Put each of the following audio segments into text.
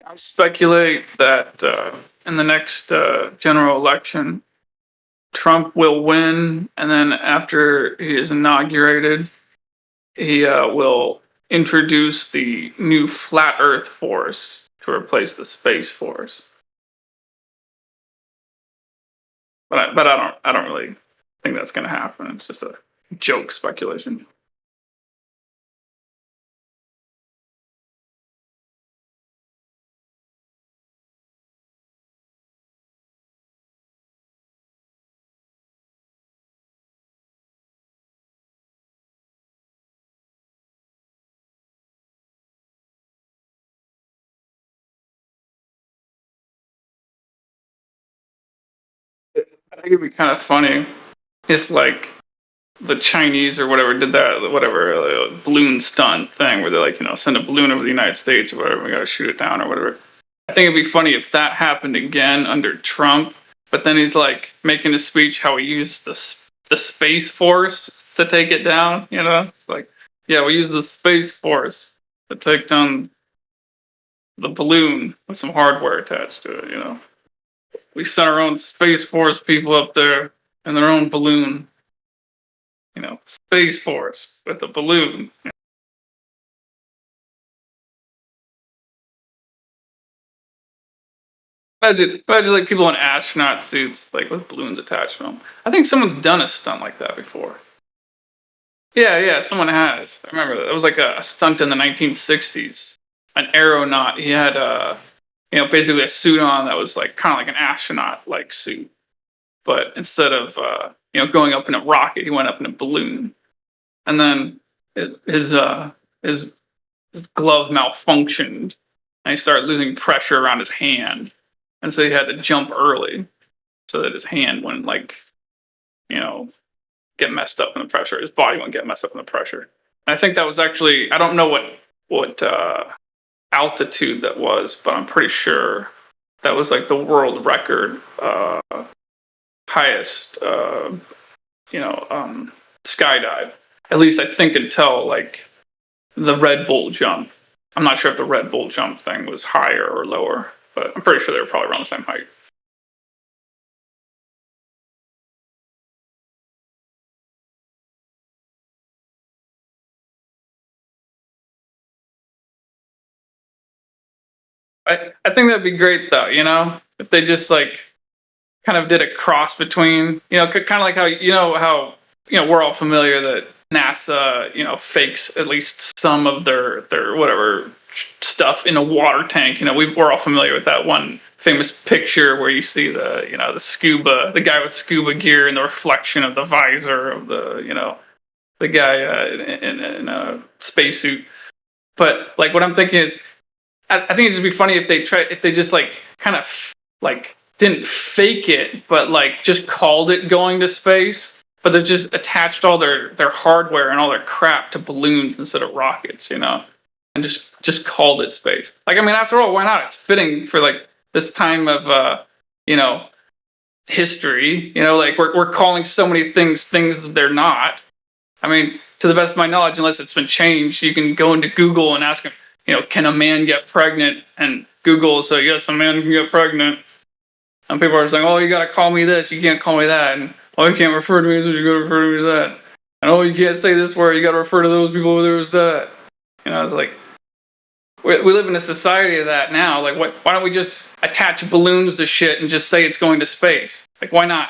I speculate that in the next general election, Trump will win, and then after he is inaugurated, he will introduce the new flat Earth force to replace the space force. But I don't really think that's going to happen. It's just a joke speculation. I think it'd be kind of funny if like the Chinese or whatever did that, whatever balloon stunt thing where they're like, send a balloon over the United States or whatever, we gotta shoot it down or whatever. I think it'd be funny if that happened again under Trump, but then he's like making a speech how he used the space force to take it down. Like, yeah, we use the space force to take down the balloon with some hardware attached to it. We sent our own space force people up there in their own balloon. Space force with a balloon. Imagine like people in astronaut suits, like with balloons attached to them. I think someone's done a stunt like that before. Yeah, yeah, someone has. I remember that. It was like a stunt in the 1960s. An aeronaut. He had basically a suit on that was like kind of like an astronaut like suit, but instead of going up in a rocket, he went up in a balloon, and then his his his glove malfunctioned, and he started losing pressure around his hand, and so he had to jump early so that his hand wouldn't like you know get messed up in the pressure. His body wouldn't get messed up in the pressure. And I think that was actually, I don't know what altitude that was, but I'm pretty sure that was like the world record highest you know um, skydive. At least I think until like the Red Bull jump. I'm not sure if the Red Bull jump thing was higher or lower, but I'm pretty sure they were probably around the same height. I think that'd be great though, if they just like kind of did a cross between, kind of like how we're all familiar that NASA, fakes at least some of their whatever stuff in a water tank. We're all familiar with that one famous picture where you see the guy with scuba gear and the reflection of the visor of the guy in a spacesuit. But like what I'm thinking is, I think it'd just be funny if they just like kind of like didn't fake it, but like just called it going to space. But they just attached all their hardware and all their crap to balloons instead of rockets, and just called it space. Like I mean, after all, why not? It's fitting for like this time of you know history. Like we're calling so many things that they're not. I mean, to the best of my knowledge, unless it's been changed, you can go into Google and ask them, can a man get pregnant? And Google will say, yes, a man can get pregnant. And people are saying, oh, you got to call me this, you can't call me that. And, oh, you can't refer to me as this, you got to refer to me as that. And, oh, you can't say this word, you got to refer to those people over there as that. It's like, we live in a society of that now. Like, why don't we just attach balloons to shit and just say it's going to space? Like, why not?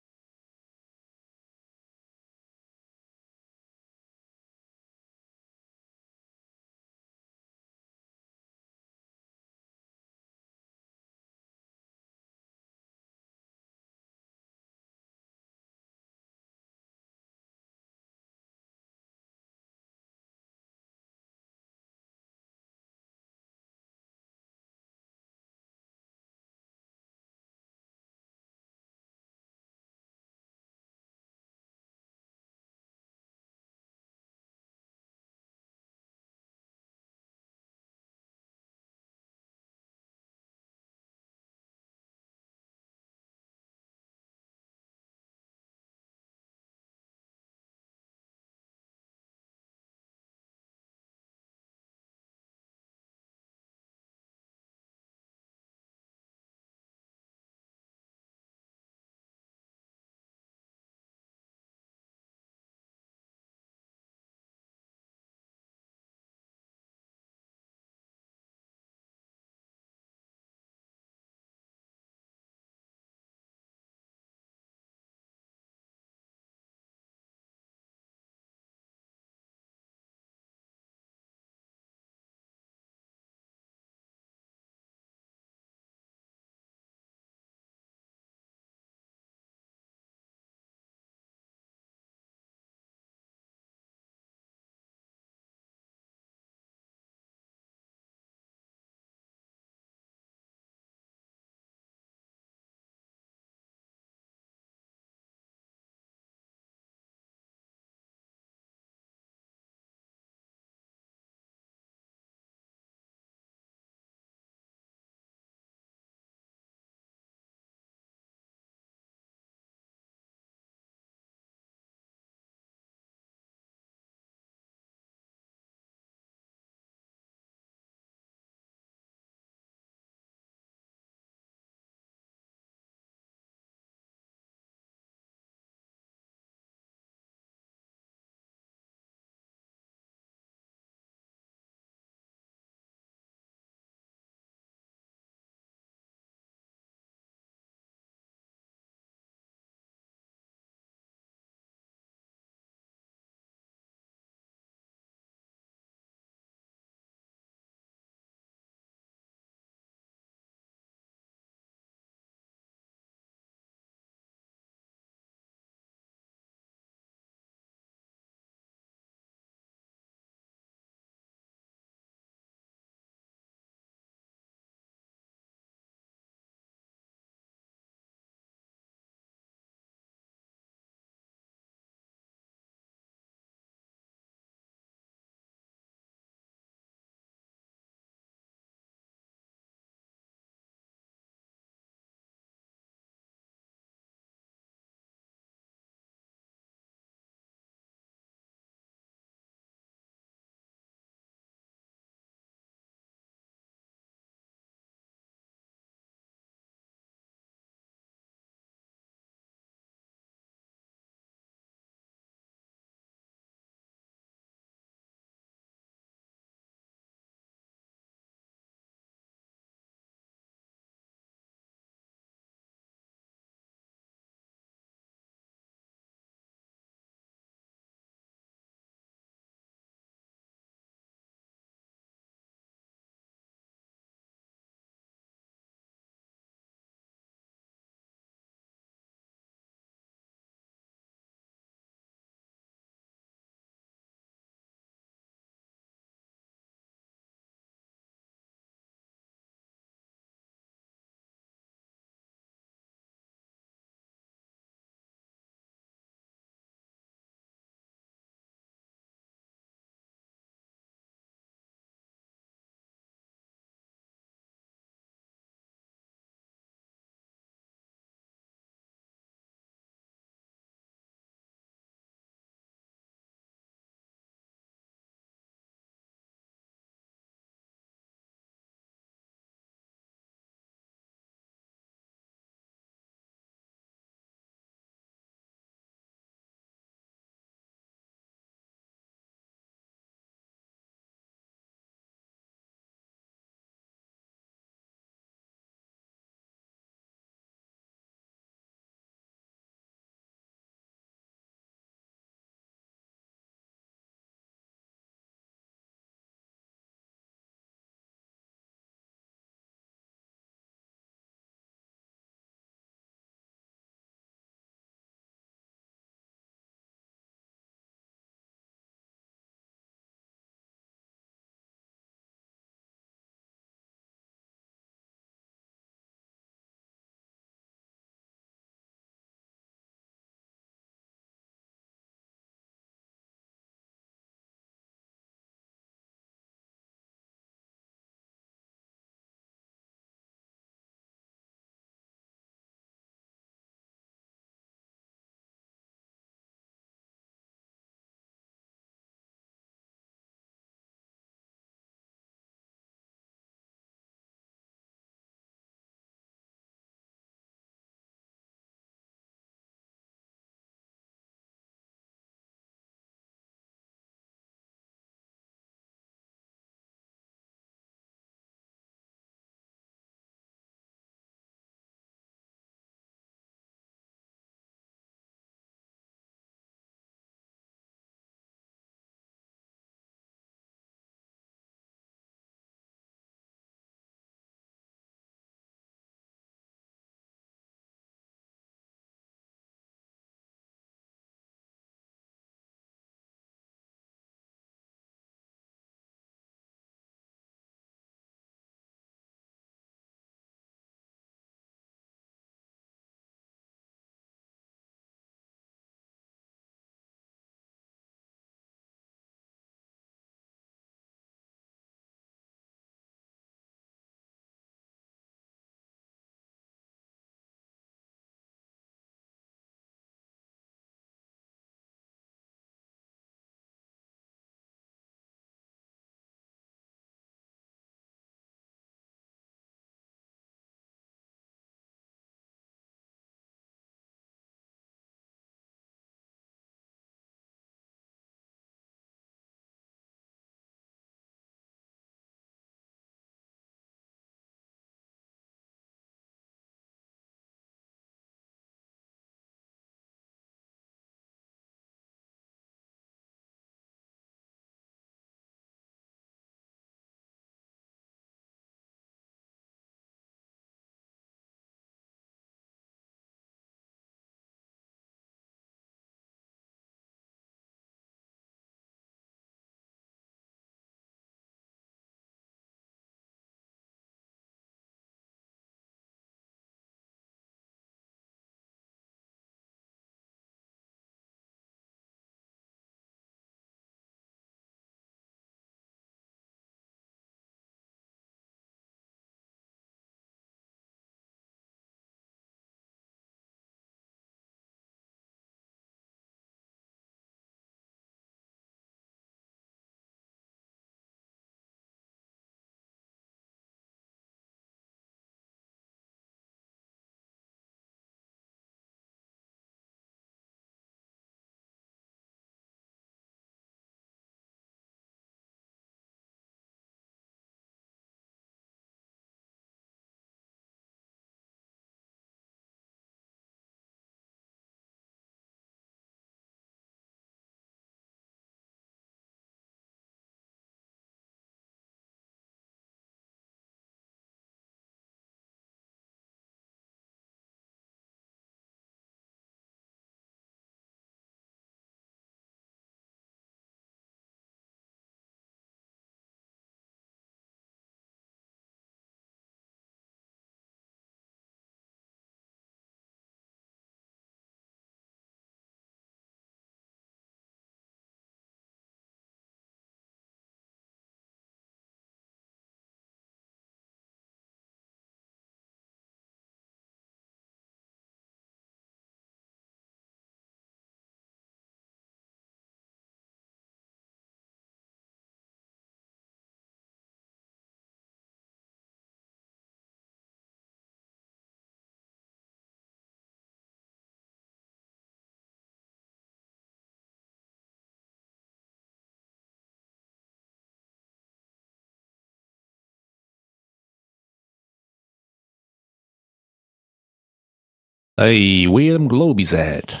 Hey, where them globies at?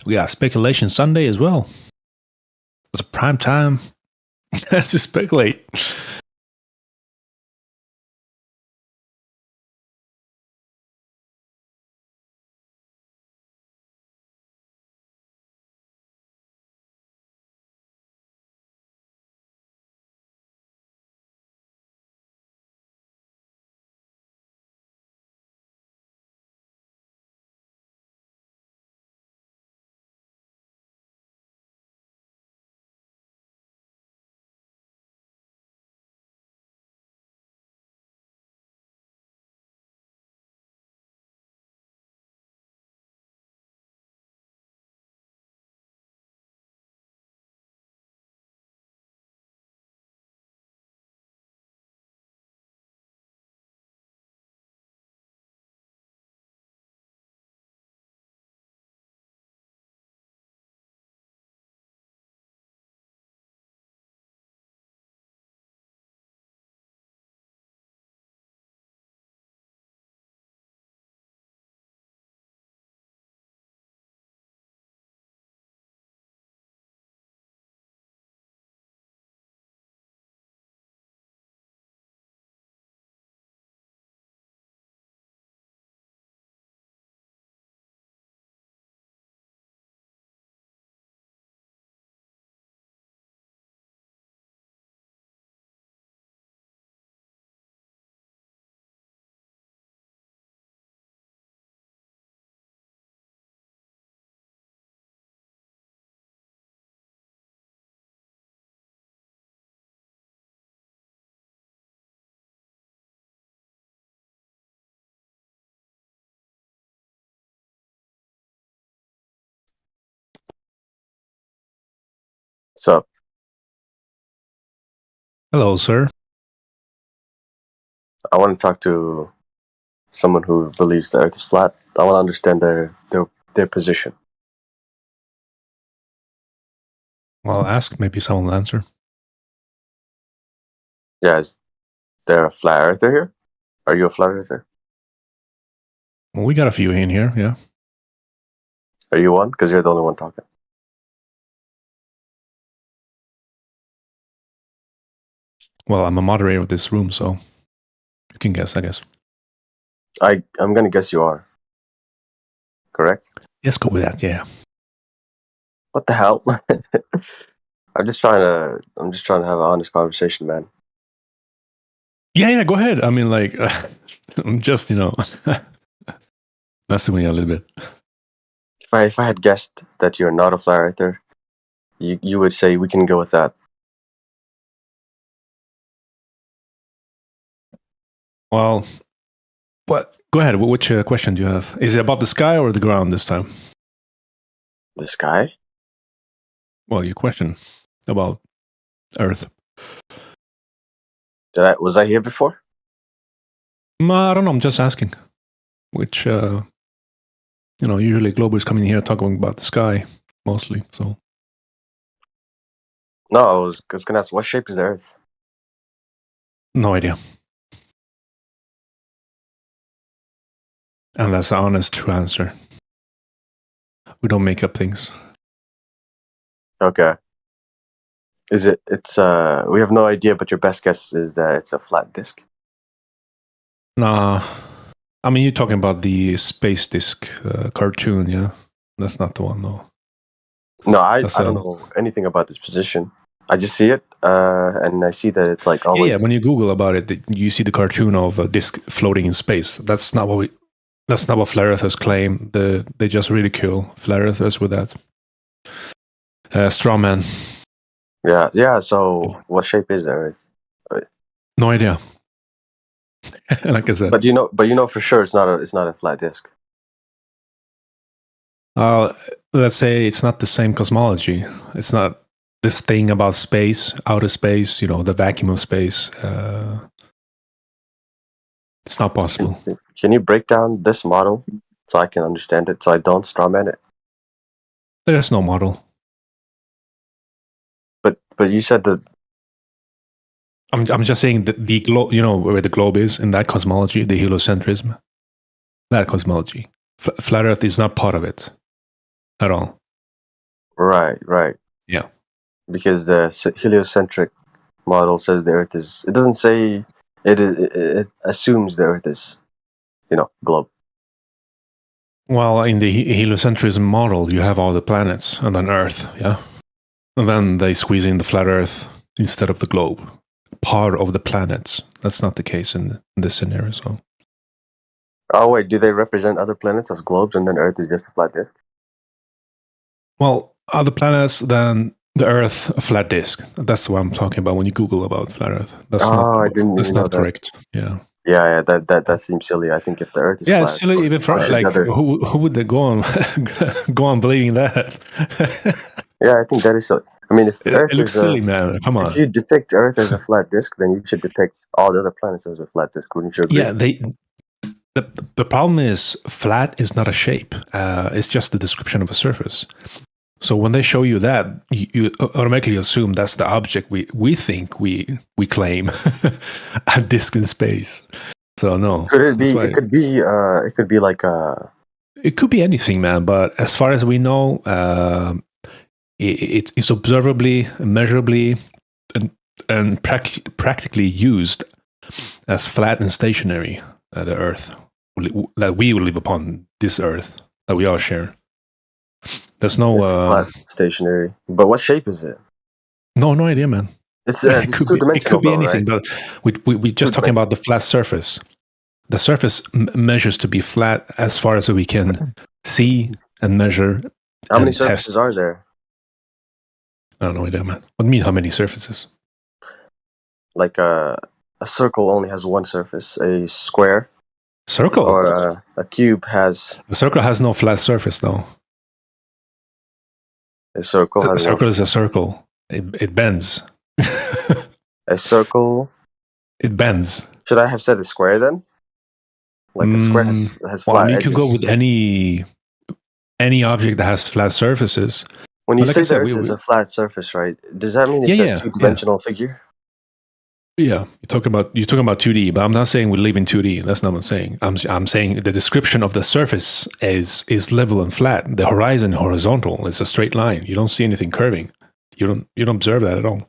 We got Speculation Sunday as well. It's a prime time to speculate. So, Hello, sir. I want to talk to someone who believes the Earth is flat. I want to understand their position. Well, ask. Maybe someone will answer. Yeah, is there a flat earther here? Are you a flat earther? Well, we got a few in here, yeah. Are you one? Because you're the only one talking. Well, I'm a moderator of this room, so you can guess, I guess. I'm gonna guess you are. Correct? Let's go with that, yeah. What the hell? I'm just trying to have an honest conversation, man. Yeah, go ahead. I mean, like, I'm just, messing with you a little bit. If I had guessed that you're not a flat earther, you would say we can go with that. Well, what? Go ahead. Which question do you have? Is it about the sky or the ground this time? The sky? Well, your question about Earth. Was I here before? I don't know. I'm just asking. Which, usually Globers come in here talking about the sky mostly. So No, I was gonna ask, what shape is the Earth? no idea. And that's the honest, true answer. We don't make up things. Okay. We have no idea, but your best guess is that it's a flat disk? Nah. I mean, you're talking about the Space Disc cartoon, yeah? That's not the one, though. No, I don't know anything about this position. I just see it, and I see that it's like always. Yeah, when you Google about it, you see the cartoon of a disc floating in space. That's not what flat earthers claim. They just ridicule flat earthers with that. Straw man. Yeah. So, what shape is the Earth? No idea. Like I said. But you know for sure it's not a flat disk. Let's say it's not the same cosmology. It's not this thing about space, outer space. The vacuum of space. It's not possible. Can you break down this model so I can understand it, so I don't strawman it? There's no model. But you said that. I'm just saying that the globe, where the globe is in that cosmology, the heliocentrism, that cosmology. Flat Earth is not part of it at all. Right. Yeah. Because the heliocentric model says the Earth is. It doesn't say it assumes the Earth is, globe. Well, in the heliocentrism model, you have all the planets and then Earth, yeah? And then they squeeze in the flat Earth instead of the globe. Part of the planets. That's not the case in this scenario. So. Oh, wait, do they represent other planets as globes and then Earth is just a flat disk? Well, other planets than the Earth, a flat disk. That's what I'm talking about when you Google about flat Earth. That's I didn't that's even know not that. correct. Yeah. Yeah, that seems silly. I think if the Earth is yeah, flat, it's silly even for like who would they go on believing that? Yeah, I think that is so. I mean, if Earth it looks is silly, man. Come on. If you depict Earth as a flat disk, then you should depict all the other planets as a flat disk. Wouldn't you agree? Yeah, the problem is flat is not a shape. It's just the description of a surface. So when they show you that, you automatically assume that's the object we think we claim, a disk in space. So no. Could it be? It could be. It could be like a. It could be anything, man. But as far as we know, it's observably, measurably, and practically used as flat and stationary. The Earth that we live upon, this Earth that we all share. There's no flat, stationary. But what shape is it? No idea, man. It's two-dimensional. It could be anything, right? but we just talking about the flat surface. The surface measures to be flat as far as we can see and measure. How many surfaces are there? I don't know, idea, man. What do you mean, how many surfaces? Like a circle only has one surface. A square. Circle? Or a cube has. A circle has no flat surface, though. A circle has. A circle is a circle. It bends. A circle. It bends. Should I have said a square then? Like a square has flat edges. You could go with any object that has flat surfaces. When you say the Earth is a flat surface, right? Does that mean it's a two-dimensional figure? Yeah, you're talking about 2D, but I'm not saying we live in 2D. That's not what I'm saying. I'm saying the description of the surface is level and flat. The horizon horizontal. It's a straight line. You don't see anything curving. You don't observe that at all.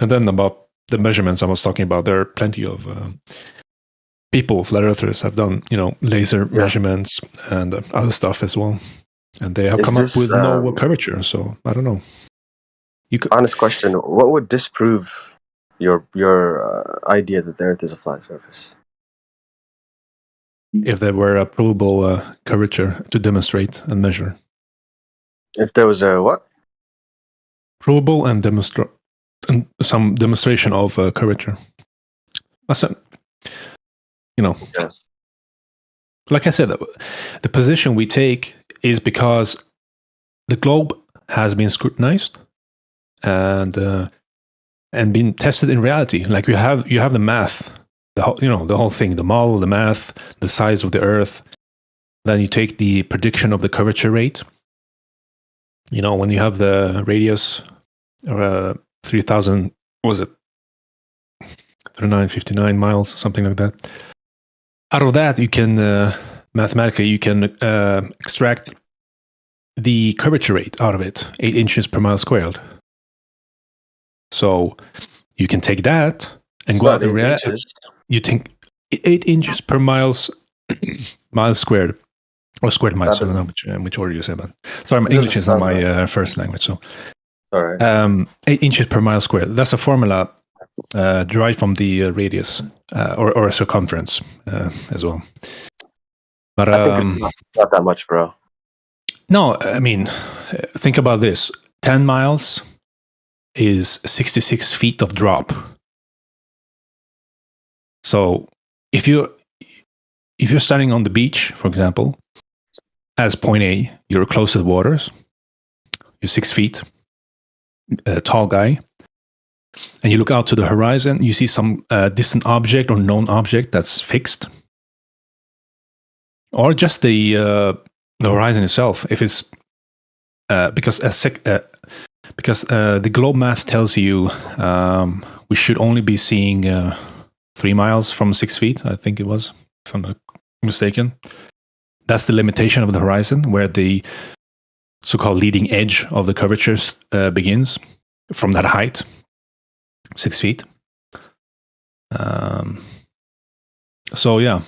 And then about the measurements I was talking about, there are plenty of people, flat earthers, have done laser measurements and other stuff as well, and they have come up with no curvature. So I don't know. Honest question: what would disprove your idea that the Earth is a flat surface? If there were a provable curvature to demonstrate and measure. If there was a what? Provable and some demonstration of curvature. That's it. Yeah. Like I said, the position we take is because the globe has been scrutinized and been tested in reality. Like you have the math, the whole thing, the model, the math, the size of the Earth. Then you take the prediction of the curvature rate. When you have the radius, 3,000, what was it? 3959 miles, something like that. Out of that, you can mathematically extract the curvature rate out of it, 8 inches per mile squared. So you can take that and go out in reality. You think 8 inches per mile squared, or squared miles. I don't know which order you say, but sorry, my English is not my first language. So, sorry. 8 inches per mile squared. That's a formula derived from the radius or a circumference as well. But I think it's not that much, bro. No, I mean, think about this: 10 miles is 66 feet of drop. So if you're standing on the beach, for example, as point A, you're close to the waters. You're 6 feet, a tall guy. And you look out to the horizon, you see some distant object or known object that's fixed. Or just the horizon itself. If it's because the globe math tells you we should only be seeing 3 miles from 6 feet, I think it was, if I'm not mistaken. That's the limitation of the horizon, where the so-called leading edge of the curvature begins from that height, 6 feet. So yeah,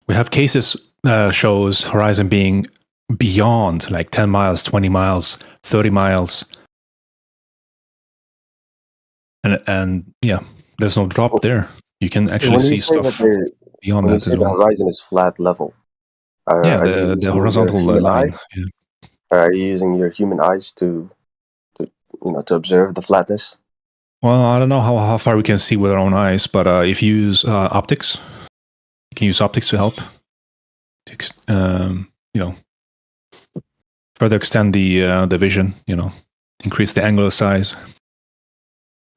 we have cases shows horizon being beyond like 10 miles, 20 miles, 30 miles. And yeah, there's no drop there. You can actually see stuff beyond when that you say as the well. horizon is flat level, Yeah, are you the horizontal human line. eye? Yeah. Are you using your human eyes to observe the flatness? Well, I don't know how far we can see with our own eyes, but if you use optics, you can use optics to help. Further extend the vision. Increase the angular size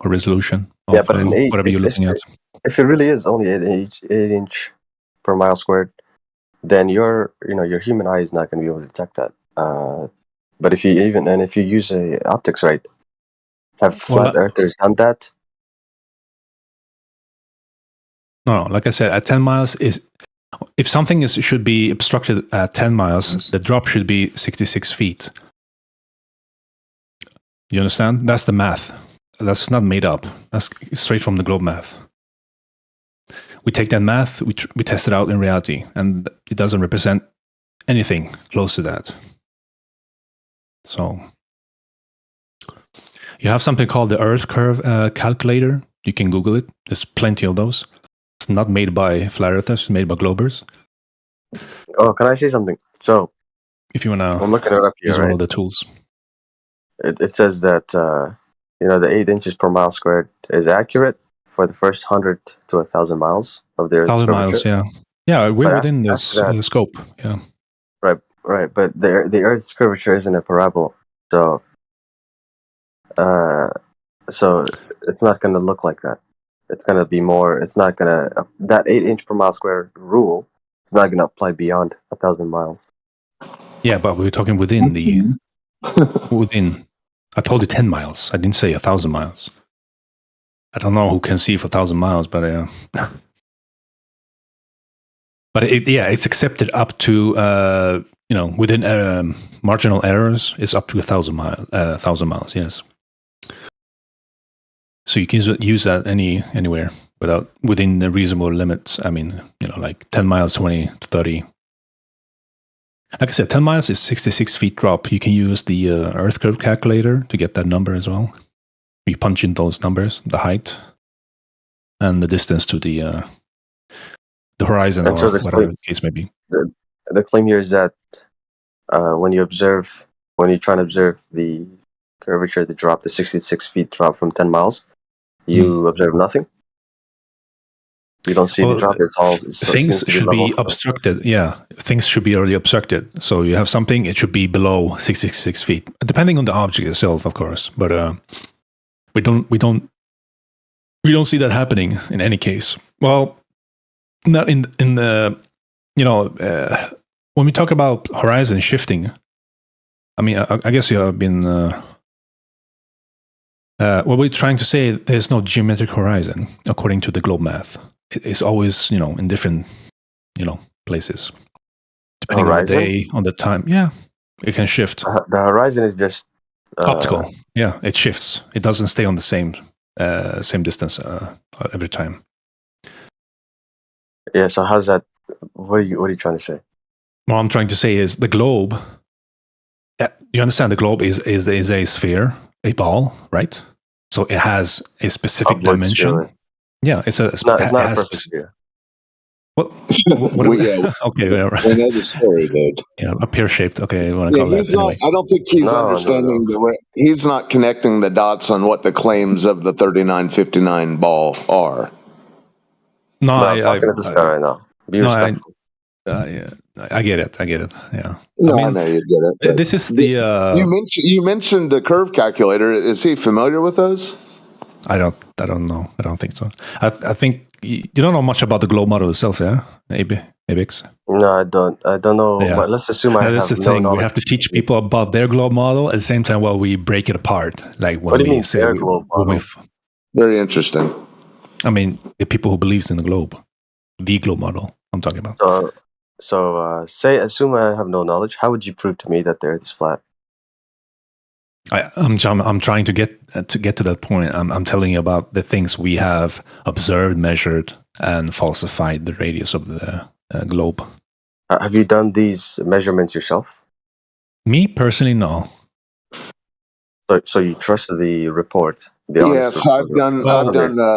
or resolution of But whatever you're looking at. if it really is only 8 inch per mile squared, then your human eye is not going to be able to detect that. But if you use optics, right? Have flat earthers done that? No, like I said, at 10 miles if something should be obstructed at 10 miles, the drop should be 66 feet. You understand? That's the math. That's not made up. That's straight from the globe math. We take that math, we test it out in reality, and it doesn't represent anything close to that. So you have something called the Earth Curve calculator. You can Google it. There's plenty of those. It's not made by flat earthers, it's made by globers. Oh, can I say something? So, if you want to, I'm looking it up here. Use right? one of the tools. It says that the 8 inches per mile squared is accurate for the first 100 to 1,000 miles of the Earth's 1,000 miles, curvature. Yeah, we're But within this scope. Yeah. Right. But the Earth's curvature isn't a parabola, so it's not going to look like that. It's going to be more. It's not going to that 8-inch per mile square rule. It's not going to apply beyond 1,000 miles. Yeah, but we're talking within the within. I told you 10 miles. I didn't say 1,000 miles. I don't know who can see for 1,000 miles, but it's accepted up to within marginal errors. It's up to 1,000 miles. 1,000 miles, yes. So you can use that anywhere within the reasonable limits. I mean, like 10 miles, 20 to 30. Like I said, 10 miles is 66 feet drop. You can use the Earth Curve calculator to get that number as well. You punch in those numbers, the height, and the distance to the horizon, or whatever the case may be. The claim here is that when you're trying to observe the curvature, the drop, the 66 feet drop from 10 miles, you observe nothing. You don't see the drop. Things should be obstructed. Yeah, things should be already obstructed. So you have something; it should be below 66 feet, depending on the object itself, of course. But we don't see that happening in any case. Well, not in the when we talk about horizon shifting. I mean, I guess you have been. What we're trying to say, there's no geometric horizon according to the globe math. It's always, in different, places. Depending on the day, on the time. Yeah, it can shift. The horizon is just optical. Yeah, it shifts. It doesn't stay on the same distance every time. Yeah. So how's that? What are you trying to say? What I'm trying to say is the globe. You understand? The globe is a sphere, a ball, right? So it has a specific dimension. Sphere. Yeah, it's not a perfect sphere. What okay, whatever. I know the story, dude. Yeah, a pear-shaped. Okay, you want to call that anyway. I don't think he's understanding he's not connecting the dots on what the claims of the 3959 ball are. No, I'm talking to this guy right now. Be respectful. I get it. Yeah. No, I know you get it. This is the. You mentioned the curve calculator. Is he familiar with those? I don't know. I don't think so. I think you don't know much about the globe model itself, yeah? Maybe. No, I don't know. Yeah. But let's assume I have that's the thing. We have to teach people about their globe model at the same time while we break it apart. Like when what do you we mean say their globe model? Very interesting. I mean, the people who believes in the globe model. I'm talking about. So So, assume I have no knowledge. How would you prove to me that the Earth is flat? I'm trying to get to that point. I'm telling you about the things we have observed, measured, and falsified the radius of the globe. Have you done these measurements yourself? Me personally, no. So you trust the report, the honest Yes, report? I've done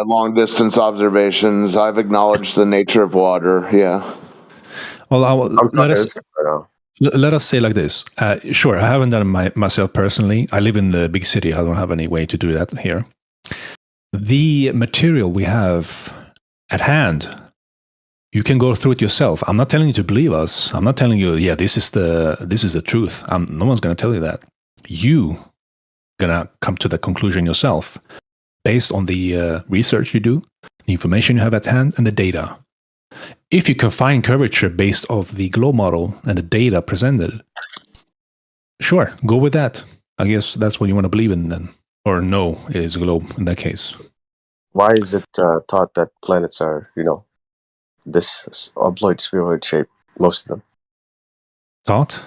long distance observations. I've acknowledged the nature of water. Yeah. Well, I'm talking right now. let us say like this. Sure, I haven't done it myself personally. I live in the big city. I don't have any way to do that here. The material we have at hand, you can go through it yourself. I'm not telling you to believe us. I'm not telling you, yeah, this is the truth. No one's going to tell you that. You gonna come to the conclusion yourself based on the research you do, the information you have at hand, and the data. If you can find curvature based off the globe model and the data presented, sure, go with that. I guess that's what you want to believe in then. Or no, it is a globe in that case. Why is it taught that planets are, this obloid spheroid shape, most of them? Thought?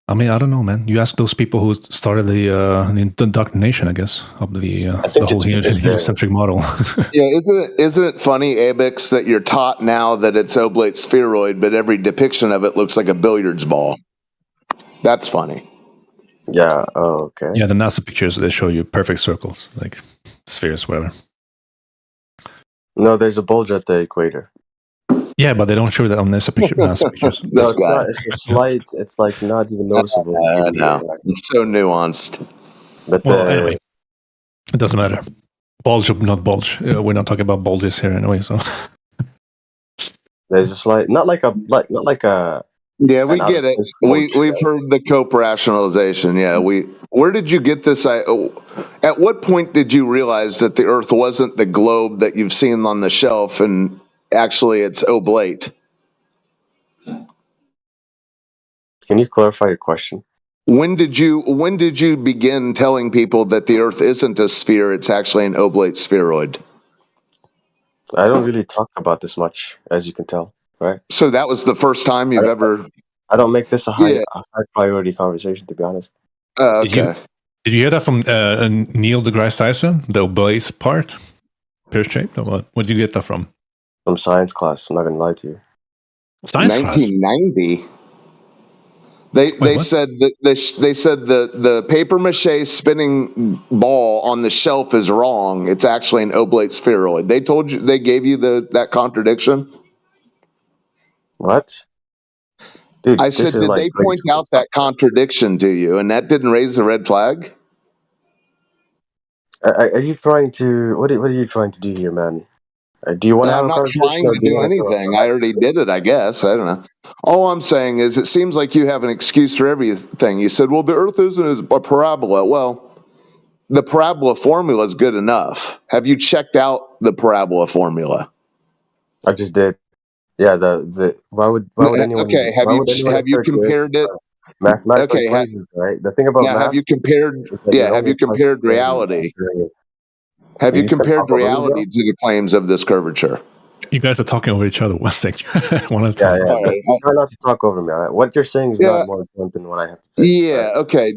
I mean, I don't know, man. You ask those people who started the indoctrination, I guess, of the whole heliocentric model. Yeah, isn't it funny, Abix, that you're taught now that it's oblate spheroid, but every depiction of it looks like a billiards ball? That's funny. Yeah. Oh, okay. Yeah, the NASA pictures, they show you perfect circles, like spheres, whatever. No, there's a bulge at the equator. Yeah, but they don't show that on NASA pictures. No, it's not. It's a slight. It's like not even noticeable. No, it's so nuanced. But anyway, it doesn't matter. Bulge or not bulge. We're not talking about bulges here anyway. So there's a slight, not like a. Yeah, we get it. We've heard the cope rationalization. Yeah, Where did you get this? At what point did you realize that the Earth wasn't the globe that you've seen on the shelf, and actually it's oblate? Can you clarify your question? When did you begin telling people that the Earth isn't a sphere, it's actually an oblate spheroid? I don't really talk about this much, as you can tell, right? So that was the first time you've ever. I don't make this a high priority conversation, to be honest. Okay. Did you hear that from Neil deGrasse Tyson, the oblate part, pear-shaped, or what? Where did you get that from? From science class. I'm not gonna lie to you. Science 1990. class. They said that they said the paper mache spinning ball on the shelf is wrong. It's actually an oblate spheroid. They gave you that contradiction. What? Dude, I said, did they point out that contradiction to you, and that didn't raise the red flag? Are you trying to? What are you trying to do here, man? Do you want to have a conversation? I'm not trying to do anything. I already did it, I guess. I don't know. All I'm saying is it seems like you have an excuse for everything. You said, well, the Earth isn't a parabola. Well, the parabola formula is good enough. Have you checked out the parabola formula? I just did. Yeah, why would anyone? Okay, have you compared it? Mathematical equations, right? The thing about math. Have you compared? Yeah, have you compared reality? Have you compared reality to the claims of this curvature? You guys are talking over each other. One second. Try not to talk over me. Right? What you're saying is not more important than what I have to say. Yeah, right? Okay.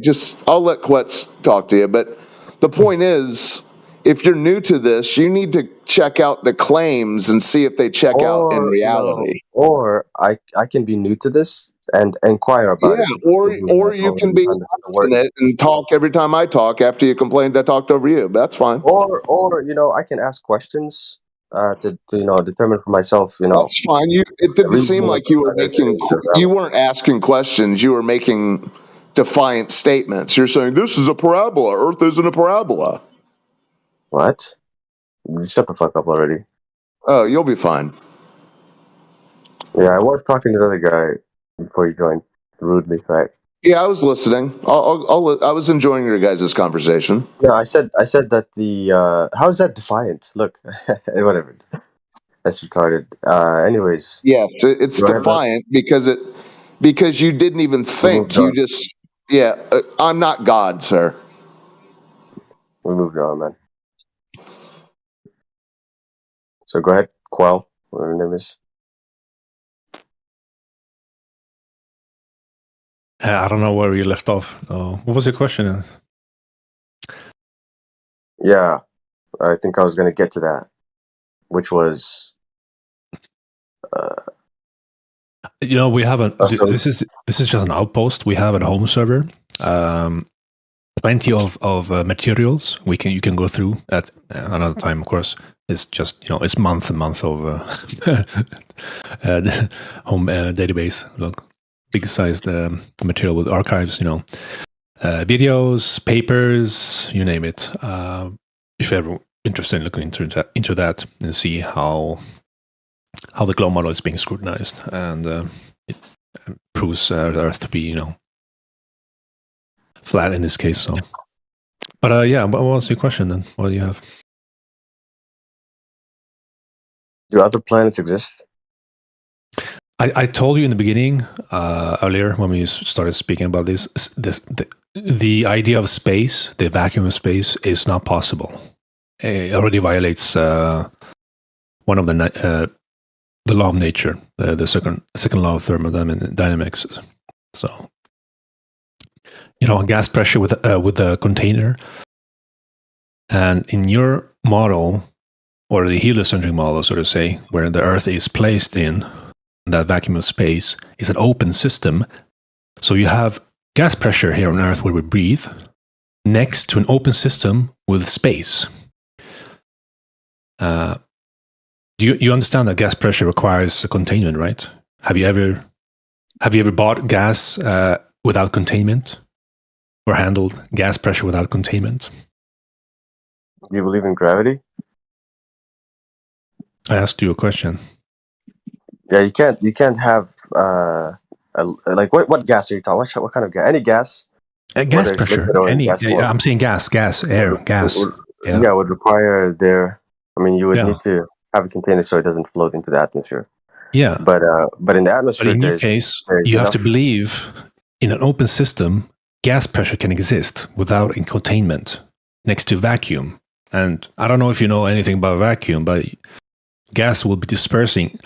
I'll let Quetz talk to you. But the point is, if you're new to this, you need to check out the claims and see if they check out in reality. Or I can be new to this and inquire about it. Or you can be in it and talk every time I talk after you complained I talked over you. That's fine. Or I can ask questions to determine for myself. That's fine. It didn't seem like you weren't asking questions. You were making defiant statements. You're saying this is a parabola. Earth isn't a parabola. What? Shut the fuck up already. Oh, you'll be fine. Yeah, I was talking to the other guy before you joined rudely, right? Yeah, I was listening. I was enjoying your guys' conversation. Yeah, I said that the how is that defiant? Look, whatever. That's retarded. Anyways. Yeah, it's defiant because you didn't even think. You just I'm not God, sir. We moved on, man. So go ahead, Quell, whatever your name is. I don't know where you left off. So, what was your question? Yeah, I think I was going to get to that, which was We have a. so This is just an outpost. We have a home server. Plenty of materials you can go through at another time. Of course, it's just it's month and month of home database. Look, big sized material with archives. Videos, papers, you name it. If you're ever interested in looking into that and see how the globe model is being scrutinized, and it proves the Earth to be flat in this case. So, but what was your question then? What do you have? do other planets exist? I told you in the beginning earlier when we started speaking about the idea of space, the vacuum of space, is not possible. It already violates one of the law of nature, the second law of thermodynamics. So, gas pressure with a container, and in your model, or the heliocentric model, so to say, where the Earth is placed in that vacuum of space, is an open system. So you have gas pressure here on Earth where we breathe, next to an open system with space. Do you understand that gas pressure requires a containment, right? Have you ever bought gas without containment, or handled gas pressure without containment? Do you believe in gravity? I asked you a question. Yeah, you can't have like what gas are you talking? What kind of gas? Any gas? Gas pressure. Liquid or in gas form, I'm saying gas, air, gas. Yeah, would require there. I mean, you would Yeah. need to have a container so it doesn't float into the atmosphere. Yeah. But in the atmosphere, But in your case, you have to believe in an open system, gas pressure can exist without containment next to vacuum. And I don't know if you know anything about vacuum, but gas will be dispersing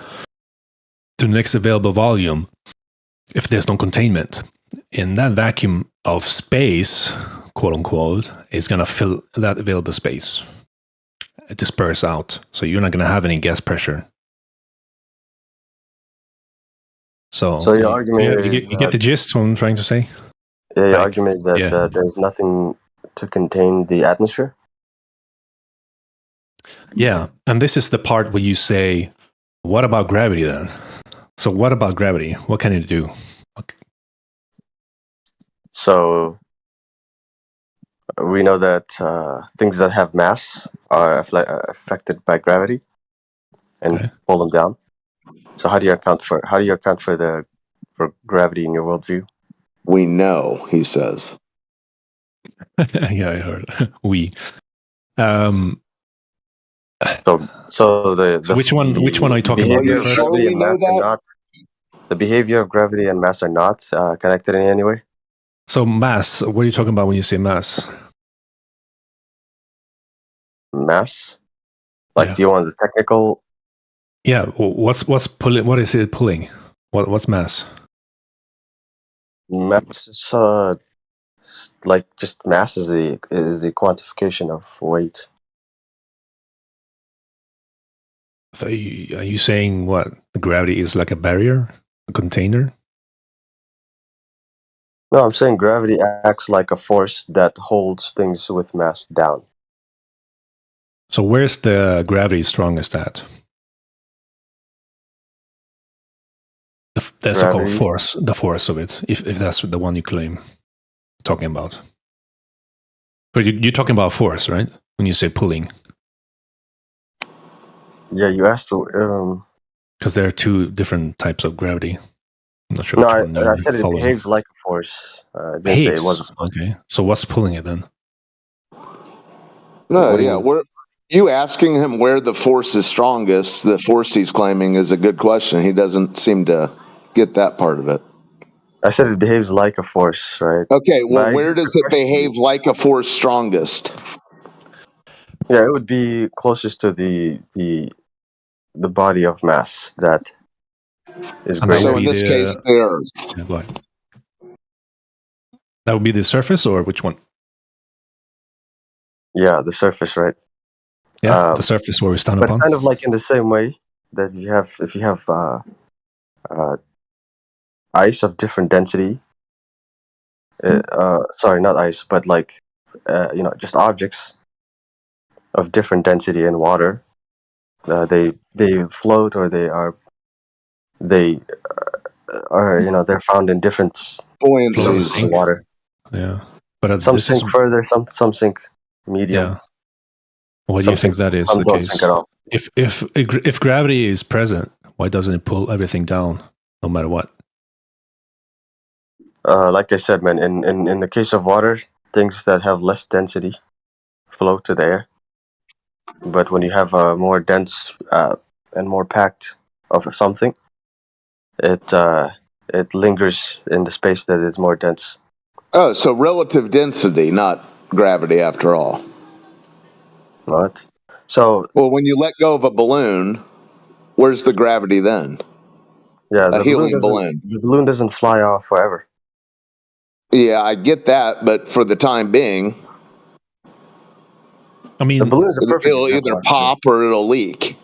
to the next available volume if there's no containment. In that vacuum of space, quote unquote, is going to fill that available space, disperse out. So you're not going to have any gas pressure. So your argument is you get the gist of what I'm trying to say? Yeah, your argument is that there's nothing to contain the atmosphere? Yeah, and this is the part where you say, what about gravity then? So what about gravity? What can it do? Okay. So we know that things that have mass are affected by gravity and pull them down. So how do you account for for gravity in your worldview? We know, he says. Yeah, I heard. We. So which one are you talking about? The first? We know that? The behavior of gravity and mass are not connected in any way? So mass, what are you talking about when you say mass? Mass? Like, do you want the technical? Yeah, what's pulling? What is it pulling? What's mass? Mass is like just mass is the quantification of weight. So are you saying what? Gravity is like a barrier, a container? No, I'm saying gravity acts like a force that holds things with mass down. So where's the gravity strongest at? The so-called force, the force of it, if that's the one you claim talking about. But you're talking about force, right? When you say pulling. Yeah, you asked. Because there are two different types of gravity. I'm not sure. No, I said it behaves like a force. I didn't say it wasn't. Okay. So what's pulling it then? No, yeah. You asking him where the force is strongest, the force he's claiming, is a good question. He doesn't seem to get that part of it. I said it behaves like a force, right? Okay, well, where does it behave like a force strongest? Yeah, it would be closest to the body of mass that is greater. So in this case, the Earth. Yeah, That would be the surface, or which one? Yeah, the surface, right? Yeah, the surface where we stand But upon. kind of like in the same way that if you have ice of different density, sorry, not ice, but like just objects of different density in water. They float, or they are they're found in different levels Buoyancies. of water. Yeah, but Some this is sink further, some sink medium. yeah. Why do Some you think that is some the don't case? sink at all. If gravity is present, why doesn't it pull everything down, no matter what? Like I said, man, in the case of water, things that have less density float to the air. But when you have a more dense and more packed of something, it lingers in the space that is more dense. Oh, so relative density, not gravity after all. Right? So Well, when you let go of a balloon, where's the gravity then? yeah, A helium balloon. the balloon doesn't fly off forever. Yeah, I get that, but for the time being, I The mean, balloon is a perfect it'll example. either Actually. pop or it'll leak.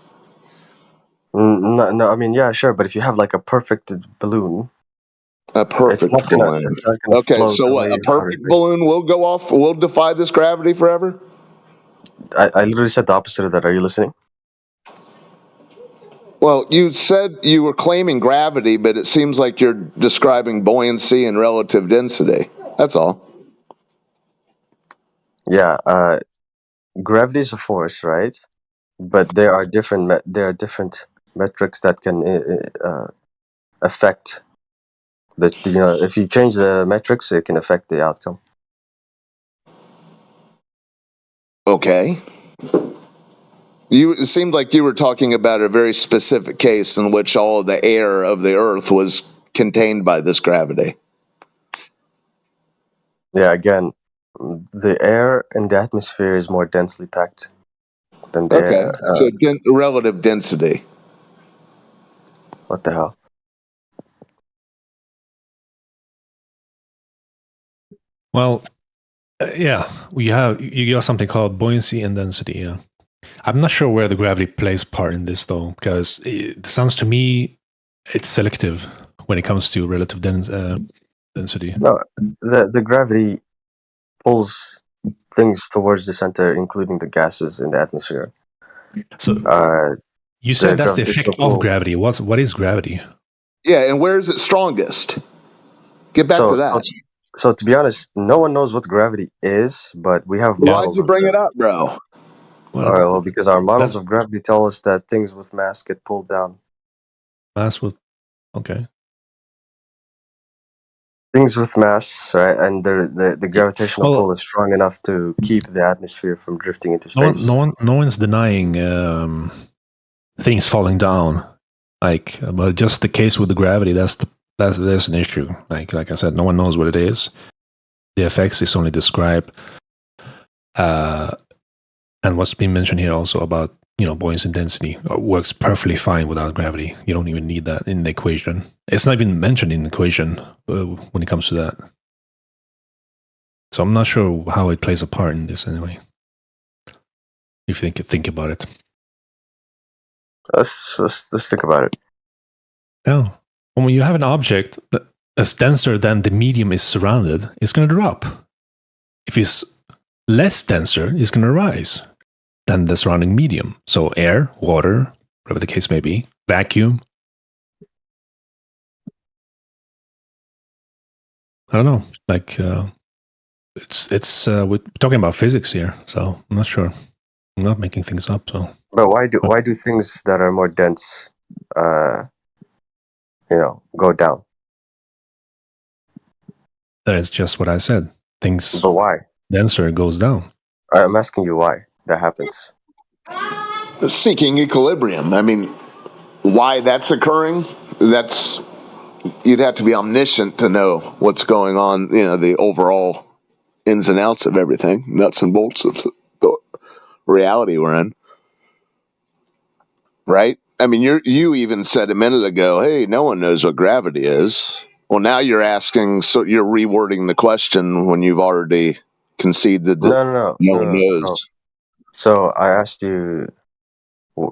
No, I mean, yeah, sure, but if you have like a perfect balloon, A perfect balloon. it's not gonna Okay, float so the what? way A you thought it perfect would. balloon will go off, will defy this gravity forever? I literally said the opposite of that. Are you listening? Well, you said you were claiming gravity, but it seems like you're describing buoyancy and relative density. That's all. Yeah, gravity is a force, right? But there are different metrics that can affect the. If you change the metrics, it can affect the outcome. Okay. It seemed like you were talking about a very specific case in which all of the air of the Earth was contained by this gravity. Yeah, again, the air in the atmosphere is more densely packed than the Okay. air. So relative density. What the hell? well, yeah, you got something called buoyancy and density. Yeah, I'm not sure where the gravity plays part in this though, because it sounds to me it's selective when it comes to relative density. No, the gravity pulls things towards the center, including the gases in the atmosphere. So you The said that's the effect gravitational of pull. gravity. What is gravity? Yeah, and where is it strongest? Get back to that. So to be honest, no one knows what gravity is, but we have Yeah. Why'd models you of bring gravity. it up, bro? Well, Because our models that's of gravity tell us that things with mass get pulled down. mass with okay. Things with mass, right, and the gravitational Well, pull is strong enough to keep the atmosphere from drifting into no space. one's denying things falling down. But just the case with the gravity, there's an issue. Like I said, no one knows what it is. The effects is only described, and what's been mentioned here also about buoyancy and density works perfectly fine without gravity. You don't even need that in the equation. It's not even mentioned in the equation when it comes to that. So I'm not sure how it plays a part in this anyway. If you think about it. Let's think about it. Yeah. When you have an object that's denser than the medium is surrounded, it's going to drop. If it's less denser, it's going to rise than the surrounding medium. So air, water, whatever the case may be, vacuum. I don't know. We're talking about physics here, so I'm not sure. I'm not making things up. So, But why do things that are more dense, go down? that is just what I said. Things But why? denser goes down. I'm asking you why that happens. Seeking equilibrium. I mean, why that's occurring, you'd have to be omniscient to know what's going on, the overall ins and outs of everything, nuts and bolts of the reality we're in. Right? I mean, you even said a minute ago, hey, no one knows what gravity is. Well, now you're asking, so you're rewording the question when you've already conceded that No one knows. no. So I asked you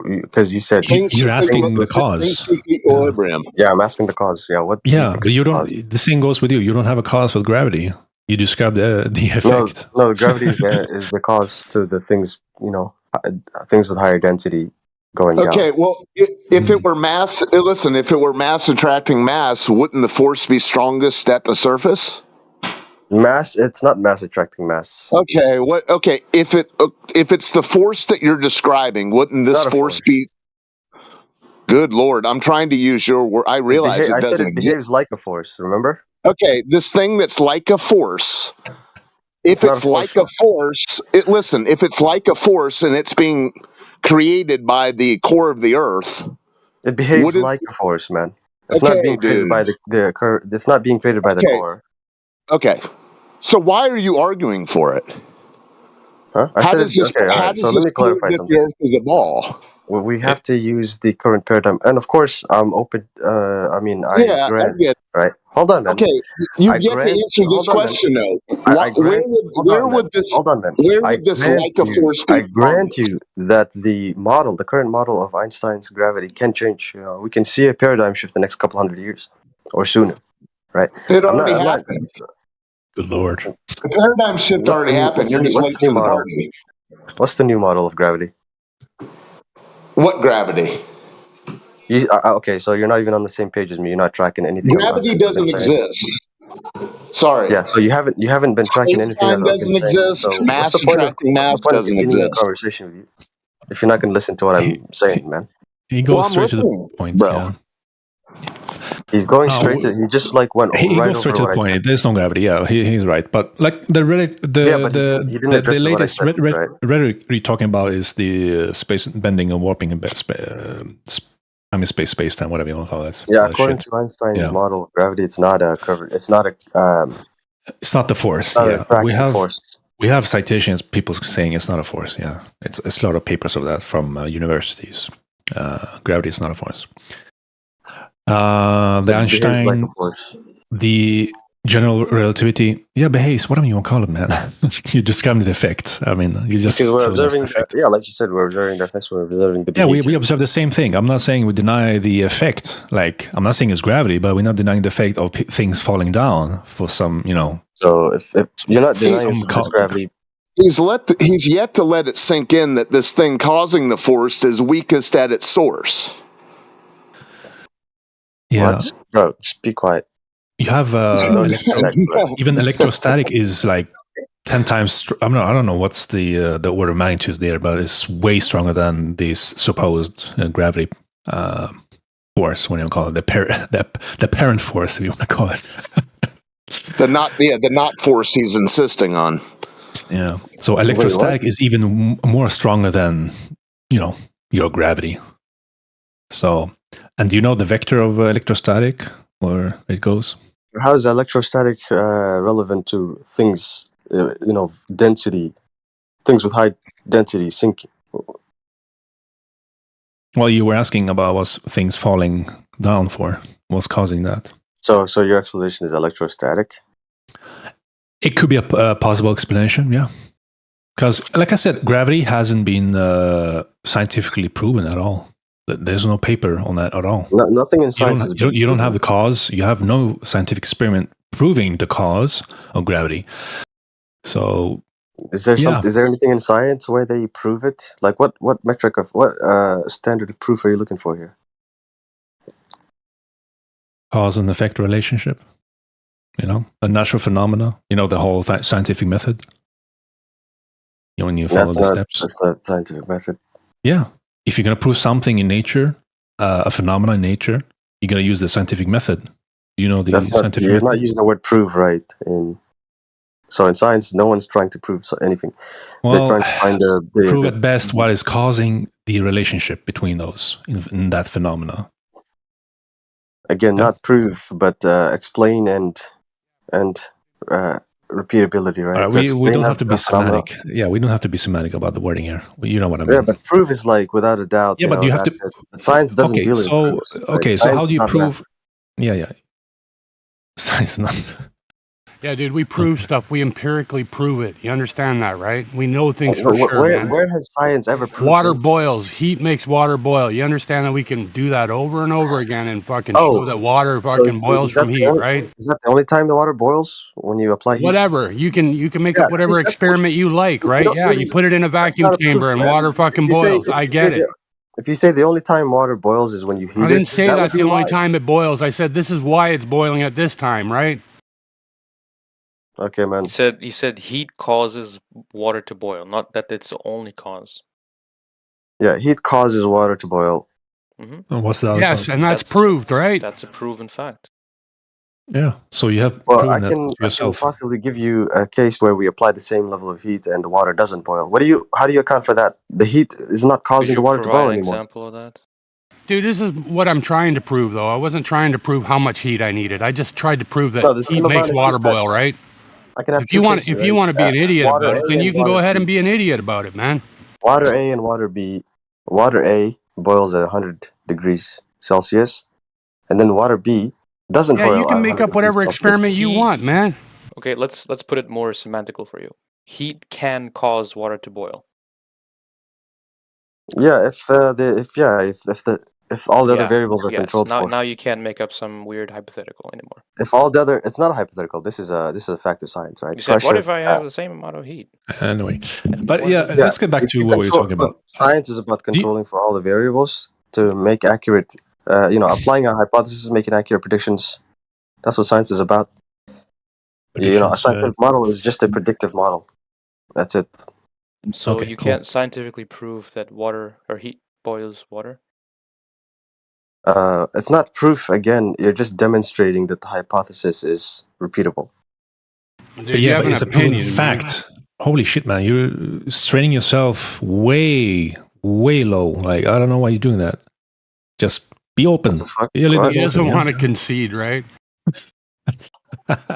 because you said You're asking the Things cause. seek equilibrium. yeah, I'm asking the cause. Yeah, what do you Yeah, think but is you the don't. cause? The same goes with you. You don't have a cause with gravity. You describe the effect. No, gravity is the cause to the things, things with higher density going down. Okay, well, if it were mass, listen, if it were mass attracting mass, wouldn't the force be strongest at the surface? Mass, it's not mass attracting mass. Okay, okay, if it's the force that you're describing, wouldn't It's this not a force force. be? Good Lord, I'm trying to use your word. I realize I it said doesn't it exist. behaves like a force, remember? Okay, this thing that's like a force. It's If not a it's force. like a force, listen, if it's like a force and it's being created by the core of the Earth, It behaves wouldn't? like a force, man. It's Okay, not being created dude. by the core. It's not being created by the Okay. core. Okay, so why are you arguing for it? Huh? I How said does it. this? Okay, all How right. does So let this me prove clarify that the something. Earth is a ball? Well, we have to use the current paradigm, and of course, I'm open. I mean, I Yeah, I grant. get. Right? Hold on, man. Okay, you've I yet to grant. answer this Hold on, man. question though. I grant. Hold Where on, man. would this? Hold on, man. Where I would this grant like a you. force be? I grant you that the current model of Einstein's gravity can change. We can see a paradigm shift the next couple hundred years, or sooner. Right? It I'm not. already I'm not. happened. Good Lord. The paradigm shift already happened. You're just What's late the to new the model? party. What's the new model of gravity? What gravity? Okay, so you're not even on the same page as me. You're not tracking anything. Gravity I've been doesn't saying. exist. Sorry. Yeah, so you haven't been tracking anything Space-time I've been doesn't saying. exist. So Mass attracting what's mass the point of doesn't continuing a exist. conversation with you if you're not going to listen to what He, I'm saying, man? he goes Well, I'm straight to the listening, point. bro. Yeah. He's going No, straight to. He just went he right goes straight over to what the I said. point. There's no gravity. Yeah, he's right. But like the Yeah, but he didn't address what I latest said, right? rhetoric you're talking about is the space bending and warping and space time, whatever you want to call it. Yeah, according Shit. to Einstein's Yeah. model of gravity, it's not a curve. It's not a. It's not the force. Not an Yeah, attraction force. we have citations, people saying it's not a force. Yeah, it's a lot of papers of that from universities. Gravity is not a force. The It behaves like a Einstein, force. the general relativity. Yeah, behaves. Whatever you want to call it, man. You described the effect. I mean, you just Because we're telling us the observing. effect. Yeah, like you said, we're observing the effects. We're observing the Yeah, behavior. we observe the same thing. I'm not saying we deny the effect. Like, I'm not saying it's gravity, but we're not denying the effect of things falling down for some, So if you're not denying some it's gravity, He's yet to let it sink in that this thing causing the force is weakest at its source. yeah. what? Bro, just be quiet. You have even electrostatic is like 10 times. I don't know what's the order of magnitude there, but it's way stronger than this supposed gravity force. When you call it the parent force, if you want to call it. The not force he's insisting on. Yeah. So electrostatic is even more stronger than your gravity. So, and do you know the vector of electrostatic, where it goes? How is electrostatic relevant to things? Density, things with high density sinking. Well, you were asking about what's things falling down for. What's causing that? So your explanation is electrostatic. It could be a possible explanation, yeah. Because, like I said, gravity hasn't been scientifically proven at all. There's no paper on that at all. Nothing in science is. You don't have the cause. You have no scientific experiment proving the cause of gravity. So, is there anything in science where they prove it? Like what metric of what standard of proof are you looking for here? Cause and effect relationship. A natural phenomena. The whole scientific method. When you follow the steps. That's not scientific method. Yeah. If you're going to prove something in nature, a phenomena in nature, you're going to use the scientific method. Scientific you're method? not using the word prove right. So in science, no one's trying to prove anything. Well, they're trying to find prove at best what is causing the relationship between those in that phenomena. Again, not prove, but explain and repeatability, right? We don't have to be semantic. Yeah, we don't have to be semantic about the wording here. You know what I mean? Yeah, but prove is like without a doubt. Yeah, but you have to. Science doesn't deal in proofs. Okay, so how do you prove? Yeah. Science not. Yeah, dude, we prove stuff. We empirically prove it. You understand that, right? We know things for sure, man. Where has science ever proved Water anything? boils. Heat makes water boil. You understand that we can do that over and over again and fucking show that water fucking boils from heat, right? Is that the only time the water boils? When you apply heat? Whatever. You can make up whatever experiment you like, right? Yeah, you put it in a vacuum chamber and water fucking boils. I get it. If you say the only time water boils is when you heat it, I didn't say that's the only time it boils. I said this is why it's boiling at this time, right? Okay, man. He said heat causes water to boil, not that it's the only cause. Yeah, heat causes water to boil. Mm-hmm. And what's that? Yes, and that's proved, right? That's a proven fact. Yeah. So you have Well, proven I that can yourself. possibly give you a case where we apply the same level of heat and the water doesn't boil. How do you account for that? The heat is not causing the water to boil anymore. Example of that? Dude, this is what I'm trying to prove, though. I wasn't trying to prove how much heat I needed. I just tried to prove that heat makes water boil, right? I can have if you want to be an idiot about it, then you can go ahead and be an idiot about it, man. Water A and water B. Water A boils at 100 degrees Celsius, and then water B doesn't boil. Yeah, you can make up whatever experiment you want, man. Okay, let's put it more semantical for you. Heat can cause water to boil. Yeah, if all the other variables are controlled for. Now you can't make up some weird hypothetical anymore. If all the other, it's not a hypothetical. This is a fact of science, right? You said, what if I have the same amount of heat? Anyway, but let's get back to what we were talking about. Science is about controlling for all the variables to make accurate, applying a hypothesis, making accurate predictions. That's what science is about. A scientific model is just a predictive model. That's it. So you can't scientifically prove that water or heat boils water? It's not proof. Again, you're just demonstrating that the hypothesis is repeatable. But it's a proven fact. Holy shit, man! You're straining yourself way, way low. Like, I don't know why you're doing that. Just be open. He doesn't want to concede, right?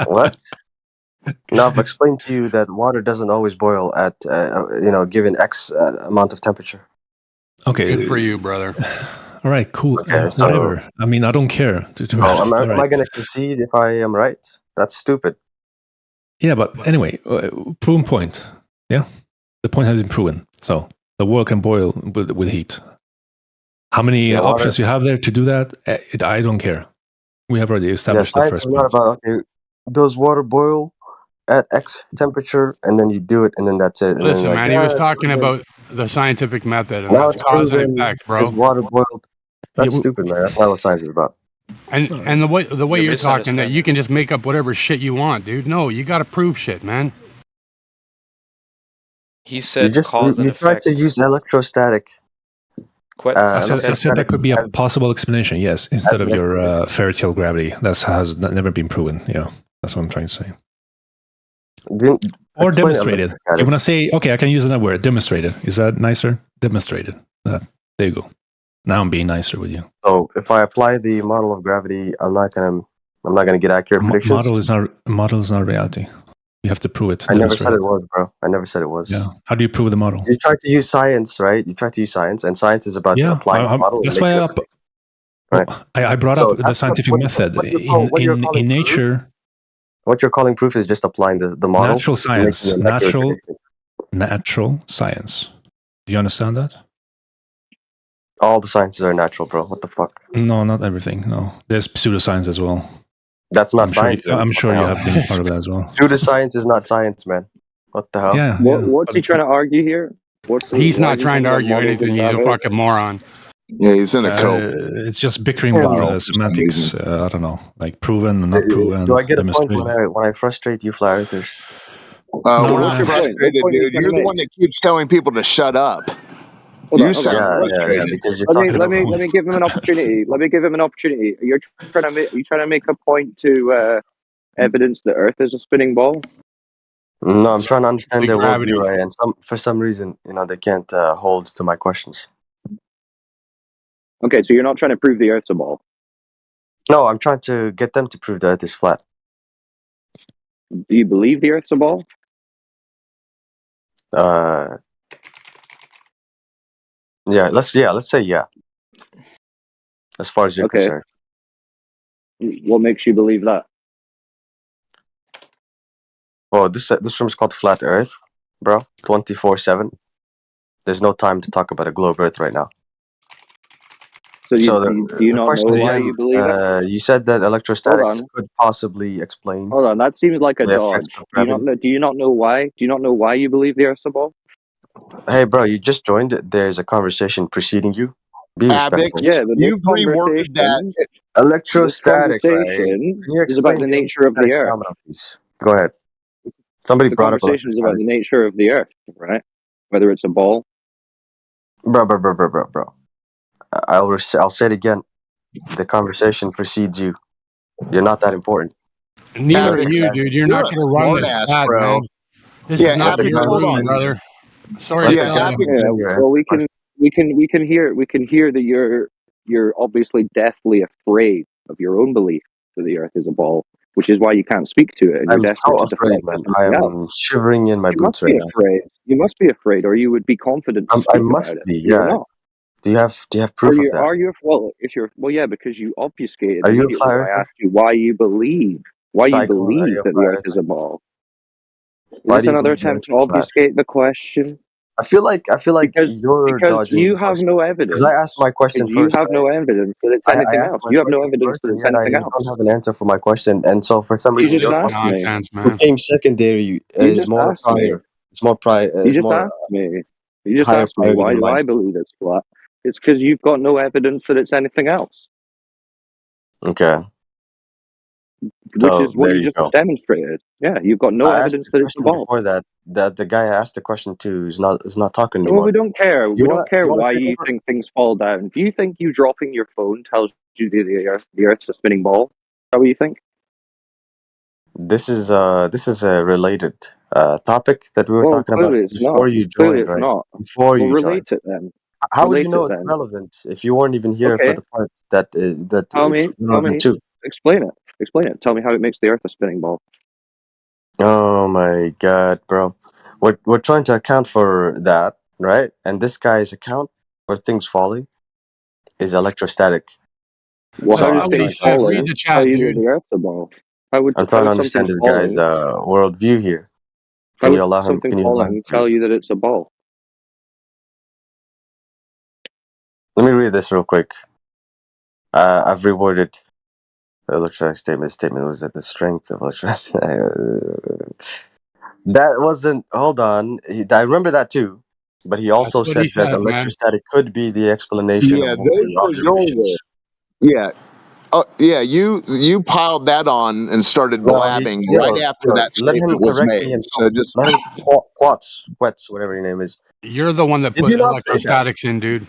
What? Now, I've explained to you that water doesn't always boil at given X amount of temperature. Okay. Good for you, brother. All right, cool. Okay, whatever. I mean, I don't care. Am I going to concede if I am right? That's stupid. Yeah, but anyway, proven point. Yeah, the point has been proven. So the water can boil with heat. How many options you have there to do that? I don't care. We have already established the first point. About, does water boil at X temperature, and then you do it, and then that's it. And listen, man, he was talking about the scientific method, and that's cause and effect, bro. Is water boiled? That's stupid, man. That's not what science is about. And the way you're talking, that you can just make up whatever shit you want, dude. No, you got to prove shit, man. He said cause and effect. You tried to use electrostatic. I said that could be a possible explanation, yes, instead of your fairy tale gravity. That has never been proven. Yeah, that's what I'm trying to say. Or demonstrated. You want to say, okay, I can use another word, demonstrated. Is that nicer? Demonstrated. There you go. Now I'm being nicer with you. So if I apply the model of gravity, I'm not gonna get accurate predictions. Model is not reality. You have to prove it. I never said it was, bro. I never said it was. Yeah. How do you prove the model? You try to use science, right? You try to use science, and science is about applying the model. That's why I brought up the scientific method. In nature, what you're calling proof is just applying the model. Natural science. Natural science. Do you understand that? All the sciences are natural, bro. What the fuck? No, not everything. No, there's pseudoscience as well. That's not science. I'm sure you have been part of that as well. Pseudoscience is not science, man. What the hell? Yeah. What's he trying to argue here? He's not trying to argue anything. He's a fucking moron. Yeah, he's in a cult. It's just bickering with semantics. I don't know, like proven or not proven. Do I get a point when I frustrate you, flat earthers? What's your point, dude? You're the one that keeps telling people to shut up. You sound frustrated. Because let me give him an opportunity. Let me give him an opportunity. Are you trying to make a point to evidence the Earth is a spinning ball? No, I'm trying to understand their worldview, right? And for some reason, they can't hold to my questions. Okay, so you're not trying to prove the Earth's a ball. No, I'm trying to get them to prove the Earth is flat. Do you believe the Earth's a ball? Yeah, let's say yeah. As far as you're concerned. What makes you believe that? Oh, this room is called Flat Earth, bro. 24/7. There's no time to talk about a globe Earth right now. So do you the not question know why again, you believe it? you said that electrostatics Hold on. could possibly explain Hold on, that seems like a the effects dodge. of Do you not gravity. know? Do you not know why? Do you not know why you believe the Earth's a ball? Hey, bro, you just joined. There's a conversation preceding you. Be Abix, respectful. Yeah, but you've reworded that. this Electrostatic, right? conversation Can you is about explain the the nature of the electrostatic Earth. phenomenon, please? Go ahead. Somebody The brought up conversation is about electrostatic. the nature of the Earth, right? Whether it's a ball. Bro. I'll say it again. The conversation precedes you. You're not that important. Neither are Abix, you, dude. You're you're not a going to run smart this ass, ad, bro. man. This Yeah, is not Abix, your hold room, on. brother. Sorry to Yeah, tell you. Abix, Well, we can hear that you're obviously deathly afraid of your own belief that the Earth is a ball, which is why you can't speak to it, and you're I'm desperate so to afraid, deflect man. to I something else. am shivering in my You boots must right be now. afraid. You must be afraid, or you would be confident to I speak must about it. be, You're yeah. not. Do you have proof of that? Are you? Well, yeah, because you obfuscated Are you a immediately flat when I earther? asked you why you believe Tycoon, are you a that flat the Earth earther? is a ball. Is Why this do you another believe the attempt earth to is flat? obfuscate the question? I feel like you're Because dodging you the have question. no Because I asked evidence. my question Because you first, have right? no evidence that it's I anything asked else. my You have no question evidence first, that and it's yet anything you don't else. have an answer for my question. And so for some You reason, just your This is asked question me. nonsense, man. became secondary, You is just more asked me. prior, is more Me. You just higher asked me priority why than do mine. I believe it's flat? It's because you've got no evidence that it's anything else, Okay, which so is what there you you just go. demonstrated. Yeah, you've got no I asked evidence the that it's a question ball. before that the guy I asked the question to is not talking Well, anymore. we don't care. You We don't care wanna why take you over? think things fall down. Do you think you dropping your phone tells you the Earth's a spinning ball? Is that what you think? This is a related topic that we were Well, talking about clearly it's before not. you Clearly joined, it's right? not. Before Well, you joined. relate it then. How would you Relate know it it's then. relevant if you weren't even here for Okay. the part that Tell it's relevant me. to? Explain it. Explain it. Tell me how it makes the Earth a spinning ball. Oh my god, bro. We're trying to account for that, right? And this guy's account for things falling is electrostatic. Well, So That's how does not what he things said. Read falling the tell chat, you that dude. the Earth's a ball? I'm trying How to is something understand this guy's falling? worldview here. How Can would you allow him? something Can you allow him falling to read? tell you that it's a ball? Let me read this real quick. I've reworded the electronic statement. Statement was that the strength of electronic. That wasn't. Hold on. I remember that too. But he That's also what he said that said, man. electrostatic could be the explanation yeah, of all those the were your observations. words. Yeah. Yeah, you piled that on and started No, blabbing right after that let statement him was correct me made. himself. So just Let him Quats, whatever your name is. You're the one that Did put you not say that? electrostatics in, dude.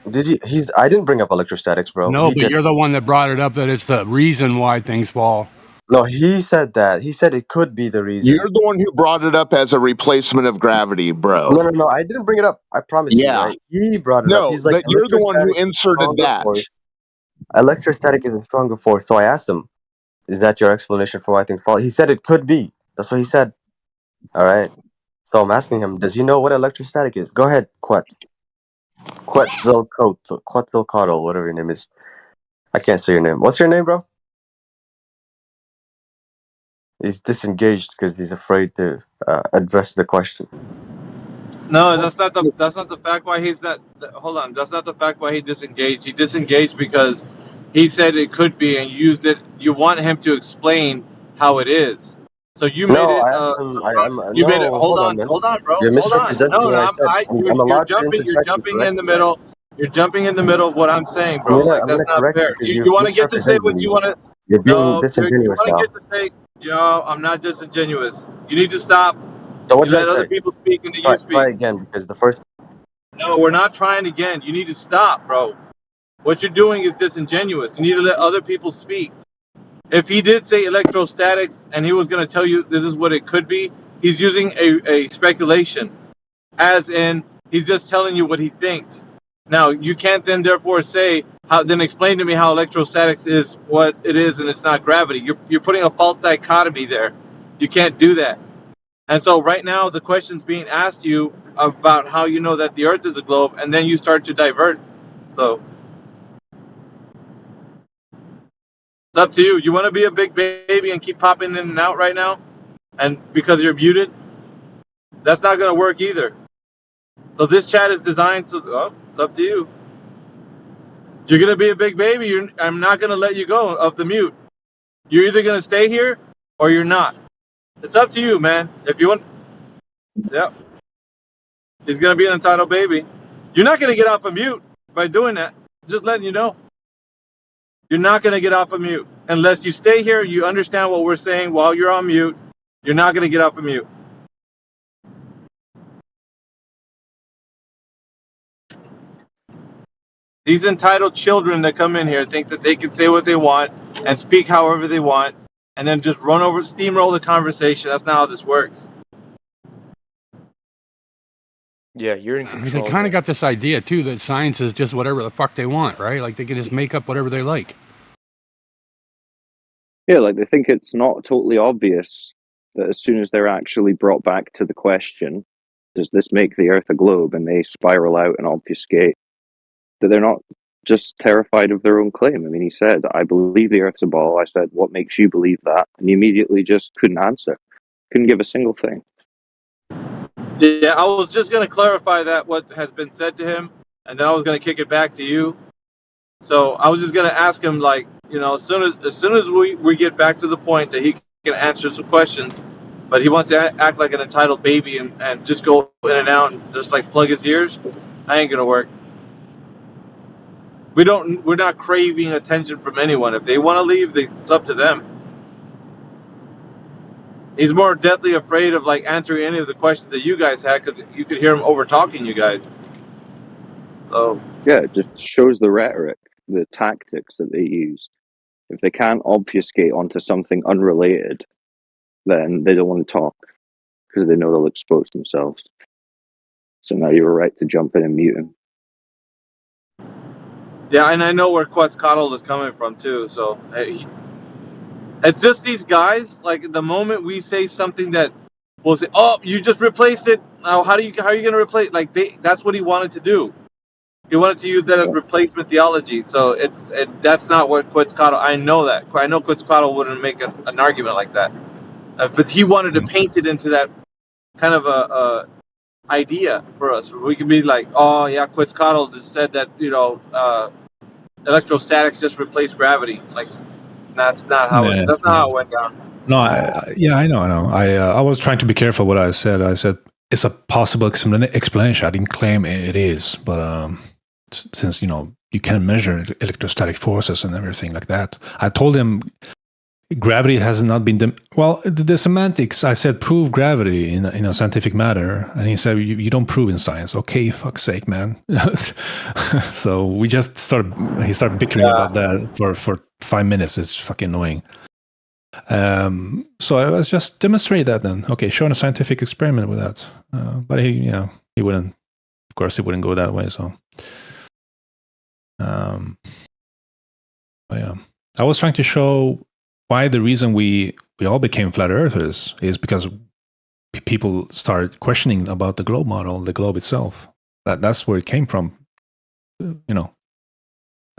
Did you? I didn't bring up electrostatics, bro. No, He but did. you're the one that brought it up that it's the reason why things fall. No, he said that. He said it could be the reason. you're the one who brought it up as a replacement of gravity, bro. No. I didn't bring it up. I promise you, Yeah. right? He brought it up. No, He's like, but you're the one who electrostatic is a inserted stronger that. force. Electrostatic is a stronger force. So I asked him, is that your explanation for why things fall? He said it could be. That's what he said. All right. So I'm asking him, does he know what electrostatic is? Go ahead, Quetzalcoatl, whatever your name is. I can't say your name. What's your name, bro? He's disengaged because he's afraid to address the question. No, that's not the fact why he's not. Hold on, that's not the fact why he disengaged. He disengaged because he said it could be, and you used it. You want him to explain how it is. So you made No, it. I asked him. You made it. No, hold on, man. Hold on, bro. You're Hold on. misrepresenting No, what no, I said. I'm you're allowed to jumping. You're interject and jumping in correct the you, right? middle. You're jumping in the middle of what I'm saying, bro. Like I'm that's gonna not correct you fair. because You you've want to get to say misrepresented what me. you want to. You're being No, you disingenuous want to now. get to say. Yo, I'm not disingenuous. You need to stop. So what You did I let other say? people speak, and then you Try speak. again because the first. No, we're not trying again. You need to stop, bro. What you're doing is disingenuous. You need to let other people speak. If he did say electrostatics and he was going to tell you this is what it could be, he's using a speculation, as in he's just telling you what he thinks. Now, you can't then therefore say, then explain to me how electrostatics is what it is and it's not gravity. You're putting a false dichotomy there. You can't do that. And so right now the question's being asked you about how you know that the Earth is a globe, and then you start to divert. So it's up to you. You want to be a big baby and keep popping in and out right now? and because you're muted, that's not going to work either. So this chat is designed to, it's up to you. You're going to be a big baby. I'm not going to let you go of the mute. You're either going to stay here or you're not. It's up to you, man. If you want, yeah. He's going to be an entitled baby. You're not going to get off of mute by doing that. Just letting you know. You're not going to get off of mute. Unless you stay here, you understand what we're saying while you're on mute. You're not going to get off of mute. These entitled children that come in here think that they can say what they want and speak however they want and then just steamroll the conversation. That's not how this works. Yeah, you're in control. They kind of got this idea, too, that science is just whatever the fuck they want, right? Like, they can just make up whatever they like. Yeah, like they think it's not totally obvious that as soon as they're actually brought back to the question, does this make the Earth a globe, and they spiral out and obfuscate, that they're not just terrified of their own claim. I mean, he said, I believe the Earth's a ball. I said, what makes you believe that? And he immediately just couldn't answer. Couldn't give a single thing. Yeah, I was just going to clarify that what has been said to him, and then I was going to kick it back to you. So I was just going to ask him, like, you know, as soon as we get back to the point that he can answer some questions, but he wants to act like an entitled baby and just go in and out and just like plug his ears, I ain't going to work. We're not craving attention from anyone. If they want to leave, it's up to them. He's more deathly afraid of like answering any of the questions that you guys had because you could hear him over talking you guys. So yeah, it just shows the rhetoric, the tactics that they use. If they can't obfuscate onto something unrelated, then they don't want to talk because they know they'll expose themselves. So now you were right to jump in and mute him. Yeah, and I know where Quetzalcoatl is coming from too. So it's just these guys. Like the moment we say something that we'll say, "Oh, you just replaced it." Now, how are you going to replace? Like that's what he wanted to do. He wanted to use that as replacement theology. So that's not what Quetzalcoatl. I know that. I know Quetzalcoatl wouldn't make an argument like that, but he wanted to paint it into that kind of a idea for us. We can be like, "Oh yeah, Quetzalcoatl just said that electrostatics just replaced gravity." Like that's not how it went down. No, I know. I was trying to be careful what I said. I said it's a possible explanation. I didn't claim it is, but since you can measure electrostatic forces and everything like that, I told him gravity has not been the semantics. I said prove gravity in a scientific matter, and he said you don't prove in science. Okay, fuck's sake, man. So we just started bickering about that for 5 minutes. It's fucking annoying. So I was just demonstrate that then. Okay, showing a scientific experiment with that. But he wouldn't. Of course, he wouldn't go that way. So, yeah, I was trying to show why the reason we all became flat earthers is because people started questioning about the globe model, the globe itself. That's where it came from.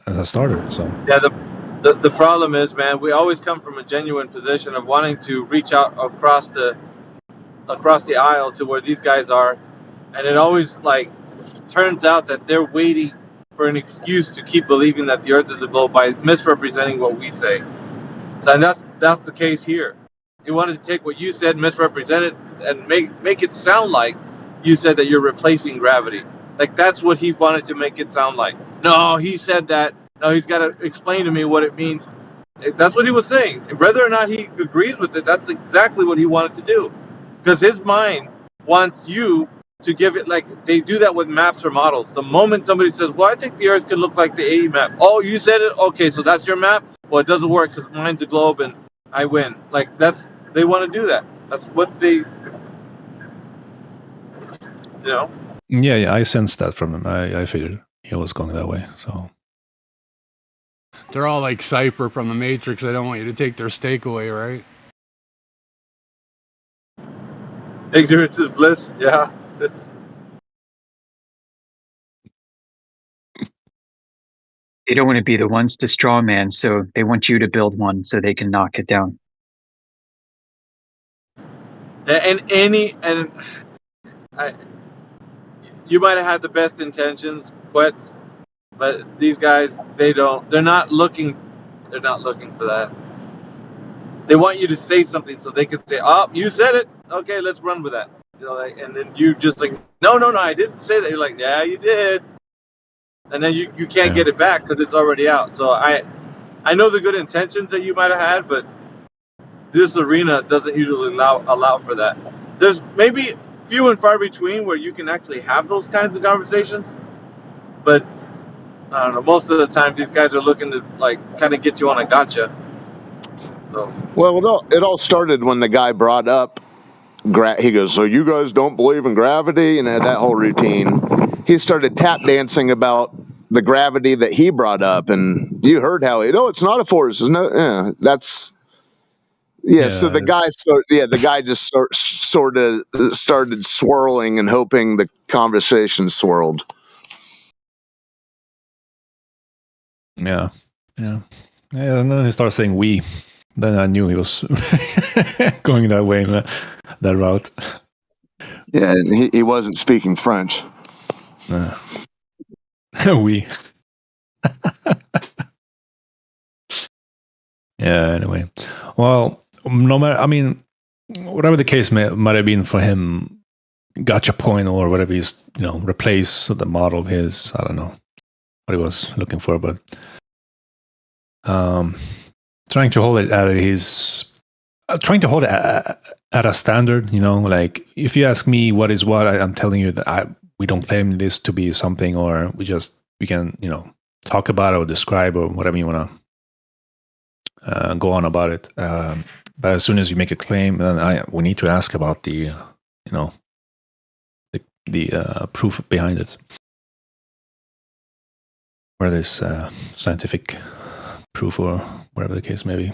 As a starter. So yeah, the problem is, man, we always come from a genuine position of wanting to reach out across the aisle to where these guys are, and it always like turns out that they're waiting for an excuse to keep believing that the Earth is a globe by misrepresenting what we say. So and that's the case here. He wanted to take what you said, misrepresent it, and make it sound like you said that you're replacing gravity. Like that's what he wanted to make it sound like. No, he said that. No, he's got to explain to me what it means. That's what he was saying. Whether or not he agrees with it, that's exactly what he wanted to do. Because his mind wants you to give it, like they do that with maps or models. The moment somebody says, well, I think the Earth could look like the AE map. Oh, you said it? Okay, so that's your map? Well, it doesn't work because mine's a globe and I win. Like they want to do that. That's what they, Yeah, I sensed that from him. I figured he was going that way, so. They're all like Cypher from the Matrix. They don't want you to take their steak away, right? Ignorance is bliss. Yeah. They don't want to be the ones to straw man, so they want you to build one so they can knock it down. You might have had the best intentions, Quets, but these guys, they're not looking for that. They want you to say something so they can say, "Oh, you said it. Okay, let's run with that." And then you just like, "No, I didn't say that." You're like, "Yeah, you did." And then you can't get it back because it's already out. So I know the good intentions that you might have had, but this arena doesn't usually allow for that. There's maybe few and far between where you can actually have those kinds of conversations, but I don't know. Most of the time, these guys are looking to kind of get you on a gotcha. So. Well, it all started when the guy brought up. He goes, "So you guys don't believe in gravity?" And had that whole routine. He started tap dancing about the gravity that he brought up, and you heard how it's not a force. So the guy just sort of started swirling and hoping the conversation swirled. Yeah. And then he started saying "we." Then I knew he was going that way, that route. Yeah, and he wasn't speaking French. We. Yeah, anyway. Well, no matter, I mean, whatever the case might have been for him, gotcha point or whatever he's, replace the model of his, I don't know what he was looking for, but trying to hold it at a standard, like if you ask me what is what, I'm telling you that we don't claim this to be something, or we can, talk about it or describe or whatever you want to go on about it. But as soon as you make a claim, then we need to ask about the proof behind it, or this scientific proof or whatever the case may be.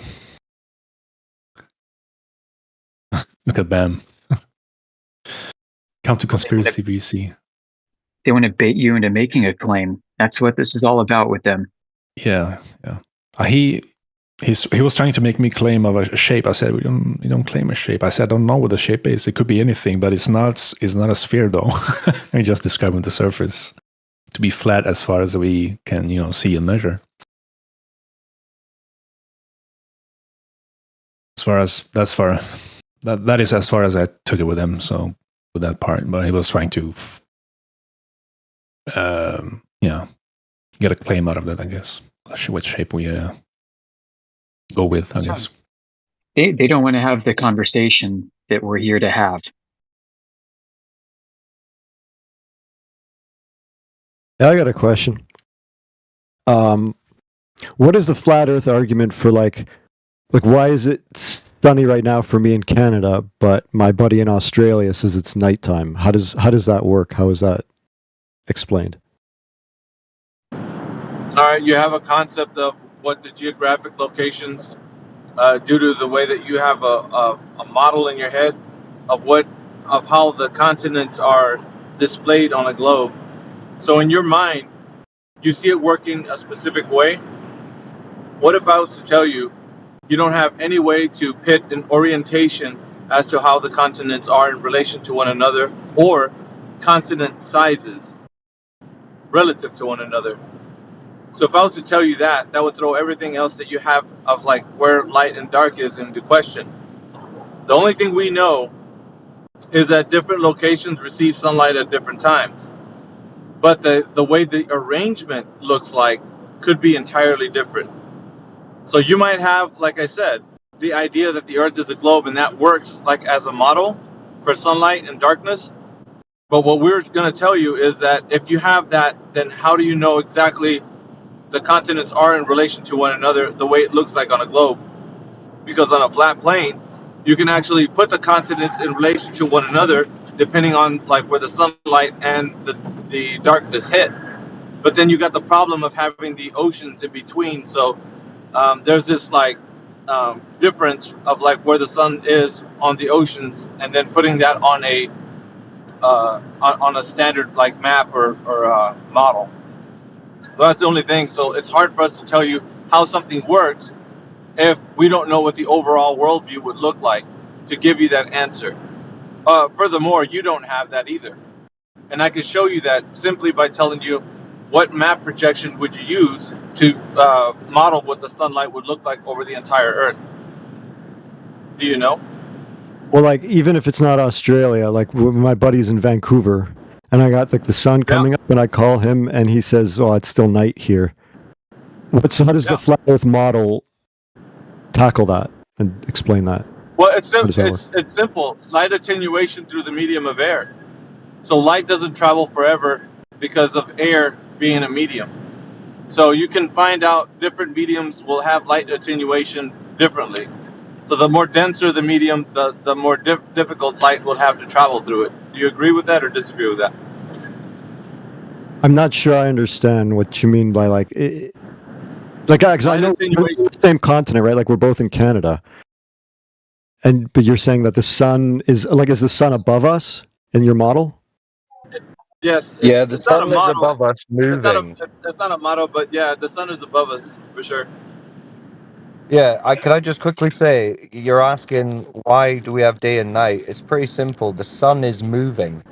Look at Bam. Come to conspiracy VC. They want to bait you into making a claim. That's what this is all about with them. Yeah. He was trying to make me claim of a shape. I said we don't claim a shape. I said I don't know what the shape is. It could be anything, but it's not a sphere though. We're just describing the surface to be flat as far as we can see and measure. That is as far as I took it with him. So with that part, but he was trying to get a claim out of that, I guess. Which shape we go with, I guess. They don't want to have the conversation that we're here to have. I got a question. What is the flat Earth argument for like why is it sunny right now for me in Canada, but my buddy in Australia says it's nighttime? How does that work? How is that explained? All right, you have a concept of what the geographic locations, due to the way that you have a model in your head of how the continents are displayed on a globe. So in your mind, you see it working a specific way. What if I was to tell you, you don't have any way to pit an orientation as to how the continents are in relation to one another, or continent sizes relative to one another? So if I was to tell you that would throw everything else that you have of where light and dark is into question. The only thing we know is that different locations receive sunlight at different times. But the way the arrangement looks like could be entirely different. So you might have, like I said, the idea that the Earth is a globe, and that works as a model for sunlight and darkness. But what we're going to tell you is that if you have that, then how do you know exactly the continents are in relation to one another the way it looks like on a globe? Because on a flat plane, you can actually put the continents in relation to one another depending on where the sunlight and the darkness hit. But then you got the problem of having the oceans in between. So there's this difference of where the sun is on the oceans, and then putting that on a standard map or model. So that's the only thing. So it's hard for us to tell you how something works if we don't know what the overall worldview would look like to give you that answer. Furthermore, you don't have that either. And I can show you that simply by telling you what map projection would you use to model what the sunlight would look like over the entire Earth. Do you know? Well, like, even if it's not Australia, like my buddy's in Vancouver, and I got like the sun coming up, and I call him, and he says, "Oh, it's still night here." How does the flat Earth model tackle that and explain that? Well, it's simple. Light attenuation through the medium of air. So light doesn't travel forever because of air being a medium. So you can find out different mediums will have light attenuation differently. So the more denser the medium, the more difficult light will have to travel through it. Do you agree with that or disagree with that? I'm not sure I understand what you mean by like, because I know we're on the same continent, right? Like we're both in Canada, but you're saying that the sun is the sun above us in your model? Yes. Yeah, the sun is above us, moving. It's not a model, but yeah, the sun is above us for sure. Yeah, could I just quickly say, you're asking why do we have day and night? It's pretty simple. The sun is moving,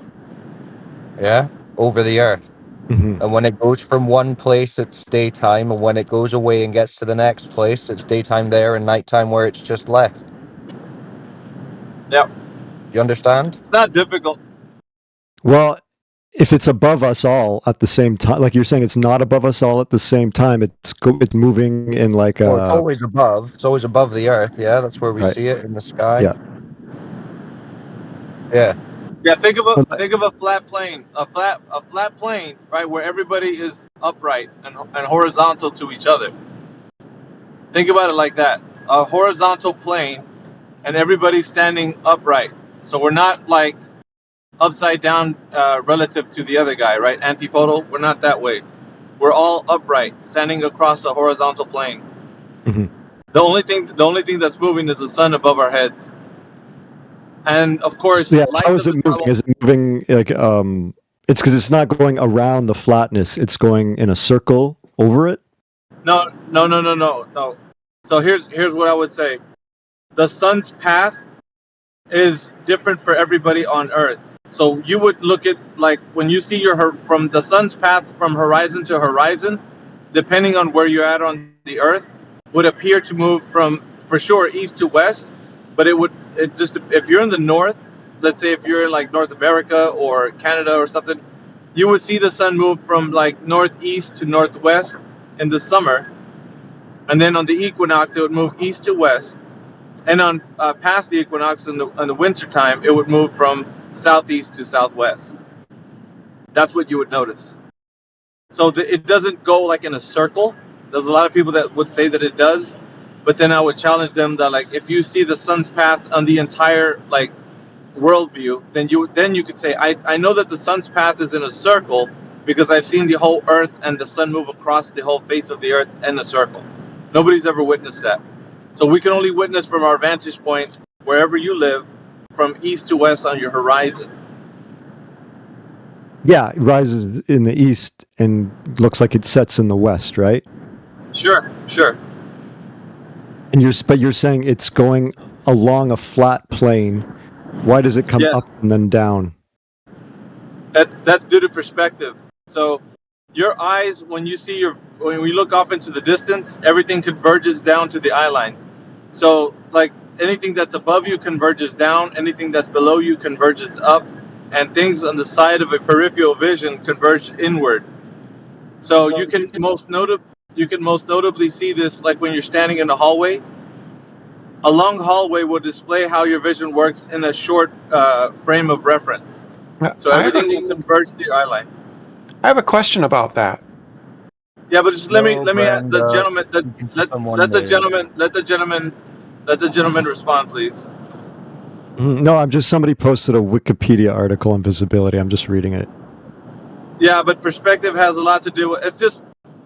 over the earth. Mm-hmm. And when it goes from one place, it's daytime. And when it goes away and gets to the next place, it's daytime there and nighttime where it's just left. Yep. You understand? It's not difficult. Well, if it's above us all at the same time, like you're saying, it's not above us all at the same time. It's moving in like Well, it's always above. It's always above the earth. Yeah, that's where we see it in the sky. Yeah. Yeah. Yeah. Think of a flat plane. A flat plane, right, where everybody is upright and horizontal to each other. Think about it like that. A horizontal plane, and everybody's standing upright. So we're not like upside down relative to the other guy, right? Antipodal. We're not that way. We're all upright, standing across a horizontal plane. Mm-hmm. The only thing that's moving is the sun above our heads. And of course, light how is it moving? Is it moving like it's because it's not going around the flatness; it's going in a circle over it? No. So here's what I would say. The sun's path is different for everybody on Earth. So you would look at, like, when you see from the sun's path from horizon to horizon, depending on where you're at on the Earth, would appear to move from, for sure, east to west. But if you're in the north, let's say if you're in like North America or Canada or something, you would see the sun move from like northeast to northwest in the summer, and then on the equinox it would move east to west, and on past the equinox in the winter time it would move from southeast to southwest. That's what you would notice. So it doesn't go like in a circle. There's a lot of people that would say that it does, but then I would challenge them that, like, if you see the sun's path on the entire like worldview, then you could say, I know that the sun's path is in a circle because I've seen the whole Earth and the sun move across the whole face of the Earth in a circle. Nobody's ever witnessed that. So we can only witness from our vantage point, wherever you live, from east to west on your horizon. Yeah, it rises in the east and looks like it sets in the west, right? Sure. And you're saying it's going along a flat plane. Why does it come up and then down? That's due to perspective. So your eyes, when we look off into the distance, everything converges down to the eye line. So like anything that's above you converges down, anything that's below you converges up, and things on the side of a peripheral vision converge inward. So you can most notably see this like when you're standing in a hallway. A long hallway will display how your vision works in a short frame of reference. So everything will converge to your eye line. I have a question about that. Yeah, but just let me let the gentleman respond, please. No, somebody posted a Wikipedia article on visibility. I'm just reading it. Yeah, but perspective has a lot to do with.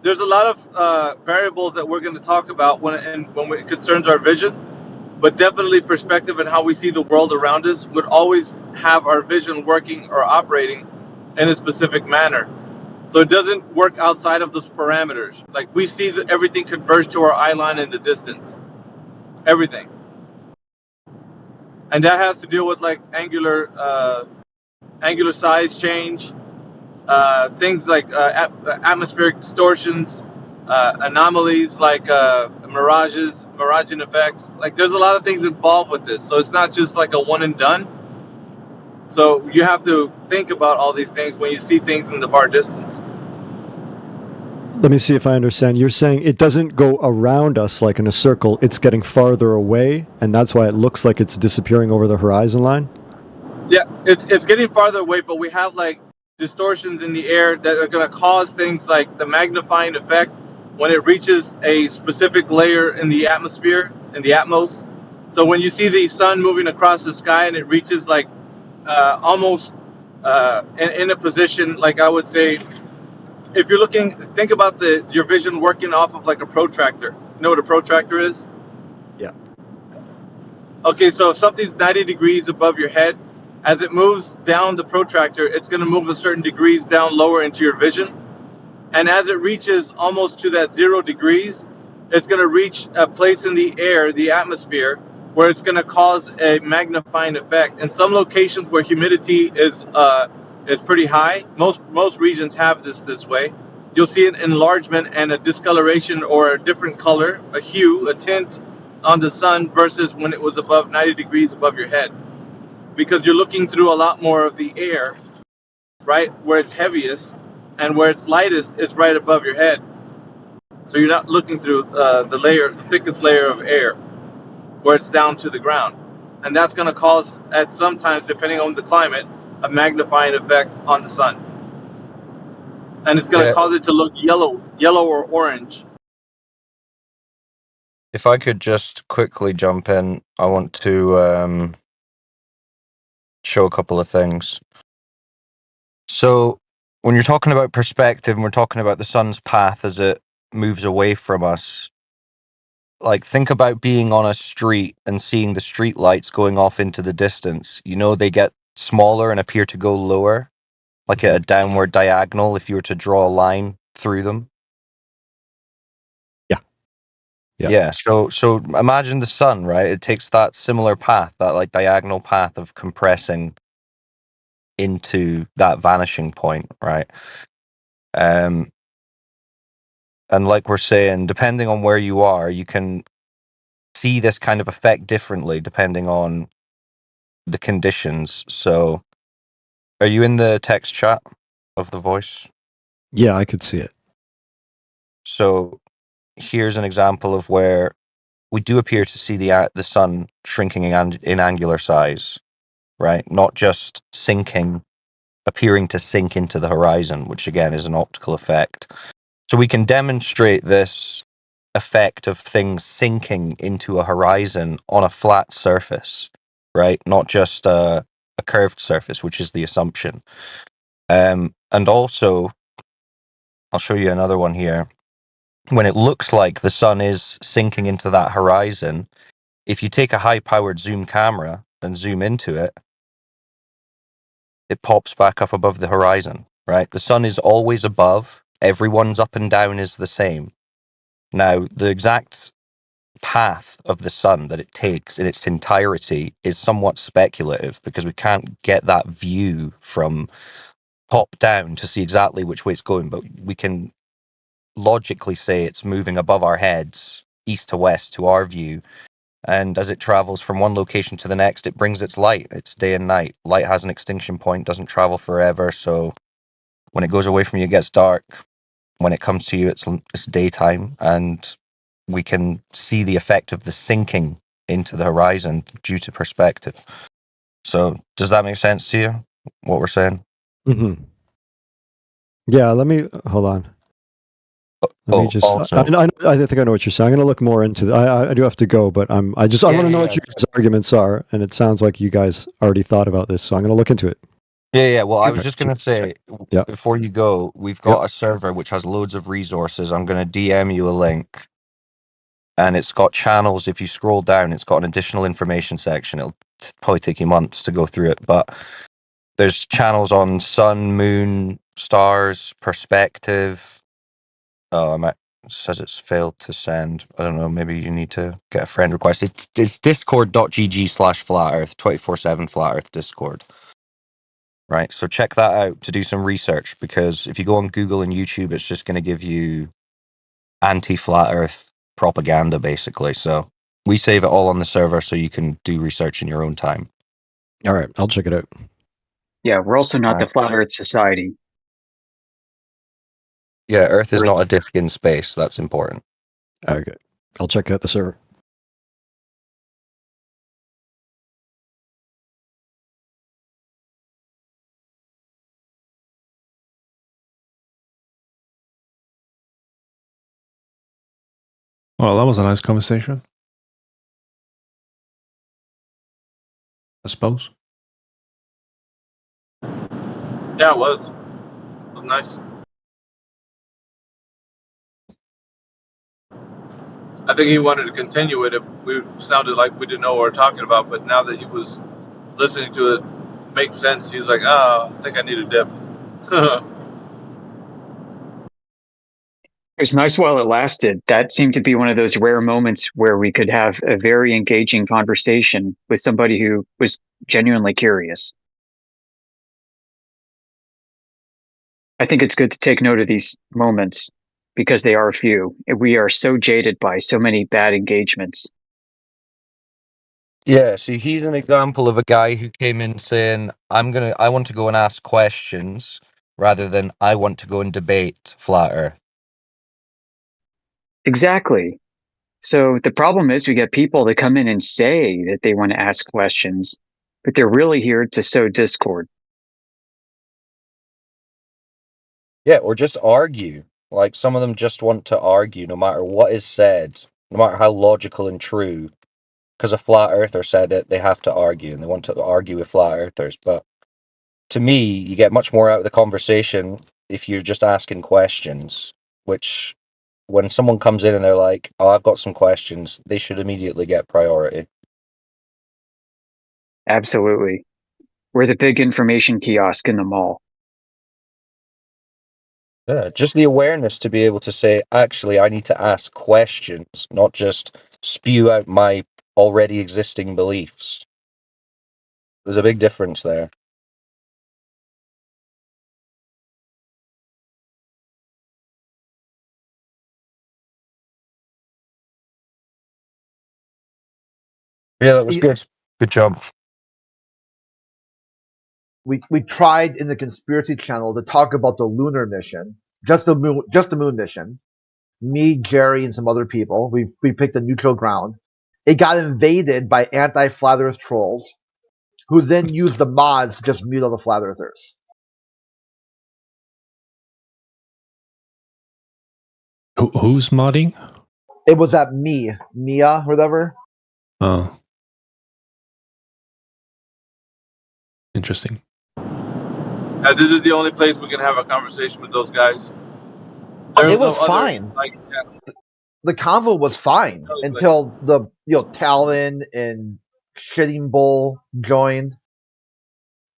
There's a lot of variables that we're going to talk about when it concerns our vision, but definitely perspective and how we see the world around us would always have our vision working or operating in a specific manner. So it doesn't work outside of those parameters. Like we see that everything converge to our eye line in the distance. Everything. and that has to deal with like angular size change, things like atmospheric distortions, anomalies like mirages, miraging effects. Like there's a lot of things involved with this, so it's not just like a one and done. So you have to think about all these things when you see things in the far distance. Let me see if I understand. You're saying it doesn't go around us like in a circle, it's getting farther away, and that's why it looks like it's disappearing over the horizon line? Yeah, it's getting farther away, but we have like distortions in the air that are going to cause things like the magnifying effect when it reaches a specific layer in the atmosphere, in the atmos. So when you see the sun moving across the sky and it reaches like almost in a position, like I would say, if you're looking, think about your vision working off of like a protractor. You know what a protractor is? Yeah. Okay, so if something's 90 degrees above your head, as it moves down the protractor, it's going to move a certain degrees down lower into your vision. And as it reaches almost to that 0 degrees, it's going to reach a place in the air, the atmosphere, where it's going to cause a magnifying effect. In some locations where humidity is pretty high, most regions have this way. You'll see an enlargement and a discoloration or a different color, a hue, a tint on the sun versus when it was above 90 degrees above your head. Because you're looking through a lot more of the air, right, where it's heaviest, and where it's lightest is right above your head. So you're not looking through the thickest layer of air, where it's down to the ground. And that's going to cause, at sometimes, depending on the climate, a magnifying effect on the sun. And it's going to cause it to look yellow or orange. If I could just quickly jump in, I want to show a couple of things. So when you're talking about perspective and we're talking about the sun's path as it moves away from us, like think about being on a street and seeing the street lights going off into the distance. You know, they get smaller and appear to go lower, like at a downward diagonal if you were to draw a line through them. Yeah. So imagine the sun, right? It takes that similar path, that like diagonal path of compressing into that vanishing point, right? And like we're saying, depending on where you are, you can see this kind of effect differently depending on the conditions. So are you in the text chat of the voice? Yeah, I could see it. So here's an example of where we do appear to see the sun shrinking in angular size, right? Not just sinking, appearing to sink into the horizon, which again is an optical effect. So we can demonstrate this effect of things sinking into a horizon on a flat surface, right? Not just a curved surface, which is the assumption. And also, I'll show you another one here. When it looks like the sun is sinking into that horizon, if you take a high-powered zoom camera and zoom into it, it pops back up above the horizon, right? The sun is always above. Everyone's up and down is the same. Now, the exact path of the sun that it takes in its entirety is somewhat speculative because we can't get that view from top down to see exactly which way it's going, but we can logically say it's moving above our heads, east to west to our view. And as it travels from one location to the next, it brings its light. It's day and night. Light has an extinction point, doesn't travel forever. So when it goes away from you, it gets dark. When it comes to you, it's daytime. And we can see the effect of the sinking into the horizon due to perspective. So does that make sense to you, what we're saying? Mm-hmm. Yeah, let me, hold on. Let me just, also, I think I know what you're saying. I'm going to look more into that. I do have to go, but I want to know what your guys' arguments are. And it sounds like you guys already thought about this. So I'm going to look into it. Yeah. Well, I was just going to say, before you go, we've got a server which has loads of resources. I'm going to DM you a link. And it's got channels. If you scroll down, it's got an additional information section. It'll probably take you months to go through it. But there's channels on sun, moon, stars, perspective. It says it's failed to send. I don't know. Maybe you need to get a friend request. It's discord.gg/flat earth 24/7 flat earth Discord. Right. So check that out to do some research, because if you go on Google and YouTube, it's just going to give you anti-flat earth propaganda, basically. So we save it all on the server so you can do research in your own time. All right, I'll check it out. Yeah, we're also not the Flat Earth Society. Yeah, Earth is not a disk in space. That's important. Okay, I'll check out the server. Well, that was a nice conversation, I suppose. Yeah, it was. It was nice. I think he wanted to continue it if we sounded like we didn't know what we were talking about, but now that he was listening to it make sense, he's like, I think I need a dip. It was nice while it lasted. That seemed to be one of those rare moments where we could have a very engaging conversation with somebody who was genuinely curious. I think it's good to take note of these moments because they are few. We are so jaded by so many bad engagements. Yeah, see, he's an example of a guy who came in saying, I want to go and ask questions rather than I want to go and debate flat Earth. Exactly. So the problem is we get people that come in and say that they want to ask questions, but they're really here to sow discord. Yeah, or just argue. Like, some of them just want to argue no matter what is said, no matter how logical and true. Because a flat earther said it, they have to argue, and they want to argue with flat earthers. But to me, you get much more out of the conversation if you're just asking questions, which when someone comes in and they're like, oh, I've got some questions, they should immediately get priority. Absolutely. We're the big information kiosk in the mall. Yeah, just the awareness to be able to say, actually, I need to ask questions, not just spew out my already existing beliefs. There's a big difference there. Yeah, that was good. Good job. We tried in the conspiracy channel to talk about the lunar mission, just the moon mission. Me, Jerry, and some other people. We picked a neutral ground. It got invaded by anti-flat Earth trolls, who then used the mods to just mute all the flat Earthers. Who's modding? It was at Mia, whatever. Oh, interesting. This is the only place we can have a conversation with those guys. It was fine. The convo was fine until the Talon and Shitting Bull joined.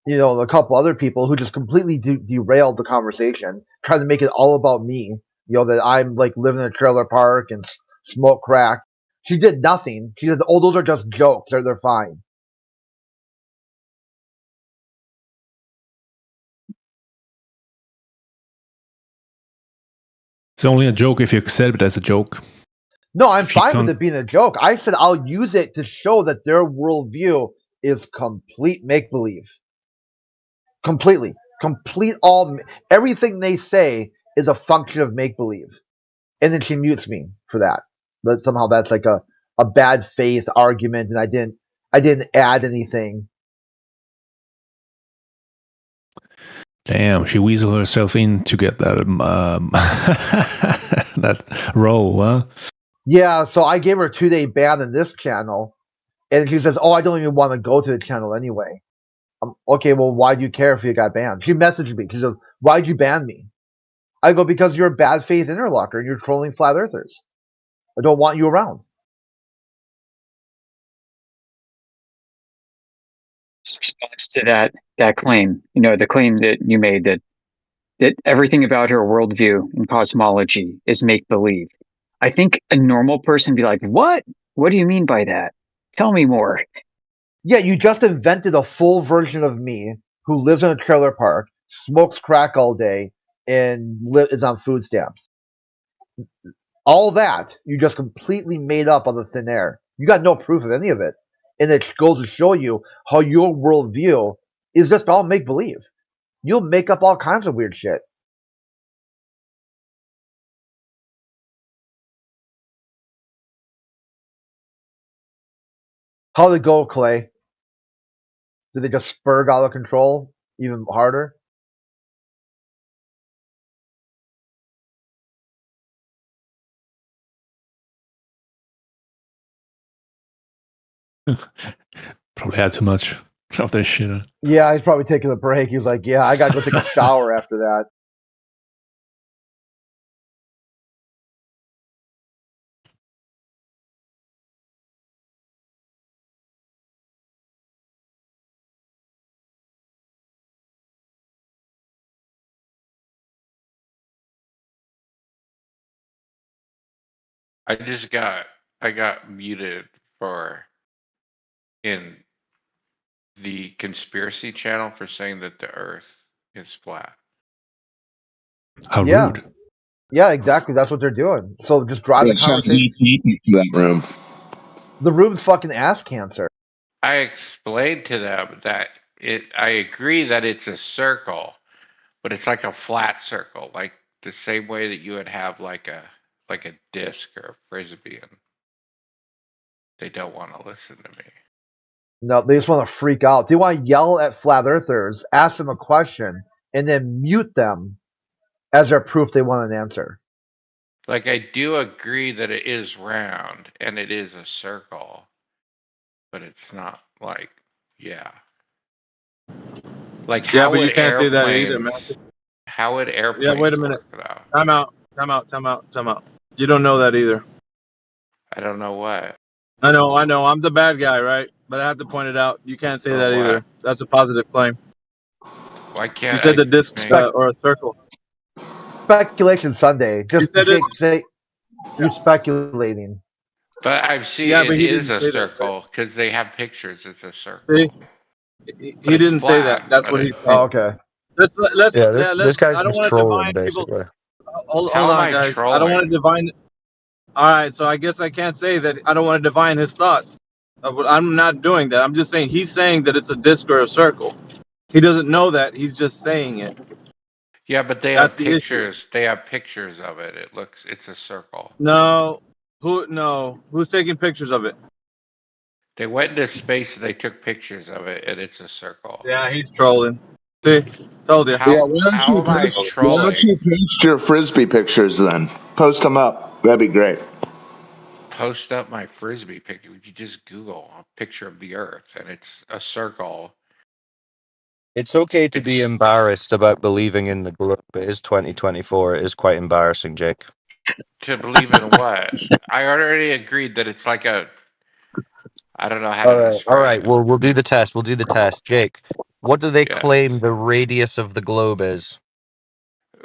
A couple other people who just completely derailed the conversation, trying to make it all about me. That I'm like living in a trailer park and smoke crack. She did nothing. She said, "Oh, those are just jokes. They're fine." It's only a joke if you accept it as a joke. No, I'm fine with it being a joke. I said I'll use it to show that their worldview is complete make-believe. Completely. Everything they say is a function of make-believe. And then she mutes me for that. But somehow that's like a bad faith argument, and I didn't add anything. Damn, she weaseled herself in to get that that role, huh? Yeah, so I gave her a 2-day ban on this channel, and she says, "Oh, I don't even want to go to the channel anyway." Okay, well, why do you care if you got banned? She messaged me. She says, "Why'd you ban me?" I go, "Because you're a bad faith interlocker and you're trolling flat earthers. I don't want you around." Response to that claim, the claim that you made that that everything about her worldview and cosmology is make-believe. I think a normal person would be like, what? What do you mean by that? Tell me more. Yeah, you just invented a full version of me who lives in a trailer park, smokes crack all day, and is on food stamps. All that you just completely made up on the thin air. You got no proof of any of it. And it goes to show you how your worldview is just all make believe. You'll make up all kinds of weird shit. How'd it go, Clay? Did they just spurg out of control even harder? Probably had too much of this shit. Yeah, he's probably taking a break. He was like, yeah, I gotta go take a shower after that. I got muted for in the conspiracy channel for saying that the Earth is flat. How Yeah. rude. Yeah, exactly. That's what they're doing. So just drive the conversation. That room. The room's fucking ass cancer. I explained to them that I agree that it's a circle, but it's like a flat circle, like the same way that you would have like a disc or a frisbee, and they don't want to listen to me. No, they just want to freak out. They want to yell at flat earthers, ask them a question, and then mute them as their proof they want an answer. Like, I do agree that it is round and it is a circle, but it's not like, yeah. Like, Yeah, how but you would can't say that either, man. airplanes? How would airplanes? Yeah, wait a minute. Work, though? Time out. You don't know that either. I don't know what. I know. I'm the bad guy, right? But I have to point it out. You can't say that what? either. That's a positive claim. Why can't you said the disc or a circle? Speculation Sunday. Just Jake, say you're speculating. But I've seen it is a circle because they have pictures. It's a circle. See? He didn't say that. That's what he's saying. Oh, okay. Let's this guy's I don't just want to trolling, divine basically. people. Hold on, guys. I don't want to divine. All right, so I guess I can't say that I don't want to divine his thoughts. I'm not doing that. I'm just saying he's saying that it's a disc or a circle. He doesn't know that. He's just saying it. Yeah, but they have pictures. They have pictures of it. It's a circle. No. Who's taking pictures of it? They went into space and they took pictures of it, and it's a circle. Yeah, he's trolling. See, told you. How am I trolling? Why don't you post your frisbee pictures then? Post them up. That'd be great. Post up my frisbee picture. You just Google a picture of the Earth, and it's a circle. It's okay to be embarrassed about believing in the globe. It is 2024. It is quite embarrassing, Jake. To believe in what? I already agreed that it's like a. I don't know how to describe. All right. Well, we'll do the test. Jake, what do they claim the radius of the globe is?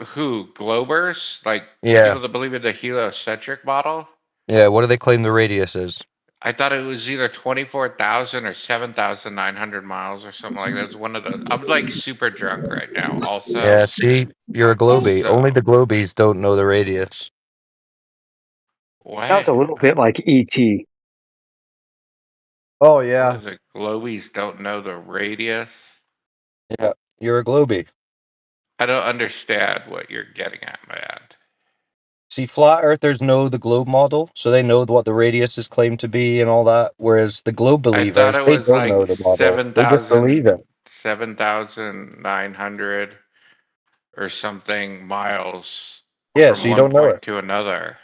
Who? Globers? Like people that believe in the heliocentric model? Yeah. What do they claim the radius is? I thought it was either 24,000 or 7,900 miles or something like that. It's one of the. I'm like super drunk right now. Also. Yeah. See, you're a globie. Only the globies don't know the radius. What? Sounds a little bit like E.T. Oh yeah. The globies don't know the radius. Yeah, you're a globie. I don't understand what you're getting at, man. See, flat earthers know the globe model, so they know what the radius is claimed to be and all that. Whereas the globe believers, they don't know the model. They just believe it. 7,900 or something miles. Yeah, from so you don't know it. To another.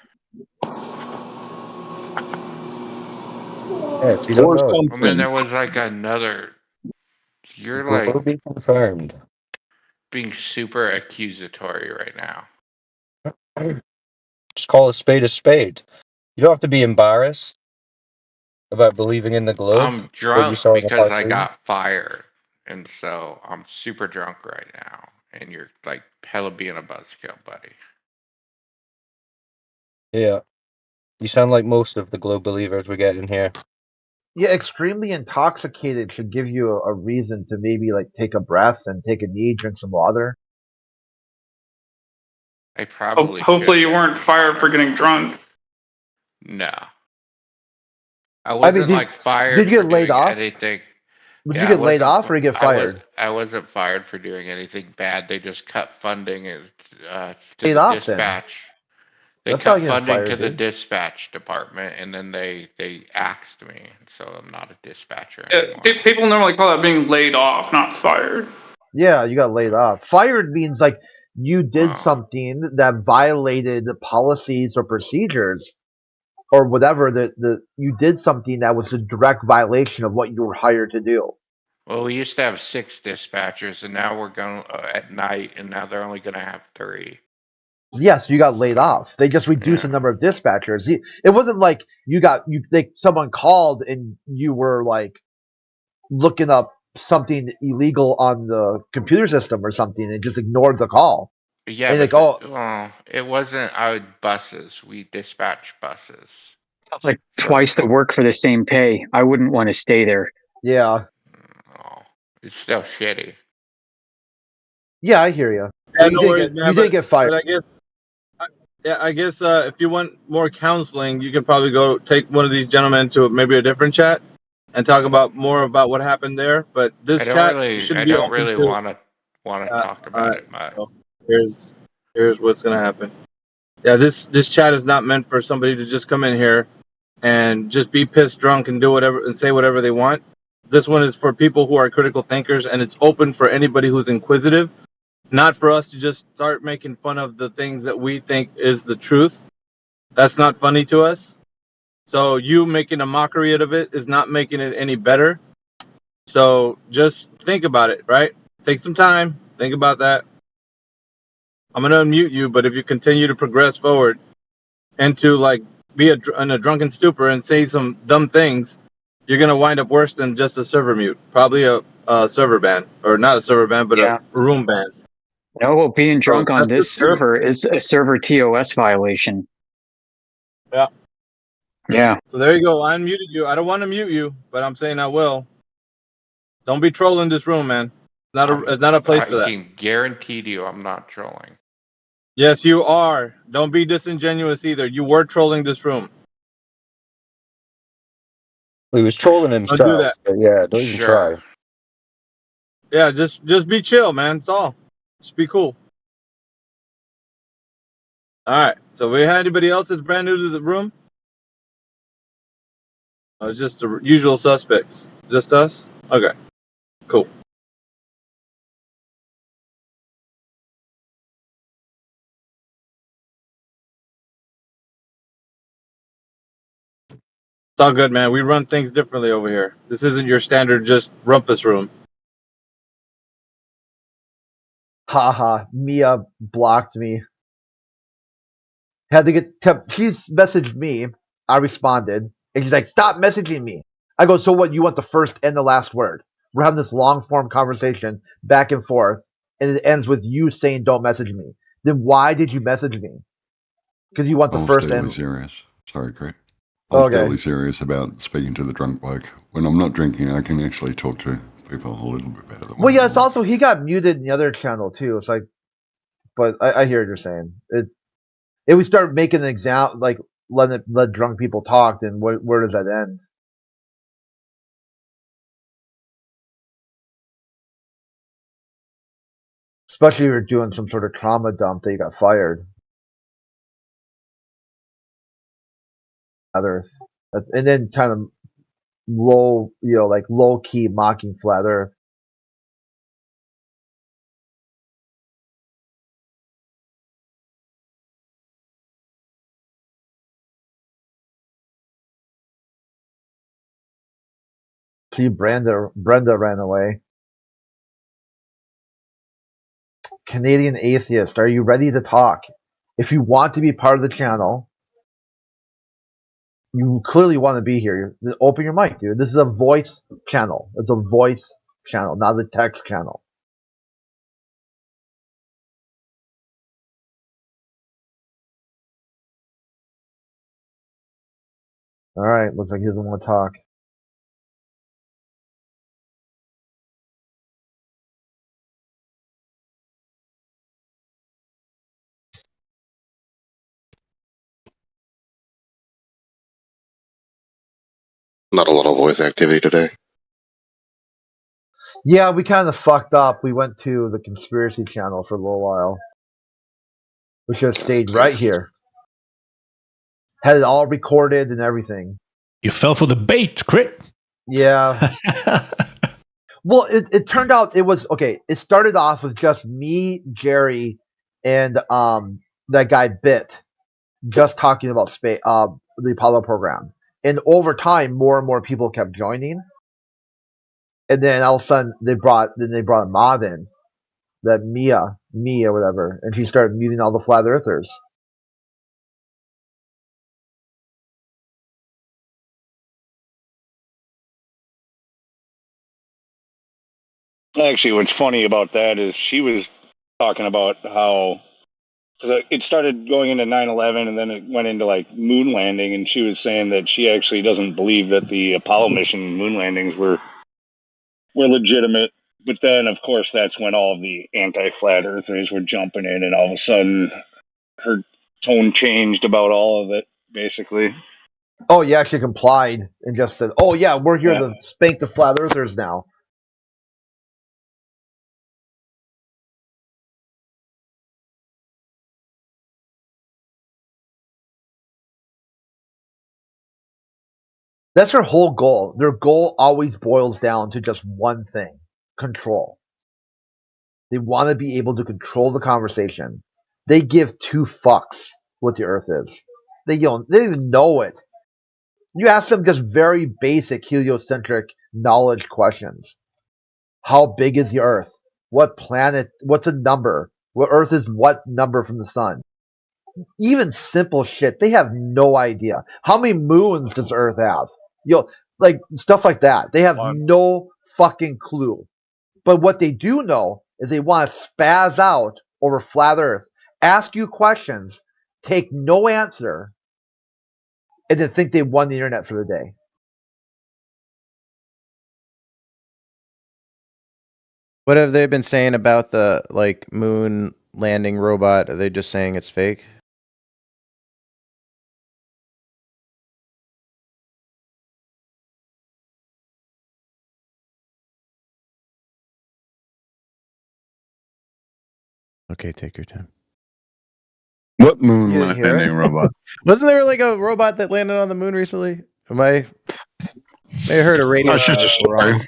Yeah, so you don't know it. And then there was like another. You're Globie like confirmed. Being super accusatory right now. Just call a spade a spade. You don't have to be embarrassed about believing in the globe. I'm drunk because I got fired, and so I'm super drunk right now. and you're like hella being a buzzkill, buddy. Yeah. You sound like most of the globe believers we get in here. Yeah, extremely intoxicated should give you a reason to maybe like take a breath and take a knee, drink some water. I probably hopefully you weren't fired for getting drunk. No. I wasn't fired. Did you get laid off? Anything. Did you get laid off or you get fired? I wasn't fired for doing anything bad. They just cut funding and to laid the off, dispatch. They That's cut not funding fired, to the dude. dispatch department, and then they axed me, so I'm not a dispatcher Yeah, anymore. people normally call that being laid off, not fired. Yeah, you got laid off. Fired means like you did something that violated the policies or procedures or whatever, that you did something that was a direct violation of what you were hired to do. Well, we used to have 6 dispatchers, and now we're going at night, and now they're only going to have 3. Yes, you got laid off. They just reduced the number of dispatchers. It wasn't like someone called and you were like looking up something illegal on the computer system or something and just ignored the call. Yeah, and but it wasn't buses. We dispatch buses. That's like twice the work for the same pay. I wouldn't want to stay there. Yeah. Oh, it's still shitty. Yeah, I hear you. Yeah, You did get fired. But I guess if you want more counseling, you could probably go take one of these gentlemen to maybe a different chat and talk about more about what happened there. But this chat should be. I don't really want to talk about it much. Here's what's gonna happen. Yeah, this chat is not meant for somebody to just come in here and just be pissed drunk and do whatever and say whatever they want. This one is for people who are critical thinkers, and it's open for anybody who's inquisitive. Not for us to just start making fun of the things that we think is the truth. That's not funny to us. So you making a mockery out of it is not making it any better. So just think about it, right? Take some time. Think about that. I'm going to unmute you, but if you continue to progress forward and to like be in a drunken stupor and say some dumb things, you're going to wind up worse than just a server mute. Probably a server ban, or not a server ban, but a room ban. No, well, being drunk on this server is a server TOS violation. Yeah. Yeah. So there you go. I unmuted you. I don't want to mute you, but I'm saying I will. Don't be trolling this room, man. It's not a place for that. I can guarantee to you I'm not trolling. Yes, you are. Don't be disingenuous either. You were trolling this room. He was trolling himself. Don't do that. But yeah, don't even try. Yeah, just be chill, man. That's all. Just be cool. All right. So we had anybody else that's brand new to the room? Oh, it's just the usual suspects. Just us? Okay. Cool. It's all good, man. We run things differently over here. This isn't your standard just rumpus room. Haha, Mia blocked me. She's messaged me. I responded. And she's like, stop messaging me. I go, so what? You want the first and the last word? We're having this long form conversation back and forth. And it ends with you saying, don't message me. Then why did you message me? Because you want the first and... serious. Sorry, Craig. I was deadly serious about speaking to the drunk bloke. When I'm not drinking, I can actually talk to people a little bit better than Well, yeah, it's also, he got muted in the other channel too. It's like, but I hear what you're saying. If we start making an example, like let drunk people talk, then where does that end? Especially if you're doing some sort of trauma dump that you got fired. Flat Earth. And then kind of low key mocking Flat Earth. See, Brenda ran away. Canadian Atheist, are you ready to talk? If you want to be part of the channel, you clearly want to be here. Open your mic, dude. This is a voice channel. It's a voice channel, not a text channel. All right, looks like he doesn't want to talk. Not a lot of voice activity today. Yeah, we kind of fucked up. We went to the conspiracy channel for a little while. We should have stayed right here. Had it all recorded and everything. You fell for the bait, Crit. Yeah. Well, it turned out it was okay. It started off with just me, Jerry, and that guy Bit, just talking about space, the Apollo program. And over time, more and more people kept joining. And then all of a sudden, they brought a mod in, that Mia or whatever, and she started muting all the flat earthers. Actually, what's funny about that is she was talking about how, because it started going into 9/11 and then it went into like moon landing, and she was saying that she actually doesn't believe that the Apollo mission moon landings were legitimate. But then, of course, that's when all of the anti-flat earthers were jumping in, and all of a sudden her tone changed about all of it, basically. Oh, you actually complied and just said, "Oh yeah, we're here to spank the flat earthers now." That's their whole goal. Their goal always boils down to just one thing: control. They want to be able to control the conversation. They give two fucks what the Earth is. They don't even know it. You ask them just very basic heliocentric knowledge questions. How big is the Earth? What planet? What's a number? What Earth is what number from the sun? Even simple shit, they have no idea. How many moons does Earth have? Like stuff like that. They have no fucking clue. But what they do know is they want to spaz out over flat Earth, ask you questions, take no answer, and then think they won the internet for the day. What have they been saying about the moon landing robot? Are they just saying it's fake? Okay, take your time. What moon landing robot? Wasn't there a robot that landed on the moon recently? I heard a radio. It's just a story.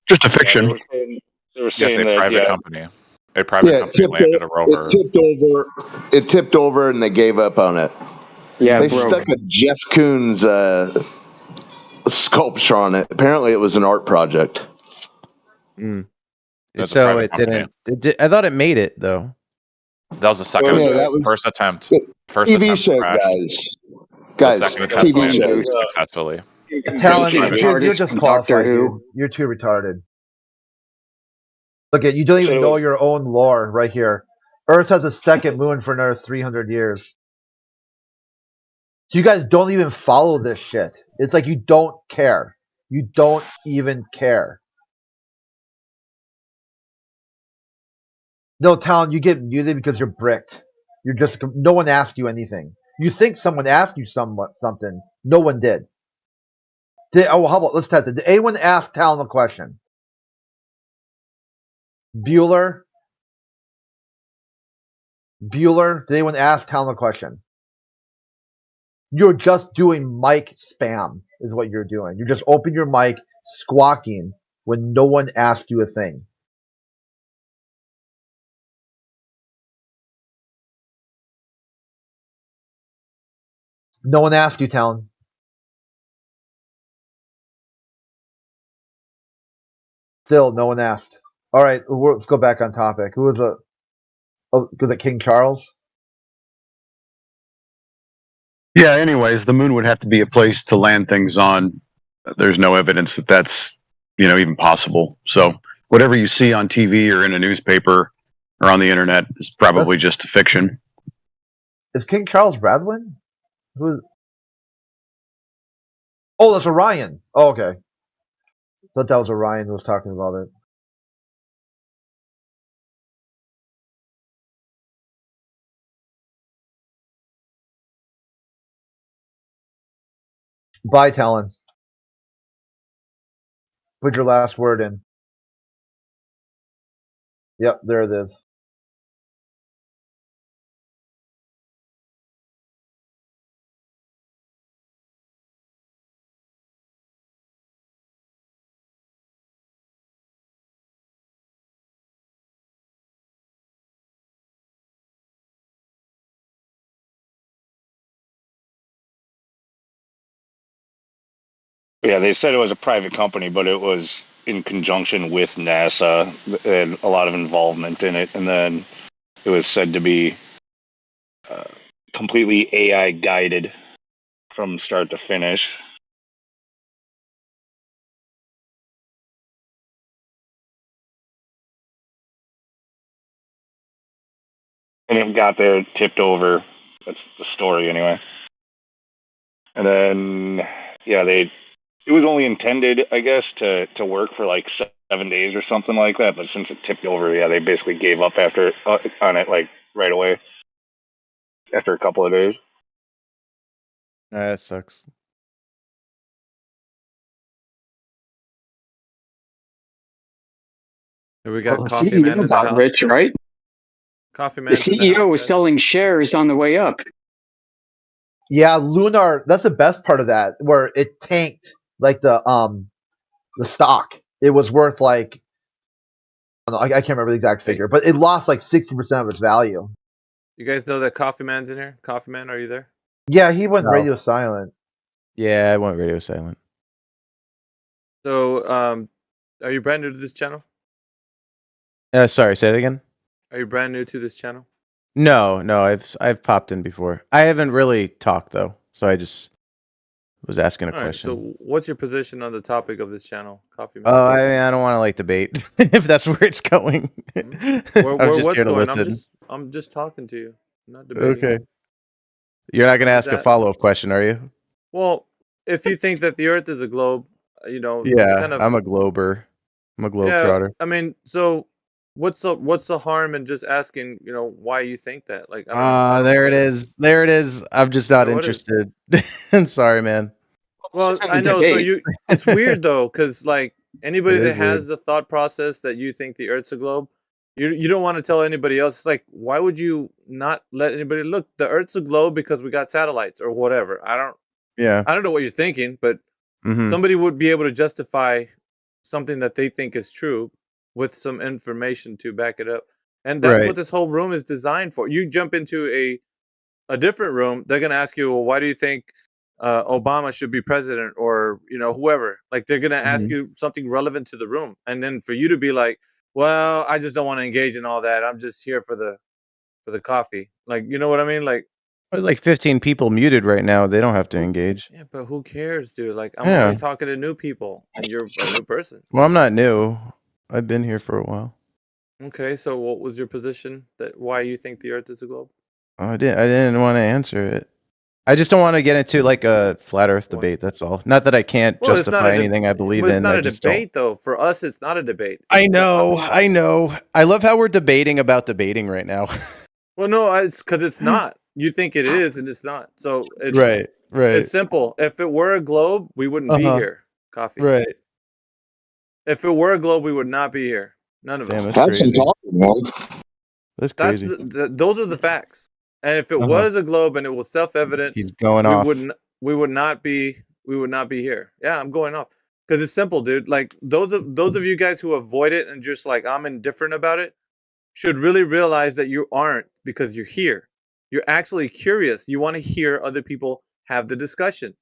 Just a fiction. They were saying a that private company. A private company landed a rover. It tipped over, and they gave up on it. Yeah, they stuck a Jeff Koons sculpture on it. Apparently, it was an art project. Mm. So it didn't. I thought it made it though. That was the second first attempt. First TV attempt show, crashed. guys. Second attempt TV landed show. successfully. Talon, you're just qualified, dude. You're too retarded. Look at you don't even know your own lore right here. Earth has a second moon for another 300 years. So you guys don't even follow this shit. It's like you don't care. You don't even care. No, Talon, you get muted because you're bricked. You're just no one asked you anything. You think someone asked you something. No one did. How about let's test it. Did anyone ask Talon a question? Bueller? Did anyone ask Talon a question? You're just doing mic spam, is what you're doing. You're just open your mic, squawking when no one asked you a thing. No one asked you, Talon. Still, no one asked. All right, let's go back on topic. Who was it? Oh, was it King Charles? Yeah, anyways, the moon would have to be a place to land things on. There's no evidence that that's, even possible. So whatever you see on TV or in a newspaper or on the internet is probably just a fiction. Is King Charles Bradwin? Who? Oh, that's Orion. Oh, okay. Thought that was Orion who was talking about it. Bye, Talon. Put your last word in. Yep, there it is. Yeah, they said it was a private company, but it was in conjunction with NASA and a lot of involvement in it. And then it was said to be completely AI guided from start to finish. And it got there, tipped over. That's the story, anyway. And then, yeah, it was only intended, I guess, to work for like 7 days or something like that. But since it tipped over, yeah, they basically gave up after on it like right away after a couple of days. That sucks. We got the Coffee Man CEO in the got house. rich, right? Coffee The Man's in the CEO house, was guys. selling shares on the way up. Yeah, Lunar. That's the best part of that, where it tanked like the stock. It was worth like I can't remember the exact figure, but it lost like 60% of its value. You guys know that Coffee Man's in here? Coffee Man, are you there? Yeah, he went No. radio silent. Yeah, I went radio silent. So, are you brand new to this channel? Sorry, say it again. Are you brand new to this channel? No, I've popped in before. I haven't really talked though, so I just was asking a All right. question. So, what's your position on the topic of this channel, Coffee Man? Oh, I mean, I don't want to like debate if that's where it's going. Where I'm just what's here to going? listen. I'm just talking to you. I'm not debating. Okay. You're not going to What ask is a that? follow-up question, are you? Well, if you think that the Earth is a globe, it's Yeah, kind of I'm a glober. I'm a yeah. globetrotter. I mean, so what's the harm in just asking, why you think that? Like, I don't There it get it. is. There it is. I'm just not What is? interested. I'm sorry, man. Well, This isn't I a know. So debate. it's weird though, because like anybody It that is has weird. the thought process that you think the Earth's a globe, you don't want to tell anybody else. It's like, why would you not let anybody look? The Earth's a globe because we got satellites or whatever. Yeah. I don't know what you're thinking, but Mm-hmm. somebody would be able to justify something that they think is true with some information to back it up. And that's Right. what this whole room is designed for. You jump into a different room, they're gonna ask you, well, why do you think Obama should be president, or whoever? Like they're gonna ask you something relevant to the room, and then for you to be like, well, I just don't want to engage in all that. I'm just here for the coffee. Like, you know what I mean? Like, There's like 15 people muted right now. They don't have to engage. yeah, but who cares, dude? Like, I'm Yeah. only talking to new people, and you're a new person. Well, I'm not new. I've been here for a while. Okay, so what was your position that why you think the Earth is a globe? I didn't want to answer it. I just don't want to get into like a flat Earth debate. That's all. Not that I can't Well, it's not justify a anything I believe well, it's in. not I a just don't. debate though. For us, it's not a debate. I know. I love how we're debating about debating right now. Well, no, it's because it's not. You think it is, and it's not. So it's Right. It's simple. If it were a globe, we wouldn't be here. Coffee. Right. If it were a globe, we would not be here. None of Damn, us. that's crazy. That's That's crazy. those are the facts. And if it was a globe and it was self-evident, He's going we off. we would not be here. Yeah, I'm going off because it's simple, dude. Like those of you guys who avoid it and just like I'm indifferent about it should really realize that you aren't, because you're here. You're actually curious. You want to hear other people have the discussion.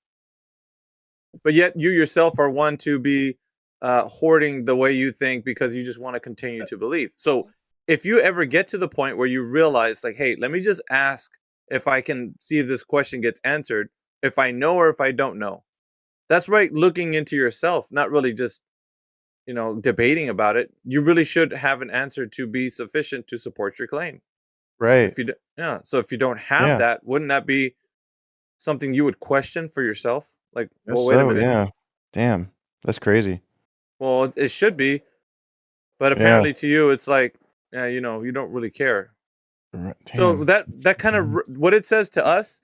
But yet you yourself are one to be hoarding the way you think because you just want to continue to believe. So if you ever get to the point where you realize like, hey, let me just ask if I can see if this question gets answered, if I know or if I don't know. That's right, looking into yourself, not really just debating about it. You really should have an answer to be sufficient to support your claim. Right. So if you don't have that, wouldn't that be something you would question for yourself? Like, Guess well, wait a so, minute. yeah. Damn, that's crazy. Well, it should be, but Yeah. apparently to you, it's like, yeah, you know, you don't really care. So Damn. that kind of what it says to us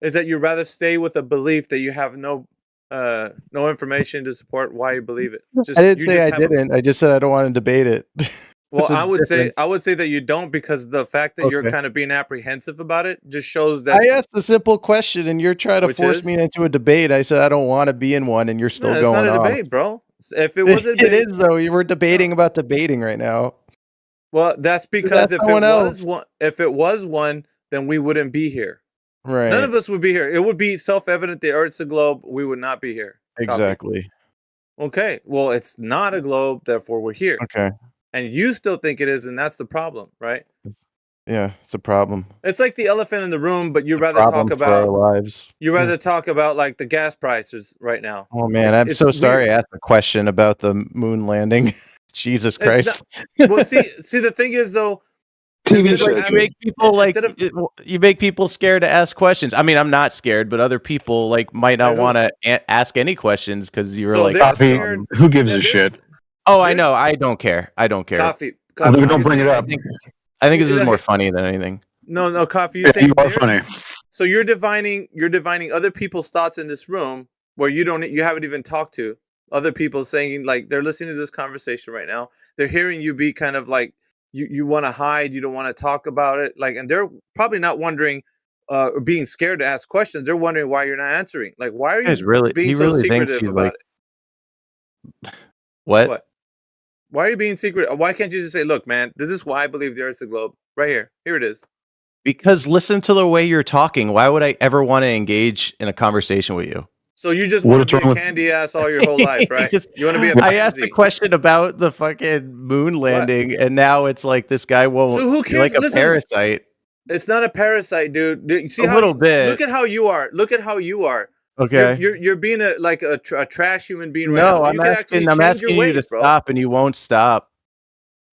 is that you'd rather stay with a belief that you have no information to support why you believe it. I didn't you say I have a- didn't. I just said I don't want to debate it. well, That's a I would difference. say that you don't, because the fact that you're Okay. kind of being apprehensive about it just shows that. I asked a simple question and you're trying to Which force is? me into a debate. I said I don't want to be in one, and you're still No, it's going not a off. debate, bro. If it was a debate, It is though. You were debating about debating right now. well, that's because if someone it else. was one, then we wouldn't be here. Right. None of us would be here. It would be self-evident the Earth's a globe. We would not be here. Copy. Exactly. Okay. Well, it's not a globe, therefore we're here. Okay. And you still think it is, and that's the problem, right? Yeah, it's a problem. It's like the elephant in the room, but you'd rather Problem talk for our about lives. you rather talk about like the gas prices right now. Oh man, I'm It's so sorry. weird. I asked a question about the moon landing. Jesus It's Christ. Well, see, the thing is though, TV instead of show. You having- make people like instead of- you make people scared to ask questions. I mean, I'm not scared, but other people like might not want to ask any questions because you're So like, they're Coffee. scared. Who gives Yeah, a they're- shit? oh, I know. I don't care. I don't care. Coffee. Well, then don't you bring it say- up. I think this is Yeah. more funny than anything. No, coffee. Yeah, say you are theirs- funny. So you're divining other people's thoughts in this room where you haven't even talked to other people, saying like they're listening to this conversation right now. They're hearing you be kind of like you want to hide, you don't want to talk about it, like, and they're probably not wondering or being scared to ask questions. They're wondering why you're not answering. Like, why are you Guys, really, being he so really thinks secretive he's about like it? what? Why are you being secret? Why can't you just say, "Look, man, this is why I believe the Earth's a globe." Right here, here it is. Because listen to the way you're talking. Why would I ever want to engage in a conversation with you? So you just What want to is be wrong a with- candy ass all your whole life, right? You want to be a I asked a pansy. question about the fucking moon landing, and now it's like this guy won't. So who You're cares? like a Listen, parasite. It's not a parasite, dude. You see A how little bit. Look at how you are. Look at how you are. Okay. You're being a trash human being right now. No, You I'm could actually asking change your you to ways, bro. stop, and you won't stop.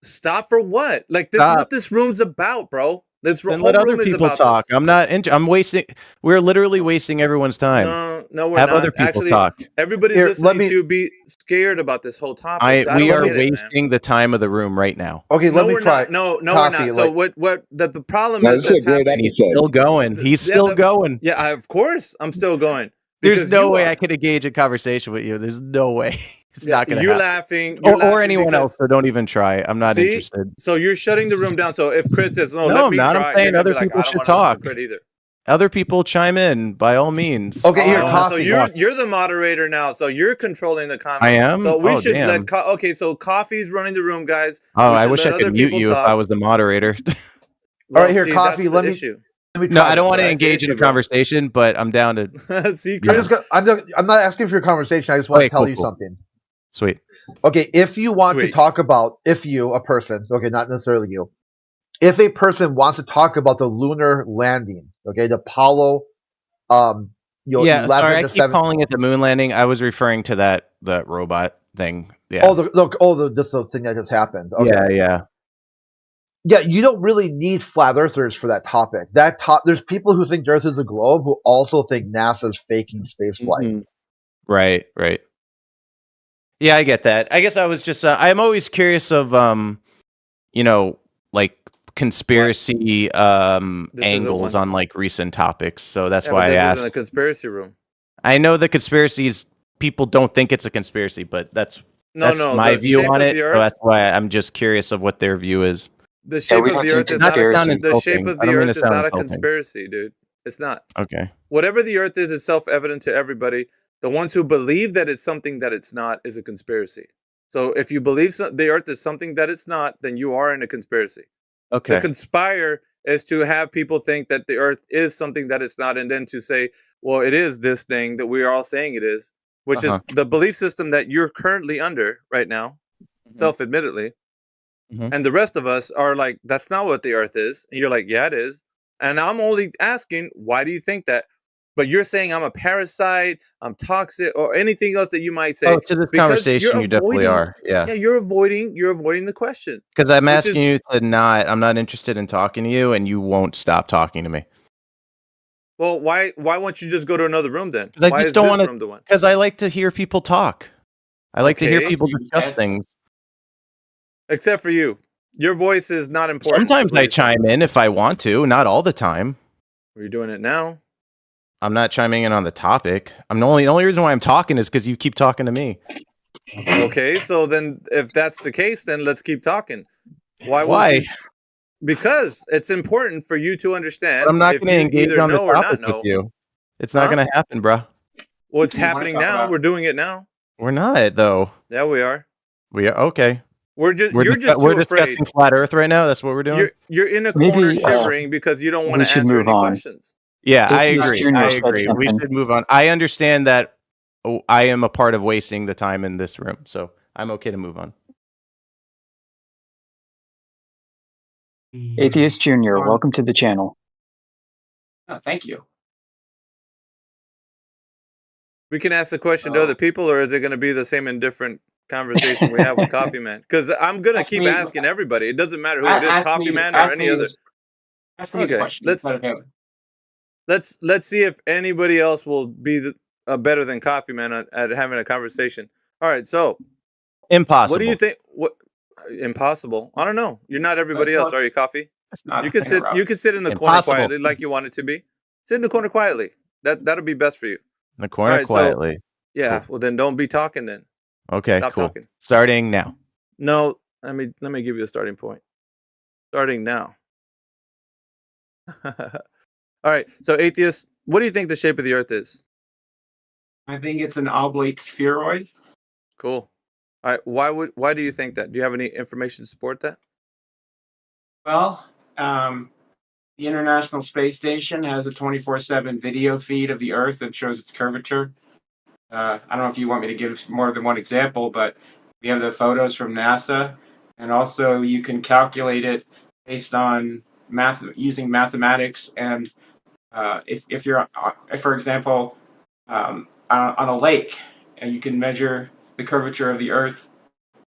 Stop for what? Like, this is Stop. what this room's about, bro. This Then whole let other room is people about talk. this. I'm not. I'm wasting. We're literally wasting everyone's time. No, we're Have not. other people Actually, talk. Everybody's Here, listening let me- to be scared about this whole topic. I We don't are get it, man. wasting the time of the room right now. Okay, let me we're try. not. No, Coffee, we're not. So like- what the problem No, is this is a that's great happening. He's still going. He's still going. Yeah, of course I'm still going. There's because no you way are. I could engage in conversation with you. There's no way. It's Yeah, not going to you're happen. laughing. You're Or laughing anyone because- else, so don't even try. I'm not See? interested. So you're shutting the room down. So if Crit says, "No, No, let I'm me not. try," I'm you're saying gonna other be like, people "I don't should wanna listen to talk. Crit either." Other people chime in by all means. Okay, here, So Coffee. you're the moderator now. So you're controlling the comment. I am? So we Oh, should damn. let. Okay, so Coffee's running the room, guys. Oh, We I should wish let I could other mute people you if talk. I was the moderator. All right, here, see, Coffee. that's Let the me. issue. Let me No, try I don't this. want to That's the engage in issue, a bro. conversation, but I'm down to. Secret. I'm not asking for your conversation. I just want Okay, to tell cool, you cool. something. Sweet. Okay, if you want to Sweet. talk about, a person, okay, not necessarily you, if a person wants to talk about the lunar landing, okay, the Apollo, Yeah, 11 sorry, I to keep 7. calling it the moon landing. I was referring to that robot thing. Yeah. This thing that just happened. Okay. Yeah, you don't really need flat earthers for that topic. There's people who think the Earth is a globe who also think NASA's faking space flight. Mm-hmm. Right. Yeah, I get that. I guess I was just I'm always curious of like conspiracy angles one. on like recent topics. So that's Yeah, why but I this asked. isn't a conspiracy room. I know the conspiracies people don't think it's a conspiracy, but that's my the view shape on of it. the So Earth- that's why I'm just curious of what their view is. The shape of the Earth is not the shape of I the don't mean to Earth is sound not a insulting. conspiracy, dude. It's not. Okay. Whatever the Earth is self-evident to everybody. The ones who believe that it's something that it's not is a conspiracy. So if you believe the Earth is something that it's not, then you are in a conspiracy. Okay. The conspire is to have people think that the Earth is something that it's not, and then to say, well, it is this thing that we are all saying it is, which is the belief system that you're currently under right now, self-admittedly. And the rest of us are like, that's not what the Earth is. And you're like, yeah, it is. And I'm only asking, why do you think that? But you're saying I'm a parasite, I'm toxic, or anything else that you might say. Oh, to this because conversation, you're you definitely avoiding- are. Yeah. Yeah, you're avoiding the question. Because I'm which asking is- you to not. I'm not interested in talking to you, and you won't stop talking to me. Well, why won't you just go to another room then? Because I Why just is don't this want room the one? Because I like to hear people talk. I like to hear Okay. people discuss things. Except for you. Your voice is not important. Sometimes I chime in if I want to, not all the time. You're doing it now. I'm not chiming in on the topic. The only reason why I'm talking is because you keep talking to me. Okay, so then if that's the case, then let's keep talking. Why? Why? Because it's important for you to understand. But I'm not if going to you engage either on the know or topic not with know. you. It's not going to happen, bro. Well, it's happening now. We're doing it now. We're not, though. Yeah, we are. We are okay. You're just we're too afraid. discussing flat Earth right now. That's what we're doing. You're in a corner shivering because you don't want to answer any questions. Yeah, I Atheist agree. Junior I said agree. We something. should move on. I understand that I am a part of wasting the time in this room, so I'm okay to move on. Atheist Junior, welcome to the channel. Oh, thank you. We can ask the question to other people, or is it going to be the same indifferent conversation we have with Coffee Man? Because I'm going to keep asking everybody. It doesn't matter who it is, Coffee Man or any other. Ask me the question instead of him. Let's see if anybody else will be better than Coffee Man at having a conversation. All right, so impossible. What do you think? What impossible? I don't know. You're not everybody else, are you, Coffee? You can sit. You can sit in the corner quietly, like you want it to be. Sit in the corner quietly. That'll be best for you. In the corner quietly. So, yeah. Cool. Well, then don't be talking. Then. Okay. Stop cool. talking. Starting now. No. Let me give you a starting point. Starting now. All right. So, atheist, what do you think the shape of the Earth is? I think it's an oblate spheroid. Cool. All right. Why do you think that? Do you have any information to support that? Well, the International Space Station has a 24/7 video feed of the Earth that shows its curvature. I don't know if you want me to give more than one example, but we have the photos from NASA, and also you can calculate it based on using mathematics. And if you're, for example, on a lake, and you can measure the curvature of the Earth.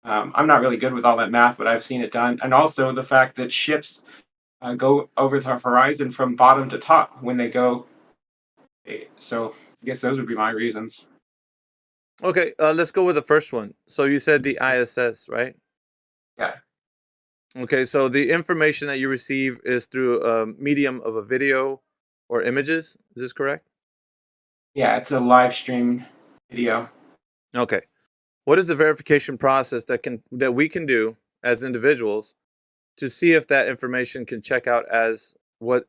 I'm not really good with all that math, but I've seen it done, and also the fact that ships go over the horizon from bottom to top when they go. So I guess those would be my reasons. Okay, let's go with the first one. So you said the ISS, right? Yeah. Okay, so the information that you receive is through a medium of a video or images. Is this correct? Yeah, it's a live stream video. Okay. What is the verification process that we can do as individuals to see if that information can check out as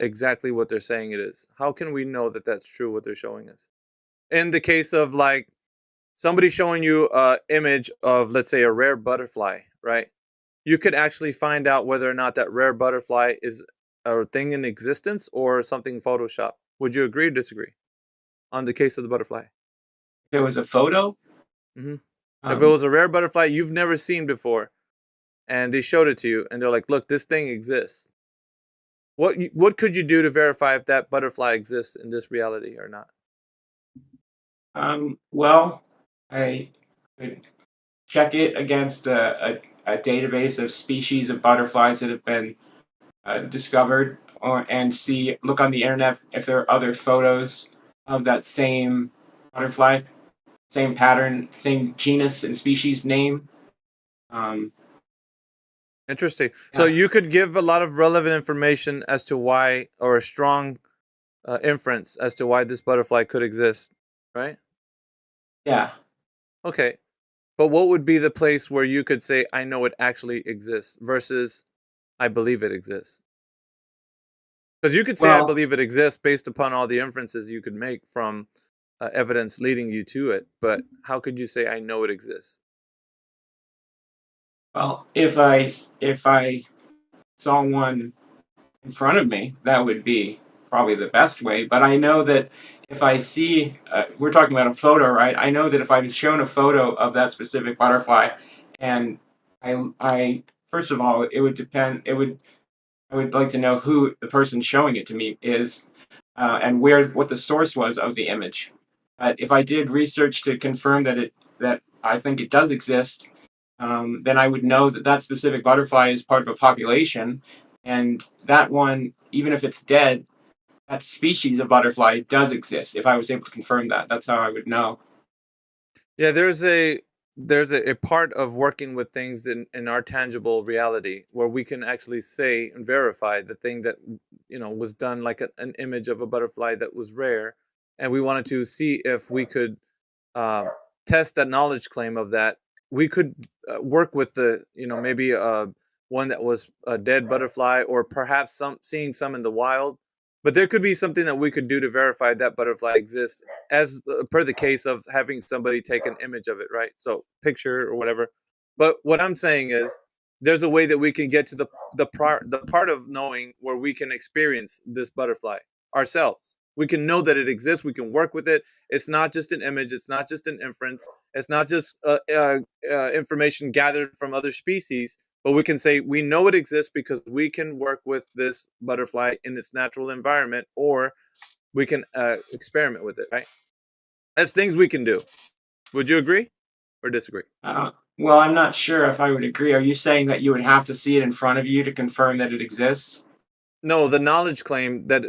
exactly what they're saying it is? How can we know that that's true what they're showing us? In the case of like somebody showing you an image of, let's say, a rare butterfly, right? You could actually find out whether or not that rare butterfly is a thing in existence or something Photoshop. Would you agree or disagree on the case of the butterfly? If it was a photo? Mm-hmm. If it was a rare butterfly you've never seen before, and they showed it to you, and they're like, look, this thing exists. What could you do to verify if that butterfly exists in this reality or not? Well, I could check it against a database of species of butterflies that have been discovered, and look on the internet if there are other photos of that same butterfly, same pattern, same genus and species name. Interesting. Yeah. So you could give a lot of relevant information as to why, or a strong inference as to why this butterfly could exist, right? Yeah. Okay. But what would be the place where you could say, I know it actually exists versus I believe it exists? Because you could say, I believe it exists based upon all the inferences you could make from evidence leading you to it. But how could you say, I know it exists? Well, if I saw one in front of me, that would be probably the best way. But I know that if I see, we're talking about a photo, right? I know that if I'm shown a photo of that specific butterfly, and I first of all, it would depend. I would like to know who the person showing it to me is, and what the source was of the image. But if I did research to confirm that I think it does exist, then I would know that specific butterfly is part of a population, and that one, even if it's dead, that species of butterfly does exist. If I was able to confirm that, that's how I would know. Yeah, there's a part of working with things in our tangible reality where we can actually say and verify the thing that was done, like an image of a butterfly that was rare, and we wanted to see if we could uh, test that knowledge claim of that. We could work with the maybe one that was a dead butterfly, or perhaps seeing some in the wild. But there could be something that we could do to verify that butterfly exists, as per the case of having somebody take an image of it, right? So picture or whatever. But what I'm saying is, there's a way that we can get to the part of knowing where we can experience this butterfly ourselves. We can know that it exists. We can work with it. It's not just an image. It's not just an inference. It's not just information gathered from other species. But we can say we know it exists because we can work with this butterfly in its natural environment, or we can experiment with it, right? That's things we can do. Would you agree or disagree? Well, I'm not sure if I would agree. Are you saying that you would have to see it in front of you to confirm that it exists? No, the knowledge claim that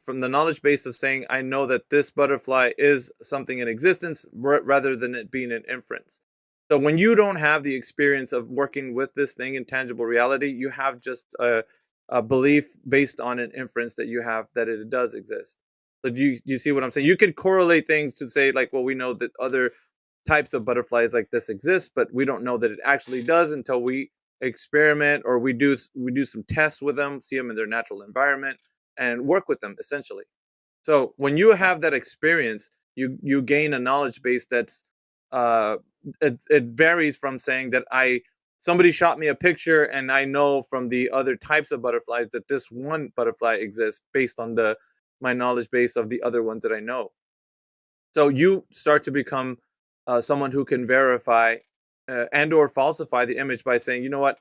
from the knowledge base of saying I know that this butterfly is something in existence rather than it being an inference. So when you don't have the experience of working with this thing in tangible reality, you have just a belief based on an inference that you have that it does exist. So do you see what I'm saying? You could correlate things to say, like, well, we know that other types of butterflies like this exist, but we don't know that it actually does until we experiment, or we do some tests with them, see them in their natural environment, and work with them essentially. So when you have that experience, you gain a knowledge base that's it varies from saying that somebody shot me a picture and I know from the other types of butterflies that this one butterfly exists based on my knowledge base of the other ones that I know. So you start to become someone who can verify and or falsify the image by saying, you know what,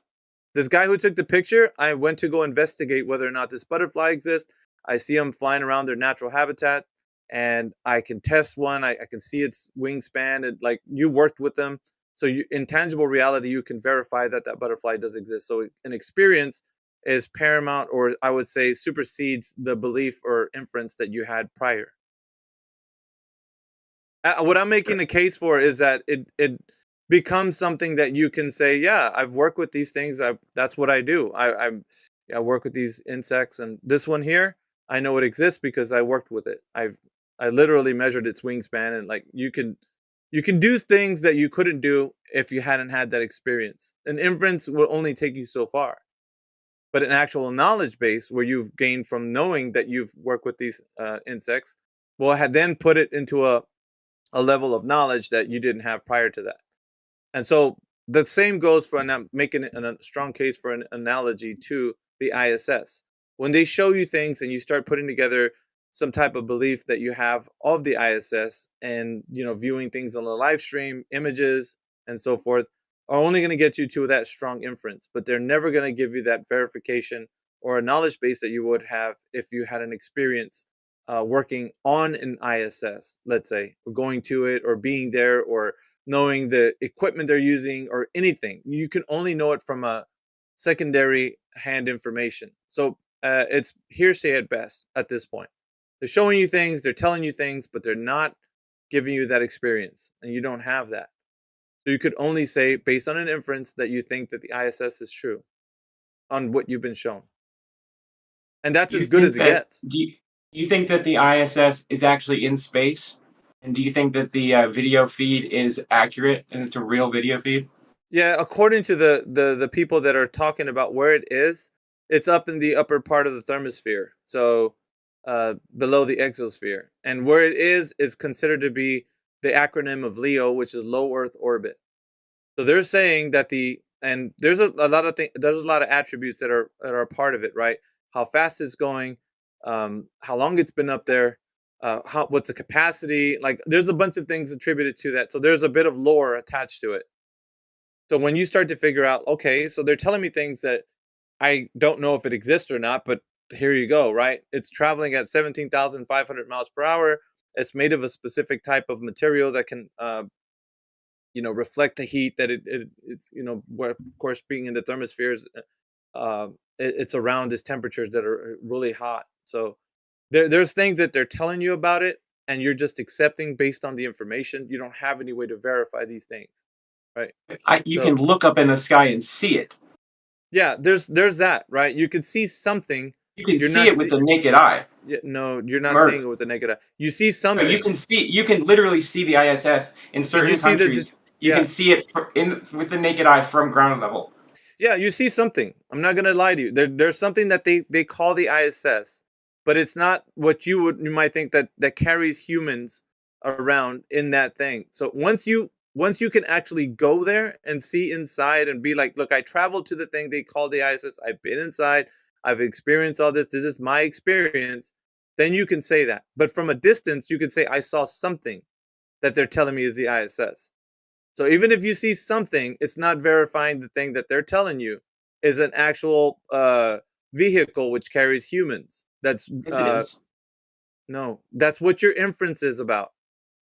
this guy who took the picture, I went to go investigate whether or not this butterfly exists. I see them flying around their natural habitat, and I can test one. I can see its wingspan, and like, you worked with them. So in tangible reality, you can verify that butterfly does exist. So an experience is paramount, or I would say supersedes the belief or inference that you had prior. What I'm making a case for is that it becomes something that you can say, yeah, I've worked with these things. That's what I do. I work with these insects, and this one here, I know it exists because I worked with it. I literally measured its wingspan, and like, you can do things that you couldn't do if you hadn't had that experience. An inference will only take you so far, but an actual knowledge base where you've gained from knowing that you've worked with these insects will then put it into a level of knowledge that you didn't have prior to that. And so the same goes for making a strong case for an analogy to the ISS. When they show you things and you start putting together some type of belief that you have of the ISS, and viewing things on the live stream, images and so forth, are only going to get you to that strong inference, but they're never going to give you that verification or a knowledge base that you would have if you had an experience working on an ISS, let's say, or going to it, or being there, or knowing the equipment they're using, or anything. You can only know it from a secondary hand information. So it's hearsay at best at this point. They're showing you things, they're telling you things, but they're not giving you that experience, and you don't have that. So you could only say, based on an inference, that you think that the ISS is true on what you've been shown. And that's as good as it gets. Do you think that the ISS is actually in space? And do you think that the video feed is accurate and it's a real video feed? Yeah, according to the people that are talking about where it is, it's up in the upper part of the thermosphere, so below the exosphere. And where it is considered to be the acronym of LEO, which is low Earth orbit. So they're saying that and there's a lot of there's a lot of attributes that are part of it, right? How fast it's going, how long it's been up there, what's the capacity? Like, there's a bunch of things attributed to that. So there's a bit of lore attached to it. So when you start to figure out, okay, so they're telling me things that I don't know if it exists or not, but here you go, right? It's traveling at 17,500 miles per hour. It's made of a specific type of material that can, reflect the heat that it's, where, of course, being in the thermospheres, it's around these temperatures that are really hot. So There's things that they're telling you about it, and you're just accepting based on the information. You don't have any way to verify these things, right? You can look up in the sky and see it. Yeah, there's that, right? You could see something. You can see it with the naked eye. Yeah, no, you're not Earth. seeing it with the naked eye. You see something. You can literally see the ISS in certain countries. You can see it with the naked eye from ground level. Yeah, you see something. I'm not gonna lie to you. There's something that they call the ISS, but it's not what you might think that carries humans around in that thing. So once you can actually go there and see inside and be like, look, I traveled to the thing they call the ISS. I've been inside. I've experienced all this. This is my experience. Then you can say that. But from a distance, you can say, I saw something that they're telling me is the ISS. So even if you see something, it's not verifying the thing that they're telling you is an actual vehicle which carries humans. That's Yes, it is. No, that's what your inference is about.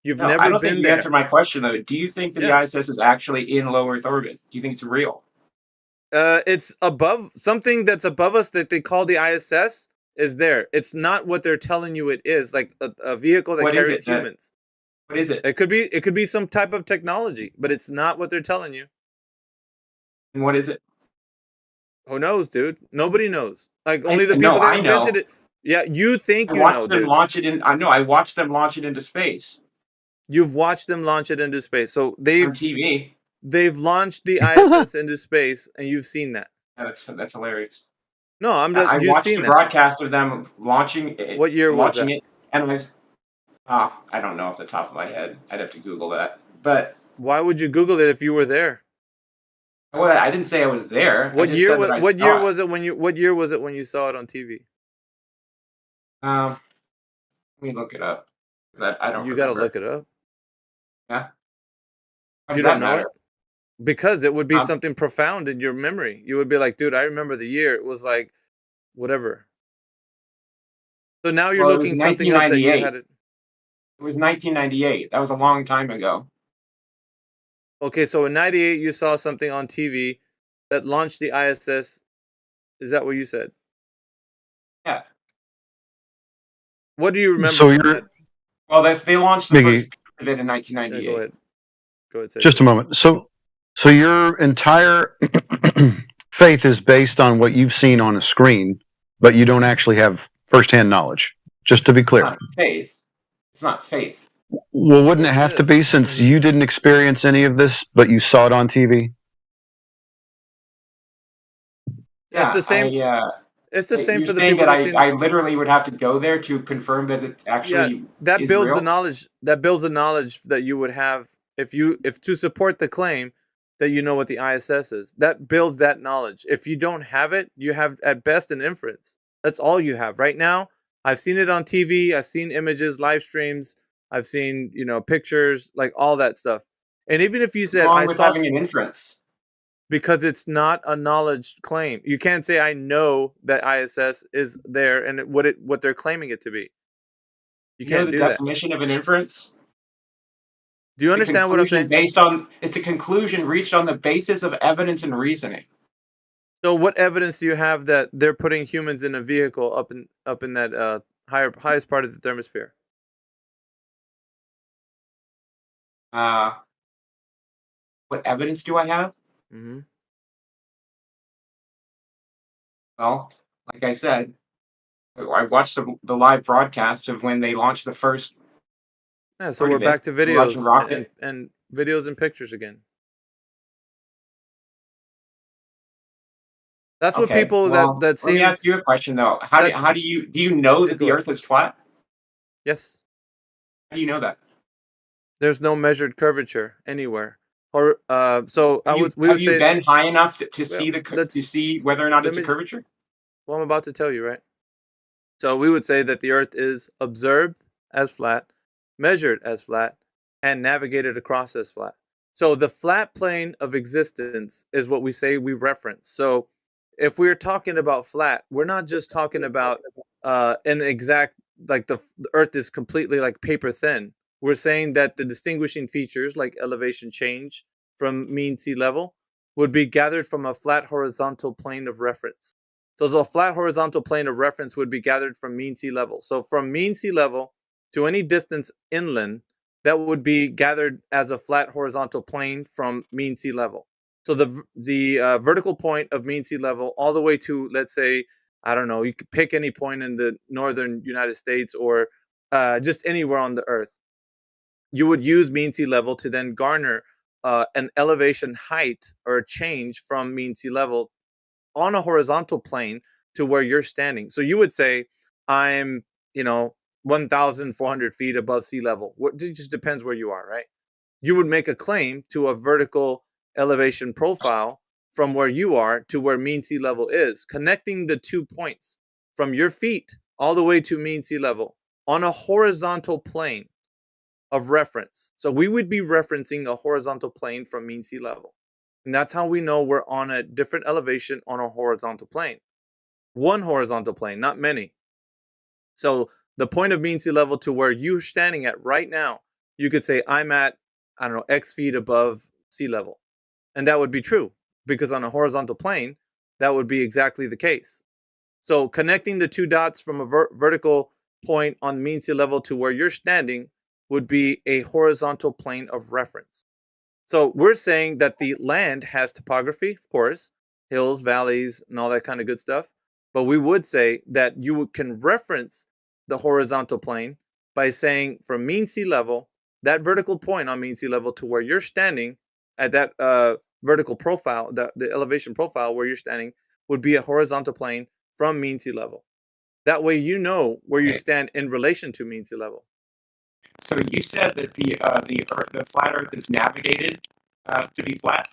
You've never I don't been think you there. answered my question though. Do you think that the ISS is actually in low Earth orbit? Do you think it's real? It's above something that's above us that they call the ISS is there. It's not what they're telling you it is, like a vehicle that carries humans. What is it? It could be some type of technology, but it's not what they're telling you. And what is it? Who knows, dude? Nobody knows. Like only the people that invented it. Yeah, you think you know. I watched them launch it in. I know. I watched them launch it into space. You've watched them launch it into space. So they've on TV. They've launched the ISS into space, and you've seen that. Yeah, that's hilarious. No, I watched a broadcast of them launching it. What year was that? It, and I don't know off the top of my head. I'd have to Google that. But why would you Google it if you were there? Well, I didn't say I was there. What year was it when you saw it on TV? Let me look it up. I don't. You got to look it up. Yeah. You don't know it? Because it would be something profound in your memory. You would be like, dude, I remember the year. It was like, whatever. So now you're looking something up that you had it. It was 1998. That was a long time ago. Okay, so in 98 you saw something on TV that launched the ISS. Is that what you said? Yeah. What do you remember? So you're... Well, they launched the first of it in 1998. Yeah, go ahead. Go ahead. Just a moment. So your entire faith is based on what you've seen on a screen, but you don't actually have firsthand knowledge. Just to be clear. It's not faith. It's not faith. Well, wouldn't it have to be since you didn't experience any of this, but you saw it on TV? Yeah, it's the same. It's the same for the people that I literally would have to go there to confirm that it actually that is builds real? the knowledge. That builds the knowledge that you would have if to support the claim that you know what the ISS is. That builds that knowledge. If you don't have it, you have at best an inference. That's all you have right now. I've seen it on TV. I've seen images, live streams. I've seen pictures, like all that stuff. And even if you said I saw having an inference. Because it's not a knowledge claim. You can't say I know that ISS is there and what they're claiming it to be. You can't do that. The definition of an inference? Do you understand what I'm saying? It's a conclusion reached on the basis of evidence and reasoning. So what evidence do you have that they're putting humans in a vehicle up in that highest part of the thermosphere? What evidence do I have? Mm-hmm. Well, like I said, I've watched the live broadcast of when they launched the first. Yeah, so we're back to videos and videos and pictures again. That's what people that see. Let me ask you a question though. How do you know that the Earth is flat? Yes. How do you know that? There's no measured curvature anywhere. Or so have you been high enough to see whether or not it's a curvature? Well, I'm about to tell you, right? So we would say that the Earth is observed as flat, measured as flat, and navigated across as flat. So the flat plane of existence is what we say we reference. So if we're talking about flat, we're not just talking about an exact, like the Earth is completely like paper thin. We're saying that the distinguishing features like elevation change from mean sea level would be gathered from a flat horizontal plane of reference. So the flat horizontal plane of reference would be gathered from mean sea level. So from mean sea level to any distance inland, that would be gathered as a flat horizontal plane from mean sea level. So the vertical point of mean sea level all the way to, let's say, I don't know, you could pick any point in the northern United States or just anywhere on the earth. You would use mean sea level to then garner an elevation height or a change from mean sea level on a horizontal plane to where you're standing. So you would say, I'm, 1,400 feet above sea level. It just depends where you are, right? You would make a claim to a vertical elevation profile from where you are to where mean sea level is, connecting the 2 points from your feet all the way to mean sea level on a horizontal plane of reference. So we would be referencing a horizontal plane from mean sea level. And that's how we know we're on a different elevation on a horizontal plane. One horizontal plane, not many. So the point of mean sea level to where you're standing at right now, you could say, I'm at, I don't know, X feet above sea level. And that would be true because on a horizontal plane, that would be exactly the case. So connecting the two dots from a vertical point on mean sea level to where you're standing would be a horizontal plane of reference. So we're saying that the land has topography, of course, hills, valleys, and all that kind of good stuff. But we would say that you can reference the horizontal plane by saying from mean sea level, that vertical point on mean sea level to where you're standing at that vertical profile, the elevation profile where you're standing would be a horizontal plane from mean sea level. That way you know where you stand in relation to mean sea level. So you said that the flat Earth is navigated to be flat.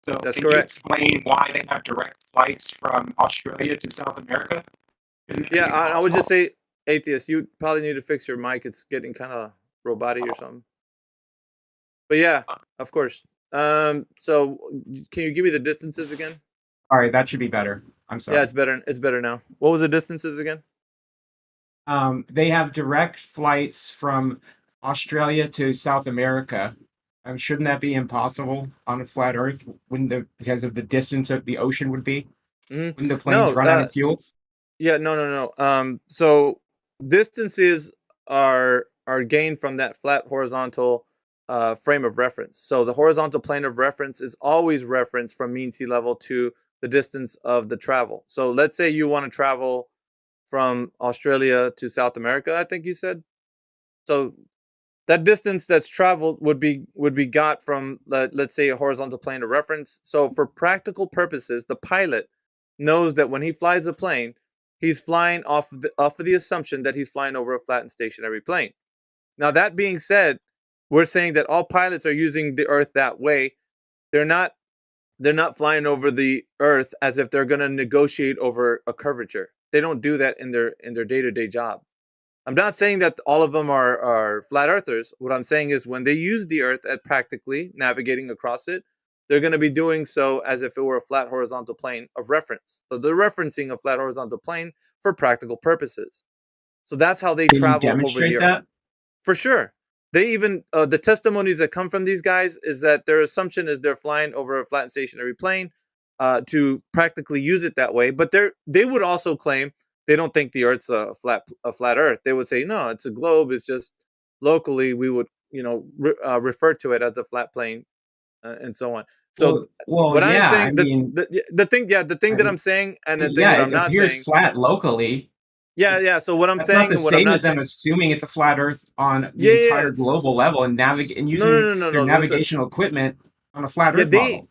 So that's can correct. you explain why they have direct flights from Australia to South America? Yeah, I would just say, Atheist, you probably need to fix your mic. It's getting kind of robotic or something. But yeah, of course. So can you give me the distances again? All right, that should be better. I'm sorry. Yeah, it's better. It's better now. What was the distances again? They have direct flights from Australia to South America. Shouldn't that be impossible on a flat Earth? Because of the distance of the ocean would be? Mm-hmm. Wouldn't the planes run out of fuel? Yeah, no. So distances are gained from that flat horizontal frame of reference. So the horizontal plane of reference is always referenced from mean sea level to the distance of the travel. So let's say you want to travel from Australia to South America, I think you said. So that distance that's traveled would be got from, let's say, a horizontal plane of reference. So for practical purposes, the pilot knows that when he flies a plane, he's flying off of the assumption that he's flying over a flat and stationary plane. Now, that being said, we're saying that all pilots are using the Earth that way. They're not flying over the Earth as if they're going to negotiate over a curvature. They don't do that in their day-to-day job. I'm not saying that all of them are flat earthers. What I'm saying is when they use the Earth at practically navigating across it, they're going to be doing so as if it were a flat horizontal plane of reference. So they're referencing a flat horizontal plane for practical purposes. So that's how they travel over the Earth. That? For sure. They even, the testimonies that come from these guys is that their assumption is they're flying over a flat and stationary plane to practically use it that way. But they would also claim they don't think the Earth's a flat Earth. They would say, no, it's a globe. It's just locally we would, refer to it as a flat plane and so on. So what I'm saying, the thing that I'm saying, and the thing that I'm not saying, it appears flat locally. Yeah. So what I'm That's saying, not the and what I'm same not as them saying, assuming it's a flat Earth on the entire global level and using their navigational equipment on a flat Earth model.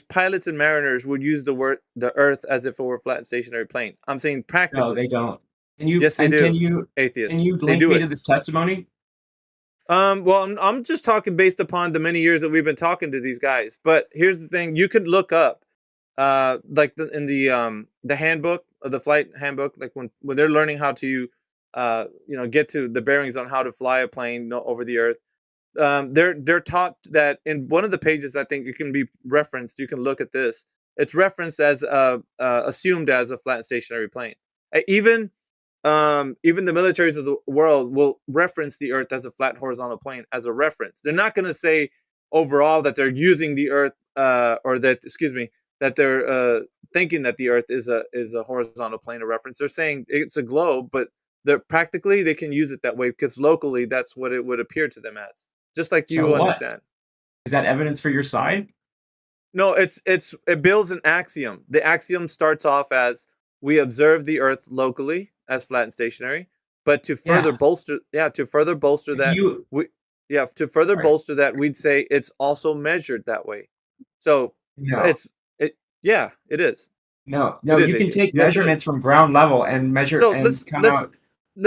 Pilots and mariners would use the Earth as if it were a flat and stationary plane. I'm saying practically. No, they don't. Yes, they do. Atheists. Can you link me to this testimony? Well, I'm just talking based upon the many years that we've been talking to these guys. But here's the thing: you could look up, in the handbook of the flight handbook, like when they're learning how to, get to the bearings on how to fly a plane over the Earth. They're taught that in one of the pages, I think it can be referenced. You can look at this. It's referenced as assumed as a flat and stationary plane. Even the militaries of the world will reference the Earth as a flat horizontal plane as a reference. They're not going to say overall that they're using the Earth that they're thinking that the Earth is a horizontal plane of reference. They're saying it's a globe, but practically they can use it that way because locally that's what it would appear to them as. Just like you So what? understand. Is that evidence for your side? No, it builds an axiom. The axiom starts off as we observe the Earth locally as flat and stationary, but to further bolster that, bolster that, we'd say it's also measured that way. So No. it is. No, It is you can atheist. take Yes, it measurements is. from ground level and measure So and let's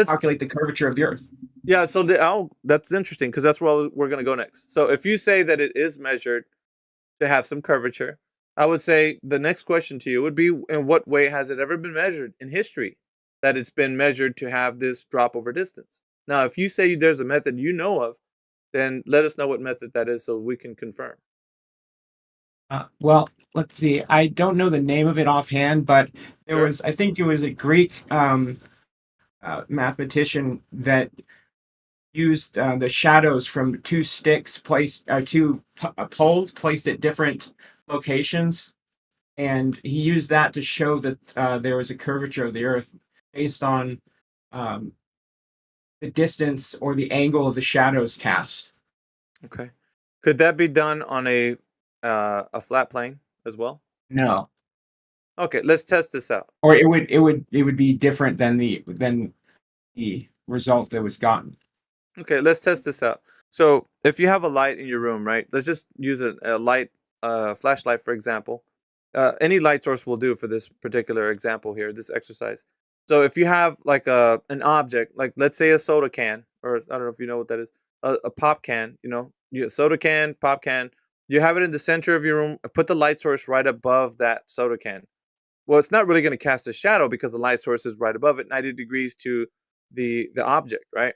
calculate the curvature of the Earth. Yeah, so that's interesting because that's where we're going to go next. So if you say that it is measured to have some curvature, I would say the next question to you would be, in what way has it ever been measured in history that it's been measured to have this drop over distance? Now, if you say there's a method you know of, then let us know what method that is so we can confirm. Well, let's see. I don't know the name of it offhand, but I think it was a Greek mathematician that used the shadows from two sticks two poles placed at different locations, and he used that to show that there was a curvature of the Earth based on the distance or the angle of the shadows cast. Okay, could that be done on a flat plane as well? No. Okay, let's test this out. Or it would be different than the result that was gotten. Okay, let's test this out. So if you have a light in your room, right? Let's just use a light, flashlight, for example. Any light source will do for this particular example here, this exercise. So if you have like an object, like let's say a soda can, or I don't know if you know what that is, a pop can, soda can, pop can, you have it in the center of your room, put the light source right above that soda can. Well, it's not really going to cast a shadow because the light source is right above it, 90 degrees to the object, right?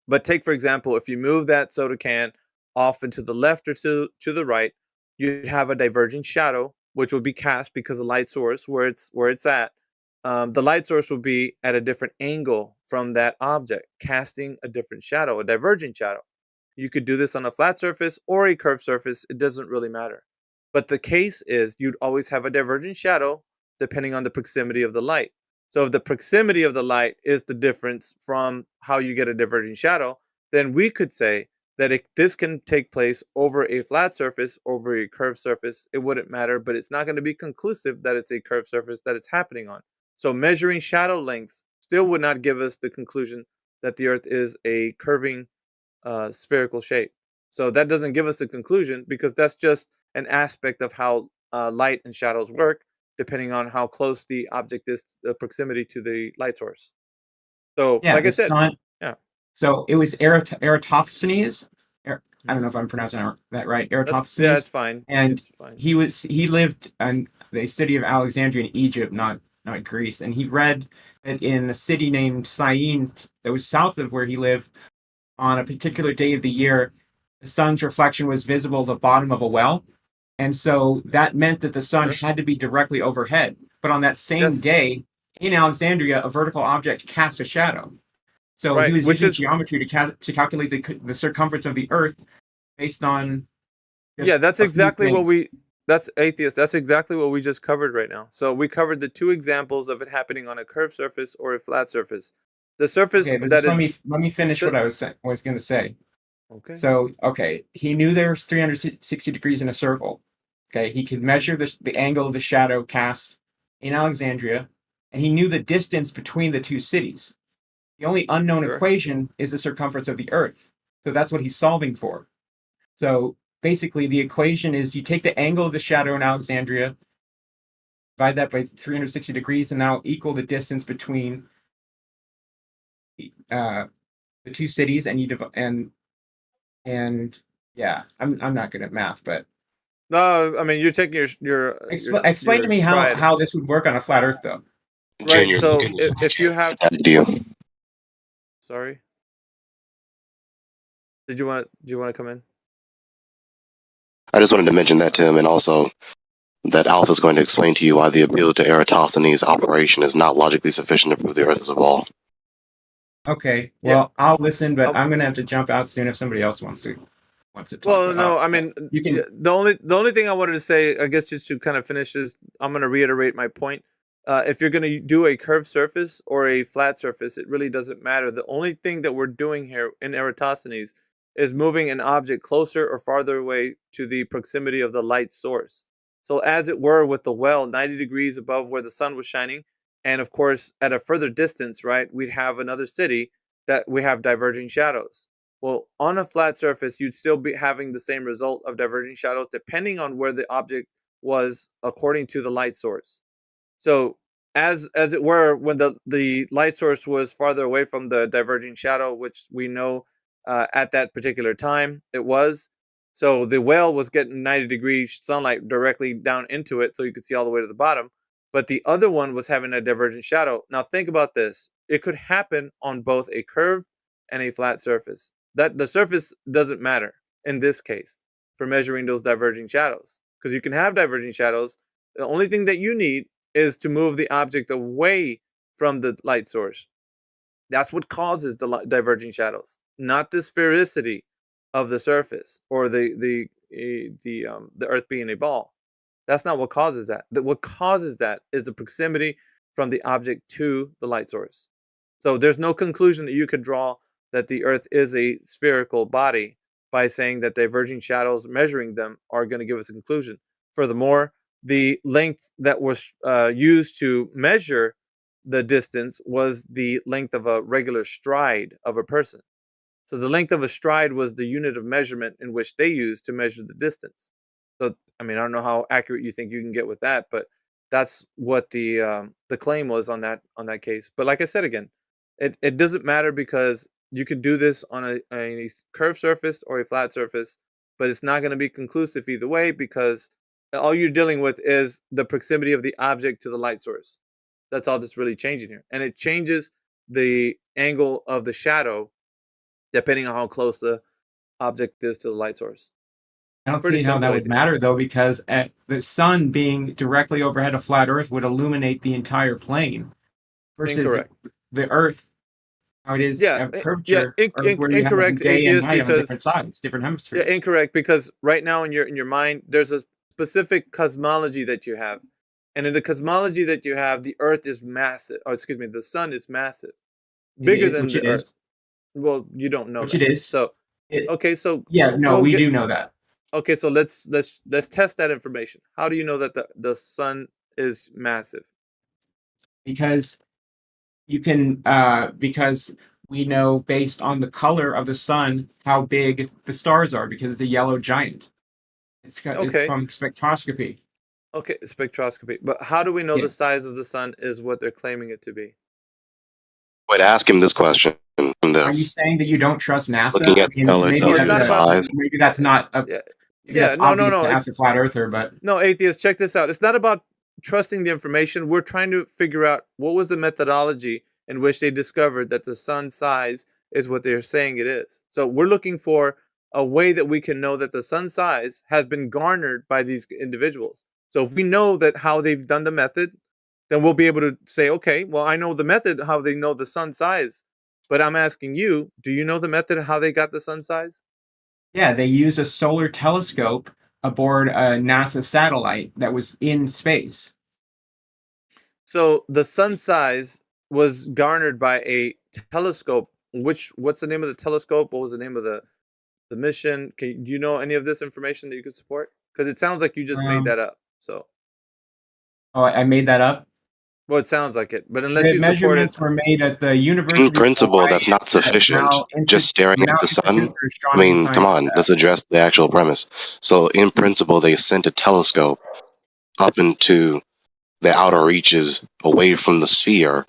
But take, for example, if you move that soda can off into the left or to the right, you'd have a diverging shadow, which would be cast because the light source, where it's at, the light source will be at a different angle from that object, casting a different shadow, a diverging shadow. You could do this on a flat surface or a curved surface. It doesn't really matter. But the case is you'd always have a divergent shadow depending on the proximity of the light. So if the proximity of the light is the difference from how you get a diverging shadow, then we could say that this can take place over a flat surface, over a curved surface. It wouldn't matter, but it's not going to be conclusive that it's a curved surface that it's happening on. So measuring shadow lengths still would not give us the conclusion that the Earth is a curving spherical shape. So that doesn't give us the conclusion because that's just an aspect of how light and shadows work, depending on how close the object is, the proximity to the light source. So, yeah, like I said, sun, yeah. So it was Eratosthenes. I don't know if I'm pronouncing that right. Eratosthenes. Yeah, it's fine. And it's fine. he lived in the city of Alexandria in Egypt, not Greece. And he read that in a city named Syene that was south of where he lived, on a particular day of the year, the sun's reflection was visible at the bottom of a well. And so that meant that the sun had to be directly overhead. But on that same day, in Alexandria, a vertical object cast a shadow. So he was using geometry to calculate the circumference of the Earth based on. That's exactly what that's atheist. That's exactly what we just covered right now. So we covered the two examples of it happening on a curved surface or a flat surface. The surface. Okay, but let me finish what I was going to say. Okay. So, he knew there was 360 degrees in a circle. Okay, he could measure the angle of the shadow cast in Alexandria, and he knew the distance between the two cities. The only unknown equation is the circumference of the Earth. So that's what he's solving for. So basically, the equation is you take the angle of the shadow in Alexandria, divide that by 360 degrees, and that'll equal the distance between the two cities, and I'm not good at math, but no, I mean you're taking your explain to me how this would work on a flat Earth, though. Right. So if you have, sorry, do you want to come in? I just wanted to mention that to him, and also that Alpha is going to explain to you why the appeal to Eratosthenes' operation is not logically sufficient to prove the Earth is a ball. Okay, well, I'll listen, but I'm going to have to jump out soon if somebody else wants to. wants to talk Well, about. no, I mean, you can. the only thing I wanted to say, I guess, just to kind of finish this, I'm going to reiterate my point. If you're going to do a curved surface or a flat surface, it really doesn't matter. The only thing that we're doing here in Eratosthenes is moving an object closer or farther away to the proximity of the light source. So as it were with the well, 90 degrees above where the sun was shining, and of course at a further distance, right, we'd have another city that we have diverging shadows. Well, on a flat surface, you'd still be having the same result of diverging shadows depending on where the object was according to the light source. So as it were, when the light source was farther away from the diverging shadow, which we know at that particular time it was, so the whale was getting 90-degree sunlight directly down into it, so you could see all the way to the bottom. But the other one was having a divergent shadow. Now think about this. It could happen on both a curved and a flat surface. That the surface doesn't matter in this case for measuring those diverging shadows, because you can have diverging shadows. The only thing that you need is to move the object away from the light source. That's what causes the diverging shadows, not the sphericity of the surface or the Earth being a ball. That's not what causes that. What causes that is the proximity from the object to the light source. So there's no conclusion that you could draw that the Earth is a spherical body by saying that diverging shadows, measuring them, are going to give us a conclusion. Furthermore, the length that was used to measure the distance was the length of a regular stride of a person. So the length of a stride was the unit of measurement in which they used to measure the distance. So, I mean, I don't know how accurate you think you can get with that, but that's what the claim was on that case. But like I said again, it doesn't matter, because you could do this on a curved surface or a flat surface, but it's not going to be conclusive either way, because all you're dealing with is the proximity of the object to the light source. That's all that's really changing here. And it changes the angle of the shadow depending on how close the object is to the light source. I don't see how that would matter, though, because the sun being directly overhead a flat Earth would illuminate the entire plane versus Incorrect. the Earth, how it is curvature, where you incorrect. have day and night on Because different sides, different hemispheres. Yeah, incorrect, because right now in your mind there's a specific cosmology that you have, and in the cosmology that you have, the Earth is massive. Or excuse me, the sun is massive, bigger than the Earth. Well, you don't know which that. it is. So okay, so yeah, no, we do know that. Okay, so let's test that information. How do you know that the sun is massive? Because you can because we know based on the color of the sun how big the stars are, because it's a yellow giant. It's from spectroscopy. Okay, spectroscopy. But how do we know the size of the sun is what they're claiming it to be? Wait, ask him this question. Are you saying that you don't trust NASA? Looking at the size. Maybe that's not a that's obvious to ask a flat earther, but no, atheist, check this out. It's not about trusting the information. We're trying to figure out what was the methodology in which they discovered that the sun size is what they're saying it is. So we're looking for a way that we can know that the sun size has been garnered by these individuals. So if we know that how they've done the method, then we'll be able to say, okay, well, I know the method, how they know the sun size. But I'm asking you, do you know the method of how they got the sun size? Yeah, they used a solar telescope aboard a NASA satellite that was in space. So the sun size was garnered by a telescope. What's the name of the telescope? What was the name of the mission? Do you know any of this information that you could support? Because it sounds like you just made that up. So. Oh, I made that up? Well, it sounds like it, but unless the you support measurements it, were made at the University. In principle, that's not sufficient. Just staring at the sun. I mean, come on, let's address the actual premise. So, in principle, they sent a telescope up into the outer reaches away from the sphere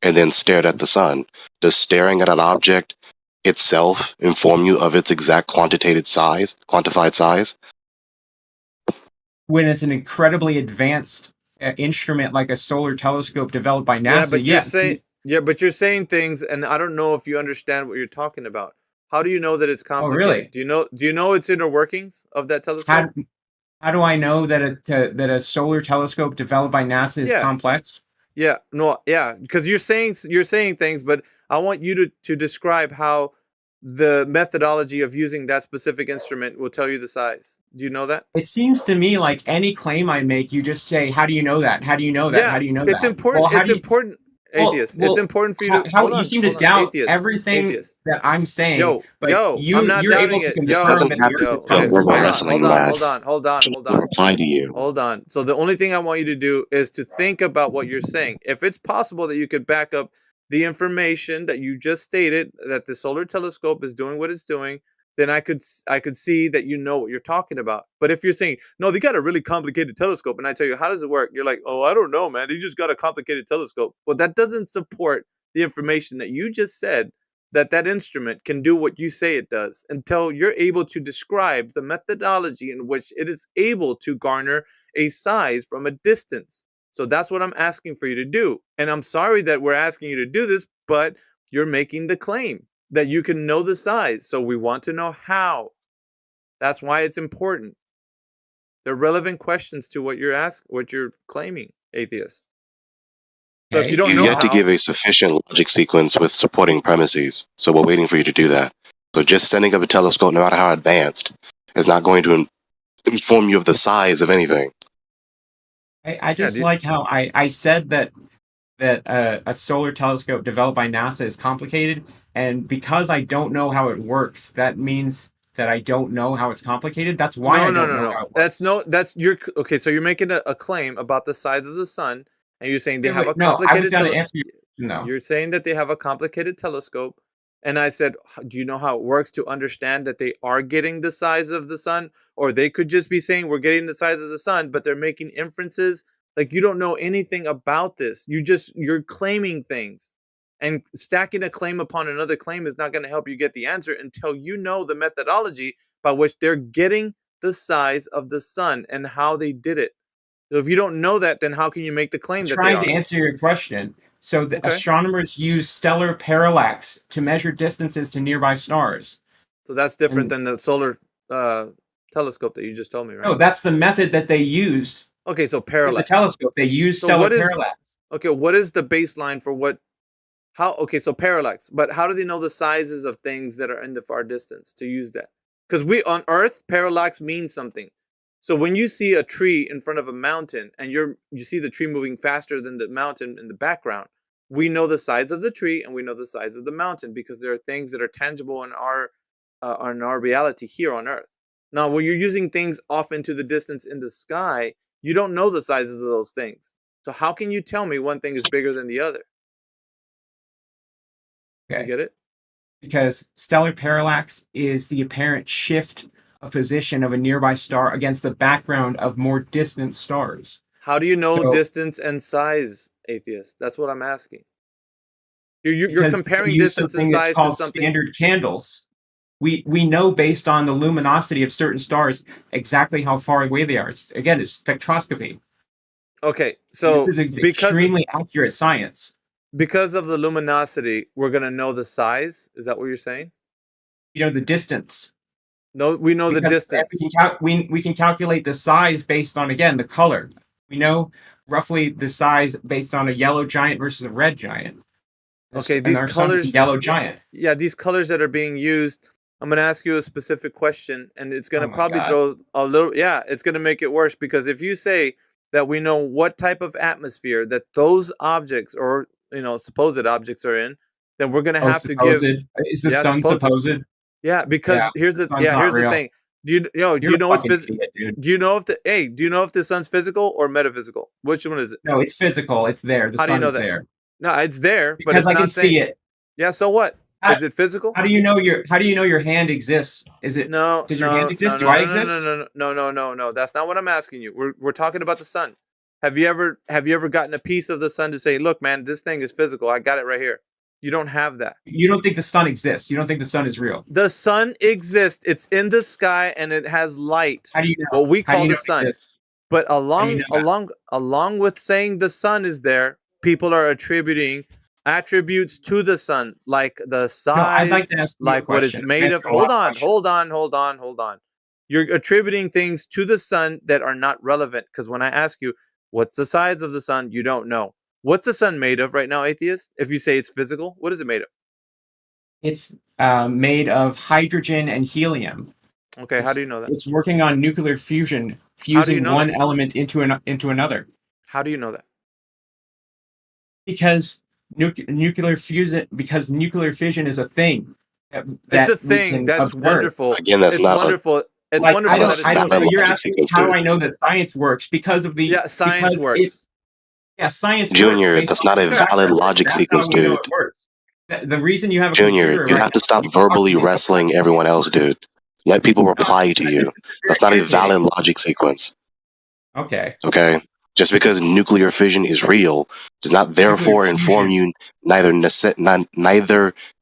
and then stared at the sun. Does staring at an object itself inform you of its exact quantified size? When it's an incredibly advanced instrument like a solar telescope developed by NASA, but you're saying things, and I don't know if you understand what you're talking about. How do you know that it's complicated? Oh, really? Do you know its inner workings of that telescope? How do I know that a solar telescope developed by NASA is complex? Yeah, no, yeah, because you're saying things, but I want you to describe how the methodology of using that specific instrument will tell you the size. Do you know that? It seems to me like any claim I make, you just say, "How do you know that? How do you know that? Yeah, How do you know it's that?" important. Well, how It's do you? important, atheist. It's important for you to how hold you on. seem to Hold on, doubt atheist. everything Atheist. that I'm saying, Yo, but I'm not you're able doubting to it. This confirm doesn't that have the to Earth Yo, is be a okay, flat. verbal hold on, wrestling hold on, match. hold on, hold on, Just hold on. reply to you. Hold on. So the only thing I want you to do is to think about what you're saying. If it's possible that you could back up the information that you just stated, that the solar telescope is doing what it's doing, then I could see that you know what you're talking about. But if you're saying, no, they got a really complicated telescope, and I tell you, how does it work? You're like, oh, I don't know, man. They just got a complicated telescope. Well, that doesn't support the information that you just said, that instrument can do what you say it does, until you're able to describe the methodology in which it is able to garner a size from a distance. So that's what I'm asking for you to do. And I'm sorry that we're asking you to do this, but you're making the claim that you can know the size. So we want to know how. That's why it's important. They're relevant questions to what you're claiming, atheist. So if you don't You've know yet to how, give a sufficient logic sequence with supporting premises, so we're waiting for you to do that. So just sending up a telescope, no matter how advanced, is not going to inform you of the size of anything. I just like how I said that a solar telescope developed by NASA is complicated, and because I don't know how it works, that means that I don't know how it's complicated. That's why I don't know how it works. That's your okay. So you're making a claim about the size of the sun, and you're saying they have a No, I was complicated. going to answer your question, though. You're saying that they have a complicated telescope, and I said, do you know how it works to understand that they are getting the size of the sun, or they could just be saying we're getting the size of the sun, but they're making inferences. Like, you don't know anything about this. You're claiming things, and stacking a claim upon another claim is not going to help you get the answer until you know the methodology by which they're getting the size of the sun and how they did it. So if you don't know that, then how can you make the claim I'm that they trying are? to answer your question. So the Okay. astronomers use stellar parallax to measure distances to nearby stars. So that's different than the solar telescope that you just told me, right? No, that's the method that they use. Okay, so For the parallax. telescope, they use So stellar what is parallax. okay? What is the baseline for what? How? Okay, so parallax. But how do they know the sizes of things that are in the far distance to use that? Because we on Earth, parallax means something. So when you see a tree in front of a mountain and you see the tree moving faster than the mountain in the background, we know the size of the tree and we know the size of the mountain because there are things that are tangible in our reality here on Earth. Now, when you're using things off into the distance in the sky, you don't know the sizes of those things. So how can you tell me one thing is bigger than the other? Okay. You get it? Because stellar parallax is the apparent shift of position of a nearby star against the background of more distant stars. How do you know So- distance and size, atheist? That's what I'm asking. You're Because comparing we use distance and something that's size to called something. standard candles. We know based on the luminosity of certain stars exactly how far away they are. It's spectroscopy. Okay, so This is extremely accurate science. Because of the luminosity, we're gonna know the size. Is that what you're saying? You know the distance. No, we know the Because distance. we can calculate the size based on, again, the color. We know roughly the size based on a yellow giant versus a red giant. Okay, And these our sun is a colors. yellow giant. Yeah, these colors that are being used. I'm gonna ask you a specific question, and it's gonna Oh my probably God. throw a little. Yeah, it's gonna make it worse because if you say that we know what type of atmosphere that those objects or supposed objects are in, then we're gonna have to give. Is the sun supposed? Yeah, because here's the the sun's not here's the real. thing. Do you You're a know it's fucking physical? idiot, dude. Do you know if the sun's physical or metaphysical? Which one is it? No, it's physical. It's there. The How do you sun know is that? there. No, it's there, but Because it's I not can saying. see it. Yeah, so what? Is it physical? How do you know your hand exists? Is it No, does your hand no, exist? no, Do I no, exist? no. That's not what I'm asking you. We're talking about the sun. Have you ever gotten a piece of the sun to say, look, man, this thing is physical. I got it right here. You don't have that. You don't think the sun exists. You don't think the sun is real. The sun exists. It's in the sky and it has light. How do you know? What we How do call you the know it sun. exists? But do you know along with saying the sun is there, people are attributing attributes to the sun, like the No, I'd like size, to ask you a like what it's question. made of. Answer a lot Hold of on. You're attributing things to the sun that are not relevant. Because when I ask you, what's the size of the sun, you don't know. What's the sun made of right now, atheist? If you say it's physical, what is it made of? It's made of hydrogen and helium. Okay, how do you know that? It's working on nuclear fusion, fusing one element into another. How do you know that? Because nuclear fission is a thing. It's a thing. That's wonderful. Again, that's it's not wonderful. It's like, wonderful. I don't know. You're asking me how I know that science works because of the science works. Science Junior, works. that's not a valid logic sequence, dude. The reason you have a Junior, computer, you have to stop verbally wrestling everyone else, dude. Let people reply to you. That's not a valid logic sequence. Okay. Okay? Just because nuclear fission is real does not therefore inform you neither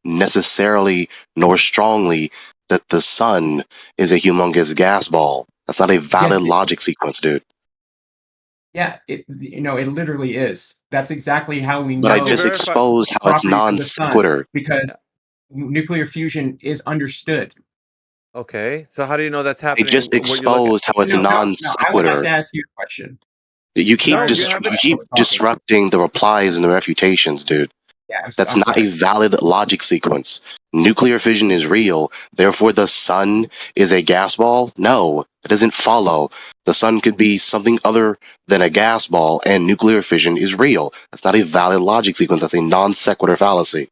necessarily nor strongly that the sun is a humongous gas ball. That's not a valid logic sequence, dude. Yeah, it literally is. That's exactly how we know. But I just exposed how it's non sequitur. Because nuclear fusion is understood. Okay, so how do you know that's happening? I just exposed how it's non sequitur. I would like to ask you a question. You keep disrupting the replies and the refutations, dude. Yeah, That's not a valid logic sequence. Nuclear fission is real, therefore the sun is a gas ball? No, it doesn't follow. The sun could be something other than a gas ball, and nuclear fission is real. That's not a valid logic sequence. That's a non sequitur fallacy.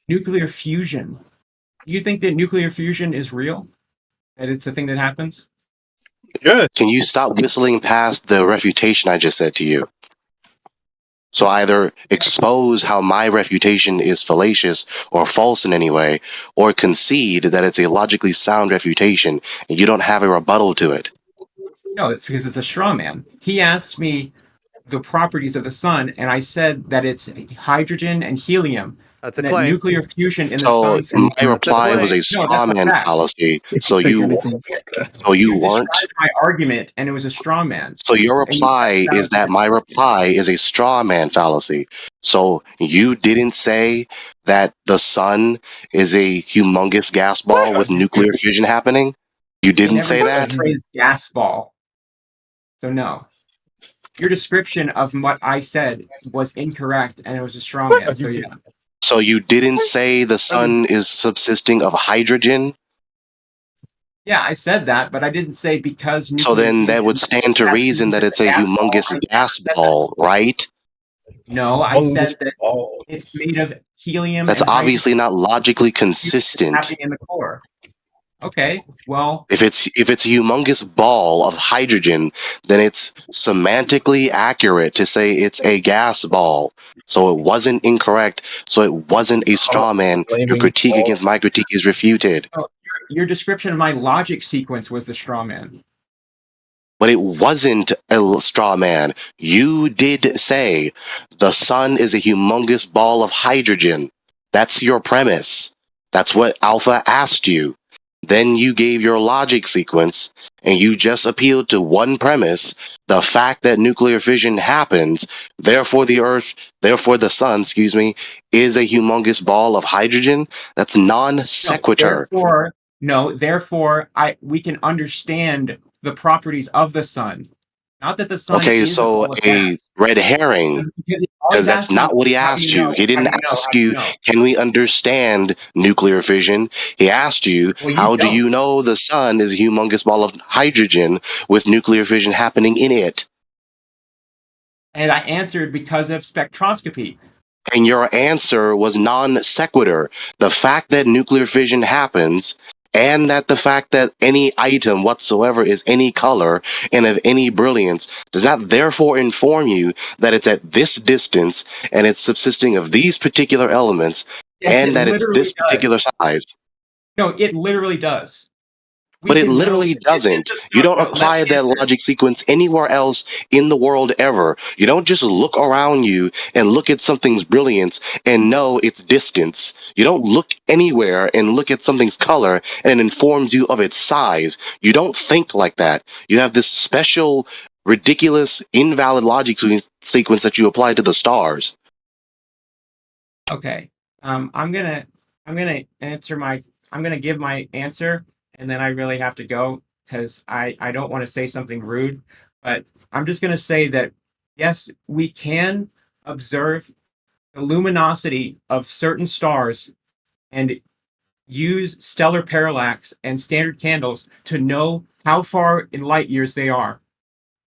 Nuclear fusion. You think that nuclear fusion is real? That it's a thing that happens? Good. Can you stop whistling past the refutation I just said to you? So either expose how my refutation is fallacious or false in any way, or concede that it's a logically sound refutation and you don't have a rebuttal to it. No, it's because it's a straw man. He asked me the properties of the sun, and I said that it's hydrogen and helium. That's a claim. Nuclear fusion in the So sun. my reply was a straw man fallacy. So you weren't. Described my argument, and it was a straw man. So your reply is that my reply is a straw man fallacy. So you didn't say that the sun is a humongous gas ball with nuclear fission happening? You didn't say that? The phrase gas ball. So no. Your description of what I said was incorrect, and it was a straw man. So yeah. So you didn't say the sun is subsisting of hydrogen? Yeah, I said that, but I didn't say because. So then that would stand to reason that it's a humongous gas ball, right? No, I said that it's made of helium. That's obviously not logically consistent. In the core. Okay, well, if it's a humongous ball of hydrogen, then it's semantically accurate to say it's a gas ball. So it wasn't incorrect. So it wasn't a straw man. Your critique against my critique is refuted. Your description of my logic sequence was the straw man. But it wasn't a straw man. You did say the sun is a humongous ball of hydrogen. That's your premise. That's what Alpha asked you. Then you gave your logic sequence, and you just appealed to one premise, the fact that nuclear fission happens, therefore the sun, is a humongous ball of hydrogen. That's non sequitur. Therefore, we can understand the properties of the sun. Not that the sun is so a red herring, because that's not what he asked you. He didn't ask you, can we understand nuclear fission? He asked you, how do you know the sun is a humongous ball of hydrogen with nuclear fission happening in it? And I answered because of spectroscopy. And your answer was non sequitur. The fact that nuclear fission happens, and that the fact that any item whatsoever is any color and of any brilliance does not therefore inform you that it's at this distance and it's subsisting of these particular elements, and that it's this particular size. No, it literally does. But it literally doesn't. You don't apply that logic sequence anywhere else in the world ever. You don't just look around you and look at something's brilliance and know its distance. You don't look anywhere and look at something's color and it informs you of its size. You don't think like that. You have this special, ridiculous, invalid logic sequence that you apply to the stars. Okay. I'm gonna give my answer. And then I really have to go because I don't want to say something rude. But I'm just going to say that, yes, we can observe the luminosity of certain stars and use stellar parallax and standard candles to know how far in light years they are.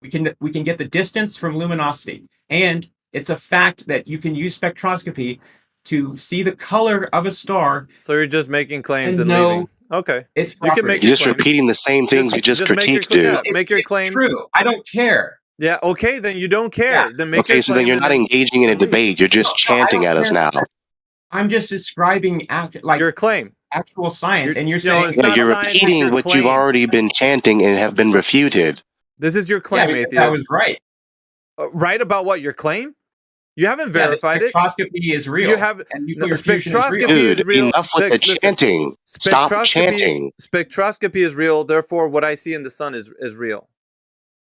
We can get the distance from luminosity, and it's a fact that you can use spectroscopy to see the color of a star. So you're just making claims and know leaving. Okay. It's You can make You're your just claims. repeating the same things you just make your critiqued, dude. yeah, make your claims. True. I don't care. Yeah, okay, then you don't care. Then make Okay, your so then claim you're and not engaging in a debate. You're just chanting at us now. I'm just describing your claim. Actual science, and you're you know, saying it's Yeah, not you're science, it's repeating your what you've claim. already been chanting and have been refuted. This is your claim, because atheist. that was right. Right about what? Your claim? You haven't verified that it. spectroscopy is real. You have and nuclear fusion is real. spectroscopy is Dude, real. enough with the chanting. Stop chanting. Spectroscopy is real. Therefore, what I see in the sun is real.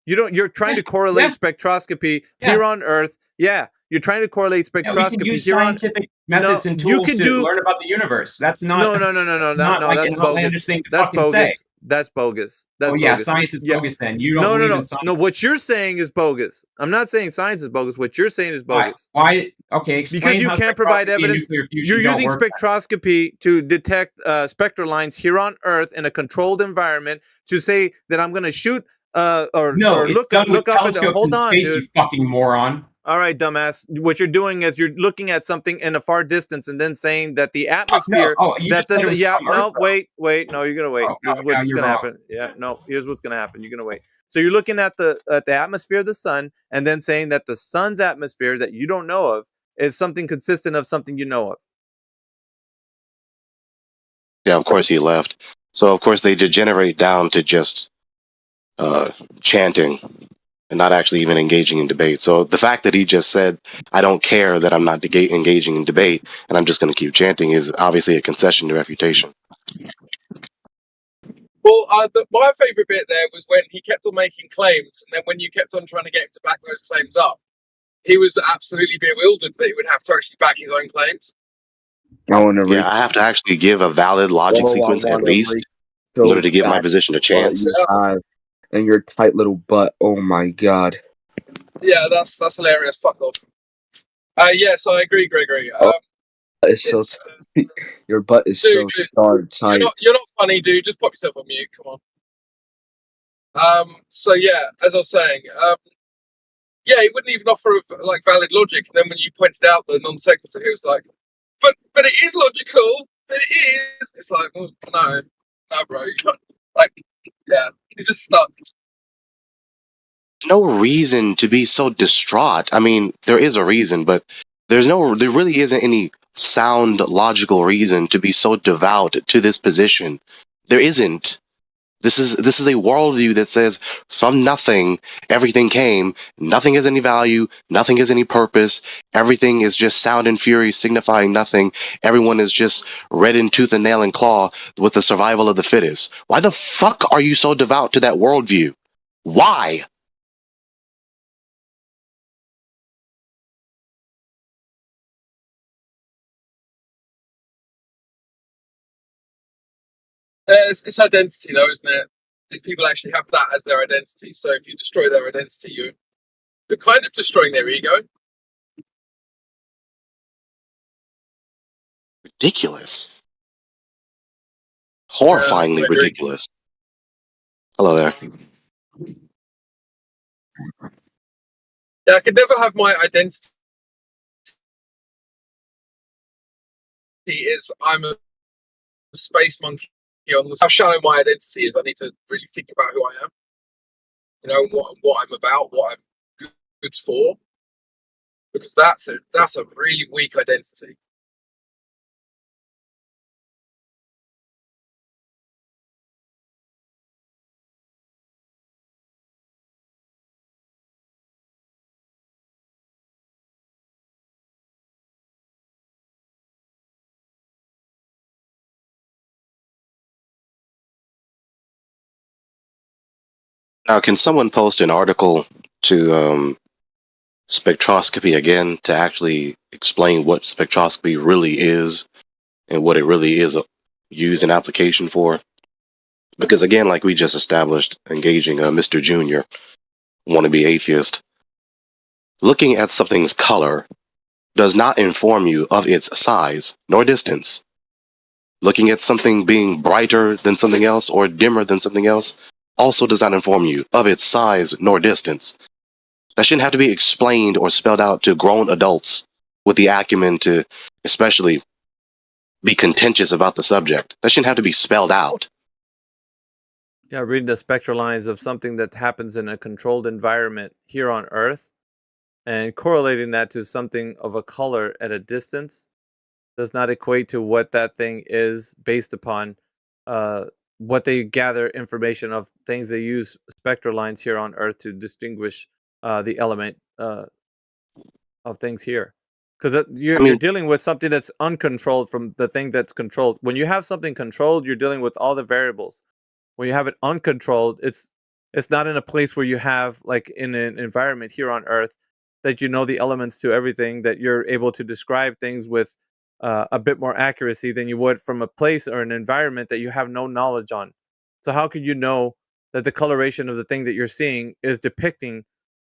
You're trying to correlate spectroscopy here on Earth. Yeah, you're trying to correlate spectroscopy we can use here scientific methods and tools to learn about the universe. That's not no. not like That's an outlandish bogus. thing to That's fucking bogus. say. That's bogus. That's yeah, bogus. science is bogus. Then you don't believe in science. No, what you're saying is bogus. I'm not saying science is bogus. What you're saying is bogus. Why? Okay, explain because you how can't provide spectroscopy and evidence. nuclear fusion You're don't using work. spectroscopy to detect spectral lines here on Earth in a controlled environment to say that I'm going to shoot or it's look done with up at telescopes hold in on, space, dude. you fucking moron. All right, dumbass. What you're doing is you're looking at something in a far distance and then saying that the atmosphere. you just said it was from Earth, though. Wait. No, you're gonna wait. This is what's gonna happen. Yeah, no. Here's what's gonna happen. You're gonna wait. So you're looking at the atmosphere of the sun and then saying that the sun's atmosphere that you don't know of is something consistent of something you know of. Yeah, of course he left. So of course they degenerate down to just chanting and not actually even engaging in debate. So the fact that he just said, I don't care that I'm not engaging in debate and I'm just going to keep chanting is obviously a concession to refutation. Well, my favourite bit there was when he kept on making claims, and then when you kept on trying to get him to back those claims up, he was absolutely bewildered that he would have to actually back his own claims. Yeah, I have to actually give a valid logic sequence at least in order to give my position a chance. And your tight little butt. Oh my god. Yeah, that's hilarious. Fuck off. Yes, I agree, Gregory. It's so your butt is dude, so darn tight. You're not funny, dude. Just pop yourself on mute. Come on. So yeah, as I was saying, yeah, he wouldn't even offer like valid logic. And then when you pointed out the non sequitur, he was like, "But it is logical. But it is." It's like, well, no, bro. You can't, like, yeah, he's just stuck. There's no reason to be so distraught. I mean, there is a reason, but there really isn't any sound logical reason to be so devout to this position. There isn't. This is a worldview that says from nothing everything came, nothing has any value, nothing has any purpose, everything is just sound and fury signifying nothing, everyone is just red in tooth and nail and claw with the survival of the fittest. Why the fuck are you so devout to that worldview? Why? It's identity, though, isn't it? These people actually have that as their identity. So if you destroy their identity, you're kind of destroying their ego. Ridiculous. Horrifyingly ridiculous. Hello there. Yeah, I could never have my identity is I'm a space monkey on the. How shallow my identity is. I need to really think about who I am. You know what I'm about, what I'm good for, because that's a really weak identity. Now, can someone post an article to spectroscopy again to actually explain what spectroscopy really is and what it really is used in application for? Because again, like we just established, engaging Mr. Junior, wannabe atheist, looking at something's color does not inform you of its size nor distance. Looking at something being brighter than something else or dimmer than something else also does not inform you of its size nor distance. That shouldn't have to be explained or spelled out to grown adults with the acumen to especially be contentious about the subject. That shouldn't have to be spelled out. Yeah, reading the spectral lines of something that happens in a controlled environment here on Earth and correlating that to something of a color at a distance does not equate to what that thing is based upon what they gather information of things. They use spectral lines here on Earth to distinguish the element of things here. Because you're dealing with something that's uncontrolled from the thing that's controlled. When you have something controlled, you're dealing with all the variables. When you have it uncontrolled, it's not in a place where you have, like in an environment here on Earth, that you know the elements to everything, that you're able to describe things with a bit more accuracy than you would from a place or an environment that you have no knowledge on. So how could you know that the coloration of the thing that you're seeing is depicting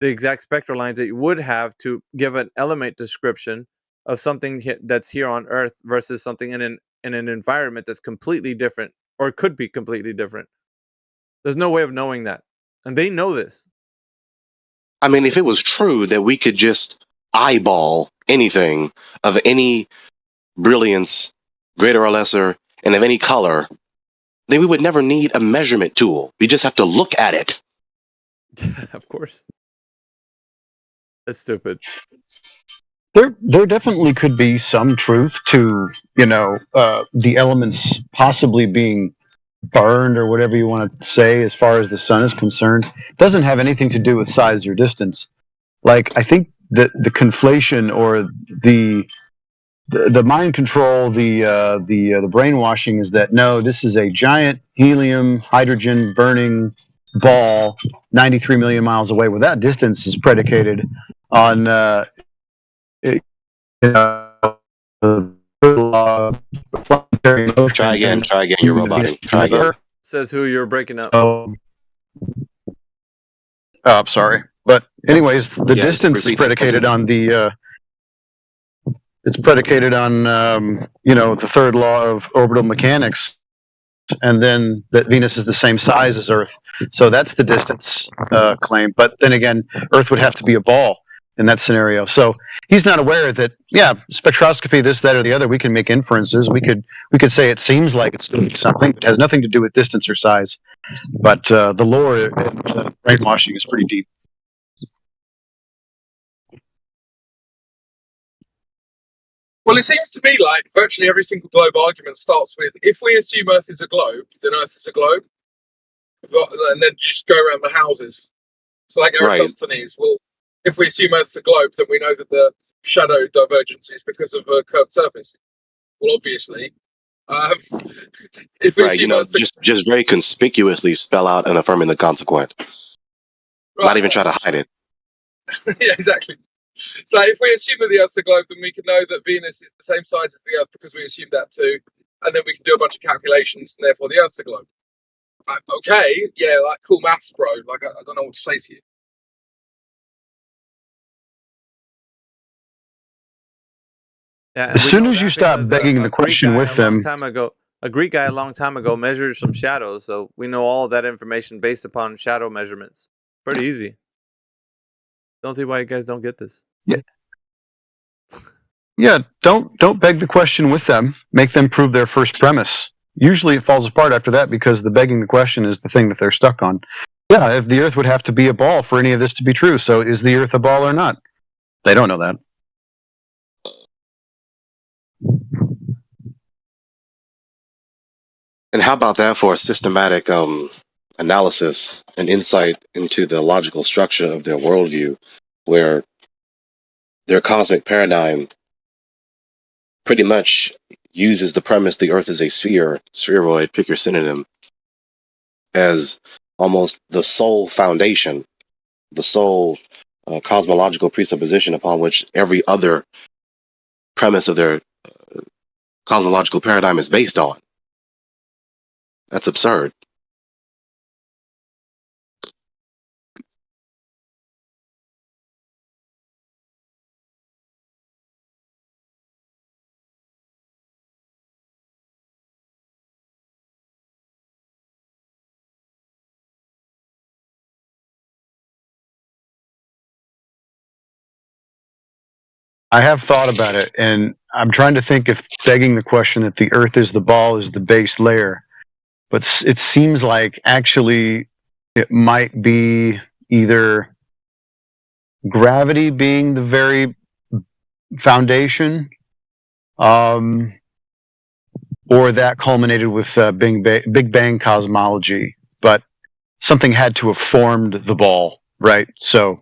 the exact spectral lines that you would have to give an element description of something that's here on Earth versus something in an environment that's completely different or could be completely different? There's no way of knowing that, and they know this. I mean, if it was true that we could just eyeball anything of any brilliance, greater or lesser, and of any color, then we would never need a measurement tool. We just have to look at it. Of course. That's stupid. There definitely could be some truth to, the elements possibly being burned or whatever you want to say as far as the sun is concerned. It doesn't have anything to do with size or distance. Like, I think that the conflation or the mind control, the brainwashing is that no, this is a giant helium hydrogen burning ball 93 million miles away. Well, that distance is predicated on Try again, you're roboting. Try again. Says who, you're breaking up. I'm sorry. But anyways, the distance is predicated on it's predicated on the third law of orbital mechanics, and then that Venus is the same size as Earth. So that's the distance claim. But then again, Earth would have to be a ball in that scenario. So he's not aware that, spectroscopy, this, that, or the other, we can make inferences. We could say it seems like it's doing something, but it has nothing to do with distance or size. But the lore and brainwashing is pretty deep. Well, it seems to me like virtually every single globe argument starts with, if we assume Earth is a globe, then Earth is a globe. And then just go around the houses. So like Eratosthenes, well, if we assume Earth's a globe, then we know that the shadow divergence is because of a curved surface. Well, obviously. If we assume just very conspicuously spell out and affirming the consequent. Right. Not even try to hide it. Yeah, exactly. So if we assume that the Earth's a globe, then we can know that Venus is the same size as the Earth because we assume that too. And then we can do a bunch of calculations, and therefore the Earth's a globe. Okay, yeah, like cool maths, bro. Like, I don't know what to say to you. Yeah, as soon as you stop begging the question with them, a Greek guy a long time ago measured some shadows, so we know all of that information based upon shadow measurements. Pretty easy. Don't see why you guys don't get this. Yeah, don't beg the question with them. Make them prove their first premise. Usually it falls apart after that because the begging the question is the thing that they're stuck on. Yeah, if the Earth would have to be a ball for any of this to be true, so is the Earth a ball or not? They don't know that. And how about that for a systematic analysis and insight into the logical structure of their worldview, where their cosmic paradigm pretty much uses the premise the Earth is a sphere, spheroid, pick your synonym, as almost the sole foundation, the sole cosmological presupposition upon which every other premise of their cosmological paradigm is based on. That's absurd. I have thought about it, and I'm trying to think if begging the question that the Earth is the ball is the base layer. But it seems like actually it might be either gravity being the very foundation, or that culminated with Big Bang cosmology. But something had to have formed the ball, right? So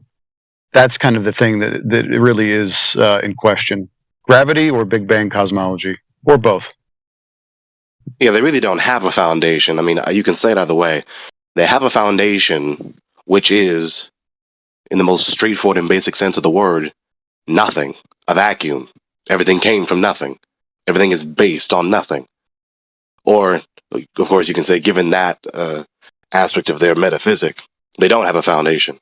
that's kind of the thing that it really is in question. Gravity or Big Bang cosmology, or both. Yeah, they really don't have a foundation. I mean, you can say it either way. They have a foundation, which is, in the most straightforward and basic sense of the word, nothing. A vacuum. Everything came from nothing. Everything is based on nothing. Or, of course, you can say, given that aspect of their metaphysic, they don't have a foundation.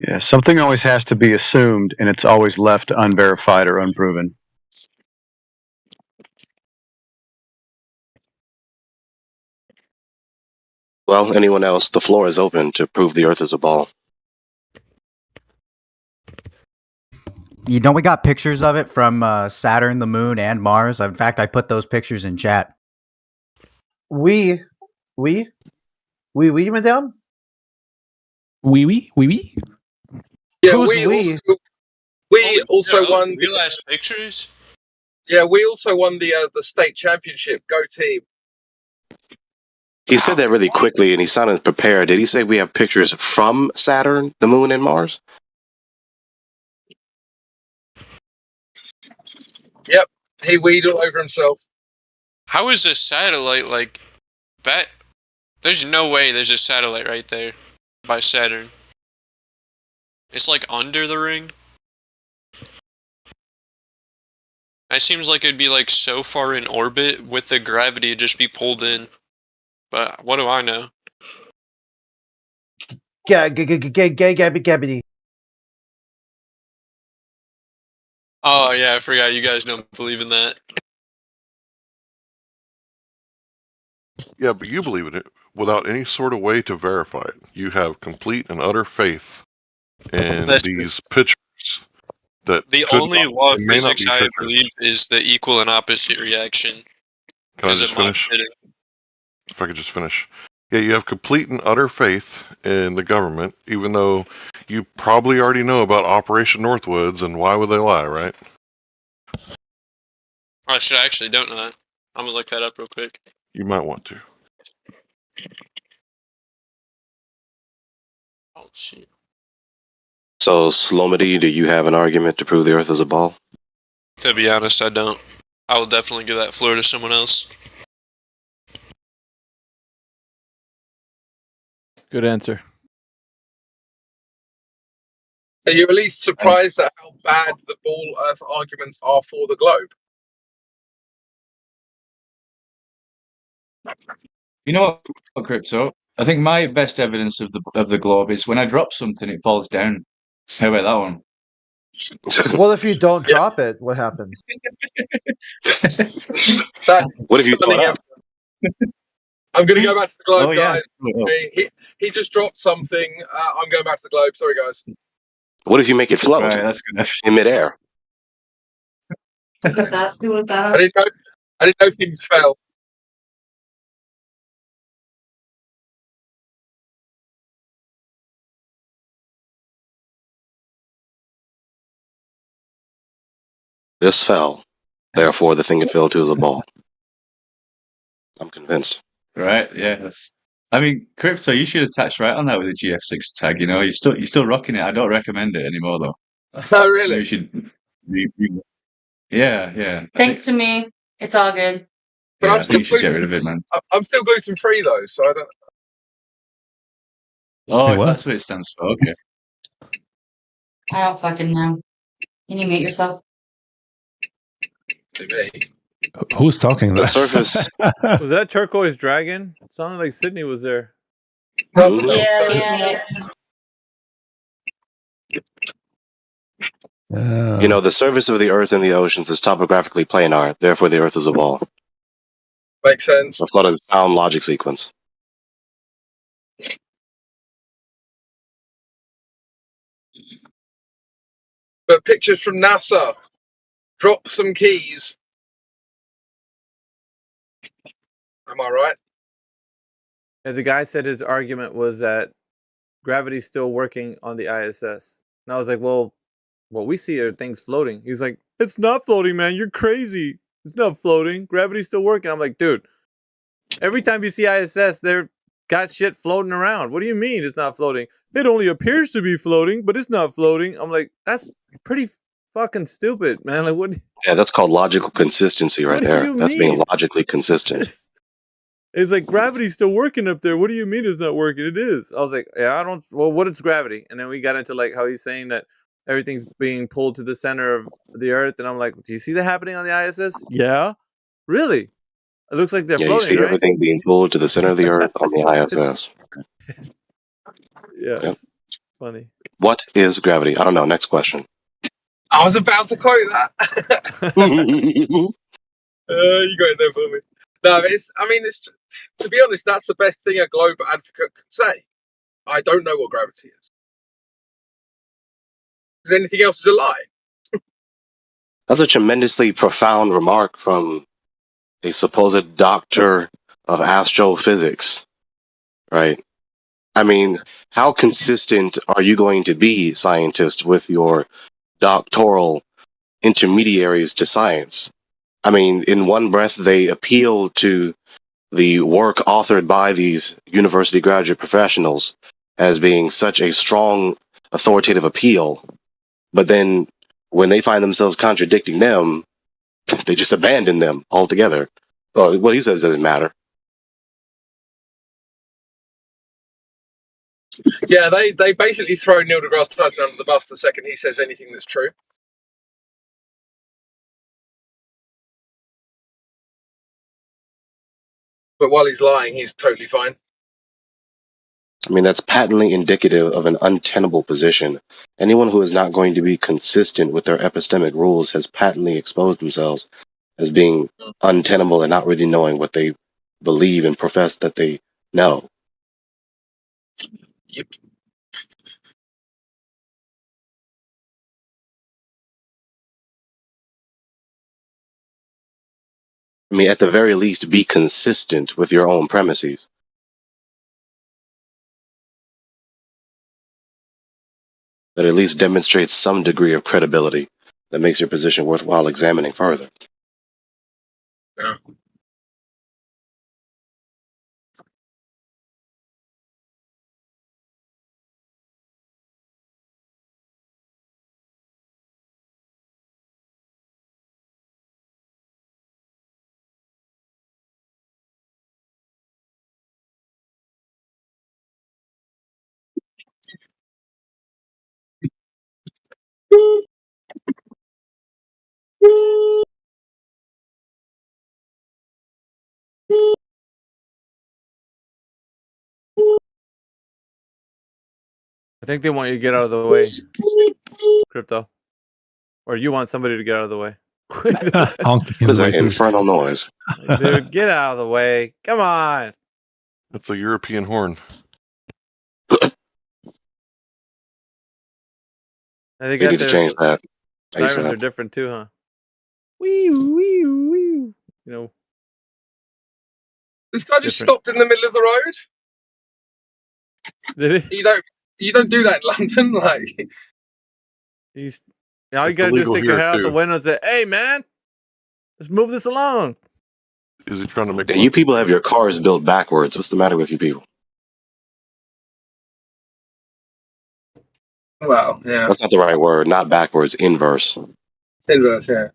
Yeah, something always has to be assumed, and it's always left unverified or unproven. Well, anyone else? The floor is open to prove the Earth is a ball. You know, we got pictures of it from Saturn, the Moon, and Mars. In fact, I put those pictures in chat. Oui, madame? Oui. Yeah, Who's we also won real ass pictures. Yeah, we also won the state championship. Go team! He said that really quickly, and he sounded prepared. Did he say we have pictures from Saturn, the Moon, and Mars? Yep, he weed all over himself. How is a satellite like that? There's no way there's a satellite right there by Saturn. It's like under the ring. It seems like it'd be like so far in orbit with the gravity it'd just be pulled in. But what do I know? Gabbity. Oh yeah, I forgot you guys don't believe in that. Yeah, but you believe in it without any sort of way to verify it. You have complete and utter faith in these pictures. That the only law of physics I believe is the equal and opposite reaction. Can I just finish? If I could just finish. Yeah, you have complete and utter faith in the government, even though you probably already know about Operation Northwoods, and why would they lie, right? I actually don't know that. I'm gonna look that up real quick. You might want to. Oh shit. So, Slomity, do you have an argument to prove the Earth is a ball? To be honest, I don't. I will definitely give that floor to someone else. Good answer. Are you at least surprised at how bad the ball Earth arguments are for the globe? You know what, Crypto? I think my best evidence of the globe is when I drop something, it falls down. How about that one? Well, if you don't drop it, what happens? What have you thought up? I'm going to go back to the globe, Oh, yeah. guys. He just dropped something. I'm going back to the globe. Sorry, guys. What if you make it float Right, that's good. in midair? I didn't know things fell. This fell. Therefore, the thing it fell to is a ball. I'm convinced. Right, yeah. I mean, Crypto, you should attach right on that with a GF6 tag. You know, you're still rocking it. I don't recommend it anymore, though. Oh, really? You should. Yeah. Thanks to me, it's all good. But I think you should get rid of it, man. I'm still gluten free though, so I don't. Oh, Hey, if what? that's what it stands for, okay. I don't fucking know. Can you mute yourself? To me. Who's talking? The surface. Was that Turquoise Dragon? It sounded like Sydney was there. Yeah. You know, the surface of the Earth and the oceans is topographically planar, therefore the Earth is a ball. Makes sense. That's called a sound logic sequence. But pictures from NASA. Drop some keys. Am I right? And the guy said his argument was that gravity's still working on the ISS. And I was like, well, what we see are things floating. He's like, it's not floating, man. You're crazy. It's not floating. Gravity's still working. I'm like, dude, every time you see ISS, they're got shit floating around. What do you mean it's not floating? It only appears to be floating, but it's not floating. I'm like, that's pretty fucking stupid, man. Like, what? Yeah, that's called logical consistency right What do there. you That's mean? being logically consistent. It's like gravity's still working up there. What do you mean it's not working? It is. I was like, yeah, I don't. Well, what is gravity? And then we got into like how he's saying that everything's being pulled to the center of the Earth, and I'm like, do you see that happening on the ISS? Yeah, really. It looks like they're Yeah, floating, you see right? everything being pulled to the center of the Earth on the ISS. Yeah, Yep. it's funny. What is gravity? I don't know. Next question. I was about to quote that. You got it there for me. No, it's to be honest, that's the best thing a globe advocate could say. I don't know what gravity is. Because anything else is a lie. That's a tremendously profound remark from a supposed doctor of astrophysics, right? I mean, how consistent are you going to be, scientist, with your doctoral intermediaries to science? I mean, in one breath, they appeal to the work authored by these university graduate professionals as being such a strong authoritative appeal, but then when they find themselves contradicting them, they just abandon them altogether. Well, what he says doesn't matter. Yeah, they basically throw Neil deGrasse Tyson under the bus the second he says anything that's true. But while he's lying, he's totally fine. I mean, that's patently indicative of an untenable position. Anyone who is not going to be consistent with their epistemic rules has patently exposed themselves as being untenable and not really knowing what they believe and profess that they know. Yep. I mean, at the very least, be consistent with your own premises. That at least demonstrates some degree of credibility that makes your position worthwhile examining further. Yeah. I think they want you to get out of the way, Crypto, or you want somebody to get out of the way. What is that infernal noise? Dude, get out of the way! Come on. That's a European horn. I think They need to change that. Sirens ASAP. are different too, huh? Wee wee wee. You know. This guy just Different. stopped in the middle of the road. Did he? You don't do that in London, like. He's all you gotta do is stick your head out the window and say, "Hey, man, let's move this along." Is he trying to make? You people have your cars built backwards. What's the matter with you people? Well, yeah. That's not the right word. Not backwards. Inverse. Inverse, yeah.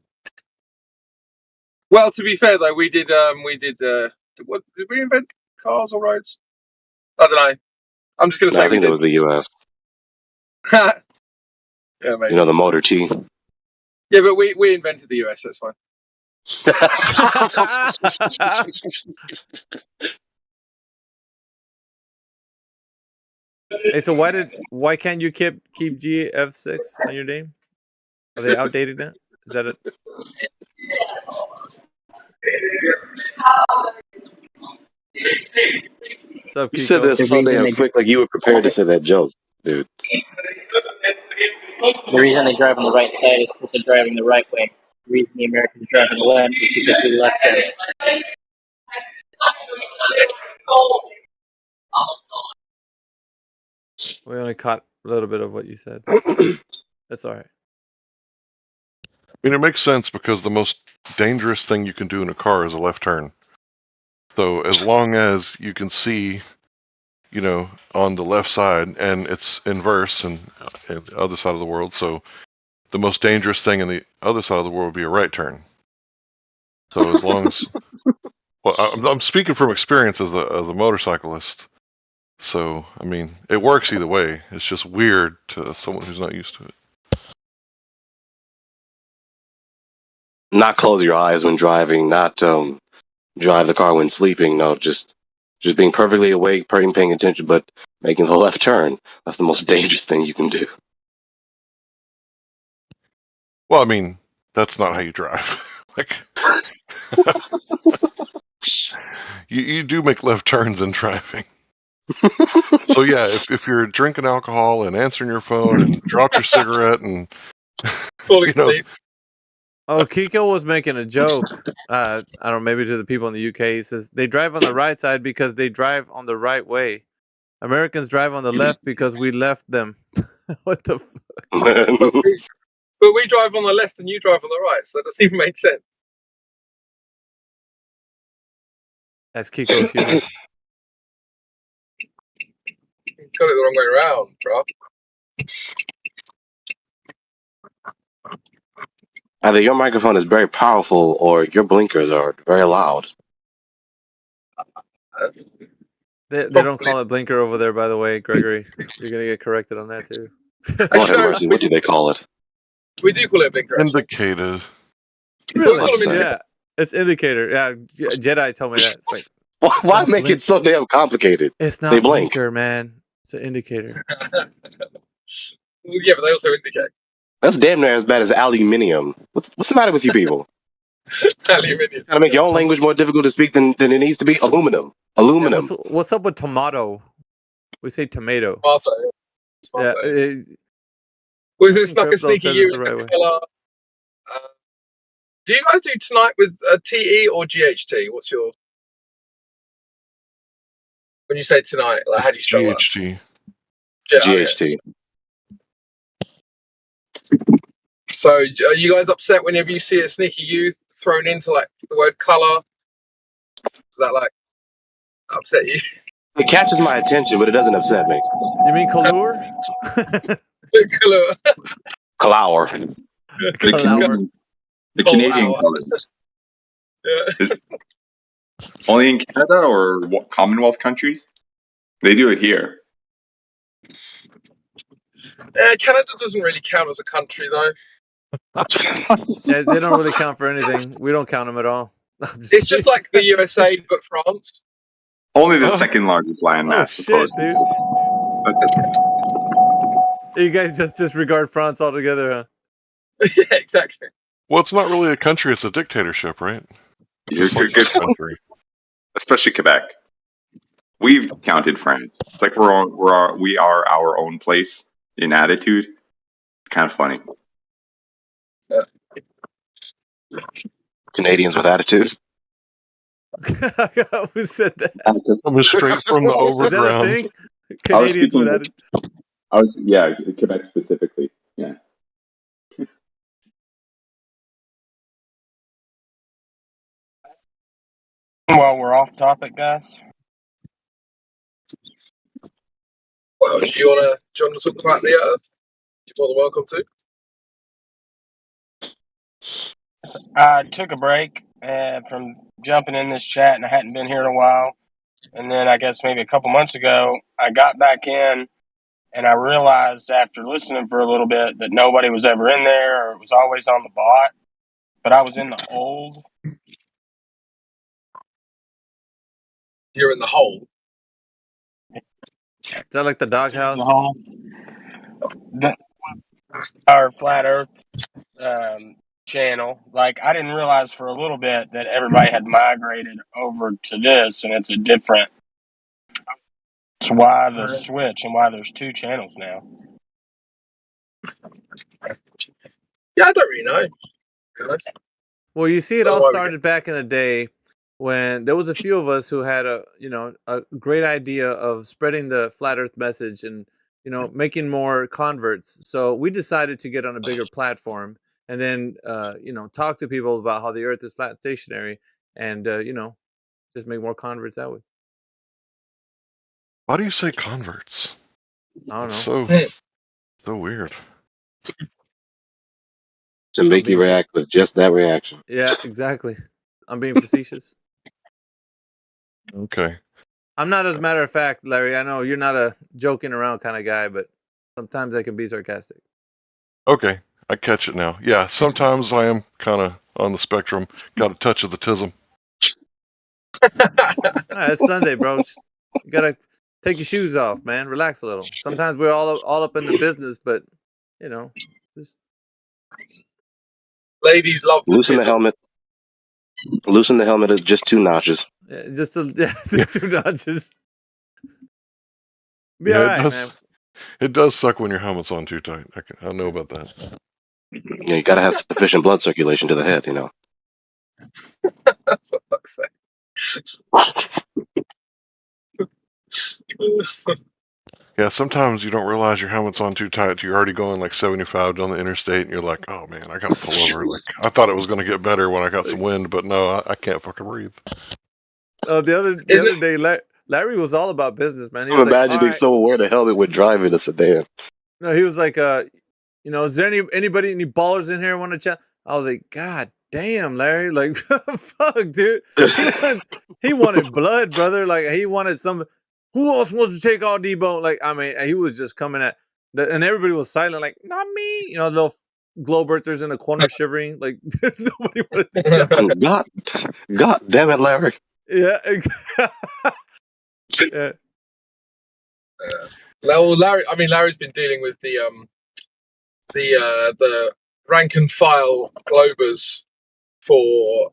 Well, to be fair though, we did. What did we invent? Cars or roads? I don't know. I'm just gonna say I think that was the U.S. Yeah, maybe. You know, the Motor T. Yeah, but we invented the US. That's fine. Hey, so why can't you keep GF6 on your name? Are they outdated now? Is that it? What's up, Kiko? You said that so damn quick, like you were prepared to say that joke, dude. The reason they drive on the right side is because they're driving the right way. The reason the Americans drive on the left is because we left there. We only caught a little bit of what you said. That's all right. I mean, it makes sense because the most dangerous thing you can do in a car is a left turn. So as long as you can see, you know, on the left side, and it's inverse and the other side of the world, so the most dangerous thing in the other side of the world would be a right turn. So as long as, well, I'm speaking from experience as a motorcyclist. So I mean, it works either way. It's just weird to someone who's not used to it. Not close your eyes when driving. Not drive the car when sleeping. No, just being perfectly awake, paying attention, but making the left turn. That's the most dangerous thing you can do. Well, I mean, that's not how you drive. Like, you do make left turns in driving. So yeah, if you're drinking alcohol and answering your phone and drop your cigarette and fully asleep. Oh, Kiko was making a joke. I don't know, maybe to the people in the UK. He says they drive on the right side because they drive on the right way. Americans drive on the left because we left them. What the fuck? But we drive on the left and you drive on the right, so that doesn't even make sense. That's Kiko's humor. Got it the wrong way around, bro. Either your microphone is very powerful or your blinkers are very loud. They don't call it blinker over there, by the way, Gregory. You're gonna get corrected on that too. Lord have mercy, what do they call it? We do call it a blinker. Indicator. Really? Yeah, it's indicator. Yeah, Jedi told me that. It's like, why make it so damn complicated? It's not they blink. blinker, man. It's an indicator. Yeah, but they also indicate. That's damn near as bad as aluminium. What's the matter with you people? Aluminium. Trying to make your own language more difficult to speak than it needs to be? Aluminum. Aluminum. Yeah, what's up with tomato? We say tomato. Tomato. Yeah. Was this like a sneaky you with the color? Do you guys do tonight with TE or GHT? What's your... When you say tonight, like, how do you spell GHT. that? GHT. So, are you guys upset whenever you see a sneaky U thrown into like the word color? Does that like upset you? It catches my attention, but it doesn't upset me. You mean color? Color. The Canadian color. Yeah. Only in Canada or what, Commonwealth countries? They do it here. Canada doesn't really count as a country, though. Yeah, they don't really count for anything. We don't count them at all. It's just like the USA, but France. Only the second largest landmass. Shit, dude. You guys just disregard France altogether, huh? Yeah, exactly. Well, it's not really a country; it's a dictatorship, right? You're good country, especially Quebec. We've counted France. Like we are our own place in attitude. It's kind of funny. Yeah. Canadians with attitude. Who said that? I'm straight from the overground. Canadians with attitude. Quebec specifically. Yeah. Well, we're off topic, guys. Well, do you want to talk about the Earth? You're more than welcome to. I took a break from jumping in this chat, and I hadn't been here in a while. And then I guess maybe a couple months ago, I got back in, and I realized after listening for a little bit that nobody was ever in there, or it was always on the bot. But I was in the hold. You're in the hole. Is that like the doghouse? Our flat Earth channel. Like, I didn't realize for a little bit that everybody had migrated over to this, and it's a different. That's why the switch and why there's 2 channels now. Yeah, I don't really know. Well, you see, it Don't know all why we started back in the day when there was a few of us who had a great idea of spreading the flat Earth message and making more converts. So we decided to get on a bigger platform and then talk to people about how the Earth is flat, stationary, and just make more converts that way. Why do you say converts? I don't It's know. so weird. To make you react with just that reaction. Yeah, exactly. I'm being facetious. Okay. I'm not, as a matter of fact, Larry. I know you're not a joking around kind of guy, but sometimes I can be sarcastic. Okay, I catch it now. Yeah, sometimes I am kind of on the spectrum. Got a touch of the tism. It's Sunday, bro. You gotta take your shoes off, man. Relax a little. Sometimes we're all up in the business, but just ladies love the Loosen the tism. helmet. Loosen the helmet at just 2 notches. just 2 notches. Be all right, man. It does suck when your helmet's on too tight. I know about that. Yeah, you gotta have sufficient blood circulation to the head, For fuck's sake. Yeah, sometimes you don't realize your helmet's on too tight. You're already going like 75 down the interstate, and you're like, "Oh man, I gotta pull over." Like I thought it was gonna get better when I got some wind, but no, I can't fucking breathe. The other day, Larry was all about business, man. He I'm was like, imagining someone wearing a helmet with driving a sedan. no, he was like, is there anybody, any ballers in here want to chat? I was like, God damn, Larry, like, fuck, dude. He wanted blood, brother. Like, he wanted some. Who else wants to take all Debo? Like, I mean, he was just coming at, and everybody was silent, like, not me. Little glow birthers in a corner shivering, like nobody wanted to chat. God damn it, Larry. Yeah. Yeah. Larry's been dealing with the rank and file Globers for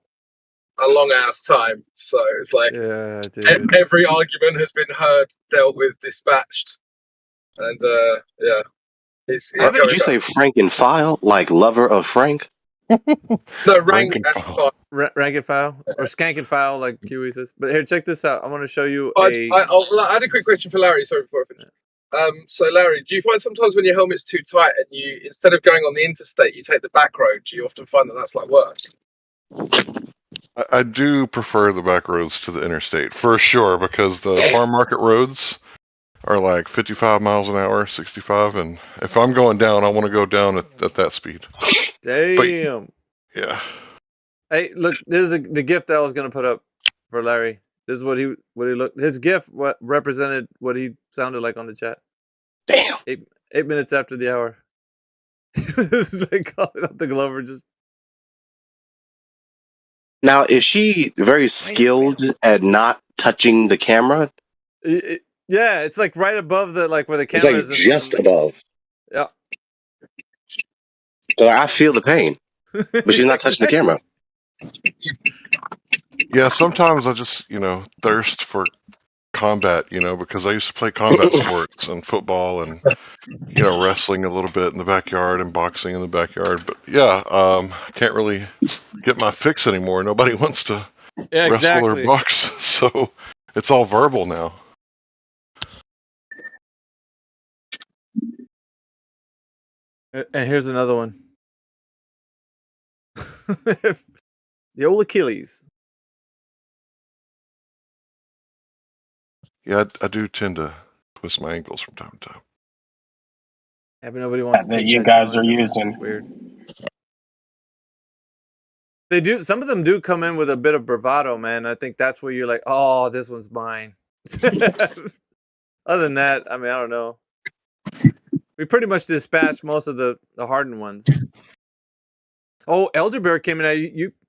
a long ass time. So it's like every argument has been heard, dealt with, dispatched, and he's Did you say Frank and File, like lover of Frank? No, rank and file. Rank and file or skank and file, like Kiwi says. But here, check this out. I want to show you I had a quick question for Larry. Sorry, before I finish. So Larry, do you find sometimes when your helmet's too tight and you, instead of going on the interstate, you take the back road? Do you often find that that's like worse? I do prefer the back roads to the interstate for sure, because the farm market roads are like 55 miles an hour, 65, and if I'm going down, I want to go down at that speed. Damn. Yeah. Hey, look, this is the gift that I was gonna put up for Larry. This is what he looked. His gift represented what he sounded like on the chat. Damn. 8 minutes after the hour. This is like calling up the Glover. Just now, is she very skilled at not touching the camera? Yeah, it's like right above the where the It's camera like is. just above. Yeah. So I feel the pain, but she's not touching the camera. Yeah, sometimes I just, thirst for combat, because I used to play combat sports and football and, wrestling a little bit in the backyard and boxing in the backyard. But yeah, I can't really get my fix anymore. Nobody wants to wrestle or box, so it's all verbal now. And here's another one. The old Achilles. Yeah, I do tend to twist my ankles from time to time. Yeah, but nobody wants to that take you that guys challenge. are using. It's weird. They do. Some of them do come in with a bit of bravado, man. I think that's where you're like, oh, this one's mine. Other than that, I mean, I don't know. We pretty much dispatched most of the hardened ones. Oh, Elderbear came in. I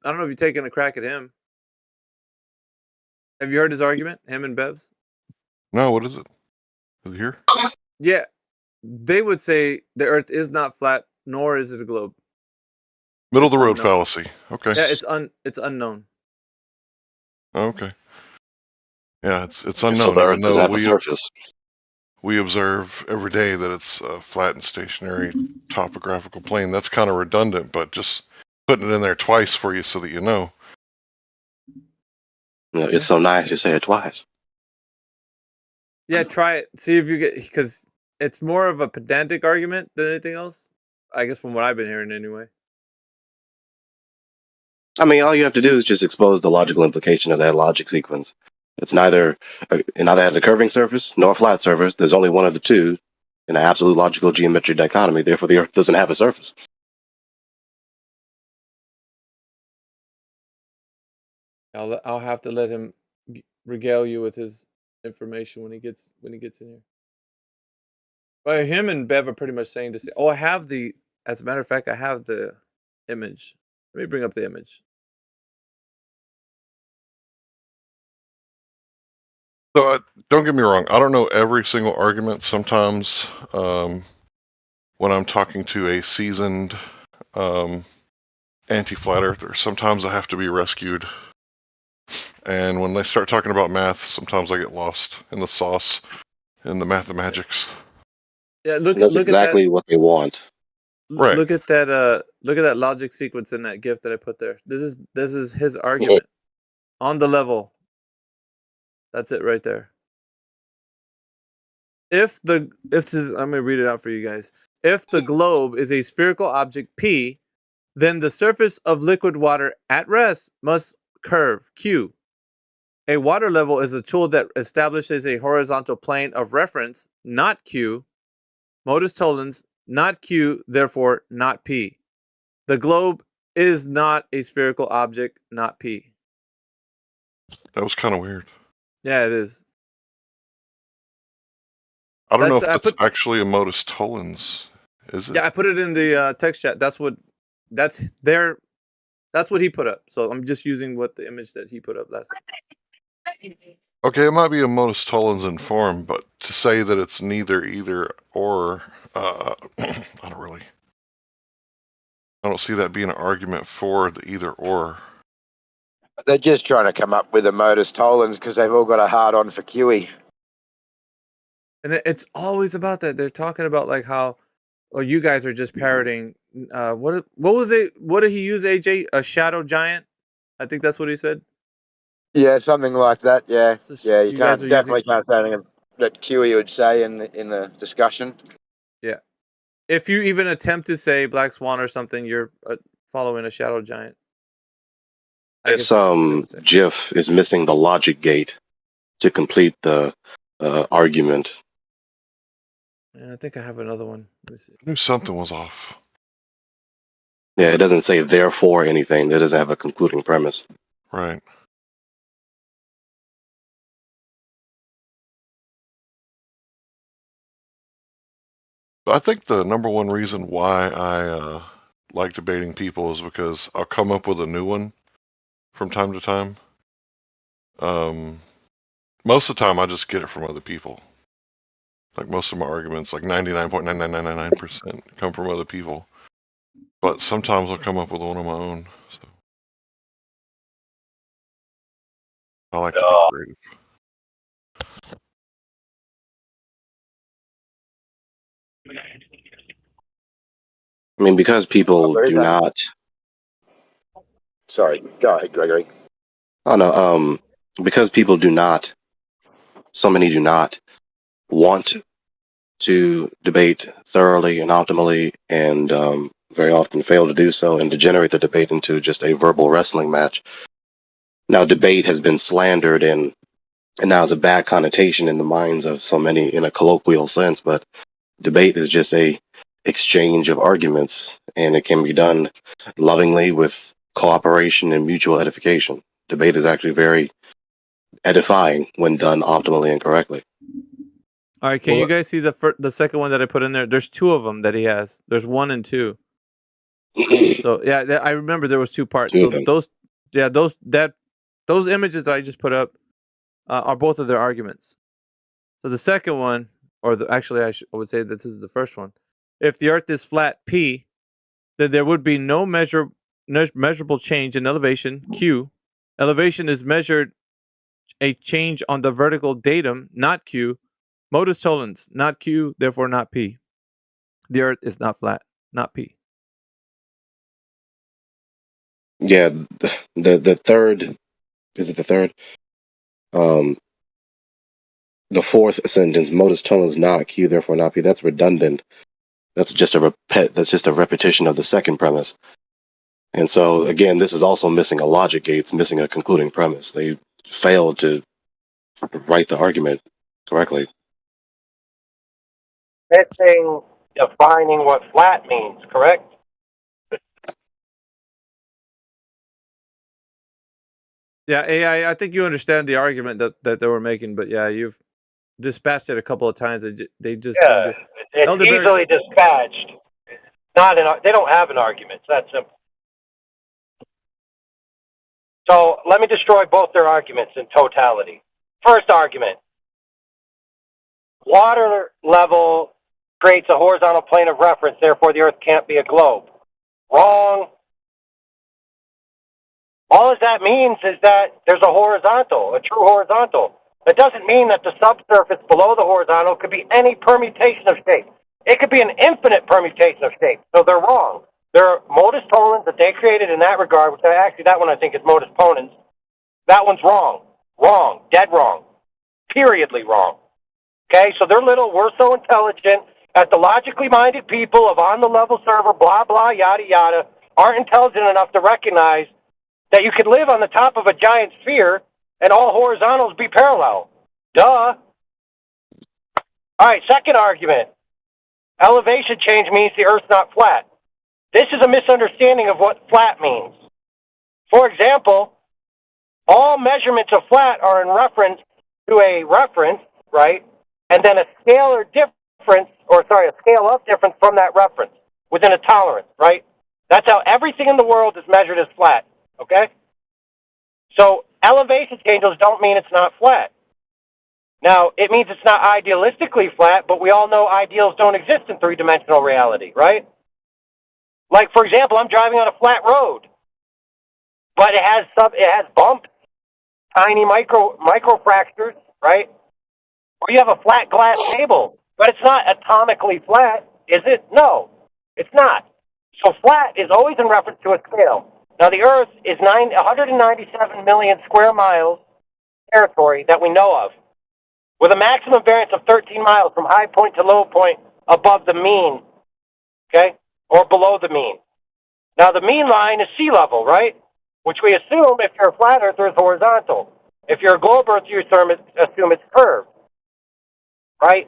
don't know if you've taken a crack at him. Have you heard his argument? Him and Bevs? No, what is it? Is it here? Yeah. They would say the Earth is not flat, nor is it a globe. Middle of the road unknown. fallacy. Okay. Yeah, it's unknown. Okay. Yeah, it's So unknown, the Earth even doesn't though have a surface. we observe every day that it's a flat and stationary topographical plane. That's kind of redundant, but just putting it in there twice for you so that you know. It's so nice you say it twice. Yeah, try it. See if you get, because it's more of a pedantic argument than anything else. I guess from what I've been hearing anyway. I mean, all you have to do is just expose the logical implication of that logic sequence. It neither has a curving surface nor a flat surface. There's only one of the two in an absolute logical geometric dichotomy. Therefore, the Earth doesn't have a surface. I'll have to let him regale you with his information when he gets in here. But him and Bev are pretty much saying this. Oh, I have the. As a matter of fact, I have the image. Let me bring up the image. So don't get me wrong. I don't know every single argument. Sometimes when I'm talking to a seasoned anti-flat earther, sometimes I have to be rescued. And when they start talking about math, sometimes I get lost in the sauce, in the mathemagics. Yeah, That's exactly at that. What they want. Right. Look at that logic sequence in that GIF that I put there. This is his argument on the level. That's it right there. If I'm gonna read it out for you guys. If the globe is a spherical object P, then the surface of liquid water at rest must curve Q. A water level is a tool that establishes a horizontal plane of reference, not Q. Modus tollens, not Q, therefore not P. The globe is not a spherical object, not P. That was kind of weird. Yeah, it is. I don't know if that's actually a modus tollens. Is it? Yeah, I put it in the text chat. That's what he put up. So I'm just using the image that he put up last time. Okay, it might be a modus tollens in form, but to say that it's neither, either, or, I don't see that being an argument for the either or. They're just trying to come up with a modus tollens because they've all got a hard on for QE. And it's always about that. They're talking about like how, you guys are just parroting. What was it? What did he use? AJ, a shadow giant. I think that's what he said. Yeah, something like that. Yeah, yeah. You guys can't definitely can't say anything that QE would say in the discussion. Yeah, if you even attempt to say Black Swan or something, you're following a shadow giant. This GIF is missing the logic gate to complete the argument. Yeah, I think I have another one. Let me see. I knew something was off. Yeah, it doesn't say therefore anything. It doesn't have a concluding premise. Right. I think the number one reason why I like debating people is because I'll come up with a new one from time to time. Most of the time, I just get it from other people. Like most of my arguments, like 99.9999% come from other people. But sometimes I'll come up with one of my own. So I like to be creative. I mean, because people do not. Sorry, go ahead, Gregory. Oh no, because people do not. So many do not want to debate thoroughly and optimally, and very often fail to do so, and degenerate the debate into just a verbal wrestling match. Now, debate has been slandered and now has a bad connotation in the minds of so many in a colloquial sense, but debate is just a exchange of arguments, and it can be done lovingly with cooperation and mutual edification. Debate is actually very edifying when done optimally and correctly. All right, can you guys see the second one that I put in there? There's two of them that he has. There's 1 and 2. So yeah, I remember there was 2 parts. So those images that I just put up are both of their arguments. So the second one, actually I would say that this is the first one. If the Earth is flat P, then there would be no measurable change in elevation, Q. Elevation is measured a change on the vertical datum, not Q. Modus tollens, not Q, therefore not P. The Earth is not flat, not P. Yeah, the third, is it the third? The fourth sentence, modus tollens not Q, therefore not P. That's redundant. That's just a repetition of the second premise. And so again, this is also missing a logic gate. It's missing a concluding premise. They failed to write the argument correctly. Missing defining what flat means, correct? Yeah, AI, I think you understand the argument that they were making, but yeah, you've dispatched it a couple of times. They just seem to... It's Elderberry- easily dispatched. They don't have an argument. It's that simple. So let me destroy both their arguments in totality. First argument. Water level creates a horizontal plane of reference, therefore the Earth can't be a globe. Wrong. All that means is that there's a horizontal, a true horizontal. It doesn't mean that the subsurface below the horizontal could be any permutation of shapes. It could be an infinite permutation of shapes. So they're wrong. Their modus tollens that they created in that regard, which that one I think is modus ponens, that one's wrong. Wrong. Dead wrong. Periodly wrong. Okay, so we're so intelligent that the logically minded people of on the level server, blah, blah, yada, yada, aren't intelligent enough to recognize that you could live on the top of a giant sphere and all horizontals be parallel. Duh. All right, second argument. Elevation change means the Earth's not flat. This is a misunderstanding of what flat means. For example, all measurements of flat are in reference to a reference, right? And then a scale of difference from that reference within a tolerance, right? That's how everything in the world is measured as flat, okay? So elevation changes don't mean it's not flat. Now, it means it's not idealistically flat, but we all know ideals don't exist in three-dimensional reality, right? Like, for example, I'm driving on a flat road, but it has bumps, tiny micro fractures, right? Or you have a flat glass table, but it's not atomically flat, is it? No, it's not. So flat is always in reference to a scale. Now, the Earth is 197 million square miles territory that we know of, with a maximum variance of 13 miles from high point to low point above the mean, okay, or below the mean. Now, the mean line is sea level, right, which we assume if you're a flat earther is horizontal. If you're a globe earther, you assume it's curved, right?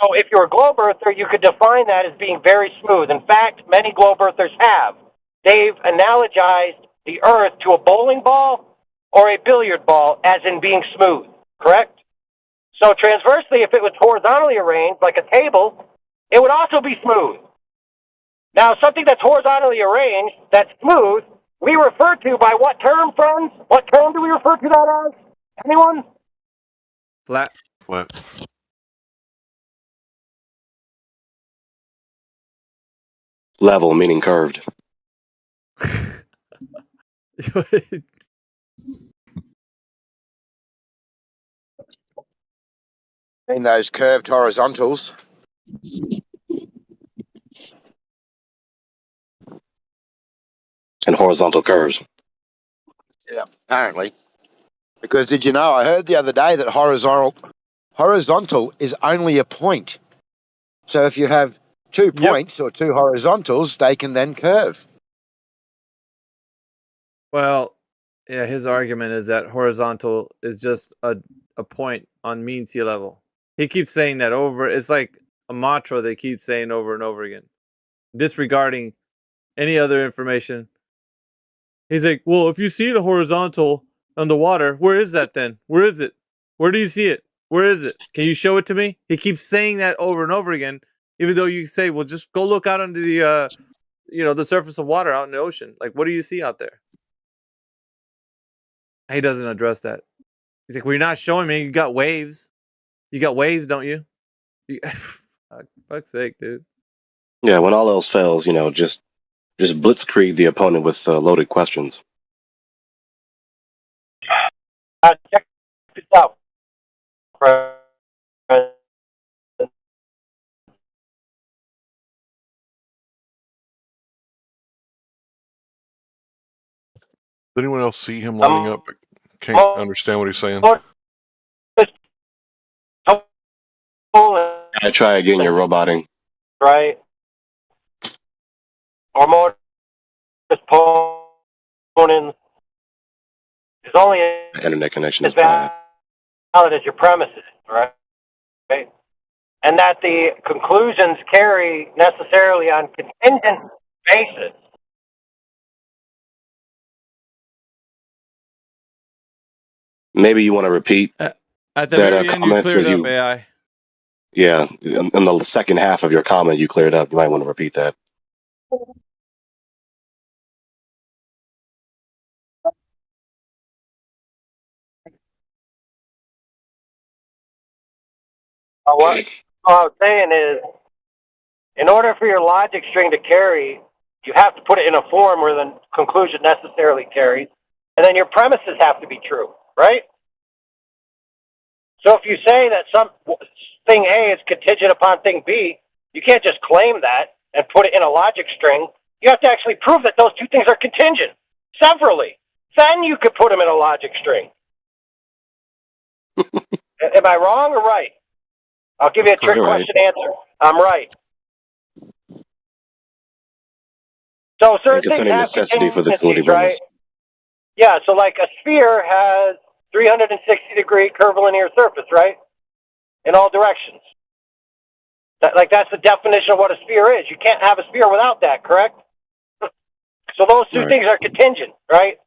So if you're a globe earther, you could define that as being very smooth. In fact, many globe earthers have. They've analogized the Earth to a bowling ball or a billiard ball as in being smooth, correct? So transversely, if it was horizontally arranged, like a table, it would also be smooth. Now, something that's horizontally arranged, that's smooth, we refer to by what term, friends? What term do we refer to that as? Anyone? Flat. Flat. Level, meaning curved. In those curved horizontals. And horizontal curves. Yeah, apparently. Because did you know, I heard the other day that horizontal is only a point. So if you have 2 points or 2 horizontals, they can then curve. Well, yeah, his argument is that horizontal is just a point on mean sea level. He keeps saying that over. It's like a mantra they keep saying over and over again, disregarding any other information. He's like, well, if you see the horizontal on the water, where is that then? Where is it? Where do you see it? Where is it? Can you show it to me? He keeps saying that over and over again, even though you say, well, just go look out onto the, the surface of water out in the ocean. Like, what do you see out there? He doesn't address that. He's like, well, you're not showing me. You got waves. You got waves, don't you? Fuck's sake, dude. Yeah, when all else fails, just Just blitzkrieg the opponent with loaded questions. Check this out. Does anyone else see him lighting up? But can't understand what he's saying. I try again. You're roboting. Right? Or more opponents is only Internet connection as is bad. valid as your premises, right? And that the conclusions carry necessarily on contingent basis. Maybe you want to repeat At the that very end, you comment cleared because up AI. yeah, in the second half of your comment, you cleared up. You might want to repeat that. What I was saying is, in order for your logic string to carry, you have to put it in a form where the conclusion necessarily carries, and then your premises have to be true, right? So if you say that some thing A is contingent upon thing B, you can't just claim that and put it in a logic string. You have to actually prove that those two things are contingent severally. Then you could put them in a logic string. Am I wrong or right? I'll give you a trick question answer. I'm right. So And certain things concerning have necessity for the contingencies, concluding right? premise. Yeah, so like a sphere has 360-degree curvilinear surface, right? In all directions. That's the definition of what a sphere is. You can't have a sphere without that, correct? So those two things are contingent, right?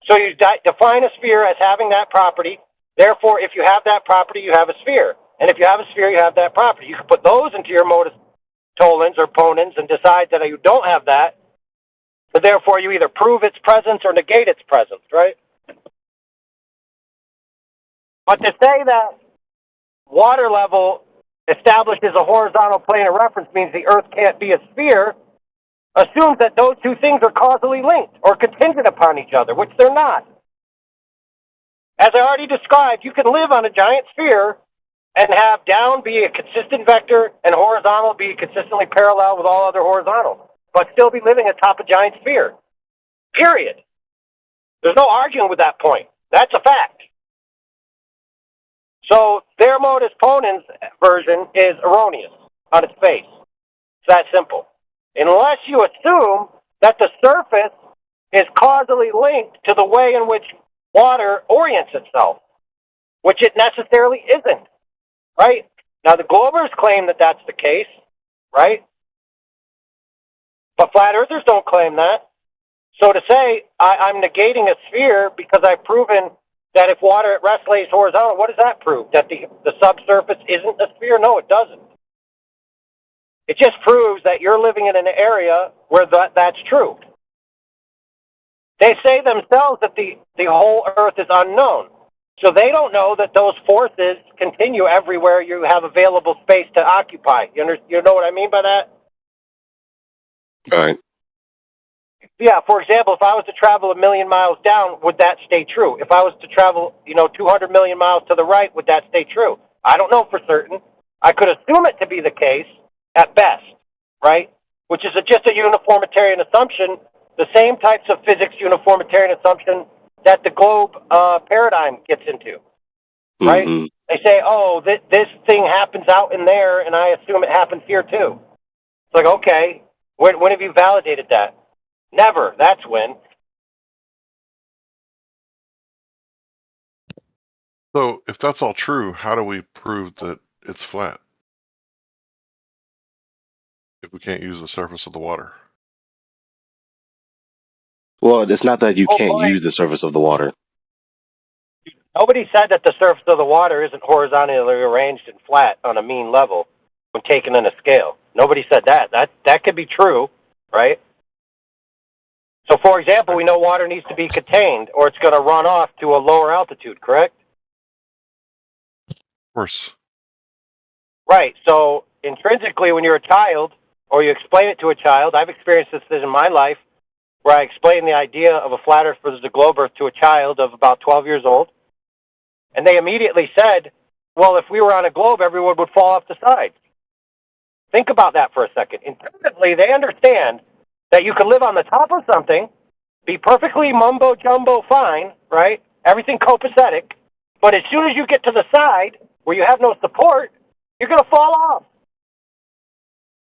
So you define a sphere as having that property. Therefore, if you have that property, you have a sphere. And if you have a sphere, you have that property. You can put those into your modus tollens or ponens and decide that you don't have that. So therefore, you either prove its presence or negate its presence, right? But to say that water level establishes a horizontal plane of reference means the Earth can't be a sphere assumes that those two things are causally linked or contingent upon each other, which they're not. As I already described, you can live on a giant sphere and have down be a consistent vector and horizontal be consistently parallel with all other horizontals, but still be living atop a giant sphere. Period. There's no arguing with that point. That's a fact. So their modus ponens version is erroneous on its face. It's that simple. Unless you assume that the surface is causally linked to the way in which water orients itself, which it necessarily isn't, right? Now, the Globers claim that that's the case, right? But flat earthers don't claim that. So to say I'm negating a sphere because I've proven that if water at rest lays horizontal, what does that prove? That the subsurface isn't a sphere? No, it doesn't. It just proves that you're living in an area where that's true. They say themselves that the whole Earth is unknown. So they don't know that those forces continue everywhere you have available space to occupy. You know what I mean by that? All right. Yeah, for example, if I was to travel 1 million miles down, would that stay true? If I was to travel, 200 million miles to the right, would that stay true? I don't know for certain. I could assume it to be the case at best, right? Which is just a uniformitarian assumption, the same types of physics uniformitarian assumption that the globe paradigm gets into, right? Mm-hmm. They say, oh, this thing happens out in there, and I assume it happens here too. It's like, okay, when have you validated that? Never. That's when. So, if that's all true, how do we prove that it's flat? If we can't use the surface of the water? Well, it's not that you can't use the surface of the water. Nobody said that the surface of the water isn't horizontally arranged and flat on a mean level when taken in a scale. Nobody said that. That could be true, right? So, for example, we know water needs to be contained or it's going to run off to a lower altitude, correct? Of course. Right. So, intrinsically, when you're a child, or you explain it to a child. I've experienced this in my life where I explained the idea of a flat earth versus a globe earth to a child of about 12 years old, and they immediately said, well, if we were on a globe, everyone would fall off the side. Think about that for a second. Intuitively, they understand that you can live on the top of something, be perfectly mumbo-jumbo fine, right? Everything copacetic, but as soon as you get to the side where you have no support, you're going to fall off.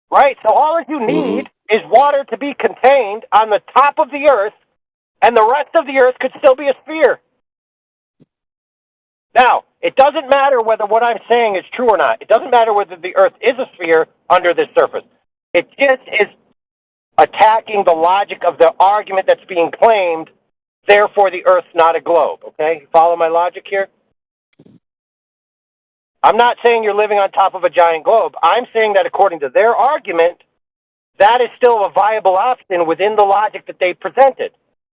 Right? So all you need is water to be contained on the top of the earth, and the rest of the earth could still be a sphere. Now, it doesn't matter whether what I'm saying is true or not. It doesn't matter whether the earth is a sphere under this surface. It just is attacking the logic of the argument that's being claimed, therefore the earth's not a globe. Okay? Follow my logic here? I'm not saying you're living on top of a giant globe. I'm saying that according to their argument, that is still a viable option within the logic that they presented.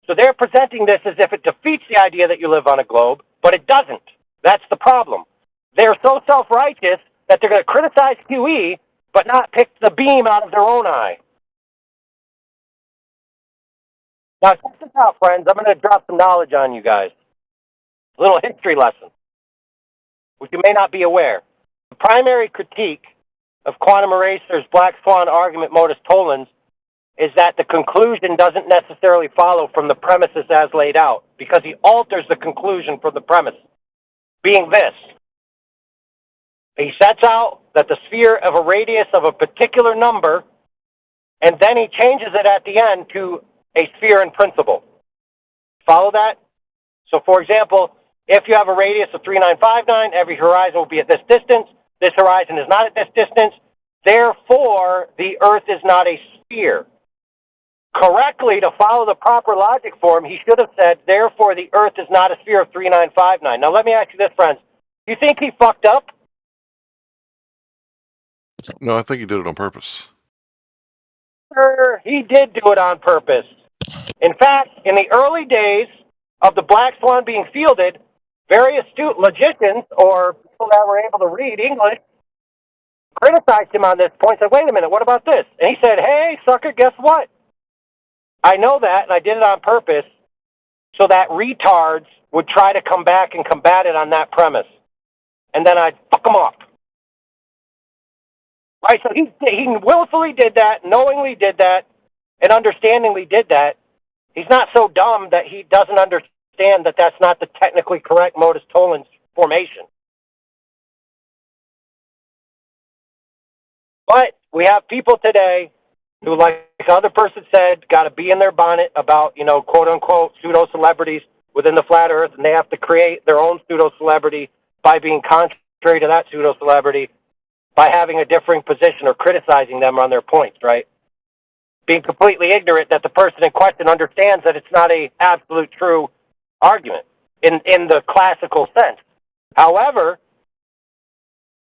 So they're presenting this as if it defeats the idea that you live on a globe, but it doesn't. That's the problem. They're so self-righteous that they're going to criticize QE, but not pick the beam out of their own eye. Now, check this out, friends. I'm going to drop some knowledge on you guys. A little history lesson, which you may not be aware. The primary critique of quantum eraser's black swan argument modus tollens is that the conclusion doesn't necessarily follow from the premises as laid out, because he alters the conclusion from the premise, being this. He sets out that the sphere of a radius of a particular number, and then he changes it at the end to a sphere in principle. Follow that? So, for example, if you have a radius of 3959, every horizon will be at this distance. This horizon is not at this distance. Therefore, the Earth is not a sphere. Correctly, to follow the proper logic for him, he should have said, therefore, the Earth is not a sphere of 3959. Now, let me ask you this, friends. Do you think he fucked up? No, I think he did it on purpose. Sure, he did do it on purpose. In fact, in the early days of the black swan being fielded, very astute logicians or people that were able to read English criticized him on this point, said, wait a minute, what about this? And he said, hey, sucker, guess what? I know that, and I did it on purpose so that retards would try to come back and combat it on that premise. And then I'd fuck them up. Right, so he willfully did that, knowingly did that, and understandingly did that. He's not so dumb that he doesn't understand that that's not the technically correct modus tollens formation. But we have people today who, like the other person said, got to be in their bonnet about, quote-unquote pseudo-celebrities within the flat earth, and they have to create their own pseudo-celebrity by being contrary to that pseudo-celebrity, by having a differing position or criticizing them on their points, right? Being completely ignorant that the person in question understands that it's not a absolute true argument in the classical sense. However,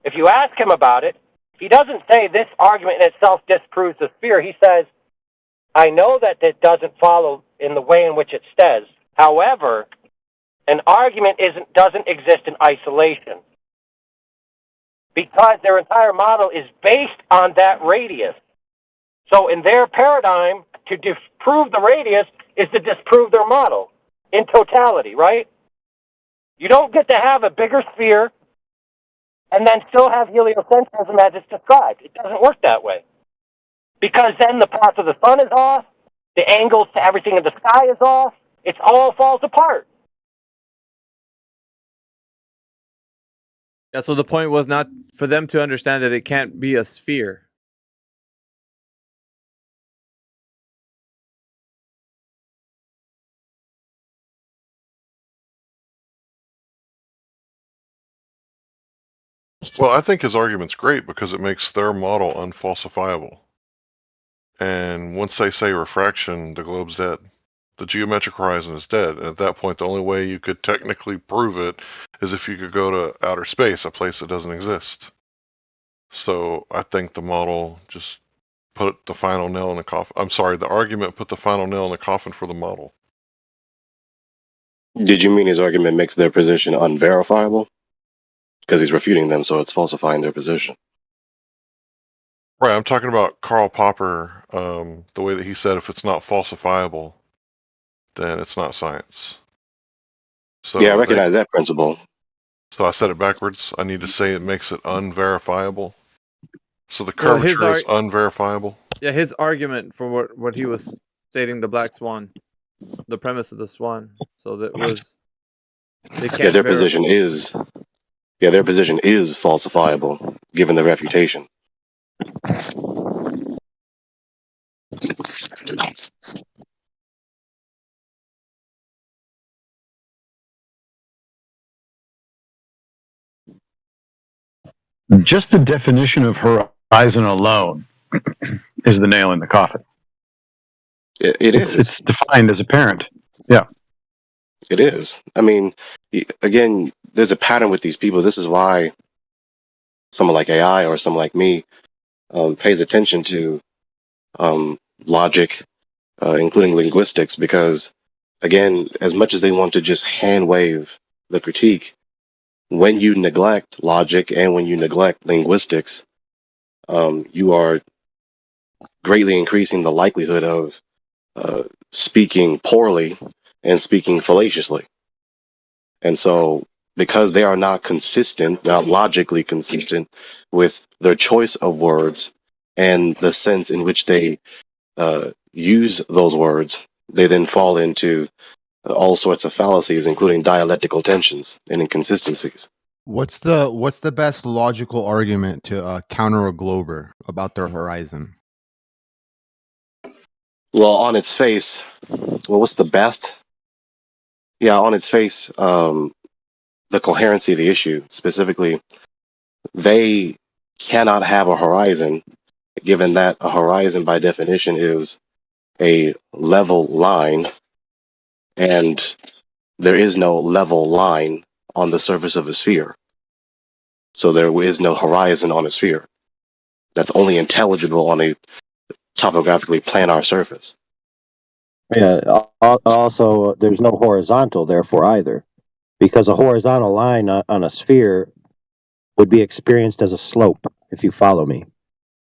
if you ask him about it, he doesn't say this argument in itself disproves the sphere. He says, I know that it doesn't follow in the way in which it says. However, an argument doesn't exist in isolation, because their entire model is based on that radius. So in their paradigm, to disprove the radius is to disprove their model in totality, right? You don't get to have a bigger sphere and then still have heliocentrism as it's described. It doesn't work that way. Because then the path of the sun is off, the angles to everything in the sky is off, it all falls apart. Yeah, so the point was not for them to understand that it can't be a sphere. Well, I think his argument's great because it makes their model unfalsifiable. And once they say refraction, the globe's dead. The geometric horizon is dead. And at that point, the only way you could technically prove it is if you could go to outer space, a place that doesn't exist. So I think the model just put the final nail in the coffin. I'm sorry, the argument put the final nail in the coffin for the model. Did you mean his argument makes their position unverifiable? Because he's refuting them, so it's falsifying their position. Right, I'm talking about Karl Popper, the way that he said if it's not falsifiable, then it's not science. So Yeah, I recognize that principle. So I said it backwards. I need to say it makes it unverifiable. So the Well, curvature is unverifiable. Yeah, his argument for what he was stating, the black swan, the premise of the swan. So that was they can't. Yeah, their position is falsifiable given the refutation. Just the definition of horizon alone is the nail in the coffin. It is. It's defined as apparent. Yeah. It is. I mean, again, there's a pattern with these people. This is why someone like AI or someone like me pays attention to logic, including linguistics, because, again, as much as they want to just hand wave the critique, when you neglect logic and when you neglect linguistics, you are greatly increasing the likelihood of speaking poorly and speaking fallaciously. And so, because they are not consistent, not logically consistent with their choice of words and the sense in which they use those words, they then fall into all sorts of fallacies, including dialectical tensions and inconsistencies. What's the best logical argument to counter a glober about their horizon? Well, on its face, what's the best? Yeah, on its face, the coherency of the issue, specifically, they cannot have a horizon, given that a horizon by definition is a level line, and there is no level line on the surface of a sphere. So there is no horizon on a sphere. That's only intelligible on a topographically planar surface. Yeah. Also, there's no horizontal, therefore, either, because a horizontal line on a sphere would be experienced as a slope, if you follow me.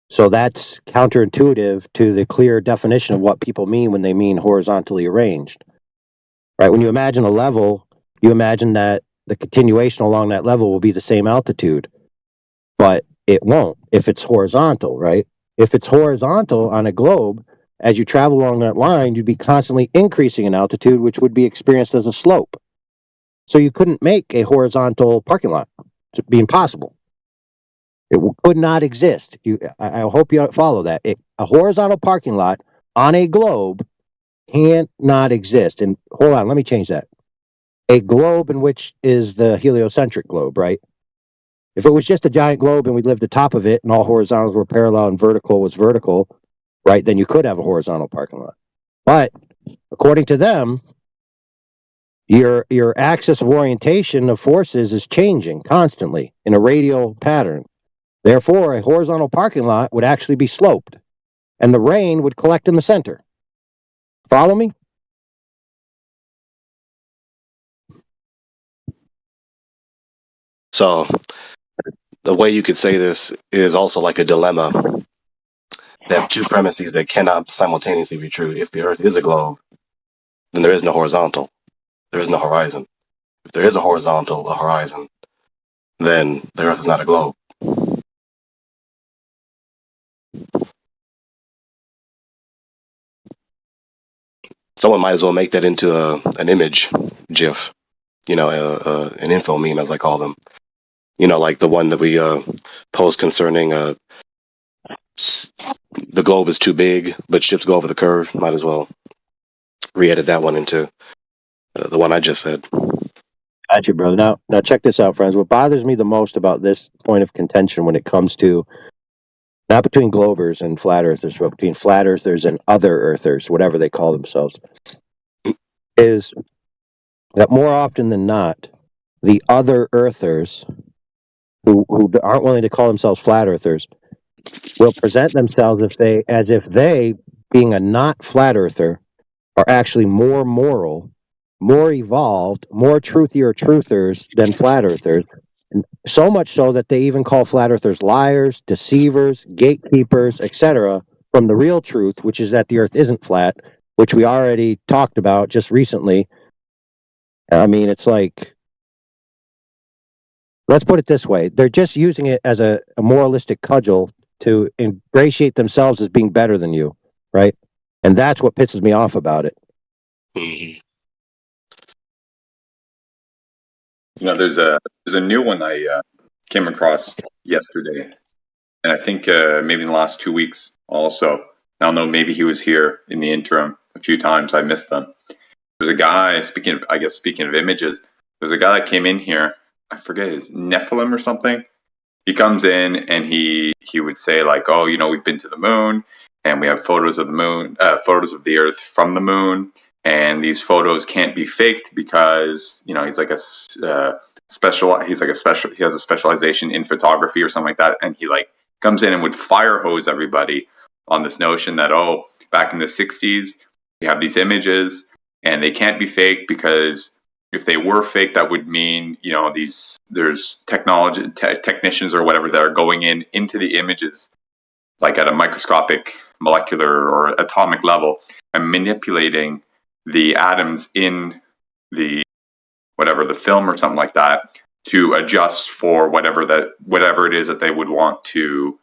So that's counterintuitive to the clear definition of what people mean when they mean horizontally arranged. Right? When you imagine a level, you imagine that the continuation along that level will be the same altitude, but it won't if it's horizontal, right? If it's horizontal on a globe, as you travel along that line, you'd be constantly increasing in altitude, which would be experienced as a slope. So you couldn't make a horizontal parking lot. It'd be impossible. It could not exist. I hope you follow that. A horizontal parking lot on a globe cannot exist. And hold on, let me change that. A globe in which is the heliocentric globe, right? If it was just a giant globe and we lived atop of it and all horizontals were parallel and vertical was vertical, right, then you could have a horizontal parking lot. But according to them, your axis of orientation of forces is changing constantly in a radial pattern. Therefore, a horizontal parking lot would actually be sloped, and the rain would collect in the center. Follow me? So the way you could say this is also like a dilemma. They have two premises that cannot simultaneously be true. If the Earth is a globe, then there is no horizontal. There is no horizon. If there is a horizontal, a horizon, then the Earth is not a globe. Someone might as well make that into an image GIF, an info meme, as I call them. Like the one that we post concerning the globe is too big, but ships go over the curve. Might as well re-edit that one into the one I just said. Got you, brother. Now check this out, friends. What bothers me the most about this point of contention when it comes to not between globers and flat earthers, but between flat earthers and other earthers, whatever they call themselves, is that more often than not, the other earthers who aren't willing to call themselves flat earthers will present themselves as if they, being a not flat earther, are actually more moral, more evolved, more truthier truthers than flat earthers, And so much so that they even call flat earthers liars, deceivers, gatekeepers, etc., from the real truth, which is that the earth isn't flat, which we already talked about just recently. I mean, it's like, let's put it this way. They're just using it as a moralistic cudgel to ingratiate themselves as being better than you, right? And that's what pisses me off about it. You know, there's a new one I came across yesterday, and I think maybe in the last 2 weeks also. I don't know, maybe he was here in the interim a few times. I missed them. There's a guy, speaking of images, there's a guy that came in here, I forget his Nephilim or something. He comes in and he would say like, oh, you know, we've been to the moon and we have photos of the moon, photos of the earth from the moon, and these photos can't be faked because, you know, he has a specialization in photography or something like that, and he like comes in and would fire hose everybody on this notion that, oh, back in the 60s, you have these images and they can't be faked because if they were fake, that would mean, you know, there's technicians or whatever that are going into the images, like at a microscopic, molecular or atomic level, and manipulating the atoms in the film or something like that to adjust for whatever it is that they would want to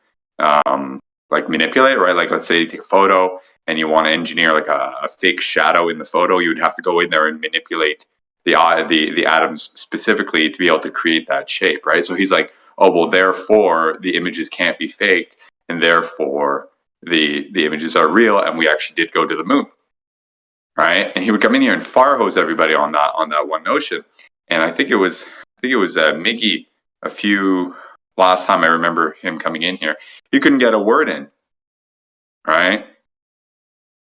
like manipulate, right? Like, let's say you take a photo and you want to engineer like a fake shadow in the photo, you would have to go in there and manipulate the atoms specifically to be able to create that shape, right? So he's like, oh, well, therefore the images can't be faked, and therefore the images are real, and we actually did go to the moon, right? And he would come in here and fire hose everybody on that one notion. And I think it was Miggy last time I remember him coming in here, he couldn't get a word in, right?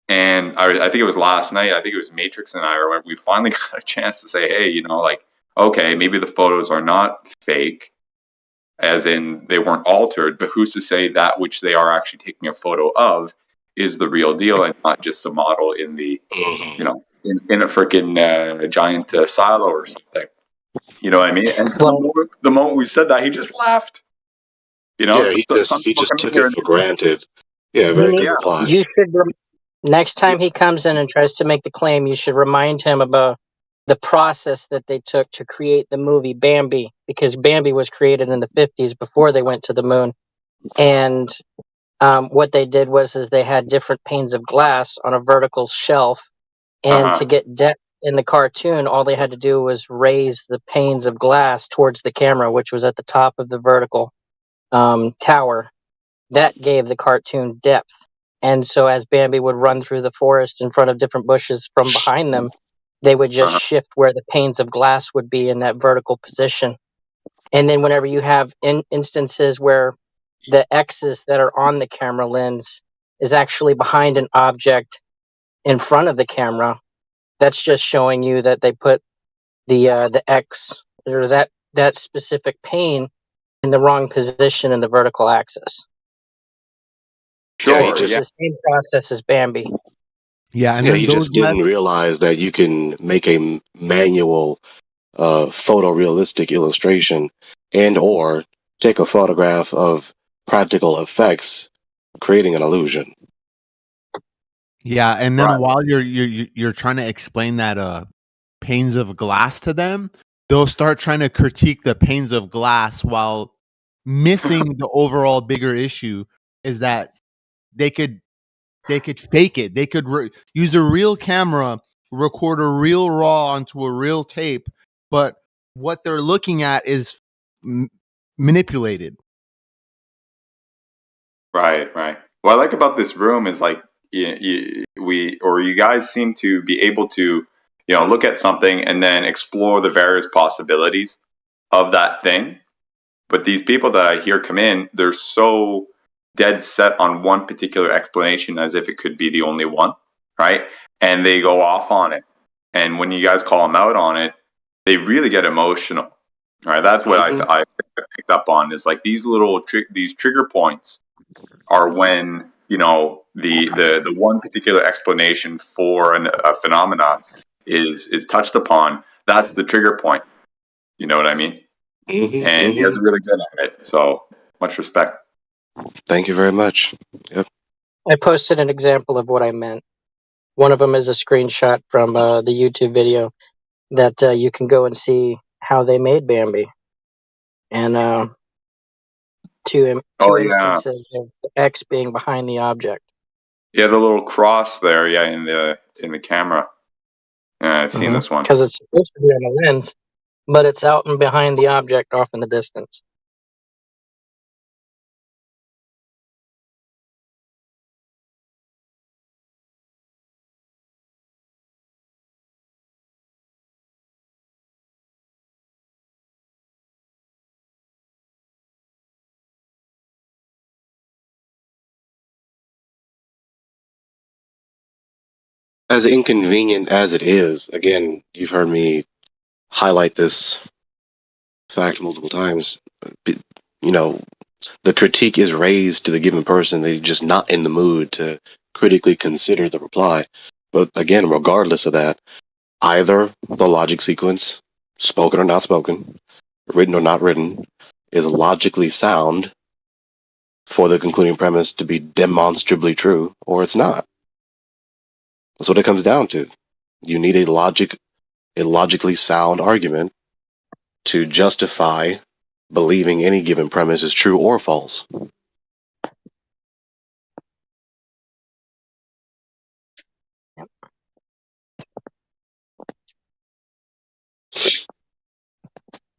And I think it was last night, I think it was Matrix and I, or we finally got a chance to say, hey, you know, like, okay, maybe the photos are not fake, as in they weren't altered, but who's to say that which they are actually taking a photo of is the real deal and not just a model in the, you know, in a freaking giant silo or anything. You know what I mean? And the moment we said that, he just laughed. You know, Yeah, he just took it for granted. Yeah, very good reply. You should, next time he comes in and tries to make the claim, you should remind him about the process that they took to create the movie Bambi, because Bambi was created in the 50s before they went to the moon. And what they did is they had different panes of glass on a vertical shelf. And to get depth in the cartoon, all they had to do was raise the panes of glass towards the camera, which was at the top of the vertical tower. That gave the cartoon depth. And so as Bambi would run through the forest in front of different bushes from behind them, they would just shift where the panes of glass would be in that vertical position. And then whenever you have instances where the X's that are on the camera lens is actually behind an object in front of the camera, that's just showing you that they put the X or that specific pane in the wrong position in the vertical axis. Sure, It's just the same process as Bambi. Yeah, and yeah, he just didn't realize that you can make a manual photorealistic illustration and or take a photograph of practical effects, creating an illusion. Yeah, and then while you're trying to explain that panes of glass to them, they'll start trying to critique the panes of glass while missing the overall bigger issue is that they could fake it. They could use a real camera, record a real raw onto a real tape, but what they're looking at is manipulated. Right. What I like about this room is like you guys seem to be able to, you know, look at something and then explore the various possibilities of that thing. But these people that I hear come in, they're so dead set on one particular explanation as if it could be the only one, right? And they go off on it. And when you guys call them out on it, they really get emotional, right? That's what I picked up on is like these little these trigger points are when, you know, the one particular explanation for a phenomena is touched upon. That's the trigger point. You know what I mean? and he does really good at it. So much respect. Thank you very much. Yep. I posted an example of what I meant. One of them is a screenshot from the YouTube video that you can go and see how they made Bambi, and two Oh yeah, instances of X being behind the object. yeah, the little cross there, yeah, in the camera. Yeah, I've seen this one. Because it's supposed to be on the lens, but it's out and behind the object, off in the distance. As inconvenient as it is, again, you've heard me highlight this fact multiple times. You know, the critique is raised to the given person. They're just not in the mood to critically consider the reply. But again, regardless of that, either the logic sequence, spoken or not spoken, written or not written, is logically sound for the concluding premise to be demonstrably true, or it's not. That's what it comes down to. You need a logically sound argument to justify believing any given premise is true or false.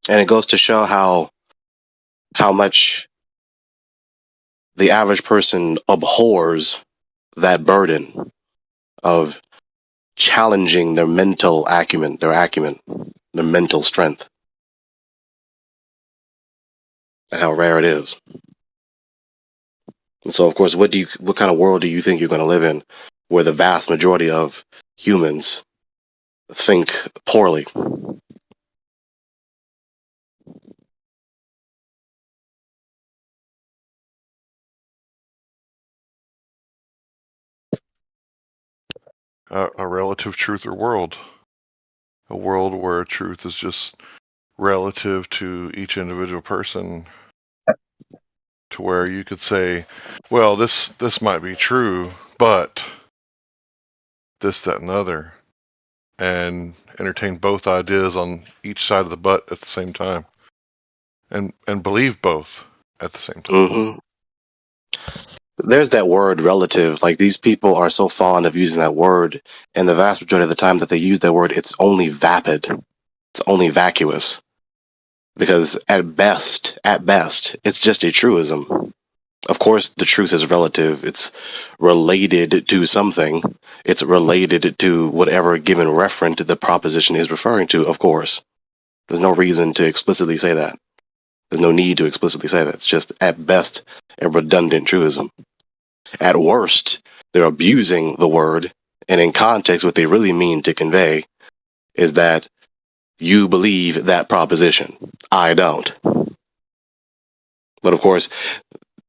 And it goes to show how much the average person abhors that burden of challenging their mental acumen, their mental strength, and how rare it is. And so, of course, what kind of world do you think you're going to live in, where the vast majority of humans think poorly? A relative truth or world. A world where truth is just relative to each individual person, to where you could say, well, this might be true, but this, that, and other, and entertain both ideas on each side of the butt at the same time, and believe both at the same time. Mm-hmm. There's that word relative. Like, these people are so fond of using that word, and the vast majority of the time that they use that word, it's only vapid. It's only vacuous. Because at best, it's just a truism. Of course, the truth is relative. It's related to something. It's related to whatever given referent the proposition is referring to, of course. There's no reason to explicitly say that. There's no need to explicitly say that. It's just, at best, a redundant truism. At worst, they're abusing the word, and in context, what they really mean to convey is that you believe that proposition. I don't. But of course,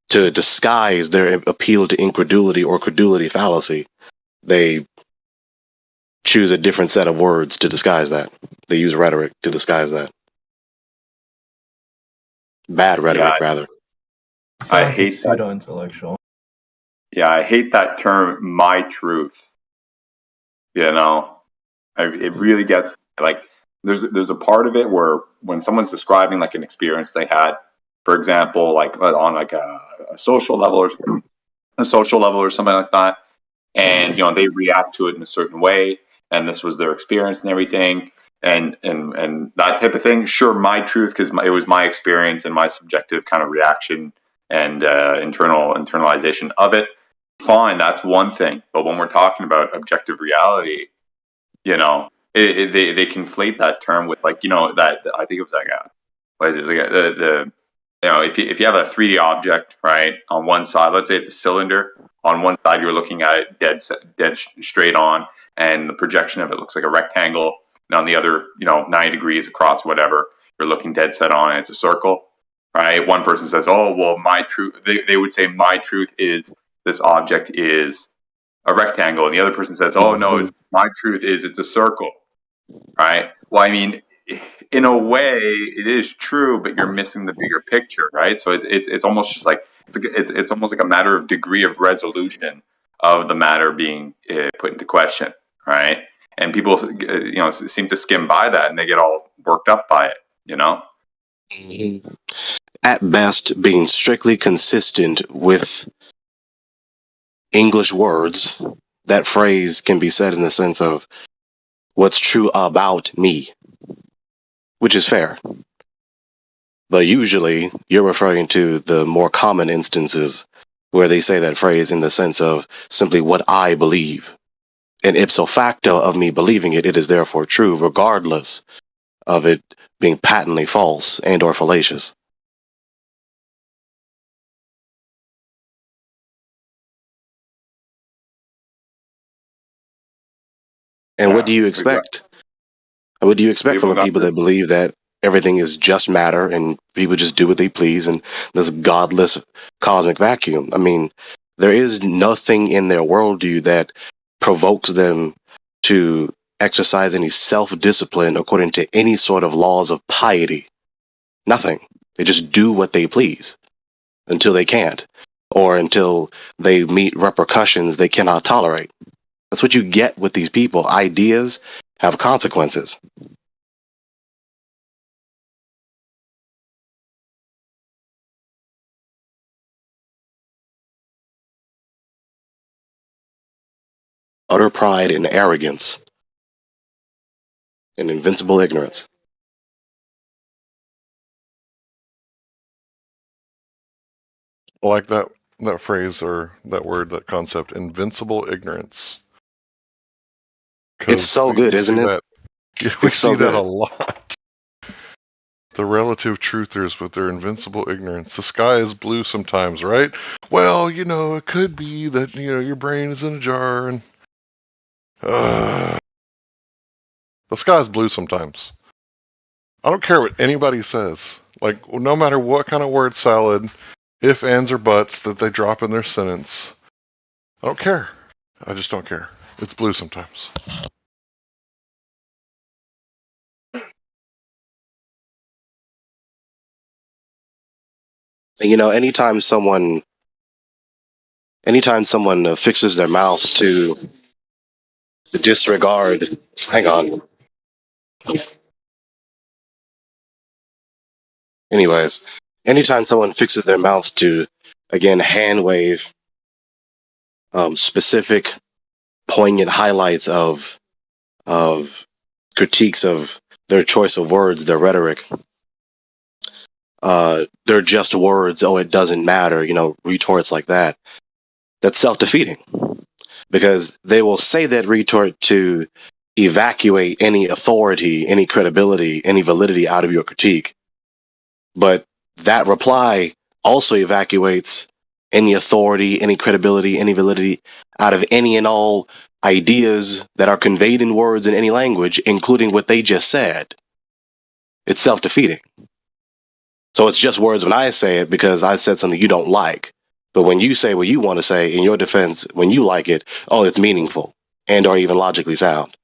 to disguise their appeal to incredulity or credulity fallacy, they choose a different set of words to disguise that. They use rhetoric to disguise that. Bad rhetoric, rather. I hate pseudo-intellectual. Yeah, I hate that term, my truth. You know, it really gets, like, there's a part of it where when someone's describing like an experience they had, for example, like on like a social level or something like that, and they react to it in a certain way, and this was their experience and everything, and that type of thing. Sure, my truth, because it was my experience and my subjective kind of reaction and internalization of it. Fine, that's one thing. But when we're talking about objective reality, they conflate that term with, like, that I think it was like if you have a 3D object, right, on one side, let's say it's a cylinder. On one side, you're looking at it dead straight on, and the projection of it looks like a rectangle. And on the other, 90 degrees across, whatever, you're looking dead set on, and it's a circle, right? One person says, "Oh, well, my truth." They would say, "My truth is this object is a rectangle," and the other person says, "Oh, no, my truth is it's a circle," right? Well, I mean, in a way, it is true, but you're missing the bigger picture, right? So it's almost just like it's almost like a matter of degree of resolution of the matter being put into question, right? And people, seem to skim by that, and they get all worked up by it, you know. At best, being strictly consistent with English words, that phrase can be said in the sense of what's true about me, which is fair. But usually, you're referring to the more common instances where they say that phrase in the sense of simply what I believe. And ipso facto of me believing it, it is therefore true, regardless of it being patently false and or fallacious. And what do you expect? What do you expect from the people that believe that everything is just matter and people just do what they please and this godless cosmic vacuum? I mean, there is nothing in their worldview that provokes them to exercise any self-discipline according to any sort of laws of piety. Nothing. They just do what they please until they can't, or until they meet repercussions they cannot tolerate. That's what you get with these people. Ideas have consequences. Utter pride and arrogance and invincible ignorance. I like that phrase or that word, that concept, invincible ignorance. It's so good, isn't it? We It's so see that a good. lot. The relative truthers with their invincible ignorance. The sky is blue sometimes, right? Well, it could be that, your brain is in a jar and the sky is blue sometimes. I don't care what anybody says. Like, no matter what kind of word salad, if, ands, or buts that they drop in their sentence, I don't care. I just don't care. It's blue sometimes. And anytime someone fixes their mouth to disregard, hang on. Anyways, anytime someone fixes their mouth to, again, hand wave specific, poignant highlights of critiques of their choice of words, their rhetoric, they're just words. Oh, it doesn't matter. Retorts like that. That's self-defeating because they will say that retort to evacuate any authority, any credibility, any validity out of your critique. But that reply also evacuates any authority, any credibility, any validity out of any and all ideas that are conveyed in words in any language, including what they just said. It's self-defeating. So it's just words when I say it because I said something you don't like. But when you say what you want to say in your defense, when you like it, oh, it's meaningful and or even logically sound.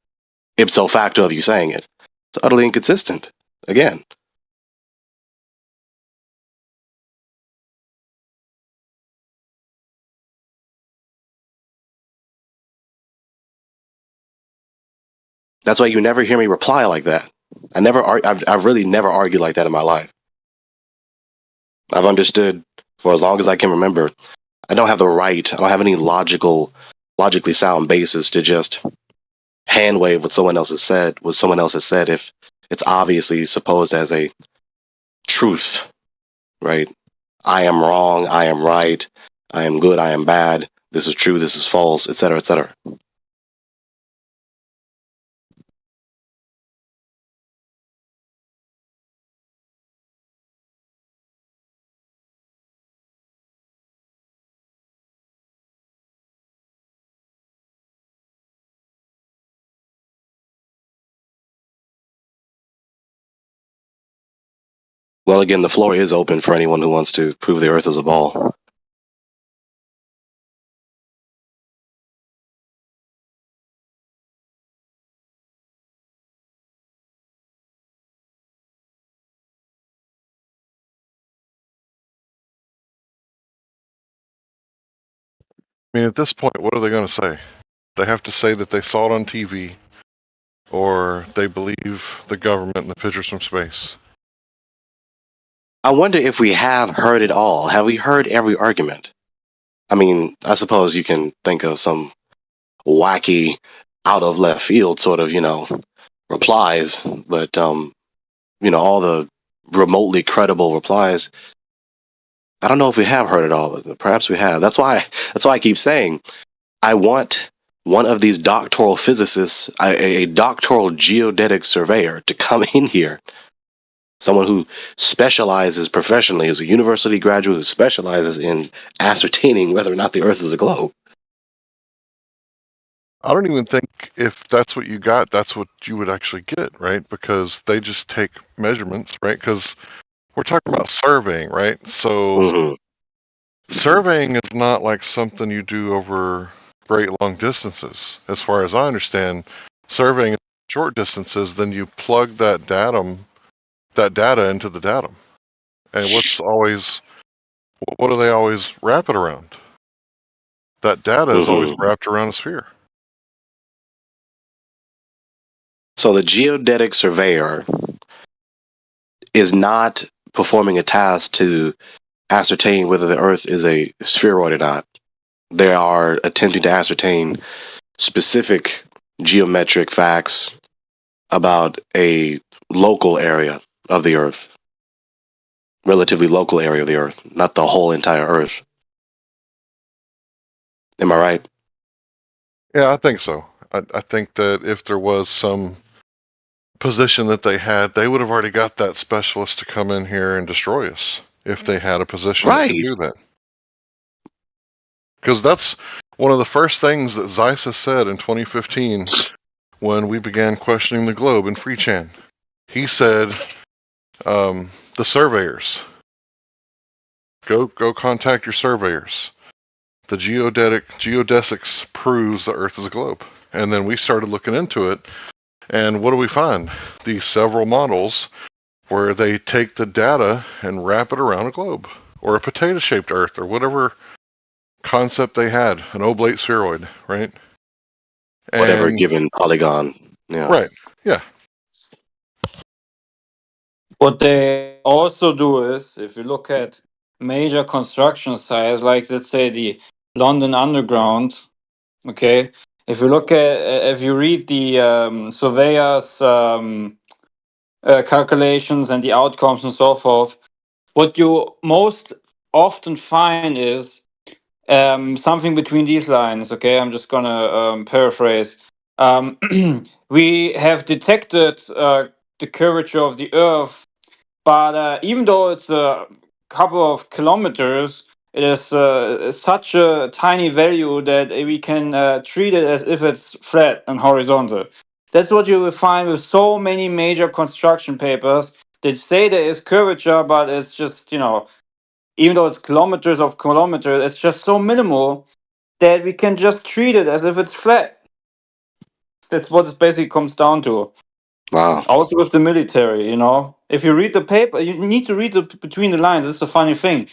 Ipso facto of you saying it. It's utterly inconsistent. Again. That's why you never hear me reply like that. I've really never argued like that in my life. I've understood for as long as I can remember. I don't have the right. I don't have any logically sound basis to just hand wave what someone else has said. What someone else has said, if it's obviously supposed as a truth, right? I am wrong. I am right. I am good. I am bad. This is true. This is false, etc., etc. Well, again, the floor is open for anyone who wants to prove the Earth is a ball. I mean, at this point, what are they going to say? They have to say that they saw it on TV, or they believe the government and the pictures from space. I wonder if we have heard it all. Have we heard every argument? I mean, I suppose you can think of some wacky, out of left field sort of, replies, but all the remotely credible replies. I don't know if we have heard it all, but perhaps we have. That's why I keep saying I want one of these doctoral physicists, a doctoral geodetic surveyor, to come in here. Someone who specializes professionally, is a university graduate who specializes in ascertaining whether or not the Earth is a globe. I don't even think if that's what you got, that's what you would actually get, right? Because they just take measurements, right? Because we're talking about surveying, right? So surveying is not like something you do over great long distances. As far as I understand, surveying short distances, then you plug that data into the datum. And what do they always wrap it around? That data is always wrapped around a sphere. So the geodetic surveyor is not performing a task to ascertain whether the Earth is a spheroid or not. They are attempting to ascertain specific geometric facts about a local area of the Earth. Relatively local area of the Earth, not the whole entire Earth. Am I right? Yeah, I think so. I think that if there was some position that they had, they would have already got that specialist to come in here and destroy us if they had a position that could do that. Because that's one of the first things that Zeissa said in 2015 when we began questioning the globe in FreeChan. He said, the surveyors, go contact your surveyors. The geodesics proves the Earth is a globe. And then we started looking into it, and what do we find? These several models where they take the data and wrap it around a globe, or a potato-shaped Earth, or whatever concept they had, an oblate spheroid, right? Whatever given polygon. Yeah. Right, yeah. What they also do is, if you look at major construction sites, like let's say the London Underground, okay, if you read the surveyors' calculations and the outcomes and so forth, what you most often find is something between these lines. Okay, I'm just gonna paraphrase. We have detected the curvature of the Earth, but even though it's a couple of kilometers, it is such a tiny value that we can treat it as if it's flat and horizontal. That's what you will find with so many major construction papers. They say there is curvature, but it's just, even though it's kilometers of kilometers, it's just so minimal that we can just treat it as if it's flat. That's what it basically comes down to. Wow. Also with the military, if you read the paper, you need to read between the lines. It's a funny thing.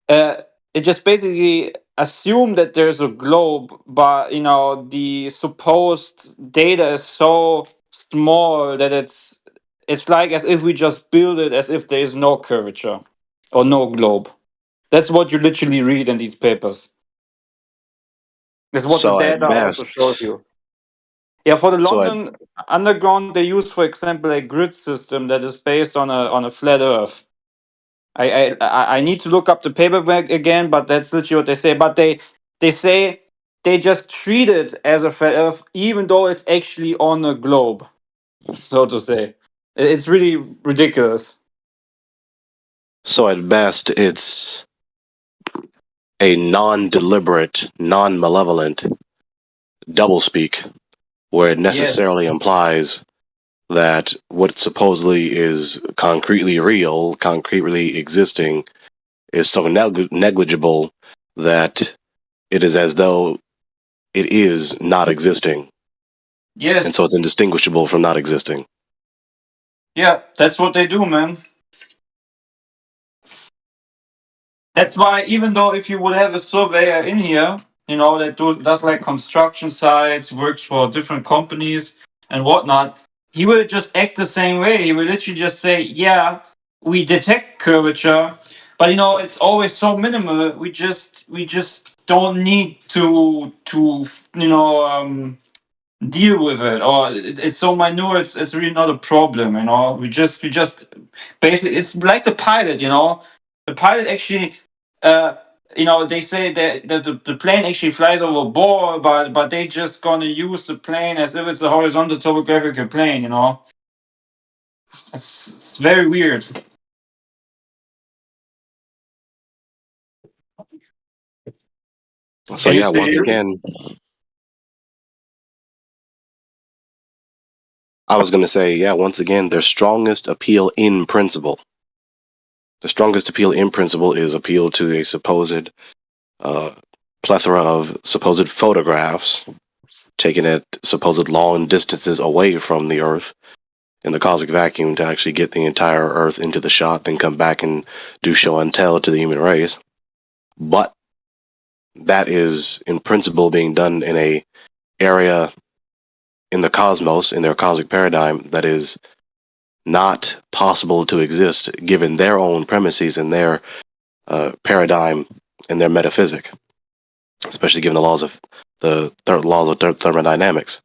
It just basically assumed that there's a globe, but the supposed data is so small that it's like as if we just build it as if there is no curvature or no globe. That's what you literally read in these papers. That's what So the at data also best- shows you. Yeah, for the So London Underground, they use, for example, a grid system that is based on a flat Earth. I need to look up the paperback again, but that's literally what they say. But they say they just treat it as a flat Earth, even though it's actually on a globe, so to say. It's really ridiculous. So at best, it's a non-deliberate, non-malevolent doublespeak, where it necessarily implies that what supposedly is concretely real, concretely existing, is so negligible that it is as though it is not existing. Yes. And so it's indistinguishable from not existing. Yeah, that's what they do, man. That's why, even though if you would have a surveyor in here, that does like construction sites, works for different companies and whatnot, he will just act the same way. He will literally just say, yeah, we detect curvature, but it's always so minimal. We just don't need to deal with it, or it's so minute. It's really not a problem. We just basically, it's like the pilot. The pilot actually. They say that the plane actually flies over a ball, but they just gonna use the plane as if it's a horizontal topographical plane. It's very weird. So yeah, once again, I was going to say, yeah, once again, their strongest appeal in principle. The strongest appeal in principle is appeal to a supposed plethora of supposed photographs taken at supposed long distances away from the Earth in the cosmic vacuum to actually get the entire Earth into the shot, then come back and do show and tell to the human race. But that is, in principle, being done in a area in the cosmos, in their cosmic paradigm, that is not possible to exist given their own premises and their paradigm and their metaphysic, especially given the laws of thermodynamics.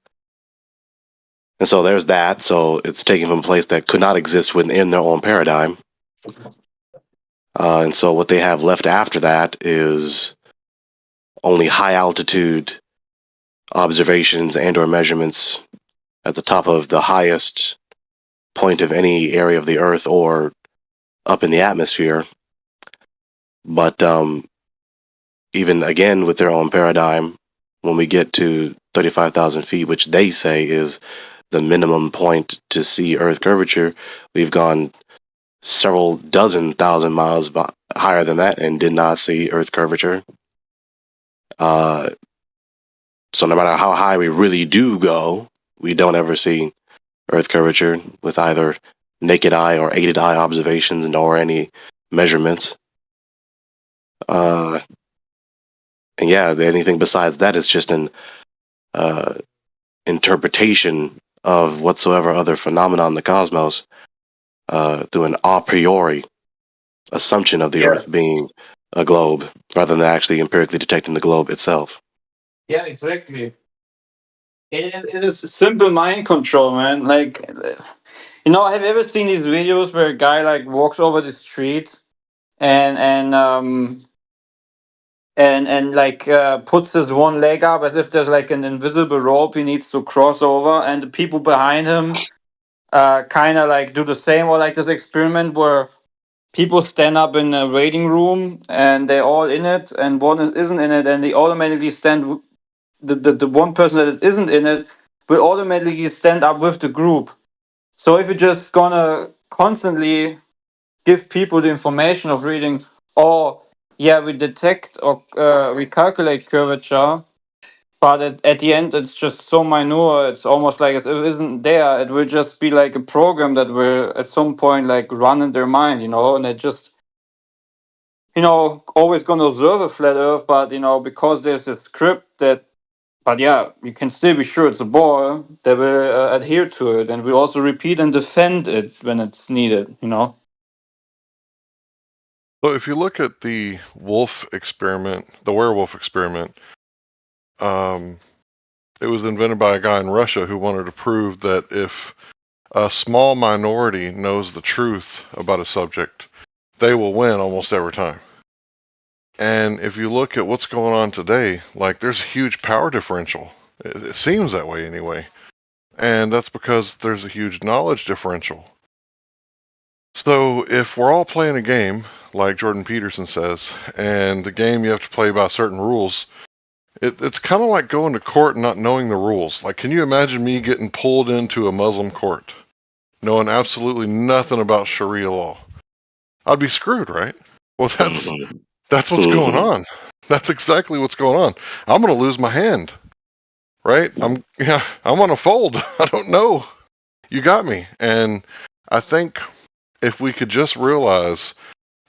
And so there's that. So it's taken from a place that could not exist within their own paradigm. And so what they have left after that is only high altitude observations and or measurements at the top of the highest point of any area of the Earth or up in the atmosphere. But even again with their own paradigm, when we get to 35,000 feet, which they say is the minimum point to see Earth curvature, we've gone several dozen thousand miles higher than that and did not see Earth curvature. So no matter how high we really do go, we don't ever see Earth curvature with either naked eye or aided eye observations nor any measurements. And yeah, anything besides that is just an interpretation of whatsoever other phenomenon in the cosmos through an a priori assumption of the Earth being a globe, rather than actually empirically detecting the globe itself. Yeah, exactly. It is simple mind control, man. Like, have you ever seen these videos where a guy like walks over the street and puts his one leg up as if there's like an invisible rope he needs to cross over, and the people behind him kind of like do the same, or like this experiment where people stand up in a waiting room and they're all in it, and one isn't in it, and they automatically stand. The one person that isn't in it will automatically stand up with the group. So if you're just gonna constantly give people the information of reading, oh yeah, we detect or we calculate curvature, but at the end it's just so minute, it's almost like if it isn't there, it will just be like a program that will at some point like run in their mind, and they just always gonna observe a flat earth, but because there's a script that, but yeah, you can still be sure it's a ball, they will adhere to it and will also repeat and defend it when it's needed. So if you look at the wolf experiment, the werewolf experiment, it was invented by a guy in Russia who wanted to prove that if a small minority knows the truth about a subject, they will win almost every time. And if you look at what's going on today, like there's a huge power differential. It seems that way anyway. And that's because there's a huge knowledge differential. So if we're all playing a game, like Jordan Peterson says, and the game you have to play by certain rules, it's kind of like going to court and not knowing the rules. Like, can you imagine me getting pulled into a Muslim court, knowing absolutely nothing about Sharia law? I'd be screwed, right? Well, that's what's going on. That's exactly what's going on. I'm going to lose my hand, right? I'm going to fold. I don't know. You got me. And I think if we could just realize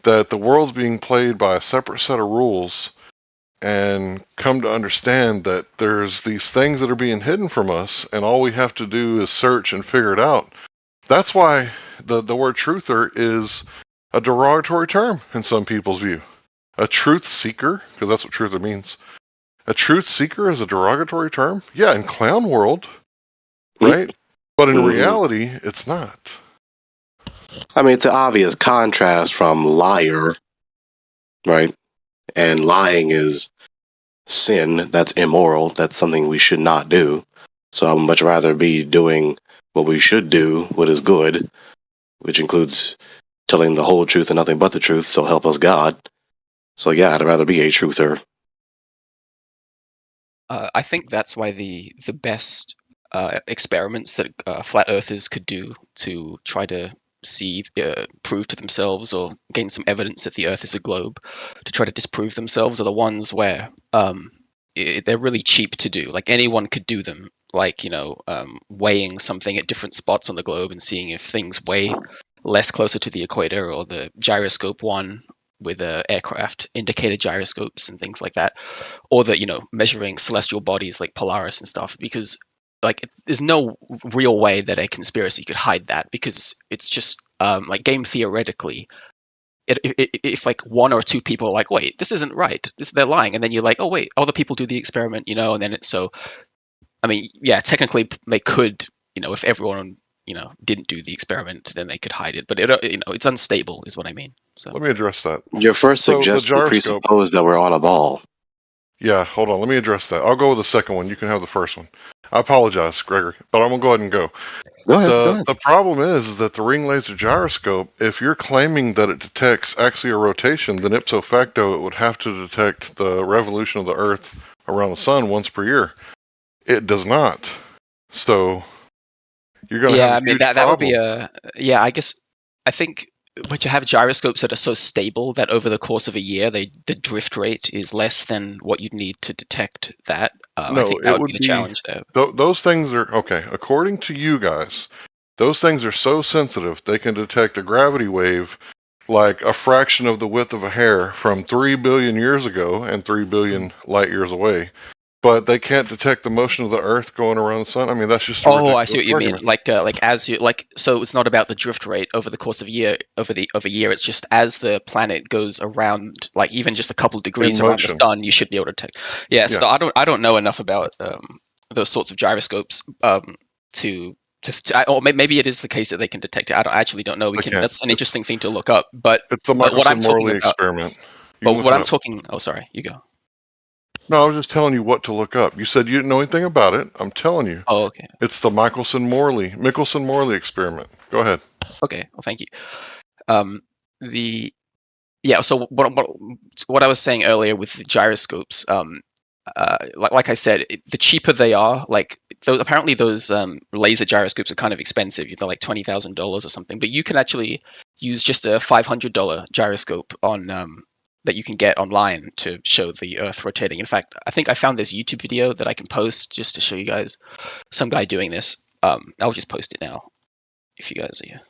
that the world's being played by a separate set of rules, and come to understand that there's these things that are being hidden from us, and all we have to do is search and figure it out. That's why the word truther is a derogatory term in some people's view. A truth seeker, because that's what truther means. A truth seeker is a derogatory term? Yeah, in clown world, right? But in reality, it's not. I mean, it's an obvious contrast from liar, right? And lying is sin. That's immoral. That's something we should not do. So I would much rather be doing what we should do, what is good, which includes telling the whole truth and nothing but the truth, so help us God. So yeah, I'd rather be a truther. I think that's why the best experiments that flat earthers could do to try to prove to themselves or gain some evidence that the Earth is a globe, to try to disprove themselves, are the ones where they're really cheap to do. Like anyone could do them. Like weighing something at different spots on the globe and seeing if things weigh less closer to the equator, or the gyroscope one with aircraft indicator gyroscopes and things like that, or measuring celestial bodies like Polaris and stuff, because there's no real way that a conspiracy could hide that, because it's just game theoretically. If like one or two people are like, wait, this isn't right, they're lying, and then you're like, oh wait, other people do the experiment, and then it's so. I mean, yeah, technically they could, if everyone didn't do the experiment, then they could hide it, but it's unstable, is what I mean. So let me address that. Your first suggestion presupposed that we're on a ball. Yeah, hold on. Let me address that. I'll go with the second one. You can have the first one. I apologize, Gregory, but I'm going to go ahead and go. Go ahead. The problem is that the ring laser gyroscope, if you're claiming that it detects axial rotation, then ipso facto it would have to detect the revolution of the Earth around the sun once per year. It does not. So you're going to have a huge that would be I guess I think. But you have gyroscopes that are so stable that over the course of a year, the drift rate is less than what you'd need to detect that. No, I think that would be the challenge there. Those things are, okay, according to you guys, those things are so sensitive, they can detect a gravity wave like a fraction of the width of a hair from 3 billion years ago and 3 billion light years away. But they can't detect the motion of the Earth going around the sun. I mean, that's just I see what you mean. So it's not about the drift rate over the course of a year. Over a year, it's just as the planet goes around, like even just a couple degrees around the sun, you should be able to detect. Yeah. So I don't know enough about those sorts of gyroscopes or maybe it is the case that they can detect it. I actually don't know. That's an interesting thing to look up. But it's the Michelson-Morley experiment. But what I'm talking. Oh, sorry. You go. No, I was just telling you what to look up. You said you didn't know anything about it. I'm telling you. Oh, okay. It's the Michelson-Morley experiment. Go ahead. Okay. Well, thank you. So what I was saying earlier with the gyroscopes, like I said, the cheaper they are, apparently those laser gyroscopes are kind of expensive. They're like $20,000 or something. But you can actually use just a $500 gyroscope on that you can get online to show the Earth rotating. In fact, I think I found this YouTube video that I can post just to show you guys some guy doing this. I'll just post it now if you guys are.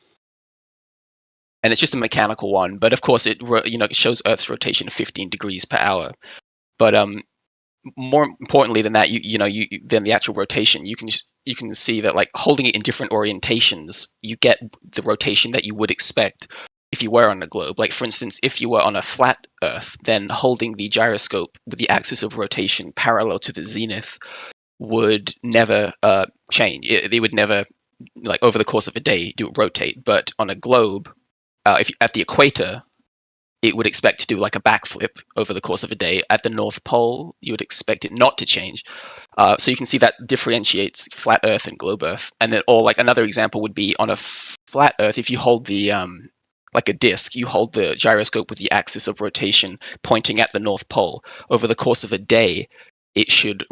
And it's just a mechanical one, but of course it shows Earth's rotation 15 degrees per hour. But more importantly than that, than the actual rotation, you can see that like holding it in different orientations, you get the rotation that you would expect if you were on a globe. Like for instance, if you were on a flat Earth, then holding the gyroscope with the axis of rotation parallel to the zenith would never change. It would never, like over the course of a day, do it rotate. But on a globe, if at the equator, it would expect to do like a backflip over the course of a day. At the North Pole, you would expect it not to change. So you can see that differentiates flat Earth and globe Earth. And then, or like another example would be on a flat Earth, if you hold the like a disc, you hold the gyroscope with the axis of rotation pointing at the North Pole. Over the course of a day, it should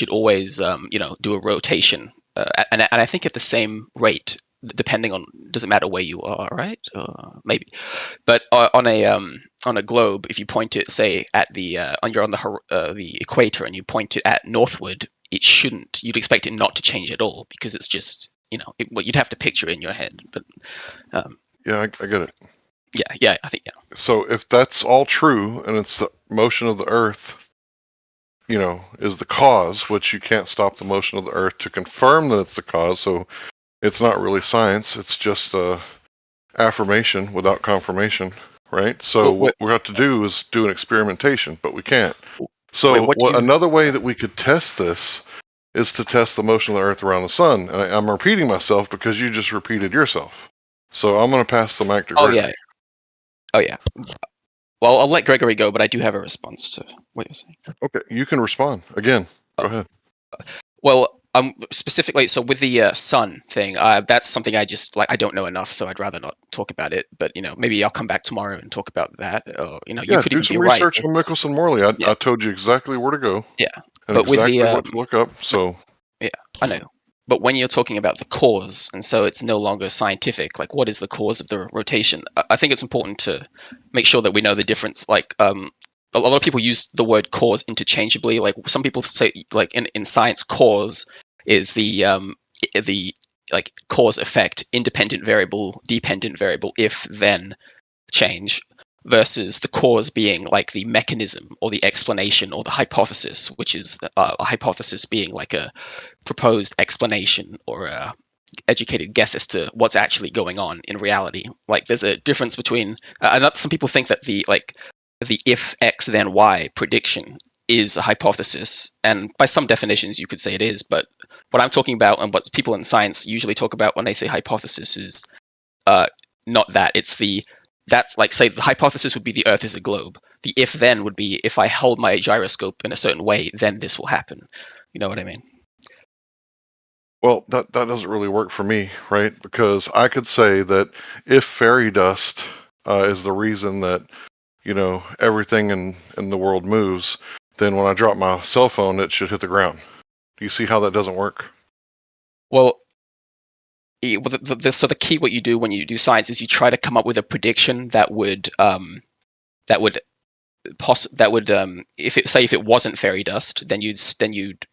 always do a rotation, and I think at the same rate, depending on, doesn't matter where you are, right? Maybe, but on a globe, if you point it, say at you're on the equator and you point it at northward, it shouldn't. You'd expect it not to change at all because it's just you'd have to picture it in your head, but. Yeah, I get it. Yeah, I think. So if that's all true, and it's the motion of the Earth is the cause, which you can't stop the motion of the Earth to confirm that it's the cause. So it's not really science. It's just affirmation without confirmation, right? So what we have to do is do an experimentation, but we can't. So another way that we could test this is to test the motion of the Earth around the sun. And I'm repeating myself because you just repeated yourself. So I'm going to pass the mic to Gregory. Oh yeah. Well, I'll let Gregory go, but I do have a response to what you're saying. Okay, you can respond again. Go ahead. Well, specifically, so with the sun thing, that's something I don't know enough, so I'd rather not talk about it. But maybe I'll come back tomorrow and talk about that. Or you could do even some be right. research on Michelson-Morley. I told you exactly where to go. Yeah, and but exactly with the what to look up. So yeah, I know. But when you're talking about the cause, and so it's no longer scientific, like what is the cause of the rotation? I think it's important to make sure that we know the difference. Like a lot of people use the word cause interchangeably. Like some people say, like in science, cause is the like cause effect, independent variable, dependent variable, if then change, versus the cause being like the mechanism or the explanation or the hypothesis, which is a hypothesis being like a proposed explanation or a educated guess as to what's actually going on in reality. Like there's a difference between some people think that the if X then Y prediction is a hypothesis, and by some definitions you could say it is, but what I'm talking about and what people in science usually talk about when they say hypothesis is not that. That's like, say the hypothesis would be the Earth is a globe. The if then would be if I hold my gyroscope in a certain way, then this will happen. You know what I mean? Well, that doesn't really work for me, right? Because I could say that if fairy dust is the reason that everything in the world moves, then when I drop my cell phone, it should hit the ground. Do you see how that doesn't work? Well, so the key, what you do when you do science is you try to come up with a prediction that would if it wasn't fairy dust, then you'd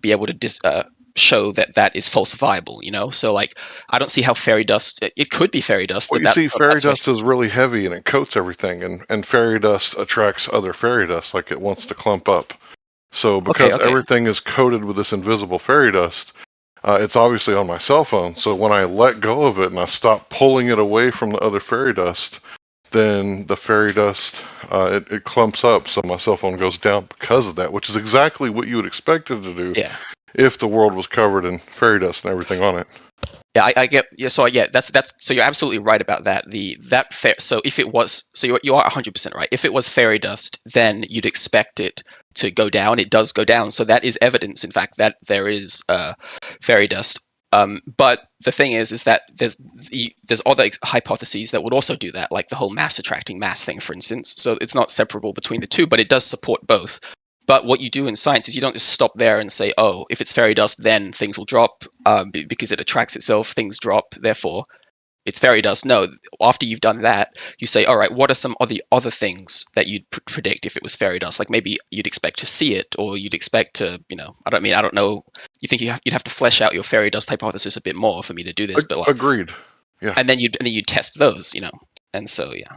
be able to show that is falsifiable. So like I don't see how fairy dust, it could be fairy dust. Well, you see, fairy dust is really heavy and it coats everything, and fairy dust attracts other fairy dust, like it wants to clump up. So because everything is coated with this invisible fairy dust, it's obviously on my cell phone. So when I let go of it and I stop pulling it away from the other fairy dust, then the fairy dust, it clumps up, so my cell phone goes down because of that, which is exactly what you would expect it to do if the world was covered in fairy dust and everything on it. Yeah, I get. Yeah, so that's so you're absolutely right about that. So if it was, so you are 100% right. If it was fairy dust, then you'd expect it to go down. It does go down, so that is evidence, in fact, that there is fairy dust. But the thing is that there's other hypotheses that would also do that, like the whole mass attracting mass thing, for instance. So it's not separable between the two, but it does support both. But what you do in science is you don't just stop there and say, oh, if it's fairy dust, then things will drop because it attracts itself, things drop, therefore it's fairy dust. No, after you've done that, you say, all right, what are some of the other things that you'd predict if it was fairy dust? Like maybe you'd expect to see it, or you'd expect to, I don't know. You think you'd have to flesh out your fairy dust hypothesis a bit more for me to do this, but like, agreed. Yeah. And then you test those, and so yeah.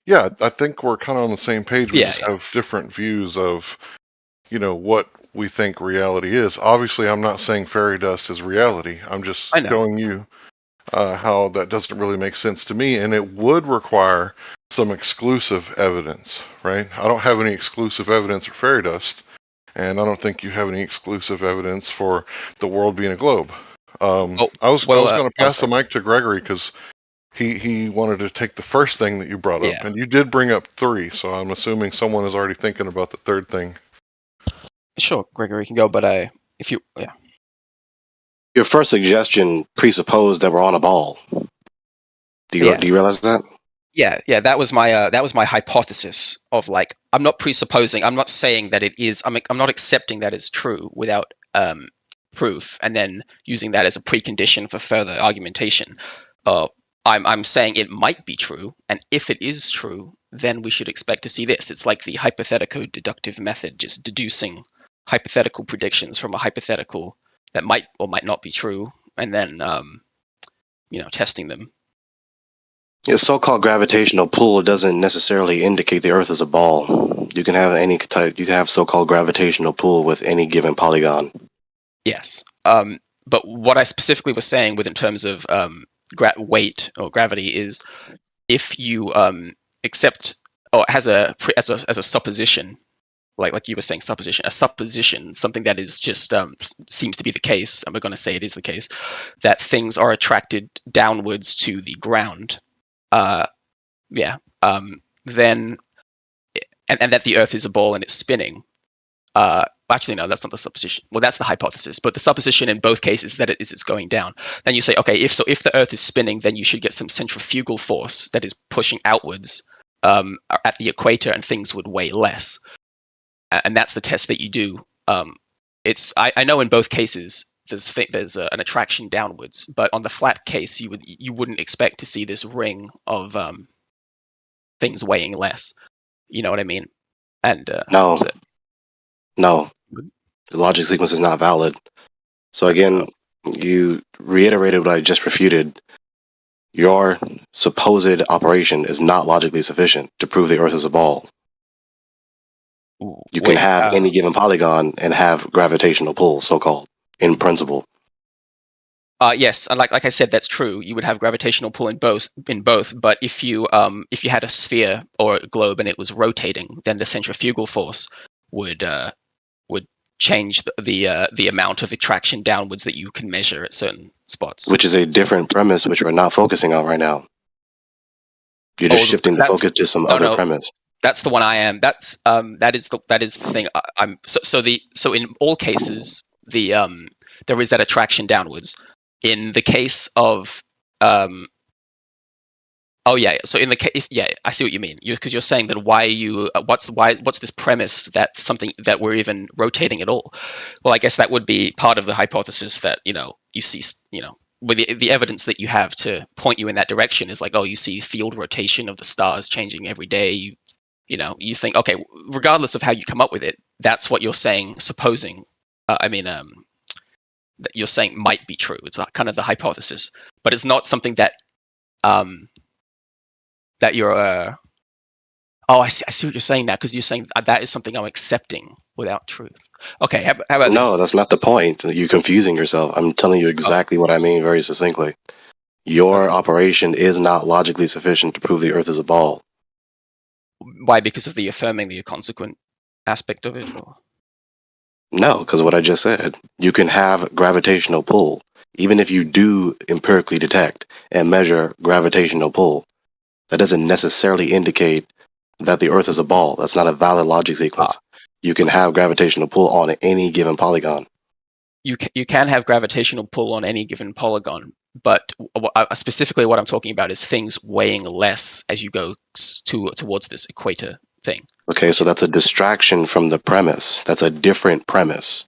Yeah, I think we're kind of on the same page. We just have different views of, what we think reality is. Obviously, I'm not saying fairy dust is reality. I'm just showing you how that doesn't really make sense to me, and it would require some exclusive evidence, right? I don't have any exclusive evidence for fairy dust, and I don't think you have any exclusive evidence for the world being a globe. I was going to pass the mic to Gregory because he wanted to take the first thing that you brought up, and you did bring up 3, so I'm assuming someone is already thinking about the third thing. Sure, Gregory can go, but Your first suggestion presupposed that we're on a ball. Do you realize that? Yeah, that was my hypothesis of, like, I'm not presupposing, I'm not saying that it is, I'm not accepting that it's true without proof, and then using that as a precondition for further argumentation. I'm saying it might be true, and if it is true, then we should expect to see this. It's like the hypothetico-deductive method, just deducing hypothetical predictions from a hypothetical that might or might not be true, and then testing them. The so-called gravitational pull doesn't necessarily indicate the Earth is a ball. You can have any type. You can have so-called gravitational pull with any given polygon. Yes. But what I specifically was saying with in terms of weight or gravity is if you accept or as a supposition, like you were saying, a supposition, something that is just seems to be the case, and we're going to say it is the case, that things are attracted downwards to the ground. Then and that the Earth is a ball and it's spinning. Actually, no, that's not the supposition. Well, that's the hypothesis. But the supposition in both cases that it's going down. Then you say, okay, if the Earth is spinning, then you should get some centrifugal force that is pushing outwards at the equator, and things would weigh less. And that's the test that you do. I know in both cases there's an attraction downwards, but on the flat case you wouldn't expect to see this ring of things weighing less. You know what I mean? And No, the logic sequence is not valid. So again, you reiterated what I just refuted. Your supposed operation is not logically sufficient to prove the Earth is a ball. You can have any given polygon and have gravitational pull, so-called, in principle. Yes, and like I said, that's true. You would have gravitational pull in both. But if you had a sphere or a globe and it was rotating, then the centrifugal force would change the amount of attraction downwards that you can measure at certain spots. Which is a different premise, which we're not focusing on right now. You're just shifting the focus to some other premise. That's the one I am. That is the thing. So in all cases, there is that attraction downwards. In the case of so in the case, I see what you mean. Because you're saying that what's this premise that something that we're even rotating at all? Well, I guess that would be part of the hypothesis that you see with the evidence that you have to point you in that direction is like, oh, you see field rotation of the stars changing every day. You think, okay, regardless of how you come up with it, that's what you're saying. Supposing, that you're saying might be true. It's kind of the hypothesis, but it's not something that that you're. I see what you're saying now, because you're saying that is something I'm accepting without truth. Okay, how about No, this? that's not the point. You're confusing yourself. I'm telling you exactly what I mean very succinctly. Your operation is not logically sufficient to prove the Earth is a ball. Why? Because of the affirming the consequent aspect of it? Or? No, because what I just said. You can have gravitational pull, even if you do empirically detect and measure gravitational pull. That doesn't necessarily indicate that the Earth is a ball. That's not a valid logic sequence. You can have gravitational pull on any given polygon. You can have gravitational pull on any given polygon, but specifically what I'm talking about is things weighing less as you go towards this equator thing. Okay, so that's a distraction from the premise. That's a different premise.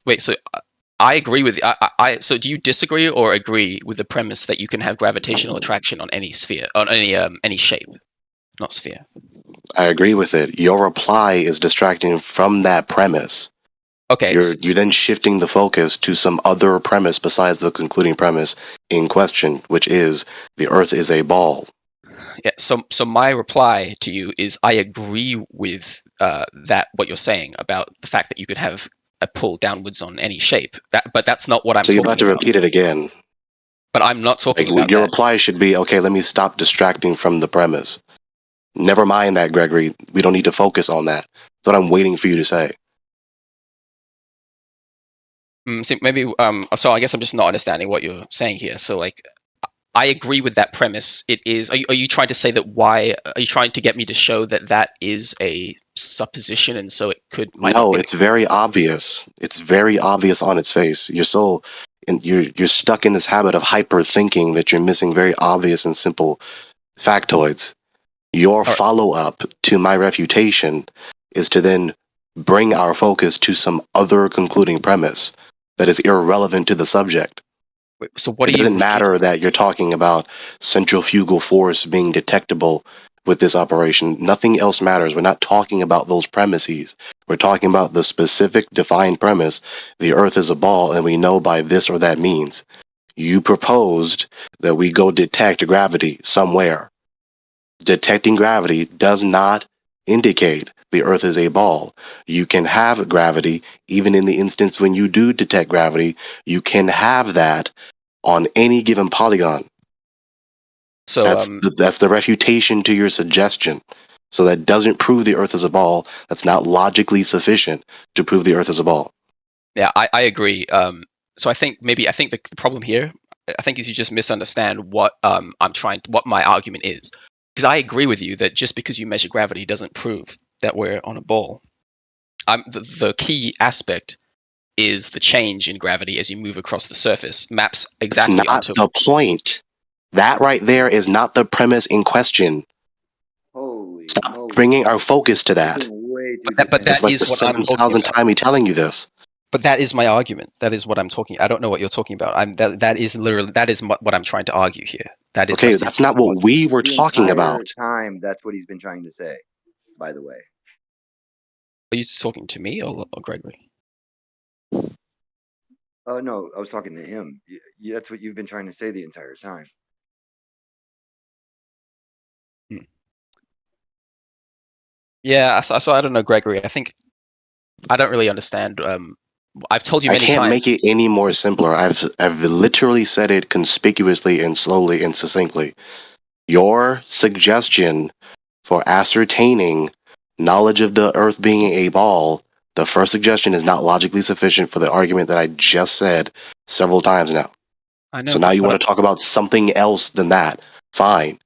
Wait, so I agree with so do you disagree or agree with the premise that you can have gravitational attraction on any sphere, on any shape, not sphere? I agree with it. Your reply is distracting from that premise. Okay, you're then shifting the focus to some other premise besides the concluding premise in question, which is the Earth is a ball. Yeah. So my reply to you is I agree with that what you're saying about the fact that you could have a pull downwards on any shape. But that's not what I'm. So you're about to repeat it again. But I'm not talking about your that. reply should be, okay, let me stop distracting from the premise. Never mind that, Gregory. We don't need to focus on that. That's what I'm waiting for you to say. So maybe so I guess I'm just not understanding what you're saying here. So like I agree with that premise. It is. Are you trying to say that? Why are you trying to get me to show that that is a supposition, and so it could? No, it's very obvious. It's very obvious on its face. You're stuck in this habit of hyper thinking that you're missing very obvious and simple factoids. Your follow up to my refutation is to then bring our focus to some other concluding premise that is irrelevant to the subject. So what it doesn't matter that you're talking about centrifugal force being detectable with this operation. Nothing else matters. We're not talking about those premises. We're talking about the specific defined premise. The Earth is a ball, and we know by this or that means. You proposed that we go detect gravity somewhere. Detecting gravity does not indicate the Earth is a ball. You can have gravity, even in the instance when you do detect gravity, you can have that on any given polygon. So that's the refutation to your suggestion. So that doesn't prove the Earth is a ball. That's not logically sufficient to prove the Earth is a ball. Yeah, I agree. So I think the problem here, I think, is you just misunderstand what what my argument is. Because I agree with you that just because you measure gravity doesn't prove that we're on a ball. The key aspect is the change in gravity as you move across the surface. Maps exactly It's not onto the point. That right there is not the premise in question. Stop bringing our focus to that. But that It's like is the what I'm talking 7,000th about. time me telling you this. But that is my argument. That is what I'm talking. I don't know what you're talking about. That is literally what I'm trying to argue here. That is Okay, that's not what we were talking about. Time, that's what he's been trying to say. By the way, Are you talking to me or Gregory? oh no, I was talking to him. That's what you've been trying to say the entire time. Yeah, so I don't know, Gregory. I think I don't really understand. I've told you I many can't times. make it any more simpler. I've literally said it conspicuously and slowly and succinctly. Your suggestion for ascertaining knowledge of the Earth being a ball, the first suggestion is not logically sufficient for the argument that I just said several times now. I know. So now you want to talk about something else than that. Fine.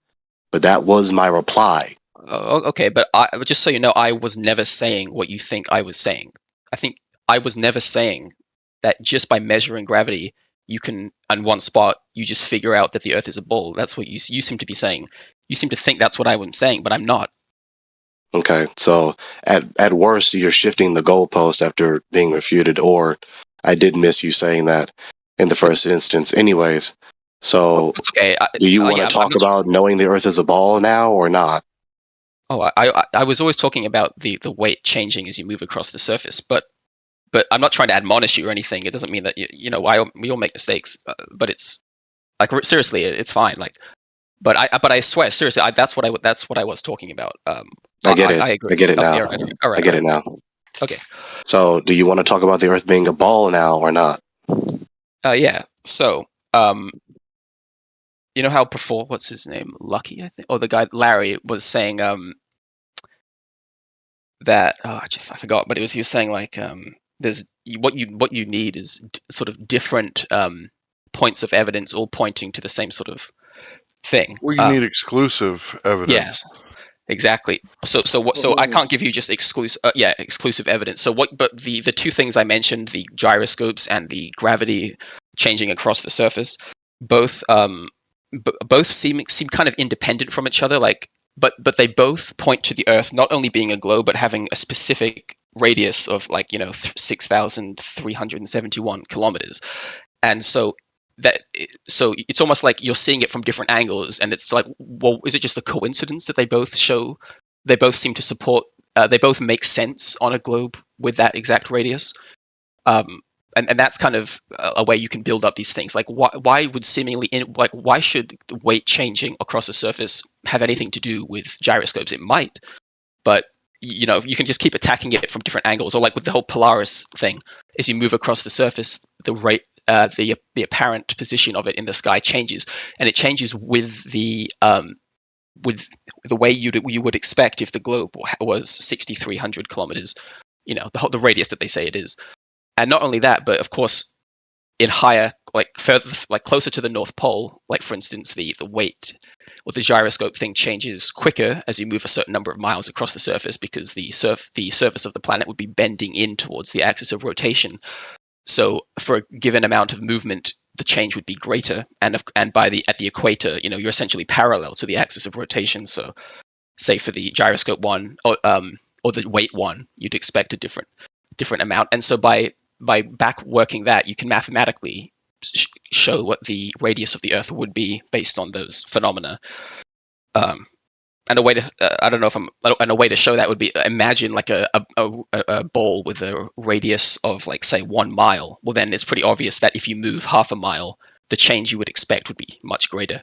But that was my reply. Okay, but just so you know, I was never saying what you think I was saying. I think I was never saying that just by measuring gravity, you can, on one spot, you just figure out that the Earth is a ball. That's what you seem to be saying. You seem to think that's what I was saying, but I'm not. Okay, so at worst, you're shifting the goalpost after being refuted, or I did miss you saying that in the first instance. Anyways, so It's okay. do you want to talk about knowing the Earth is a ball now or not? Oh, I was always talking about the weight changing as you move across the surface, but I'm not trying to admonish you or anything. It doesn't mean that we all make mistakes, but it's like seriously, it's fine. Like, but I swear seriously, that's what I was talking about. I get it. I agree. I get it Okay, now. all right, I get it now. Okay. So, do you want to talk about the Earth being a ball now or not? Yeah. So, you know how before, what's his name, Lucky, I think, or the guy Larry was saying that I forgot, but he was saying like there's what you need is sort of different points of evidence all pointing to the same sort of thing. Well, you need exclusive evidence. Yes, exactly. So I can't give you just exclusive evidence. So but the two things I mentioned, the gyroscopes and the gravity changing across the surface, both seem kind of independent from each other, like but they both point to the Earth not only being a globe but having a specific radius of 6,371 kilometers. And so it's almost like you're seeing it from different angles, and it's like, well, is it just a coincidence that they both seem to support, they both make sense on a globe with that exact radius? And that's kind of a way you can build up these things. Like, why would why should the weight changing across a surface have anything to do with gyroscopes? It might, but you can just keep attacking it from different angles. Or like with the whole Polaris thing, as you move across the surface, the apparent position of it in the sky changes, and it changes with the way you would expect if the globe was 6,300 kilometers. The radius that they say it is. And not only that, but of course, in higher, further, closer to the North Pole, like for instance, the weight or the gyroscope thing changes quicker as you move a certain number of miles across the surface, because the surface of the planet would be bending in towards the axis of rotation. So for a given amount of movement, the change would be greater, and at the equator, you're essentially parallel to the axis of rotation. So, say for the gyroscope one or the weight one, you'd expect a different amount, and so by back working that, you can mathematically show what the radius of the Earth would be based on those phenomena. And a way to a way to show that would be, imagine like a ball with a radius of say 1 mile. Well, then it's pretty obvious that if you move half a mile, the change you would expect would be much greater.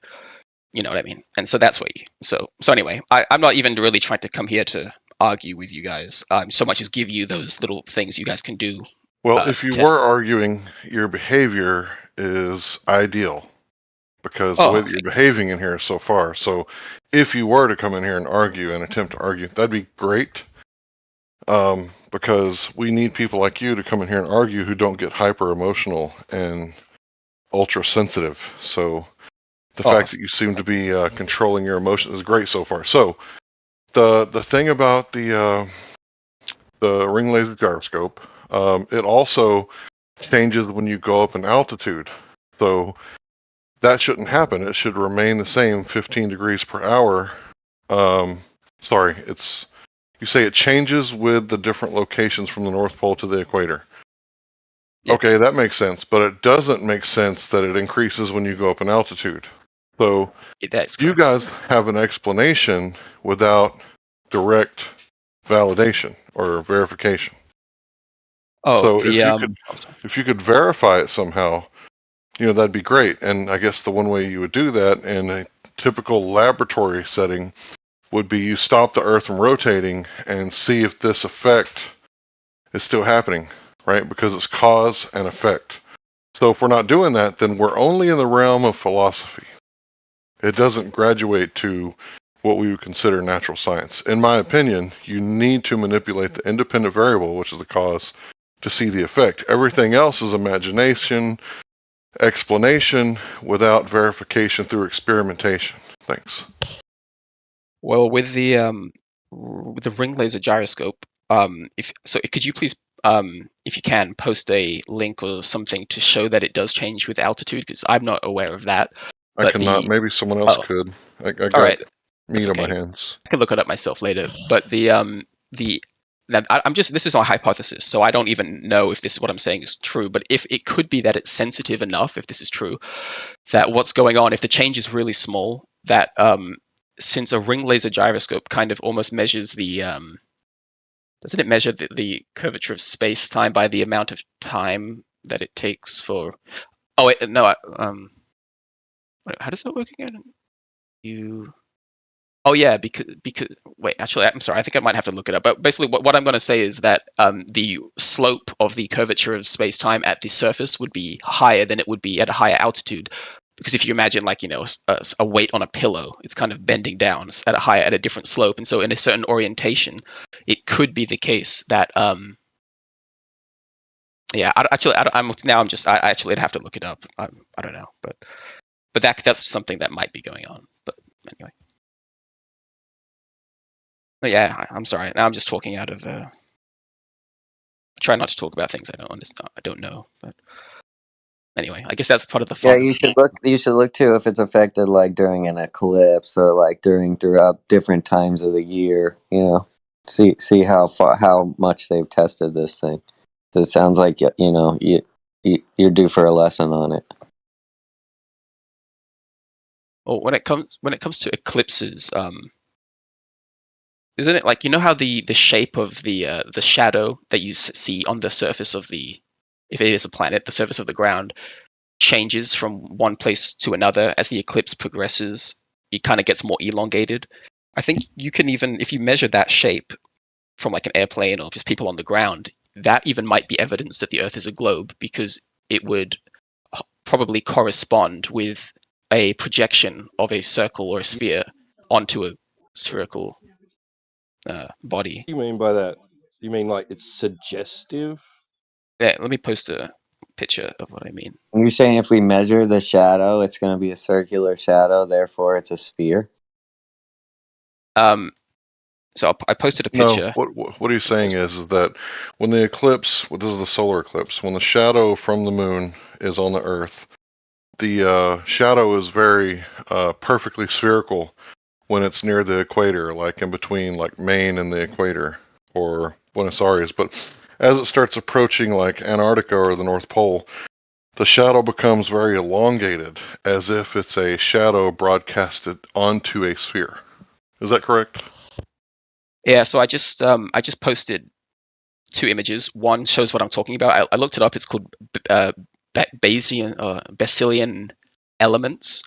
You know what I mean? And so that's what. So anyway, I'm not even really trying to come here to argue with you guys. So much as give you those little things you guys can do. Well, if to you test. were arguing, your behavior is ideal because the Oh, way that you're behaving in here so far. So if you were to come in here and argue and attempt to argue, that'd be great. Because we need people like you to come in here and argue who don't get hyper emotional and ultra sensitive. So the fact that you seem to be controlling your emotions is great so far. So the thing about the ring laser gyroscope, it also changes when you go up in altitude. So that shouldn't happen. It should remain the same 15 degrees per hour. Sorry, you say it changes with the different locations from the North Pole to the equator. Okay, that makes sense, but it doesn't make sense that it increases when you go up in altitude. So you guys have an explanation without direct validation or verification. Oh, so if you could verify it somehow, that'd be great. And I guess the one way you would do that in a typical laboratory setting would be you stop the Earth from rotating and see if this effect is still happening, right? Because it's cause and effect. So if we're not doing that, then we're only in the realm of philosophy. It doesn't graduate to what we would consider natural science. In my opinion, you need to manipulate the independent variable, which is the cause, to see the effect. Everything else is imagination, explanation, without verification through experimentation. Thanks. Well, with the ring laser gyroscope, could you please, if you can, post a link or something to show that it does change with altitude? Because I'm not aware of that. I cannot. Maybe someone else could. I got meat on my hands. I can look it up myself later. But this is our hypothesis, so I don't even know if this is what I'm saying is true. But if it could be that it's sensitive enough, if this is true, that what's going on, if the change is really small, that since a ring laser gyroscope kind of almost measures the doesn't it measure the curvature of space time by the amount of time that it takes for? Oh wait, no. How does that work again? Oh yeah, because wait, actually, I'm sorry. I think I might have to look it up. But basically, what I'm going to say is that the slope of the curvature of space time at the surface would be higher than it would be at a higher altitude. Because if you imagine, like, a weight on a pillow, it's kind of bending down at a different slope, and so in a certain orientation, it could be the case that I'd have to look it up. I don't know, but that's something that might be going on. But anyway. But yeah, I'm sorry. Now I'm just talking out of. I try not to talk about things I don't understand. I don't know. But anyway, I guess that's part of the fun. Yeah, you should look. You should look too if it's affected, like during an eclipse or like throughout different times of the year. See how much they've tested this thing. So it sounds like you're due for a lesson on it. Well, when it comes to eclipses, isn't it like how the shape of the shadow that you see on the surface of if it is a planet, the surface of the ground changes from one place to another as the eclipse progresses? It kind of gets more elongated. I think you can even, if you measure that shape from like an airplane or just people on the ground, that even might be evidence that the Earth is a globe, because it would probably correspond with a projection of a circle or a sphere onto a spherical body. What do you mean by that? You mean like it's suggestive? Yeah, let me post a picture of what I mean. You're saying if we measure the shadow, it's going to be a circular shadow, therefore it's a sphere? So I posted a picture. No, what he's saying is that when the eclipse, this is the solar eclipse, when the shadow from the moon is on the Earth, the shadow is very perfectly spherical when it's near the equator, like in between like Maine and the equator, or Buenos Aires. But as it starts approaching like Antarctica or the North Pole, the shadow becomes very elongated, as if it's a shadow broadcasted onto a sphere. Is that correct? Yeah, so I just posted 2 images. One shows what I'm talking about. I looked it up. It's called Baselian elements,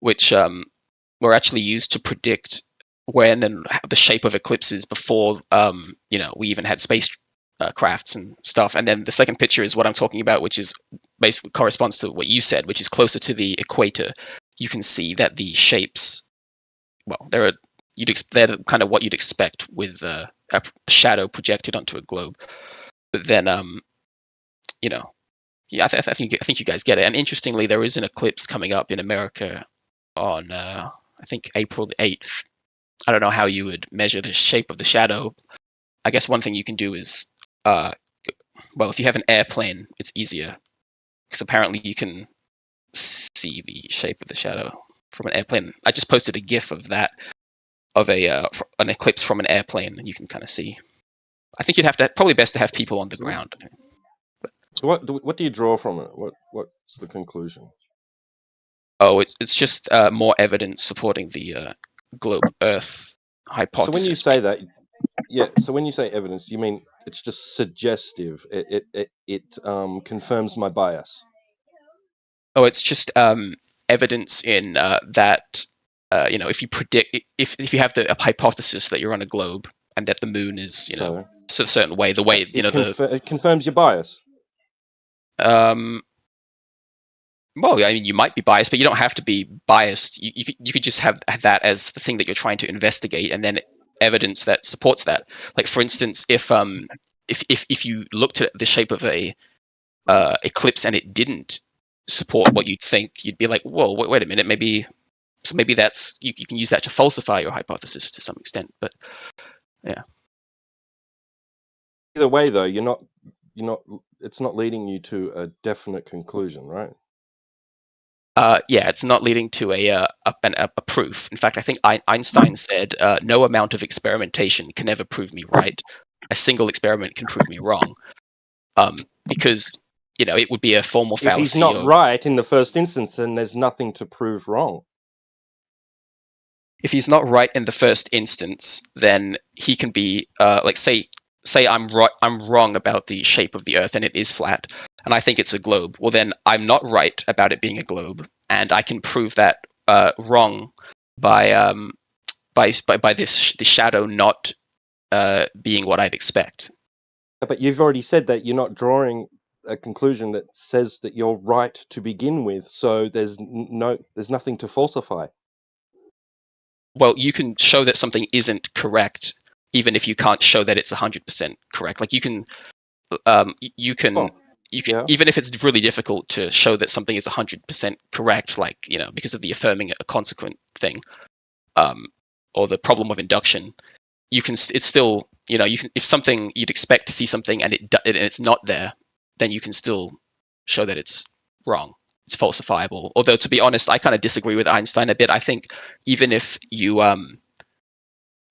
which were actually used to predict when and the shape of eclipses before we even had space crafts and stuff. And then the second picture is what I'm talking about, which is basically corresponds to what you said, which is closer to the equator. You can see that the shapes, well, they're kind of what you'd expect with a shadow projected onto a globe. But then, yeah, I think you guys get it. And interestingly, there is an eclipse coming up in America on I think April the 8th. I don't know how you would measure the shape of the shadow. I guess one thing you can do is, if you have an airplane, it's easier because apparently you can see the shape of the shadow from an airplane. I just posted a GIF of that, of an eclipse from an airplane, and you can kind of see. I think you'd have to probably best to have people on the ground. So what do you draw from it? What's the conclusion? Oh, it's just more evidence supporting the globe Earth hypothesis. So when you say that, so when you say evidence, you mean it's just suggestive. It confirms my bias. Oh, it's just evidence in that if you predict, if you have the hypothesis that you're on a globe and that the moon is a certain way, the way it confirms your bias. Well, I mean, you might be biased, but you don't have to be biased. You could just have that as the thing that you're trying to investigate, and then evidence that supports that. Like, for instance, if you looked at the shape of a eclipse and it didn't support what you'd think, you'd be like, "Whoa, wait a minute, maybe that's you can use that to falsify your hypothesis to some extent." But yeah. Either way, though, you're not. It's not leading you to a definite conclusion, right? Yeah, it's not leading to a proof. In fact, I think Einstein said, "No amount of experimentation can ever prove me right. A single experiment can prove me wrong," because it would be a formal fallacy. If he's not right in the first instance, then there's nothing to prove wrong. If he's not right in the first instance, then he can be say I'm wrong about the shape of the Earth and it is flat, and I think it's a globe. Well, then I'm not right about it being a globe, and I can prove that wrong by this the shadow not being what I'd expect. But you've already said that you're not drawing a conclusion that says that you're right to begin with, so there's nothing to falsify. Well, you can show that something isn't correct, even if you can't show that it's 100% correct. Like you can, even if it's really difficult to show that something is 100% correct, like because of the affirming a consequent thing, or the problem of induction, you can. It's still, you can, if something you'd expect to see something and it's not there, then you can still show that it's wrong. It's falsifiable. Although, to be honest, I kind of disagree with Einstein a bit. I think even if you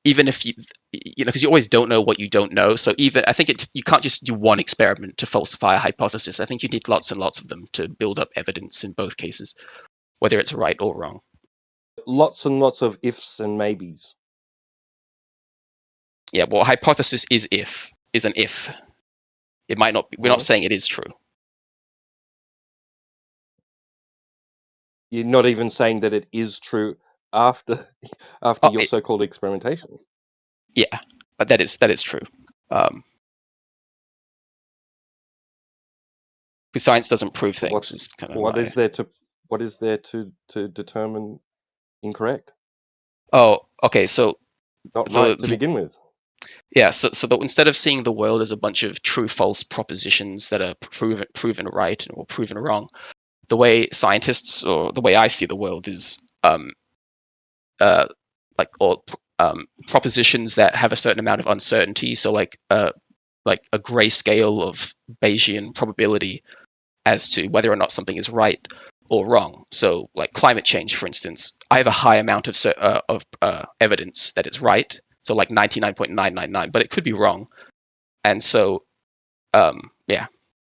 because you always don't know what you don't know. So I think you can't just do one experiment to falsify a hypothesis. I think you need lots and lots of them to build up evidence in both cases, whether it's right or wrong. Lots and lots of ifs and maybes. Yeah, well, hypothesis is an if. It might not be, we're not saying it is true. You're not even saying that it is true after your so-called experimentation. Yeah, but that is true. Because science doesn't prove things. Is kind of what is there to determine incorrect? Oh, okay. So not right to begin with. Yeah. So instead of seeing the world as a bunch of true-false propositions that are proven right or proven wrong, the way scientists, or the way I see the world, is propositions that have a certain amount of uncertainty. So like a gray scale of Bayesian probability as to whether or not something is right or wrong. So like climate change, for instance, I have a high amount of evidence that it's right. So like 99.999, but it could be wrong. And so,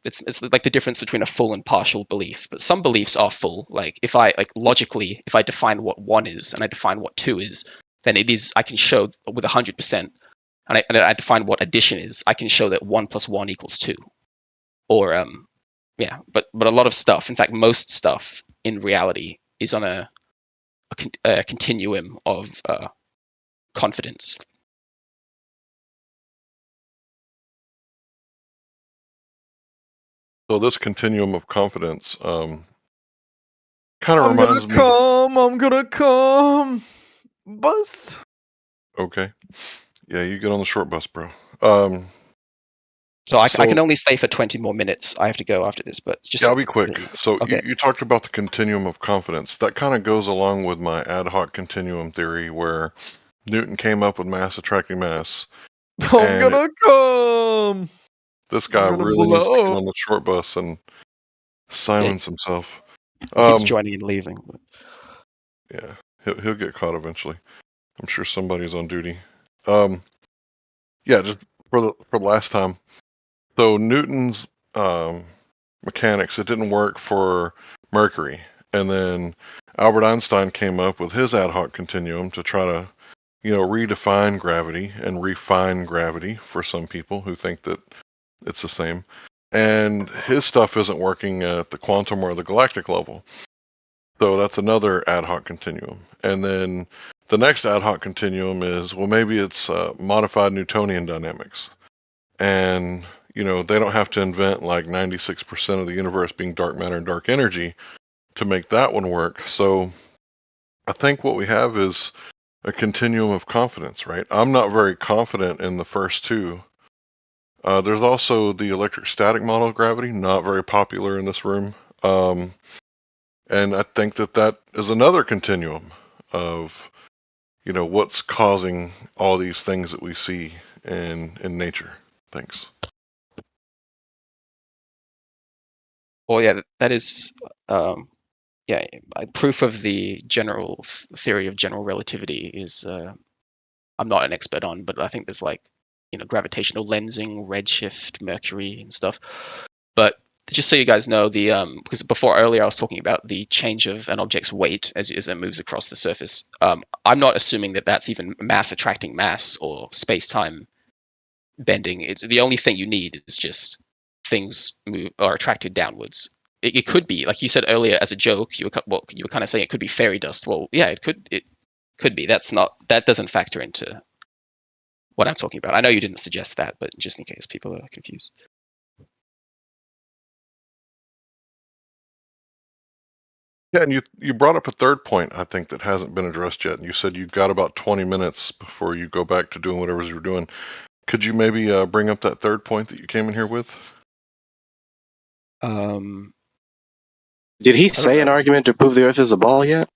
it's like the difference between a full and partial belief. But some beliefs are full. Like if I logically, if I define what 1 is and I define what 2 is, then it is. I can show with 100%, and I define what addition is. I can show that 1 + 1 = 2. Or but a lot of stuff, in fact, most stuff in reality is on a continuum of confidence. So this continuum of confidence kind of I'm reminds gonna me. come. I'm gonna come. Bus. Okay. Yeah, you get on the short bus, bro. So I can only stay for 20 more minutes. I have to go after this, but just Yeah, I'll be quick. So okay. you talked about the continuum of confidence. That kind of goes along with my ad hoc continuum theory, where Newton came up with mass attracting mass. I'm gonna come. This guy I'm gonna really needs to get blow. on the short bus and silence himself. He keeps joining and leaving. Yeah, he'll get caught eventually. I'm sure somebody's on duty. Yeah, just for the last time. So Newton's mechanics, it didn't work for Mercury, and then Albert Einstein came up with his ad hoc continuum to try to, redefine gravity and refine gravity for some people who think that it's the same. And his stuff isn't working at the quantum or the galactic level. So that's another ad hoc continuum. And then the next ad hoc continuum is, well, maybe it's modified Newtonian dynamics. And, they don't have to invent like 96% of the universe being dark matter and dark energy to make that one work. So I think what we have is a continuum of confidence, right? I'm not very confident in the first two. There's also the electric static model of gravity, not very popular in this room. And I think that is another continuum of, what's causing all these things that we see in nature. Thanks. Well, yeah, that is, proof of the general theory of general relativity is, I'm not an expert on, but I think there's gravitational lensing, redshift, Mercury, and stuff. But just so you guys know, because before earlier I was talking about the change of an object's weight as it moves across the surface. I'm not assuming that that's even mass attracting mass or space-time bending. It's the only thing you need is just things are attracted downwards. It could be, like you said earlier, as a joke. You were kind of saying it could be fairy dust. Well, yeah, it could be. That doesn't factor into what I'm talking about. I know you didn't suggest that, but just in case people are confused. Yeah, and you brought up a third point, I think, that hasn't been addressed yet. And you said you've got about 20 minutes before you go back to doing whatever you're doing. Could you maybe bring up that third point that you came in here with? Did he say an argument to prove the Earth is a ball yet?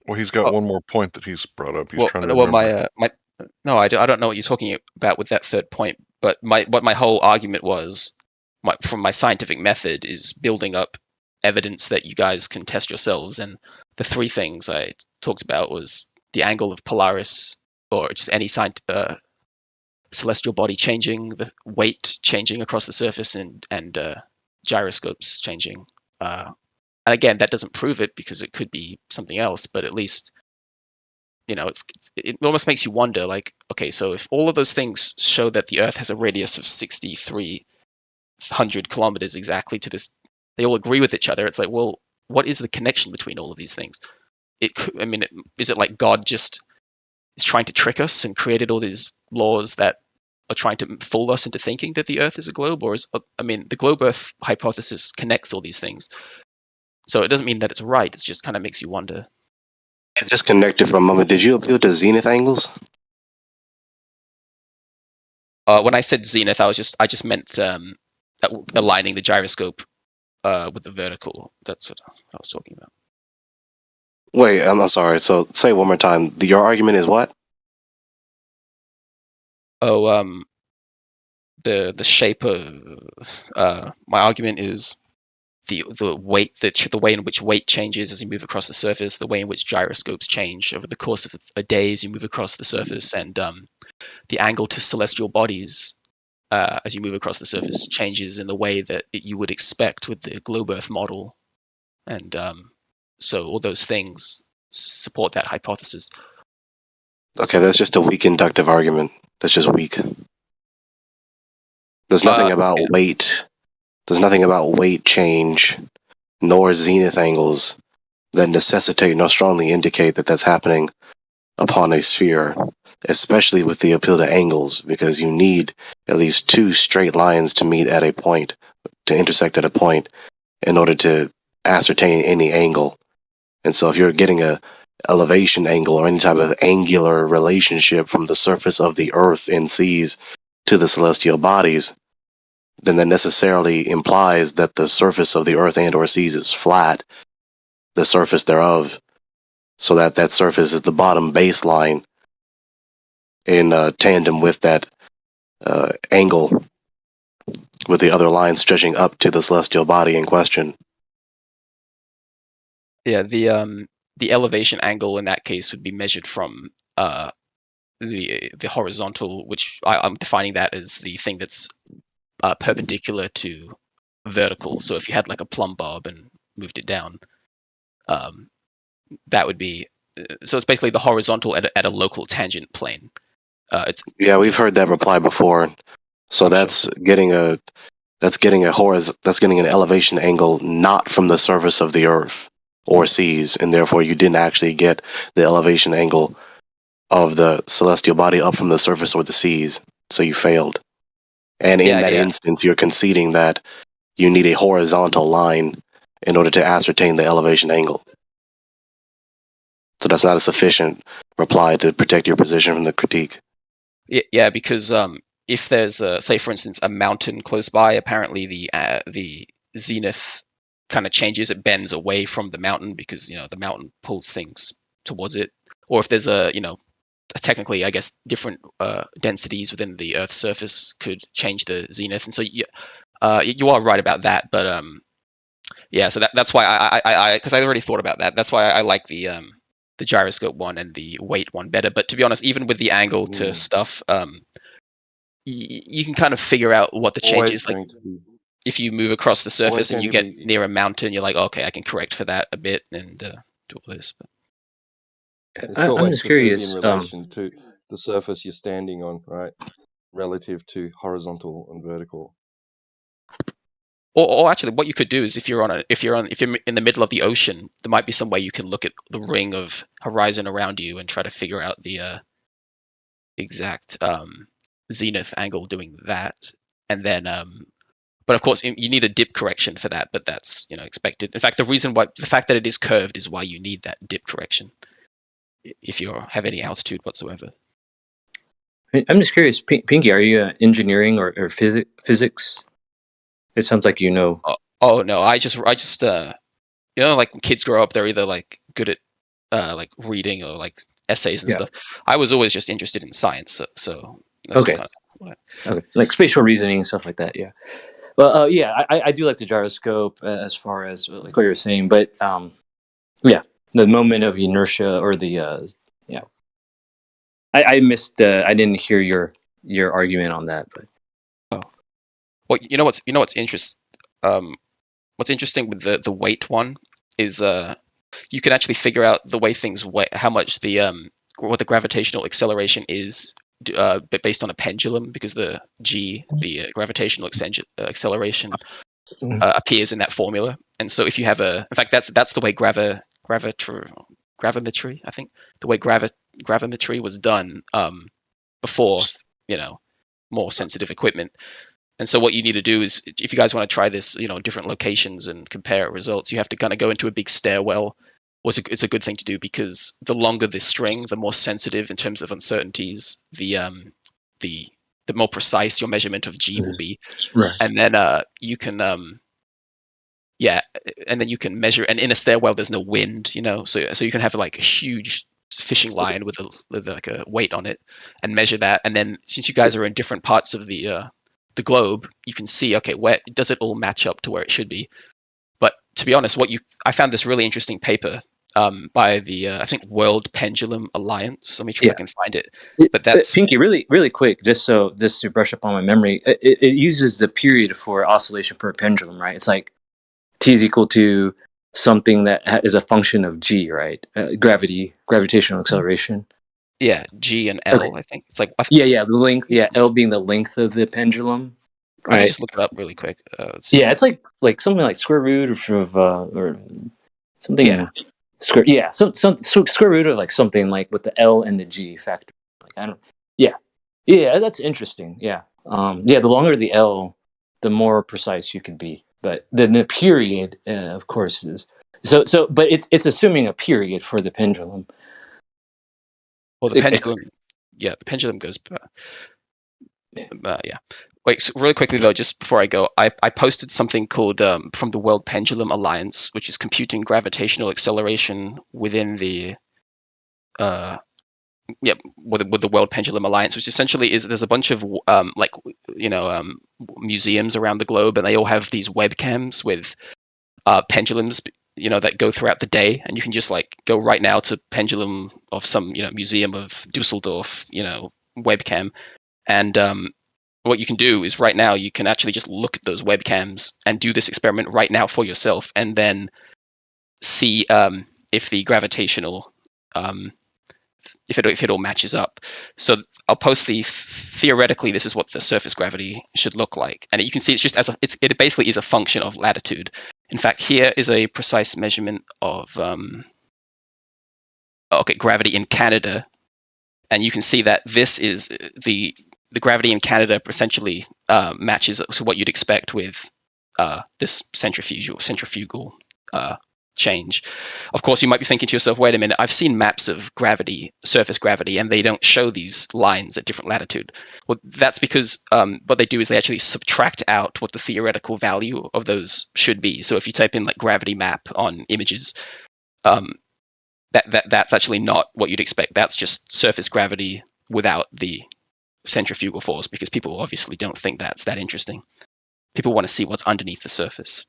Well, he's got one more point that he's brought up. He's trying to remember. No, I don't know what you're talking about with that third point. But what my whole argument was, from my scientific method, is building up evidence that you guys can test yourselves. And the three things I talked about was the angle of Polaris, or just any celestial body changing, the weight changing across the surface, and gyroscopes changing. And again, that doesn't prove it because it could be something else, but at least, it almost makes you wonder, like, okay, so if all of those things show that the Earth has a radius of 6,300 kilometers exactly to this, they all agree with each other. It's like, well, what is the connection between all of these things? Is it like God just is trying to trick us and created all these laws that are trying to fool us into thinking that the Earth is a globe? Or the globe Earth hypothesis connects all these things. So it doesn't mean that it's right. It just kind of makes you wonder. I disconnected for a moment. Did you appeal to zenith angles? When I said zenith, I just meant aligning the gyroscope with the vertical. That's what I was talking about. Wait, I'm sorry. So say it one more time. Your argument is what? Oh, the shape of my argument is the weight, the way in which weight changes as you move across the surface, the way in which gyroscopes change over the course of a day as you move across the surface, and the angle to celestial bodies as you move across the surface changes in the way that you would expect with the globe Earth model, and so all those things support that hypothesis. Okay, that's just a weak inductive argument. That's just weak. There's nothing about weight. There's nothing about weight change, nor zenith angles that necessitate nor strongly indicate that that's happening upon a sphere, especially with the appeal to angles, because you need at least two straight lines to meet at a point, to intersect at a point, in order to ascertain any angle. And so if you're getting a elevation angle or any type of angular relationship from the surface of the earth and seas to the celestial bodies, then that necessarily implies that the surface of the earth and or seas is flat, the surface thereof, so that that surface is the bottom baseline in tandem with that angle, with the other line stretching up to the celestial body in question. Yeah, the elevation angle in that case would be measured from the horizontal, which I'm defining that as the thing that's perpendicular to vertical. So if you had like a plumb bob and moved it down, that would be so it's basically the horizontal at a local tangent plane. Yeah, we've heard that reply before. So that's getting an elevation angle not from the surface of the earth or seas, and therefore you didn't actually get the elevation angle of the celestial body up from the surface or the seas, so you failed. And in that instance, you're conceding that you need a horizontal line in order to ascertain the elevation angle. So that's not a sufficient reply to protect your position from the critique. Yeah, because if there's, say, for instance, a mountain close by, apparently the zenith kind of changes. It bends away from the mountain because the mountain pulls things towards it. Or if there's technically, I guess, different densities within the Earth's surface could change the zenith. And so you are right about that. But yeah, so that's why I because I already thought about that. That's why I like the gyroscope one and the weight one better. But to be honest, even with the angle to stuff, you can kind of figure out what the change is. Like if you move across the surface and you get near a mountain, you're like, okay, I can correct for that a bit and do all this. But it's I'm always just just going to be curious. in relation to the surface you're standing on, right? Relative to horizontal and vertical. Or actually, what you could do is if you're in the middle of the ocean, there might be some way you can look at the ring of horizon around you and try to figure out the exact zenith angle doing that. And then, but of course, you need a dip correction for that. But that's expected. In fact, the fact that it is curved is why you need that dip correction if you have any altitude whatsoever. I'm just curious, Pinky, are you engineering or physics? It sounds like you know. Oh no, I just like when kids grow up, they're either like good at like reading or like essays and stuff. I was always just interested in science, so that's Okay. just kind of Okay, like spatial reasoning and stuff like that. Yeah. Well, yeah, I do like the gyroscope as far as like what you were saying, but yeah, the moment of inertia or the I missed. I didn't hear your argument on that, but well, what's interesting. What's interesting with the weight one is you can actually figure out the way things weigh, how much what the gravitational acceleration is based on a pendulum, because the gravitational acceleration appears in that formula. And so if you have in fact that's the way gravimetry, I think the way gravimetry was done before more sensitive equipment. And so what you need to do is, if you guys want to try this, in different locations and compare results, you have to kind of go into a big stairwell. It's a good thing to do, because the longer the string, the more sensitive in terms of uncertainties, the more precise your measurement of G will be. Right. And then you can and then you can measure. And in a stairwell, there's no wind, so you can have like a huge fishing line with like a weight on it and measure that. And then since you guys are in different parts of the globe, you can see, okay, where does it all match up to where it should be. But to be honest, I found this really interesting paper by the I think World Pendulum Alliance. Let me try if I can find it. But that's Pinky, really quick, just to brush up on my memory. It uses the period for oscillation for a pendulum, right? It's like T is equal to something that is a function of G, right? Gravitational acceleration. Yeah, G and L. Okay. I think it's like the length. Yeah, L being the length of the pendulum. Right. I can just look it up really quick. It's like something like square root or something. Yeah. square root of like something like with the L and the G factor. Like I don't. Yeah, that's interesting. Yeah, the longer the L, the more precise you can be. But then the period, of course, is so. But it's assuming a period for the pendulum. Well, the pendulum, the pendulum goes. Yeah. Wait, so really quickly though, just before I go, I posted something called from the World Pendulum Alliance, which is computing gravitational acceleration within the with the World Pendulum Alliance, which essentially is there's a bunch of museums around the globe, and they all have these webcams with pendulums, that go throughout the day, and you can just like go right now to pendulum of some museum of Dusseldorf webcam, and what you can do is right now you can actually just look at those webcams and do this experiment right now for yourself, and then see if the gravitational if it all matches up. So I'll post theoretically this is what the surface gravity should look like, and you can see it's just it basically is a function of latitude. In fact, here is a precise measurement of gravity in Canada, and you can see that this is the gravity in Canada essentially matches to what you'd expect with this centrifugal change. Of course, you might be thinking to yourself, wait a minute, I've seen maps of gravity, surface gravity, and they don't show these lines at different latitude. Well, that's because what they do is they actually subtract out what the theoretical value of those should be. So if you type in like gravity map on images, that's actually not what you'd expect. That's just surface gravity without the centrifugal force, because people obviously don't think that's that interesting. People want to see what's underneath the surface.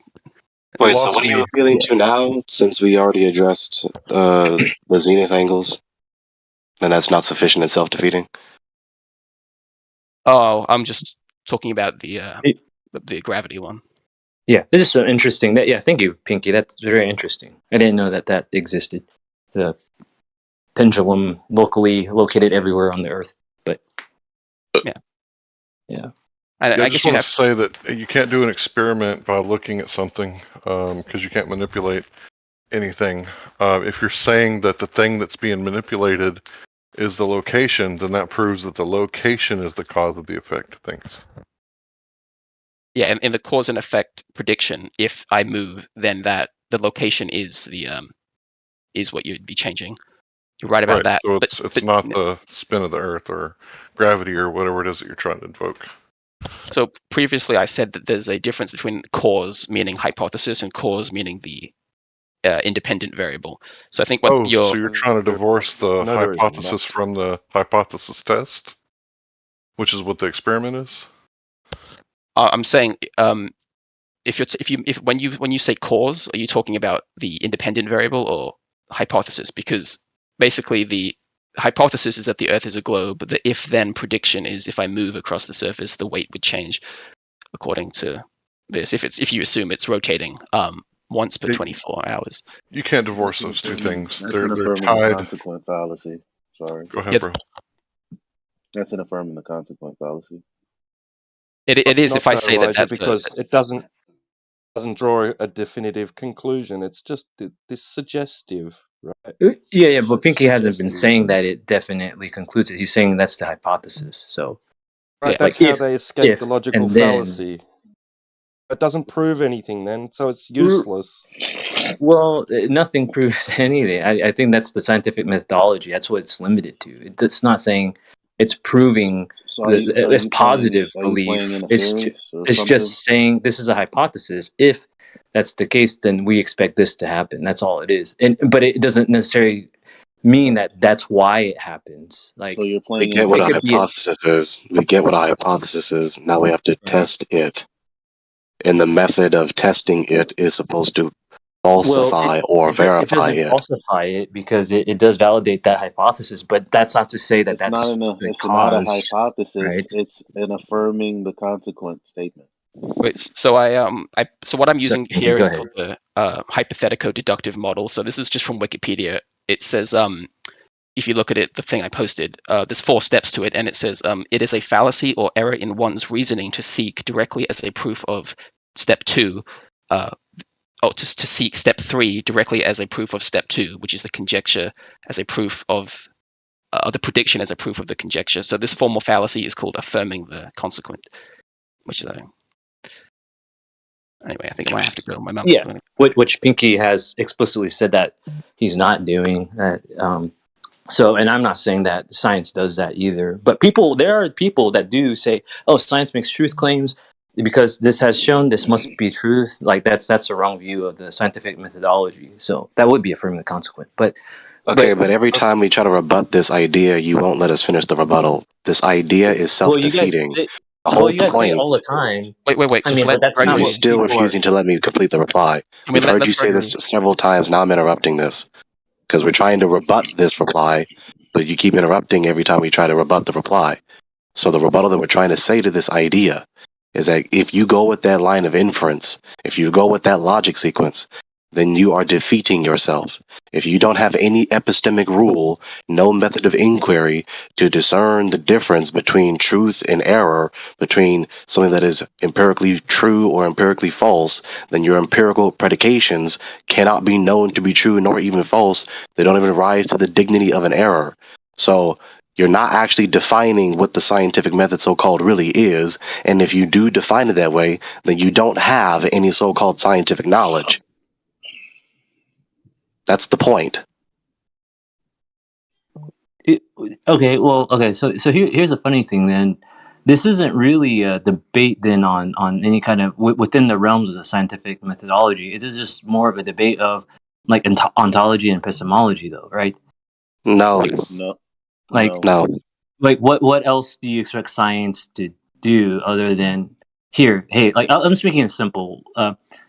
Wait, so what are you appealing to now, since we already addressed the zenith angles? And that's not sufficient and self-defeating? Oh, I'm just talking about the gravity one. Yeah, this is so interesting. Thank you, Pinky. That's very interesting. I didn't know that existed. The pendulum locally located everywhere on the Earth, but yeah. I just want to say that you can't do an experiment by looking at something because you can't manipulate anything. If you're saying that the thing that's being manipulated is the location, then that proves that the location is the cause of the effect. Thanks. Yeah, and in the cause and effect prediction, if I move, then the location is is what you'd be changing. You're right about that. So it's not the spin of the Earth or gravity or whatever it is that you're trying to invoke. So previously I said that there's a difference between cause, meaning hypothesis, and cause, meaning the independent variable. So I think what so you're trying to divorce the hypothesis from the hypothesis test, which is what the experiment is? I'm saying when you say cause, are you talking about the independent variable or hypothesis? Because basically the hypothesis is that the Earth is a globe, but the if-then prediction is if I move across the surface, the weight would change according to this. If you assume it's rotating once per 24 hours. You can't divorce those two things. That's They're an affirming tied. the consequent fallacy. Sorry. Go ahead, bro. That's an affirming the consequent fallacy. It is if I say that that's because it doesn't draw a definitive conclusion. It's just this suggestive, right? Yeah, but Pinky hasn't been saying that it definitely concludes it. He's saying that's the hypothesis. So, right, that's how they escape the logical fallacy. It doesn't prove anything then, so it's useless. Well, nothing proves anything. I think that's the scientific methodology. That's what it's limited to. It's not saying it's proving it's positive belief. It's just saying this is a hypothesis. If that's the case, then we expect this to happen. That's all it is. But it doesn't necessarily mean that that's why it happens. Like, so we get what a hypothesis is. We get what a hypothesis is. Now we have to test it. And the method of testing it is supposed to falsify or verify it. Falsify it because it does validate that hypothesis, but that's not to say that that's not a hypothesis. Right? It's an affirming the consequent statement. Wait, so so what I'm using here is called the hypothetico-deductive model. So this is just from Wikipedia. It says if you look at it, the thing I posted, there's 4 steps to it, and it says it is a fallacy or error in one's reasoning to seek directly as a proof of step 2 just to seek step 3 directly as a proof of step 2, which is the conjecture as a proof of the prediction as a proof of the conjecture. So this formal fallacy is called affirming the consequent, which is anyway, I think I might have to go. My mouth's Yeah, running. which Pinky has explicitly said that he's not doing that. So, and I'm not saying that science does that either. But there are people that do say, "Oh, science makes truth claims because this has shown this must be truth." Like that's the wrong view of the scientific methodology. So that would be affirming the consequent. But Okay, but every time we try to rebut this idea, you won't let us finish the rebuttal. This idea is well, you guys, self-defeating. The well, whole you guys say it point. all the time. Wait. I Just mean, let but that's not You're Gregory. what still people are. refusing to let me complete the reply. We've heard you say this several times. Now I'm interrupting this because we're trying to rebut this reply, but you keep interrupting every time we try to rebut the reply. So the rebuttal that we're trying to say to this idea is that if you go with that line of inference, if you go with that logic sequence, then you are defeating yourself. If you don't have any epistemic rule, no method of inquiry to discern the difference between truth and error, between something that is empirically true or empirically false, then your empirical predications cannot be known to be true nor even false. They don't even rise to the dignity of an error. So you're not actually defining what the scientific method so-called really is, and if you do define it that way, then you don't have any so-called scientific knowledge. That's the point. Okay. So here's a funny thing then. This isn't really a debate then on any kind of within the realms of the scientific methodology. It is just more of a debate of like ontology and epistemology, though, right? No. Like No. like what else do you expect science to do other than here? Hey, like I'm just making it simple.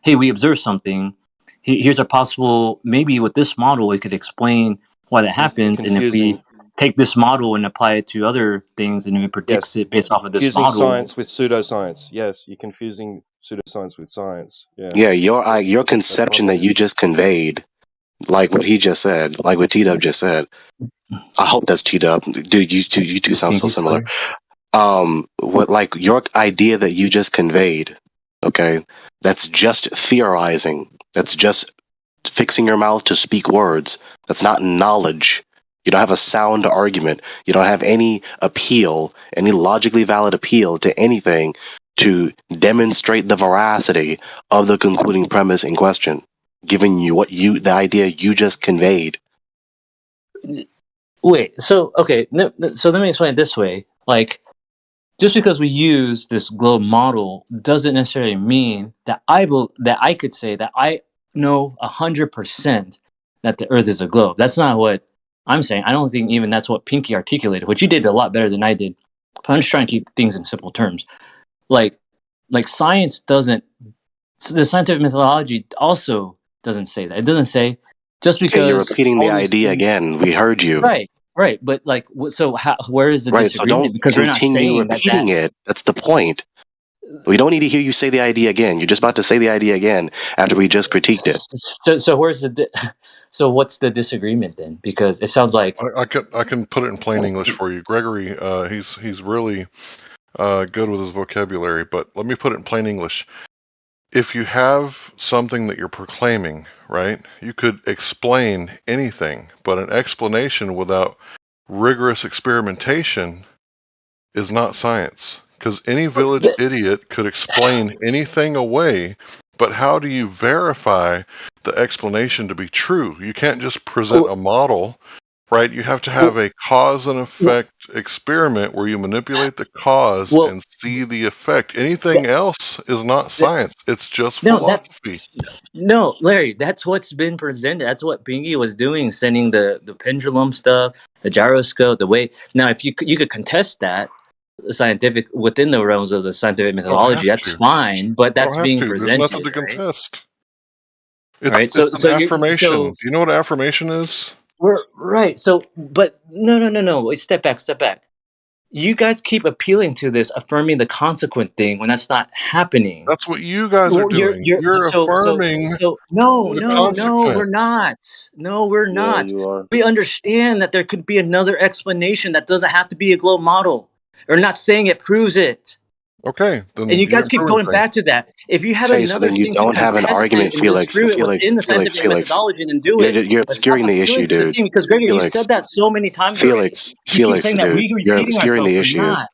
Hey, we observe something. Here's a possible maybe with this model we could explain why that happens, and if we take this model and apply it to other things, and it predicts it based off of this Confusing model. science with pseudoscience. Yes, you're confusing pseudoscience with science. Yeah. Yeah, your conception that you just conveyed, like what he just said, like what T-Dub just said. I hope that's T-Dub. Dude, you two sound so similar. What like your idea that you just conveyed, okay? That's just theorizing. That's just fixing your mouth to speak words. That's not knowledge. You don't have a sound argument. You don't have any appeal, any logically valid appeal to anything to demonstrate the veracity of the concluding premise in question, giving you the idea you just conveyed. Wait, so okay, so let me explain it this way. Like, just because we use this globe model doesn't necessarily mean that I could say that I know 100% that the Earth is a globe. That's not what I'm saying. I don't think even that's what Pinky articulated, which you did a lot better than I did. But I'm just trying to keep things in simple terms. Like science doesn't. The scientific methodology also doesn't say that. It doesn't say just because. Okay, you're repeating the idea again. We heard you. Right, but like, so where is the disagreement? So don't because we're not continue saying repeating it. That's the point. We don't need to hear you say the idea again. You're just about to say the idea again after we just critiqued it. So where's so what's the disagreement then? Because it sounds like I can put it in plain English for you, Gregory. He's really good with his vocabulary, but let me put it in plain English. If you have something that you're proclaiming, right, you could explain anything, but an explanation without rigorous experimentation is not science. Because any village idiot could explain anything away, but how do you verify the explanation to be true? You can't just present a model, right? You have to have a cause and effect experiment where you manipulate the cause and see the effect. Anything else is not science. It's just philosophy. No, Larry, that's what's been presented. That's what Pinky was doing, sending the pendulum stuff, the gyroscope, the way. Now, if you could contest that scientific within the realms of the scientific methodology, that's fine. But that's being presented. There's nothing to contest. It's an affirmation. Do you know what affirmation is? We're right. So, but no. Wait, step back. You guys keep appealing to this affirming the consequent thing when that's not happening. That's what you guys are doing. You're affirming. No, we're not. No, we're not. You are. We understand that there could be another explanation that doesn't have to be a globe model. We're not saying it proves it. Okay, then And you you're guys keep proving going things. back to that. If you had Okay, so another then you thing to don't have an contest it argument, and Felix. disprove it Felix, within the Felix, scientific Felix. methodology and then do it, You're but stop obscuring the issue, appealing to the dude. scene. Because Gregory, you Felix, said that so many times already. Felix, You keep Felix, saying that dude. we're You're repeating obscuring ourselves. the We're issue. not.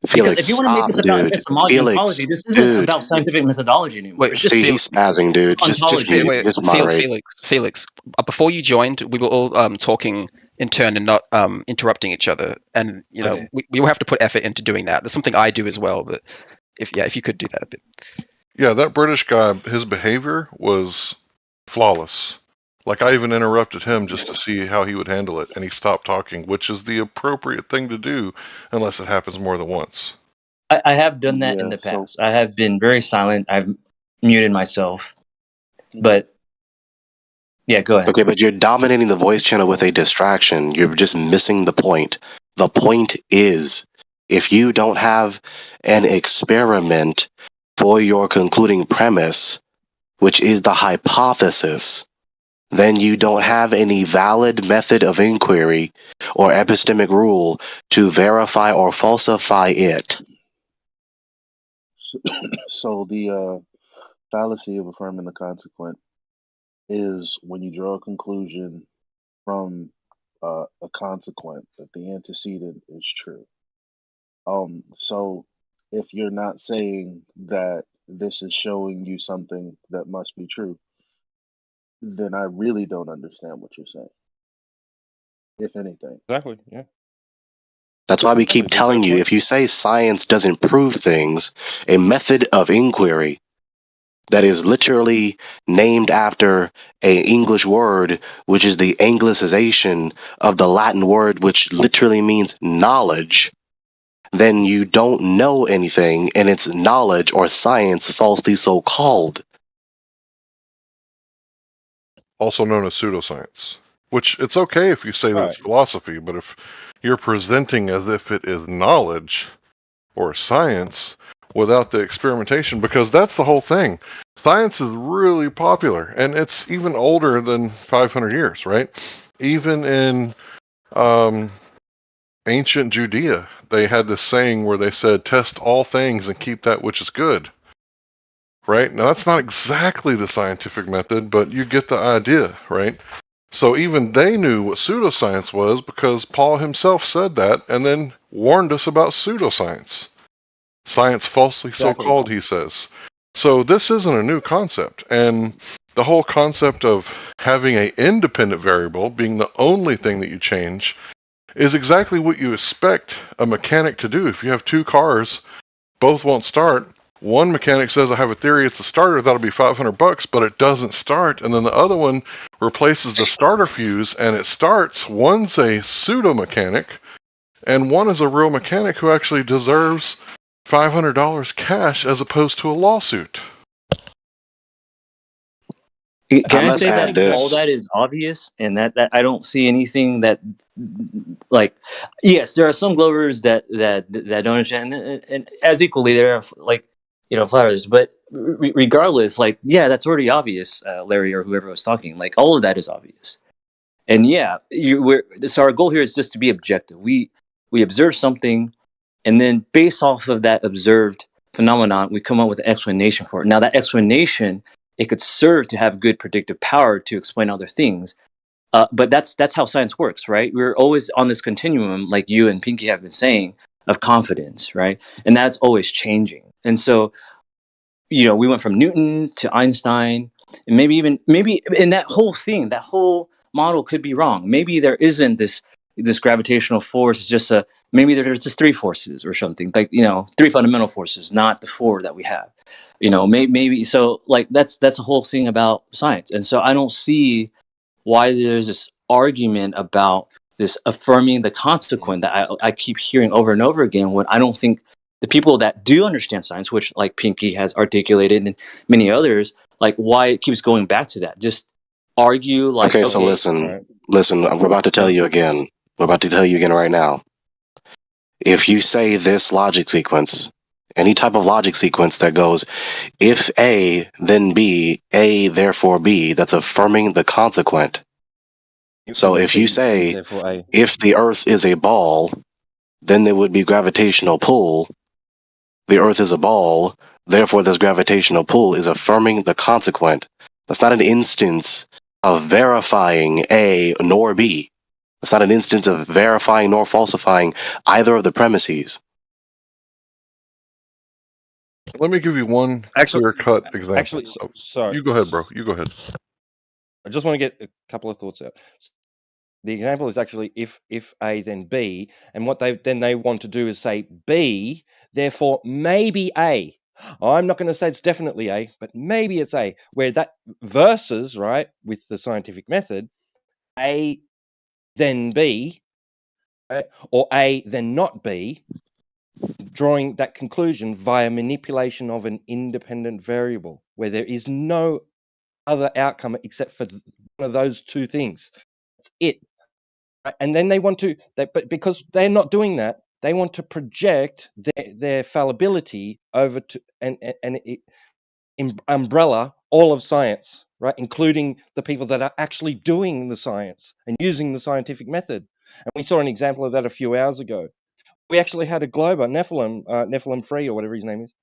Because Felix, if you want to make stop, this about dude. epistemology and Felix, ontology, this isn't dude. about scientific methodology anymore. It's Wait, just See, he's spazzing, dude. Just ontology. mute. wait, Just moderate. Felix. Before you joined, we were all talking in turn and not interrupting each other. And you know, Okay. we will have to put effort into doing that. That's something I do as well. But if you could do that a bit. Yeah, that British guy, his behavior was flawless. Like, I even interrupted him just to see how he would handle it, and he stopped talking, which is the appropriate thing to do unless it happens more than once. I have done that in Yeah. the So past. I have been very silent. I've muted myself. But yeah, go ahead. Okay, but you're dominating the voice channel with a distraction. You're just missing the point. The point is, if you don't have an experiment for your concluding premise, which is the hypothesis, then you don't have any valid method of inquiry or epistemic rule to verify or falsify it. so the fallacy of affirming the consequent is when you draw a conclusion from a consequent that the antecedent is true. So if you're not saying that this is showing you something that must be true, then I really don't understand what you're saying, if anything. Exactly. Yeah. That's why we I keep mean, there's no telling you, point. if you say science doesn't prove things, a method of inquiry that is literally named after a English word, which is the anglicization of the Latin word, which literally means knowledge, then you don't know anything, and it's knowledge or science falsely so called. Also known as pseudoscience. Which, it's okay if you say that it's philosophy, but if you're presenting as if it is knowledge or science without the experimentation, because that's the whole thing. Science is really popular, and it's even older than 500 years, right? Even in ancient Judea, they had this saying where they said, test all things and keep that which is good. Right? Now, that's not exactly the scientific method, but you get the idea, right? So even they knew what pseudoscience was because Paul himself said that and then warned us about pseudoscience. Science falsely so called, he says. So this isn't a new concept. And the whole concept of having an independent variable being the only thing that you change is exactly what you expect a mechanic to do. If you have two cars, both won't start. One mechanic says, I have a theory it's a starter, that'll be $500, but it doesn't start. And then the other one replaces the starter fuse and it starts. One's a pseudo mechanic and one is a real mechanic who actually deserves $500 cash as opposed to a lawsuit. Can I say that all that is obvious and that I don't see anything that, like, yes, there are some Glovers that don't understand, and as equally there are, like, you know, flat earthers, but regardless, like, yeah, that's already obvious, Larry or whoever was talking, like, all of that is obvious. And yeah, so our goal here is just to be objective. We observe something, and then based off of that observed phenomenon, we come up with an explanation for it. Now, that explanation, it could serve to have good predictive power to explain other things. But that's how science works, right? We're always on this continuum, like you and Pinky have been saying, of confidence, right? And that's always changing. And so, you know, we went from Newton to Einstein, and maybe in that whole thing, that whole model could be wrong. Maybe there isn't this gravitational force. It's just maybe there's just three forces or something, like, you know, three fundamental forces, not the four that we have. You know, maybe so, like, that's the whole thing about science. And so I don't see why there's this argument about this affirming the consequent that I keep hearing over and over again, when I don't think the people that do understand science, which like Pinky has articulated and many others, like, why it keeps going back to that. Just argue like, Okay, so listen, we're about to tell you again. We're about to tell you again right now. If you say this logic sequence, any type of logic sequence that goes, if A, then B, A, therefore B, that's affirming the consequent. So if you say, if the Earth is a ball, then there would be gravitational pull, the Earth is a ball, therefore this gravitational pull is affirming the consequent. That's not an instance of verifying A nor B. That's not an instance of verifying nor falsifying either of the premises. Let me give you one clear-cut example. Actually, sorry. You go ahead, bro. You go ahead. I just want to get a couple of thoughts out. The example is actually if A then B, and what they want to do is say B, therefore maybe A. I'm not going to say it's definitely A, but maybe it's A. Where that versus, right, with the scientific method, A then B, right, or A then not B, drawing that conclusion via manipulation of an independent variable, where there is no other outcome except for one of those two things. That's it. And then they want to, but because they're not doing that, they want to project their fallibility over to and umbrella all of science, right, including the people that are actually doing the science and using the scientific method. And we saw an example of that a few hours ago. We actually had a Glober, Nephilim Free or whatever his name is,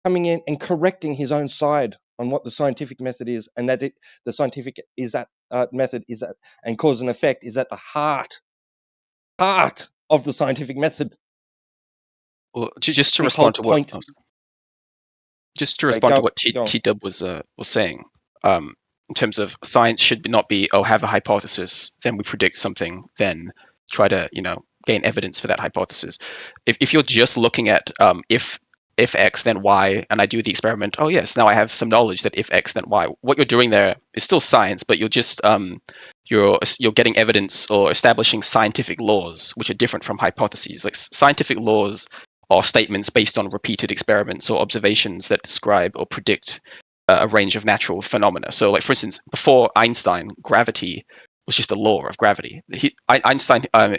coming in and correcting his own side on what the scientific method is, and that the scientific is that method is that, and cause and effect is at the heart of the scientific method. Well, just to The respond to whole what point. just to Okay, respond to go what on. T Dub was saying, in terms of science should not be have a hypothesis, then we predict something, then try to gain evidence for that hypothesis. If you're just looking at if X then Y, and I do the experiment, oh yes, now I have some knowledge that if X then Y. What you're doing there is still science, but you're just you're getting evidence or establishing scientific laws, which are different from hypotheses. Like scientific laws are statements based on repeated experiments or observations that describe or predict a range of natural phenomena. So, like for instance, before Einstein, gravity was just a law of gravity.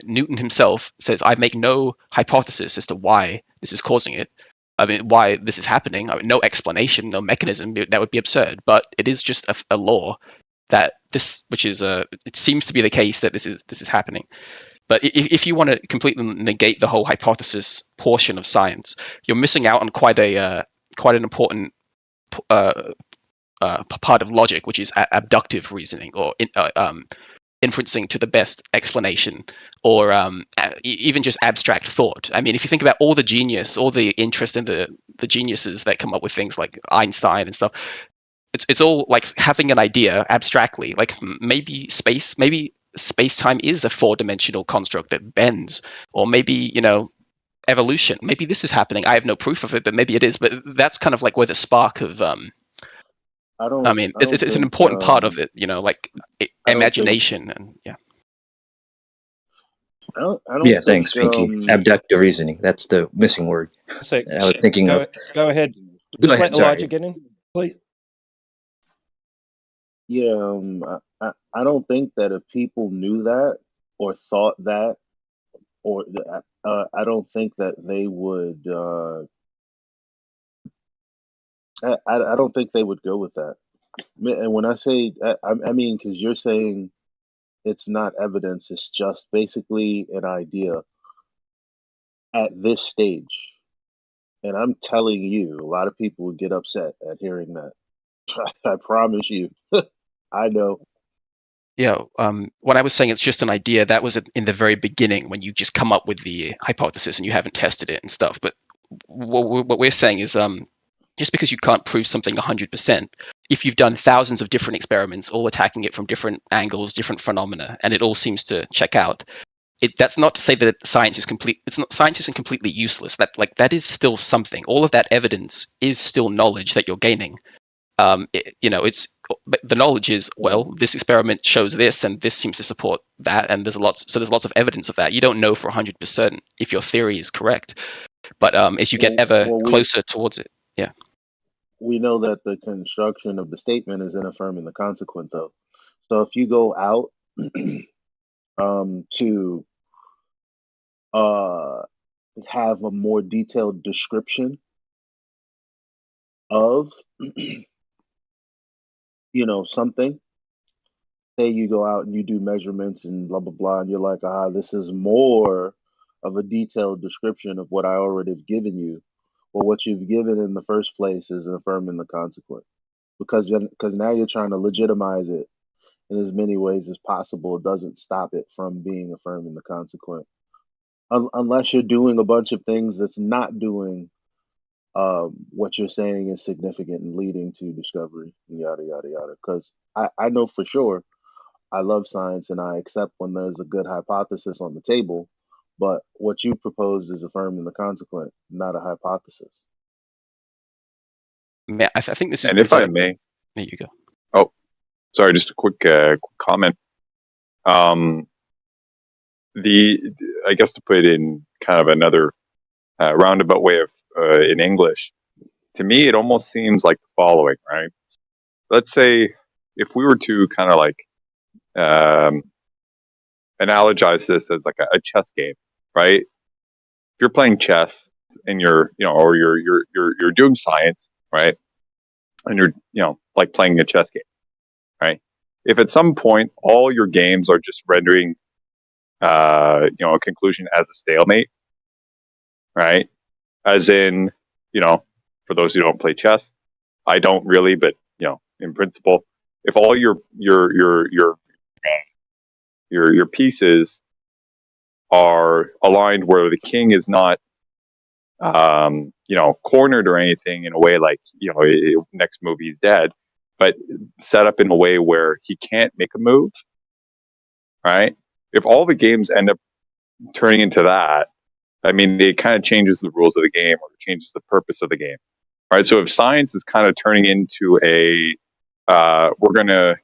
Newton himself says, "I make no hypothesis as to why this is causing it. I mean, why this is happening. I mean, no explanation, no mechanism. That would be absurd. But it is just a law that which is it seems to be the case that this is happening." But if you want to completely negate the whole hypothesis portion of science, you're missing out on quite an important part of logic, which is abductive reasoning or inferencing to the best explanation, or even just abstract thought. I mean, if you think about all the genius, all the interest in the geniuses that come up with things like Einstein and stuff, it's all like having an idea abstractly, like maybe space-time is a four-dimensional construct that bends, or maybe evolution, maybe this is happening. I have no proof of it, but maybe it is. But that's kind of like where the spark of it's an important part of it, like imagination and yeah. I don't Yeah, think, thanks, Pinky. Abductive reasoning. That's the missing word. So, I was thinking go of. go ahead. Go Just ahead. let Sorry. Elijah get in, please. Yeah, I don't think that if people knew that or thought that, or I don't think that they would. I don't think they would go with that. And when I say, I mean, because you're saying it's not evidence, it's just basically an idea at this stage. And I'm telling you, a lot of people would get upset at hearing that. I promise you. I know. Yeah, when I was saying it's just an idea, that was in the very beginning when you just come up with the hypothesis and you haven't tested it and stuff. But what we're saying is, just because you can't prove something 100%, if you've done thousands of different experiments, all attacking it from different angles, different phenomena, and it all seems to check out, that's not to say that science is complete. It's not, science isn't completely useless. That is still something. All of that evidence is still knowledge that you're gaining. It's the knowledge is, well, this experiment shows this, and this seems to support that, and there's lots of evidence of that. You don't know for 100% if your theory is correct, but as you get ever closer towards it, yeah. We know that the construction of the statement is in affirming the consequent, though. So if you go out to have a more detailed description of something, say you go out and you do measurements and blah blah blah, and you're like, this is more of a detailed description of what I already have given you. Well, what you've given in the first place is affirming the consequent, because now you're trying to legitimize it in as many ways as possible. It doesn't stop it from being affirming the consequent, unless you're doing a bunch of things that's not doing what you're saying is significant and leading to discovery, and yada yada yada. Because I know for sure I love science and I accept when there's a good hypothesis on the table, but what you propose is affirming the consequent, not a hypothesis. I think this is. And if I may, there you go. Oh, sorry, just a quick comment. I guess to put it in kind of another roundabout way of in English, to me it almost seems like the following, right? Let's say if we were to kind of like analogize this as like a chess game, right? If you're playing chess and you're doing science, right? And you're like playing a chess game, right? If at some point all your games are just rendering a conclusion as a stalemate, right? As in, for those who don't play chess, I don't really, but in principle, if all your pieces are aligned where the king is not cornered or anything in a way like next move he's dead, but set up in a way where he can't make a move, right? If all the games end up turning into that, I mean, it kind of changes the rules of the game or changes the purpose of the game, right? So if science is kind of turning into we're going to,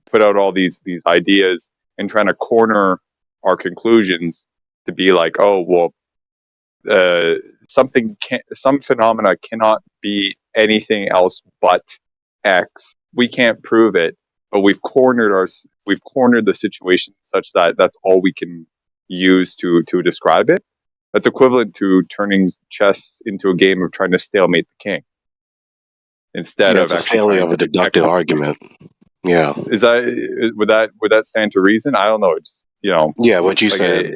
put out all these ideas and trying to corner our conclusions to be like, oh, well, some phenomena cannot be anything else but X. We can't prove it, but we've cornered the situation such that that's all we can use to describe it. That's equivalent to turning chess into a game of trying to stalemate the king instead of it's a failure of a deductive argument. Yeah. Would that stand to reason? I don't know. It's Yeah, what you said.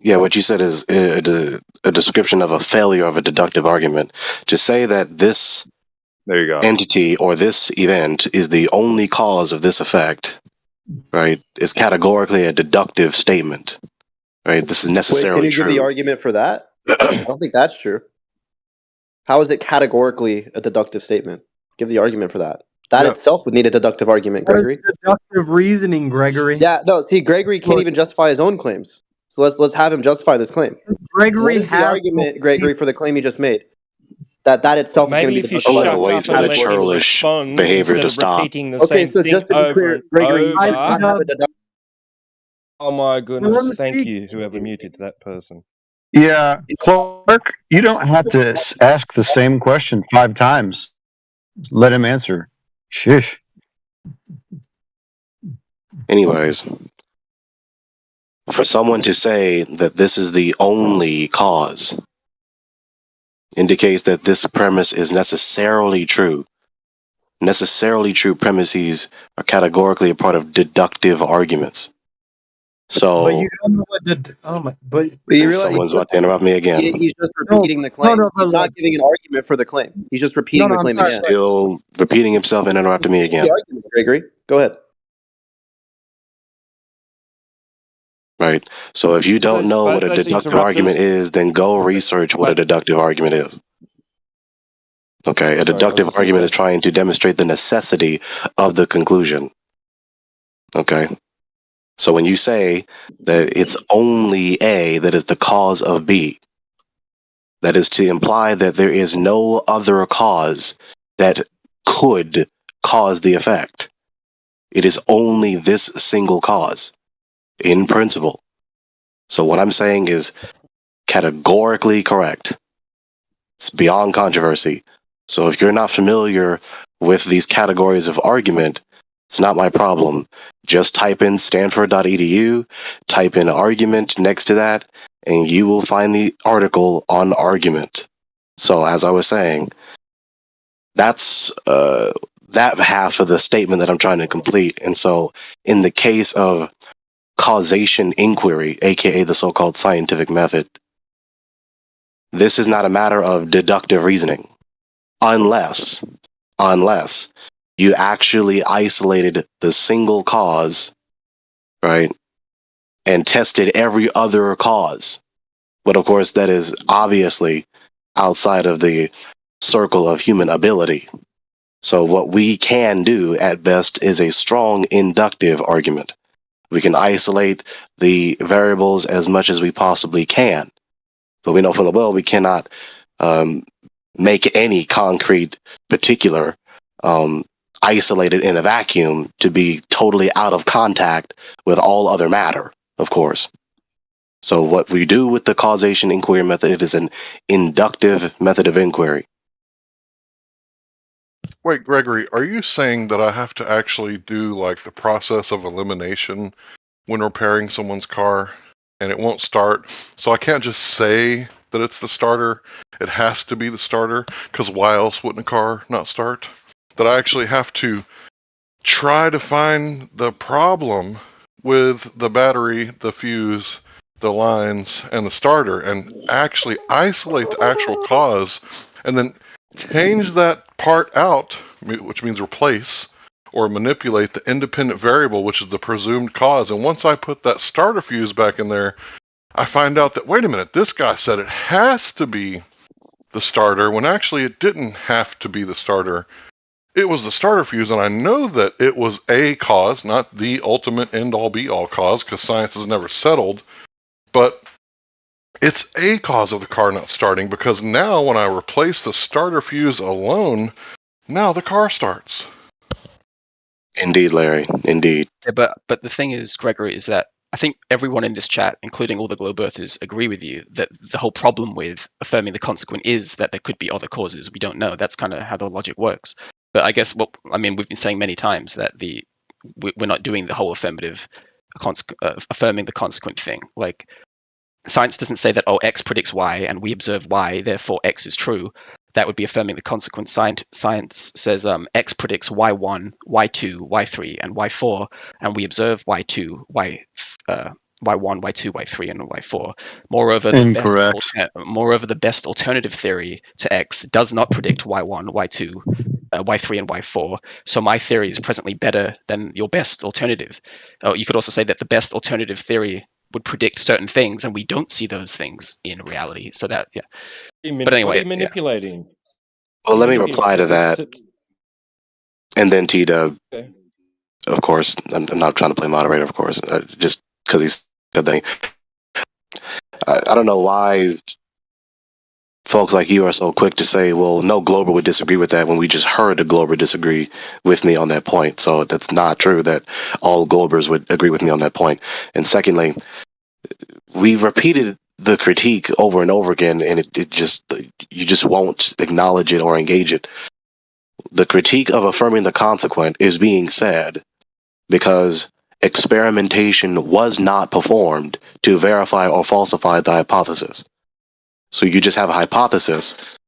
What you said is a description of a failure of a deductive argument. To say that this entity or this event is the only cause of this effect, right, is categorically a deductive statement. Right? This is necessarily Wait, can you give the argument for that? I don't think that's true. How is it categorically a deductive statement? Give the argument for that. That itself would need a deductive argument, Gregory. Deductive reasoning, Gregory. Yeah, no, see, Gregory can't even justify his own claims. So let's have him justify this claim. Gregory what is the argument, Gregory, for the claim he just made? That itself is going to be deductive. I'm going to wait for the churlish behavior to stop. Okay, so just to be clear, Gregory, you have a deductive. Oh my goodness! Thank you, whoever muted that person. Yeah, Clark, you don't have to ask the same question 5 times. Let him answer. Shish. Anyways, for someone to say that this is the only cause indicates that this premise is necessarily true. Necessarily true premises are categorically a part of deductive arguments. So, but you don't know what but you realize someone's about to interrupt me again. He's just repeating the claim. He's not giving an argument for the claim. He's just repeating the claim again. Still repeating himself and interrupting me again. The argument, Gregory. Go ahead. Right. So if you don't know what a deductive argument is, then go research what a deductive argument is. Okay, a deductive argument is trying to demonstrate the necessity of the conclusion. Okay. So when you say that it's only A that is the cause of B, that is to imply that there is no other cause that could cause the effect. It is only this single cause, in principle. So what I'm saying is categorically correct. It's beyond controversy. So if you're not familiar with these categories of argument, it's not my problem. Just type in stanford.edu, type in argument next to that, and you will find the article on argument. So as I was saying, that's that half of the statement that I'm trying to complete. And so in the case of causation inquiry, aka the so-called scientific method, This is not a matter of deductive reasoning, unless you actually isolated the single cause, right, and tested every other cause. But of course, that is obviously outside of the circle of human ability. So what we can do at best is a strong inductive argument. We can isolate the variables as much as we possibly can, but we know full well we cannot make any concrete particular isolated in a vacuum to be totally out of contact with all other matter, of course. So what we do with the causation inquiry method, it is an inductive method of inquiry. Wait, Gregory, are you saying that I have to actually do like the process of elimination when repairing someone's car and it won't start? So I can't just say that it's the starter. It has to be the starter, because why else wouldn't a car not start? That I actually have to try to find the problem with the battery, the fuse, the lines, and the starter, and actually isolate the actual cause, and then change that part out, which means replace or manipulate the independent variable, which is the presumed cause. And once I put that starter fuse back in there, I find out that, wait a minute, this guy said it has to be the starter, when actually it didn't have to be the starter. It was the starter fuse, and I know that it was a cause, not the ultimate end-all be-all cause, because science has never settled, but it's a cause of the car not starting, because now when I replace the starter fuse alone, now the car starts. Indeed, Larry, indeed. Yeah, but the thing is, Gregory, is that I think everyone in this chat, including all the globe earthers, agree with you that the whole problem with affirming the consequent is that there could be other causes. We don't know. That's kind of how the logic works. But I guess we've been saying many times that we're not doing the whole affirmative affirming the consequent thing. Like, science doesn't say that, X predicts Y and we observe Y, therefore X is true. That would be affirming the consequent. Science says X predicts Y1, Y2, Y3, and Y4, and we observe Y2, Y1, Y2, Y3, and Y4. Moreover, the best alternative theory to X does not predict Y1, Y2, Y3, and Y4. So my theory is presently better than your best alternative. You could also say that the best alternative theory would predict certain things, and we don't see those things in reality. So that, yeah. But anyway, what are you manipulating? Yeah. Well, let me reply to that, and then T-Dub. Okay. Of course, I'm not trying to play moderator, of course, just because he said that. I don't know why folks like you are so quick to say, well, no Glober would disagree with that, when we just heard a Glober disagree with me on that point. So that's not true that all Globers would agree with me on that point. And secondly, we've repeated the critique over and over again, and you just won't acknowledge it or engage it. The critique of affirming the consequent is being said because experimentation was not performed to verify or falsify the hypothesis. So you just have a hypothesis,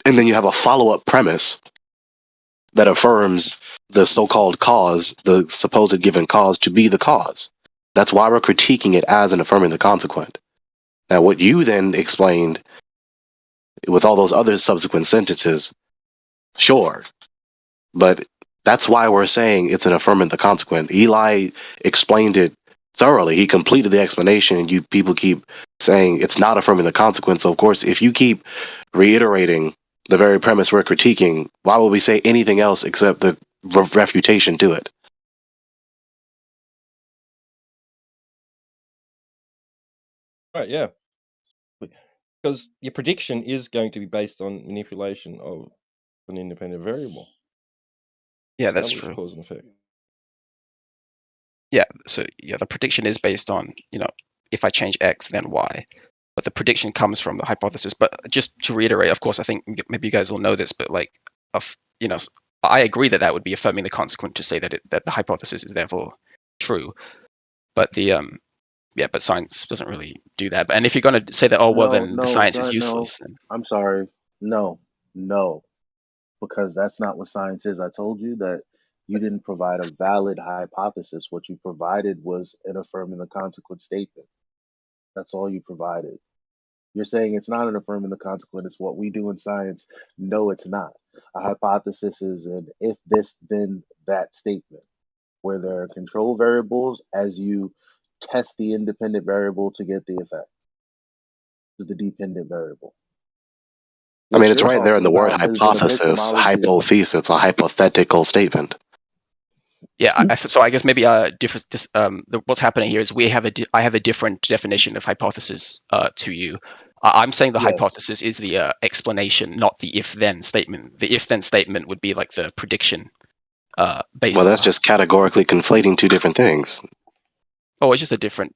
and then you have a follow-up premise that affirms the so-called cause, the supposed given cause, to be the cause. That's why we're critiquing it as an affirming the consequent. Now, what you then explained with all those other subsequent sentences, sure, but that's why we're saying it's an affirming the consequent. Eli explained it thoroughly. He completed the explanation, and you people keep saying it's not affirming the consequence. So, of course, if you keep reiterating the very premise we're critiquing, why would we say anything else except the refutation to it? Right, yeah. Because your prediction is going to be based on manipulation of an independent variable. Yeah, that's Established true. Cause and effect. Yeah, so yeah, the prediction is based on, if I change X, then Y. But the prediction comes from the hypothesis. But just to reiterate, of course, I think maybe you guys all know this, but I agree that would be affirming the consequent to say that the hypothesis is therefore true. But but science doesn't really do that. And if you're going to say that, then the science is useless. No. I'm sorry. No, because that's not what science is. I told you that you didn't provide a valid hypothesis. What you provided was an affirming the consequent statement. That's all you provided. You're saying it's not an affirming the consequent. It's what we do in science. No, it's not. A hypothesis is an if this then that statement where there are control variables as you test the independent variable to get the effect to the dependent variable. I What mean, it's you're right there in the talking word about is an hypothesis, epistemology of hypothesis. It's a hypothetical statement. Yeah, so I guess maybe what's happening here is I have a different definition of hypothesis to you. I'm saying the yes. hypothesis is the explanation, not the if-then statement. The if-then statement would be like the prediction based Well, on that's just categorically conflating two different things. Oh, it's just a different.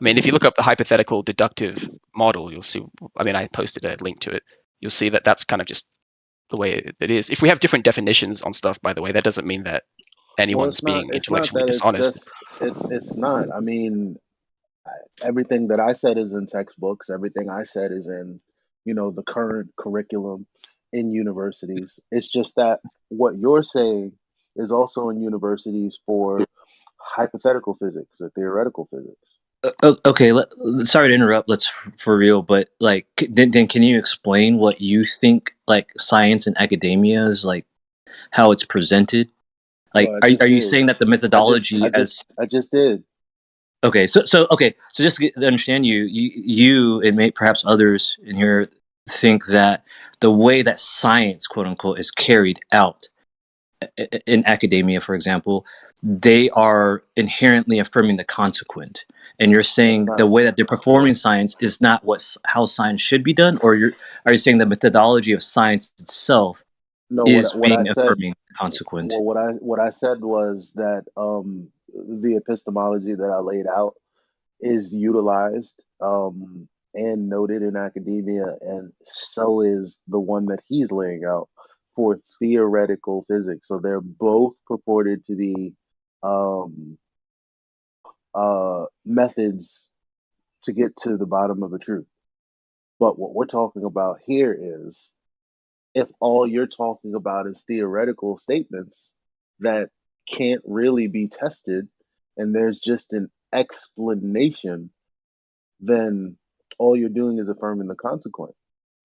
I mean, if you look up the hypothetical deductive model, you'll see. I mean, I posted a link to it. You'll see that that's kind of just the way it is. If we have different definitions on stuff, by the way, that doesn't mean that Well, anyone's being it's not intellectually that. It's dishonest. just it's not. I mean, everything that I said is in textbooks. Everything I said is in, the current curriculum in universities. It's just that what you're saying is also in universities for hypothetical physics or theoretical physics. Okay, sorry to interrupt. Let's for real, but like, then can you explain what you think like science and academia is like, how it's presented? Like, Well, I just are you did. saying that the methodology I just did. Okay, so just to understand you and may perhaps others in here think that the way that science, quote unquote, is carried out in academia, for example, they are inherently affirming the consequent. And you're saying the way that they're performing science is not how science should be done, or are you saying the methodology of science itself No, is what I being said. affirming the consequent? Well, what I said was that the epistemology that I laid out is utilized and noted in academia, and so is the one that he's laying out for theoretical physics. So they're both purported to be um, methods to get to the bottom of the truth. But what we're talking about here is if all you're talking about is theoretical statements that can't really be tested and there's just an explanation, then all you're doing is affirming the consequence.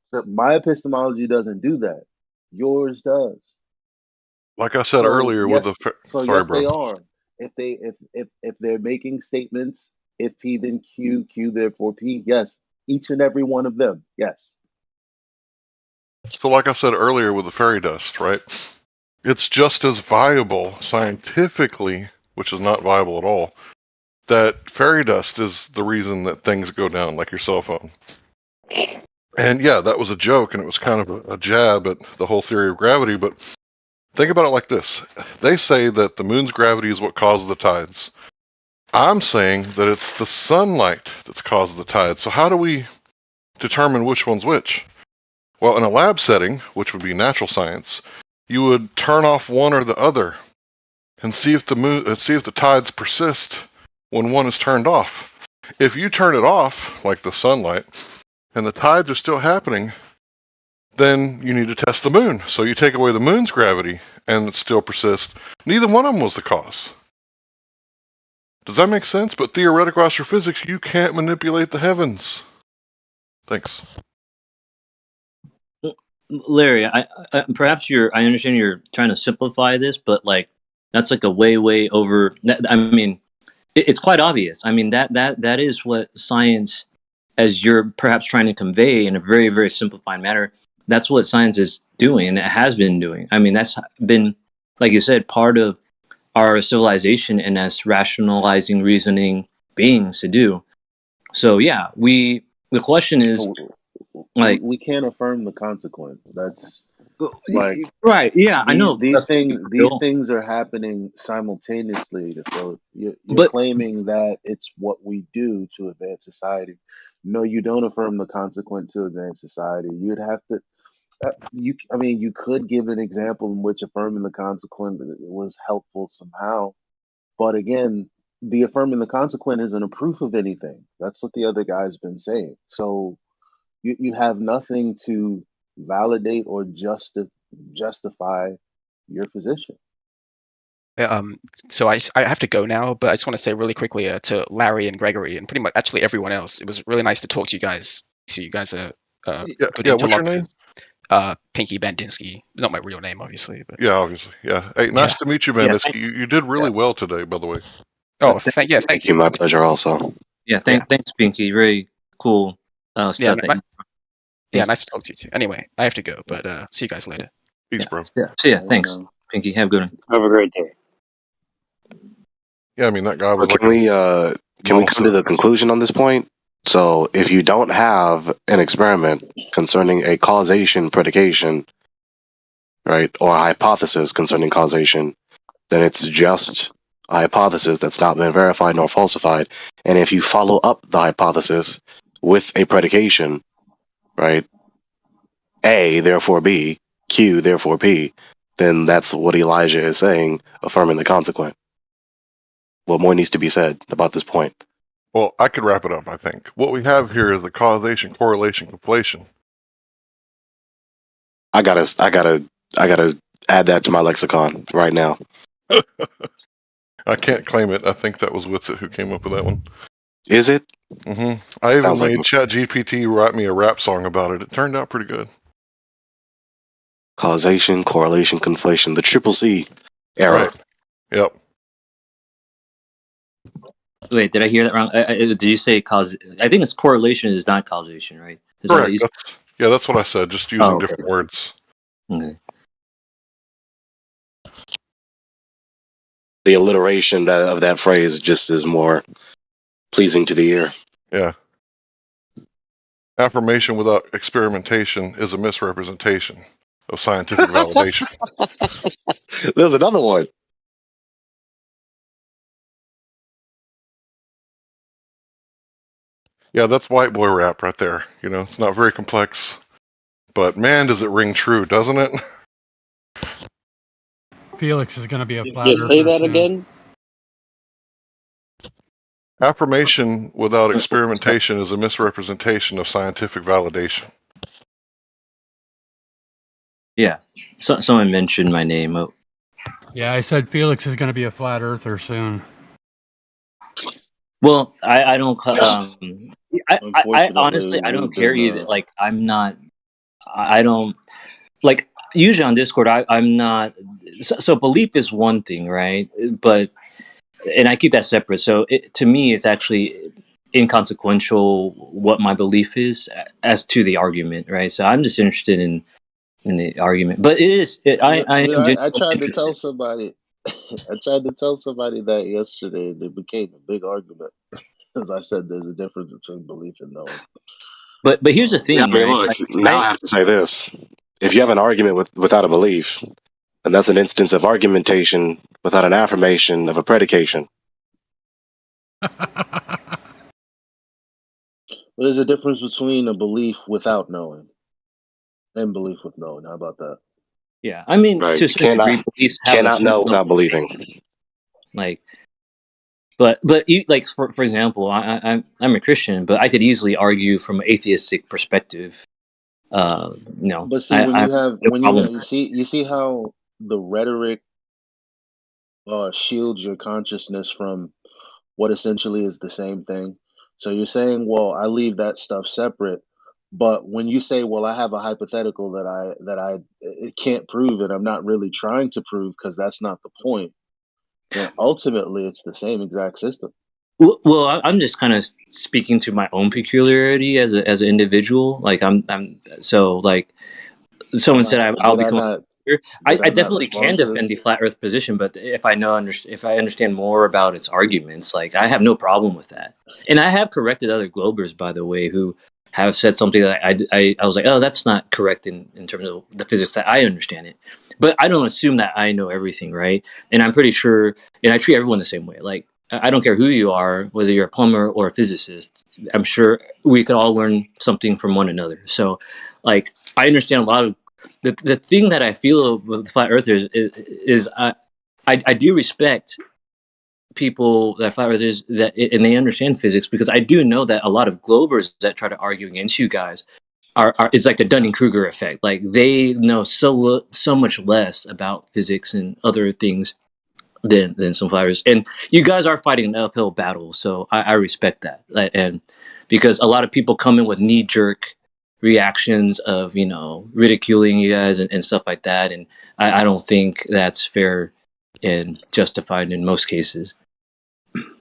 So my epistemology doesn't do that. Yours does. Like I said So earlier with yes, the sorry, yes, bro. they are. If they're making statements, if P then Q, Q therefore P, yes, each and every one of them, yes. So like I said earlier with the fairy dust, right? It's just as viable scientifically, which is not viable at all, that fairy dust is the reason that things go down, like your cell phone. And yeah, that was a joke, and it was kind of a jab at the whole theory of gravity, but think about it like this. They say that the moon's gravity is what causes the tides. I'm saying that it's the sunlight that's causing the tides. So how do we determine which one's which? Well, in a lab setting, which would be natural science, you would turn off one or the other and see if the tides persist when one is turned off. If you turn it off, like the sunlight, and the tides are still happening, then you need to test the moon. So you take away the moon's gravity and it still persists. Neither one of them was the cause. Does that make sense? But theoretical astrophysics, you can't manipulate the heavens. Thanks. Larry, I perhaps I understand you're trying to simplify this, but like that's like a way over. I mean, it's quite obvious. I mean that is what science, as you're perhaps trying to convey in a very simplified manner. That's what science is doing, and it has been doing. I mean, that's been, like you said, part of our civilization and as rationalizing, reasoning beings to do. So yeah, the question is like we can't affirm the consequence. That's like right. Yeah, I know. these things are happening simultaneously. So you're claiming that it's what we do to advance society. No, you don't affirm the consequence to advance society. You'd have to. You could give an example in which affirming the consequence was helpful somehow, but again, the affirming the consequence isn't a proof of anything. That's what the other guy's been saying. So you have nothing to validate or justify your position. So I have to go now, but I just want to say really quickly to Larry and Gregory and pretty much actually everyone else, it was really nice to talk to you guys. you guys are Yeah, good yeah. What's your name? interlocutors. Pinky Bandinsky. Not my real name, obviously, but Yeah, obviously. Yeah. Hey, nice yeah. to meet you, Yeah, Bandinsky. You did really well today, by the way. Oh, Thank thank you. My pleasure. Also. yeah. Yeah. Thanks, Pinky. Very cool Yeah, stuff. yeah, nice to talk to you too. Anyway, I have to go, but see you guys later. Peace, Yeah. bro. So yeah, thanks, Pinky. Have a good one. Have a great day. Yeah, I mean that guy So was like can we come to monster. the conclusion on this point? So if you don't have an experiment concerning a causation predication, right, or a hypothesis concerning causation, then it's just a hypothesis that's not been verified nor falsified. And if you follow up the hypothesis with a predication, right, A, therefore B, Q, therefore P, then that's what Elijah is saying, affirming the consequent. What more needs to be said about this point? Well, I could wrap it up, I think. What we have here is a causation, correlation, conflation. I gotta add that to my lexicon right now. I can't claim it. I think that was Witsit who came up with that one. Is it? Mm-hmm. I even Sounds like made ChatGPT write me a rap song about it. It turned out pretty good. Causation, correlation, conflation, the triple C era. Right. Yep. Wait, did I hear that wrong? Did you say cause? I think it's correlation is not causation, right? Is that what Correct. you said? That's what I said. Just using different words. Okay. The alliteration of that phrase just is more pleasing to the ear. Yeah. Affirmation without experimentation is a misrepresentation of scientific validation. There's another one. Yeah, that's white boy rap right there. You know, it's not very complex, but man, does it ring true, doesn't it? Felix is going to be a flat Just say earther that soon. again. Affirmation without experimentation is a misrepresentation of scientific validation. Yeah. So someone mentioned my name. Oh. Yeah, I said Felix is going to be a flat earther soon. Well, I don't. I honestly I don't we've care been, either. Like I'm not. I don't like. Usually on Discord, I'm not. So belief is one thing, right? But and I keep that separate. So to me, it's actually inconsequential what my belief is as to the argument, right? So I'm just interested in the argument. But it is. I am I genuinely tried to interested. tell somebody. I tried to tell somebody that yesterday, and it became a big argument because I said there's a difference between belief and knowing. But here's the thing, Yeah, I mean, right? look, Like, now I have to say this. If you have an argument without a belief, then that's an instance of argumentation without an affirmation of a predication. There's a difference between a belief without knowing and belief with knowing. How about that? Yeah, I mean, Right. to a You certain degree, beliefs have a cannot know certain without believing. like, but like for example, I'm a Christian, but I could easily argue from an atheistic perspective. No, But see, when I you have no problem. you see how the rhetoric shields your consciousness from what essentially is the same thing. So you're saying, well, I leave that stuff separate, but when you say, well, I have a hypothetical that I it can't prove, and I'm not really trying to prove because that's not the point, then ultimately it's the same exact system. Well, I'm just kind of speaking to my own peculiarity as an individual. Like I'm so like someone said I'll become a I definitely can defend the flat Earth position, but if I if I understand more about its arguments, like I have no problem with that. And I have corrected other Globers, by the way, who have said something that I was like, oh, that's not correct in terms of the physics that I understand it. But I don't assume that I know everything, right? And I'm pretty sure, and I treat everyone the same way. Like I don't care who you are, whether you're a plumber or a physicist. I'm sure we could all learn something from one another. So, like, I understand a lot of the thing that I feel with flat earthers is I do respect people that flat earthers that and they understand physics, because I do know that a lot of Globers that try to argue against you guys are it's like a Dunning-Kruger effect. Like they know so much less about physics and other things than some flat earthers. And you guys are fighting an uphill battle, so I respect that. And because a lot of people come in with knee jerk reactions of ridiculing you guys and stuff like that, and I don't think that's fair and justified in most cases.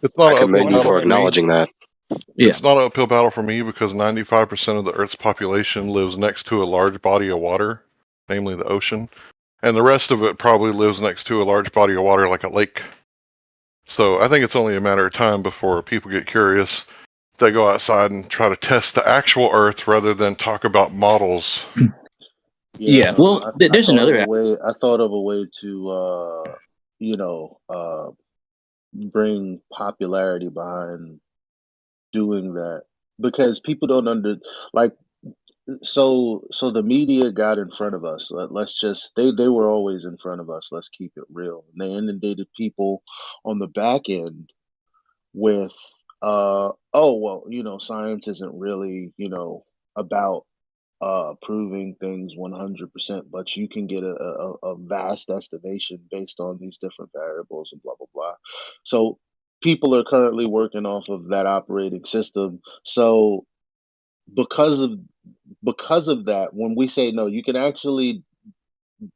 It's not I an uphill commend you battle for for me. acknowledging that. Yeah. It's not an uphill battle for me because 95% of the Earth's population lives next to a large body of water, namely the ocean, and the rest of it probably lives next to a large body of water like a lake. So I think it's only a matter of time before people get curious. They go outside and try to test the actual Earth rather than talk about models. Yeah. Well, there's another. I thought of a way to, bring popularity behind doing that, because people don't like. So the media got in front of us. Let's just they were always in front of us. Let's keep it real. And they inundated people on the back end with oh well, science isn't really, about proving things 100%, but you can get a vast estimation based on these different variables and blah blah blah. So people are currently working off of that operating system. So because of that, when we say no, you can actually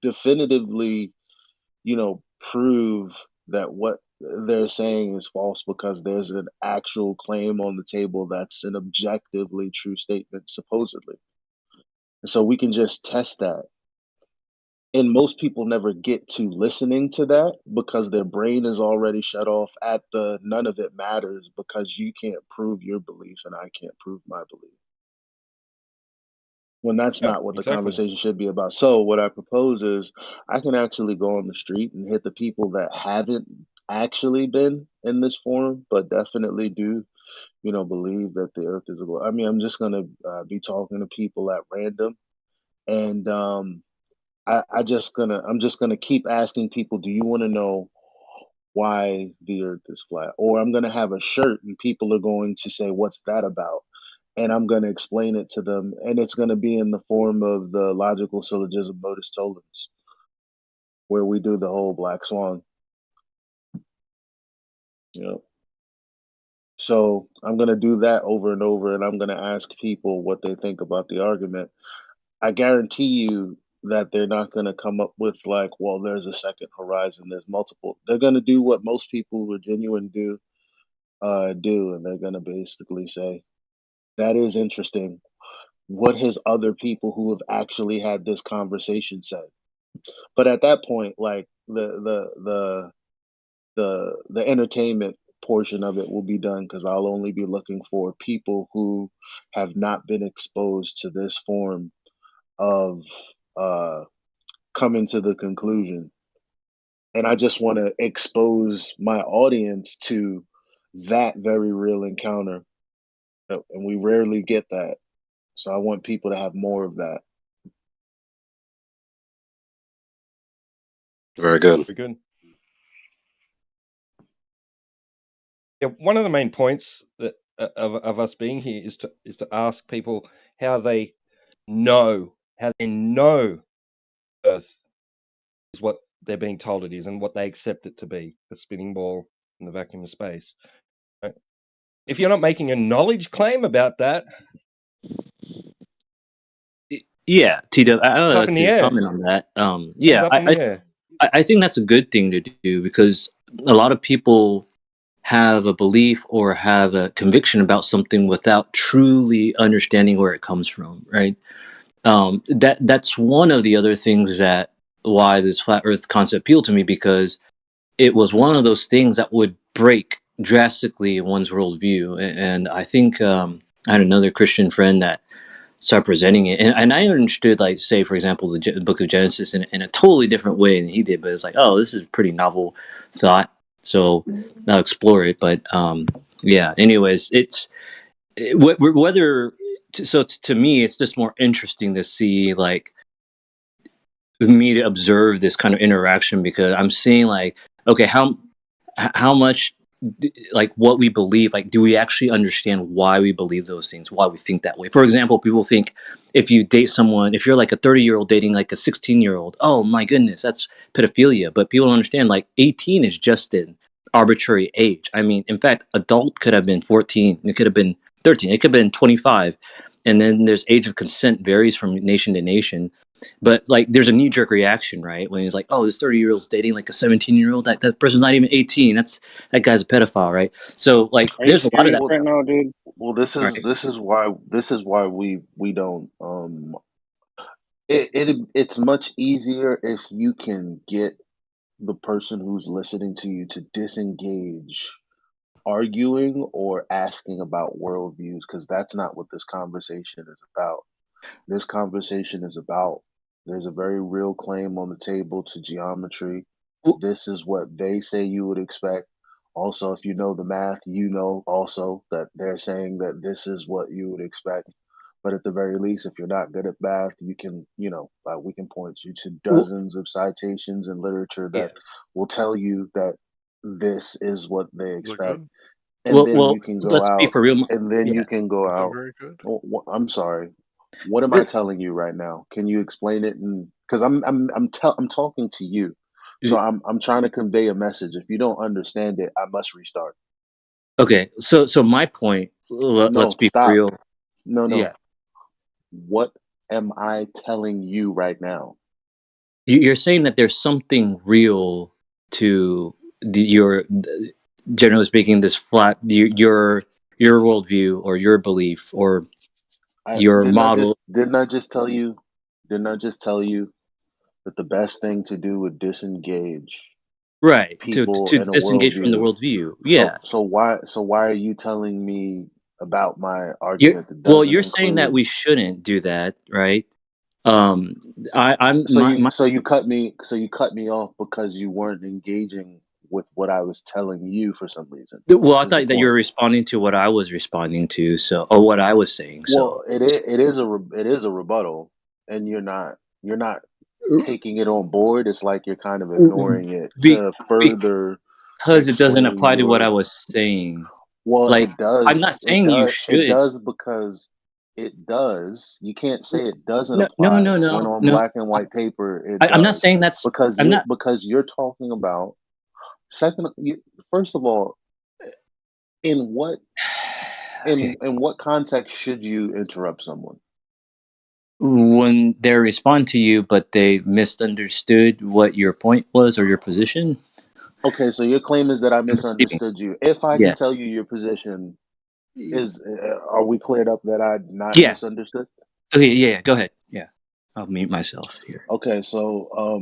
definitively, prove that what they're saying is false, because there's an actual claim on the table that's an objectively true statement, supposedly. And so we can just test that. And most people never get to listening to that because their brain is already shut off at the none of it matters, because you can't prove your belief and I can't prove my belief. When that's Yeah, not what the exactly. conversation should be about. So what I propose is I can actually go on the street and hit the people that haven't actually been in this forum, but definitely do, believe that the earth is a globe. I mean, I'm just going to be talking to people at random. And I'm just gonna keep asking people, do you want to know why the earth is flat? Or I'm gonna have a shirt and people are going to say, what's that about? And I'm gonna explain it to them, and it's gonna be in the form of the logical syllogism modus tollens, where we do the whole black swan. So I'm gonna do that over and over, and I'm gonna ask people what they think about the argument. I guarantee you that they're not going to come up with like, well, there's a second horizon, there's multiple. They're going to do what most people who are genuine do, and they're going to basically say, that is interesting. What has other people who have actually had this conversation said? But at that point, like the entertainment portion of it will be done, because I'll only be looking for people who have not been exposed to this form of coming to the conclusion. And I just want to expose my audience to that very real encounter. And we rarely get that. So I want people to have more of that. Very good. Very good. Yeah, one of the main points that of us being here is to ask people how they know Earth is what they're being told it is, and what they accept it to be, the spinning ball in the vacuum of space. If you're not making a knowledge claim about that, Yeah, TW, I would up like in the to air. comment on that. It's Yeah, up in the air. I think that's a good thing to do, because a lot of people have a belief or have a conviction about something without truly understanding where it comes from, right? That's one of the other things that why this flat Earth concept appealed to me, because it was one of those things that would break drastically one's worldview. And I think I had another Christian friend that started presenting it, and I understood, like, say, for example, the book of Genesis in a totally different way than he did, but it's like, oh, this is a pretty novel thought, so I'll explore it. But yeah, anyways, whether so to me, it's just more interesting to see, like, me to observe this kind of interaction, because I'm seeing, like, okay, how much, like, what we believe, like, do we actually understand why we believe those things, why we think that way? For example, people think if you date someone, if you're like a 30-year-old dating like a 16-year-old, oh my goodness, that's pedophilia. But people don't understand, like, 18 is just an arbitrary age. I mean, in fact, adult could have been 14, it could have been 13. It could have been 25. And then there's age of consent varies from nation to nation. But like, there's a knee-jerk reaction, right? When he's like, "Oh, this 30-year-old's dating like a 17-year-old. That person's not even 18. That guy's a pedophile, right?" So like, there's a lot of that Well, right now, dude. Well, this is right? why we don't it's much easier if you can get the person who's listening to you to disengage arguing or asking about worldviews, because that's not what this conversation is about. This conversation is about there's a very real claim on the table to geometry. This is what they say you would expect. Also, if you know the math, you know also that they're saying that this is what you would expect. But at the very least, if you're not good at math, you can, we can point you to Well, dozens of citations in literature yeah. that will tell you that this is what they Is that expect. good? And Well, then well, you can go let's be out, for real. and then Yeah. you can go Is that out. very good? I'm sorry. What am I telling you right now? Can you explain it? Because I'm talking to you, so I'm trying to convey a message. If you don't understand it, I must restart. Okay. So my point. Let's No, be for stop. real. No. Yeah. What am I telling you right now? You're saying that there's something real to your, generally speaking, this flat your worldview or your belief or your model. Didn't I just tell you? Didn't I just tell you that the best thing to do would disengage Right. people To in a disengage from the worldview? worldview. Yeah. So why are you telling me about my argument that doesn't You're saying that include? we shouldn't do that, right? I'm So my you cut me off because you weren't engaging with what I was telling you for some reason. well, I Is the thought that you were point? responding to what I was responding to, so or what I was saying. So Well, it is a rebuttal, and you're not taking it on board. It's like you're kind of ignoring it be, to further because it doesn't explain apply to what I your. was saying. Well, Like, it I'm does. not saying you It should. does because it does. You can't say it doesn't No, no, apply no, when no, on no. black and white paper it I'm not does. saying that's. Because I'm not. you're talking about first of all, in what Okay. in what context should you interrupt someone? When they respond to you, but they misunderstood what your point was or your position. Okay, so your claim is that I I'm speaking. misunderstood you. If I can Yeah. tell you your position, are we cleared up that I not Yeah. misunderstood? Okay. Yeah. Go ahead. Yeah. I'll mute myself here. Okay, so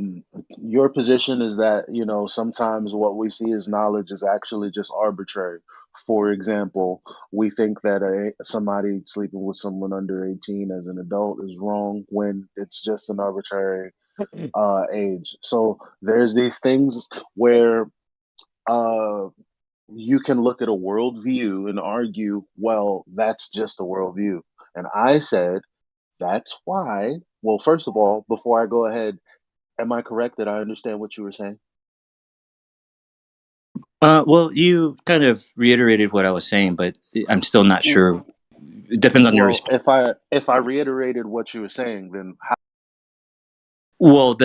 your position is that sometimes what we see as knowledge is actually just arbitrary. For example, we think that somebody sleeping with someone under 18 as an adult is wrong when it's just an arbitrary age. So there's these things where uh, you can look at a worldview and argue, well, that's just a worldview. And I said, that's why. Well, first of all, before I go ahead, am I correct that I understand what you were saying? Well, you kind of reiterated what I was saying, but I'm still not sure. It depends on your Well, response. if I reiterated what you were saying, then how? Well,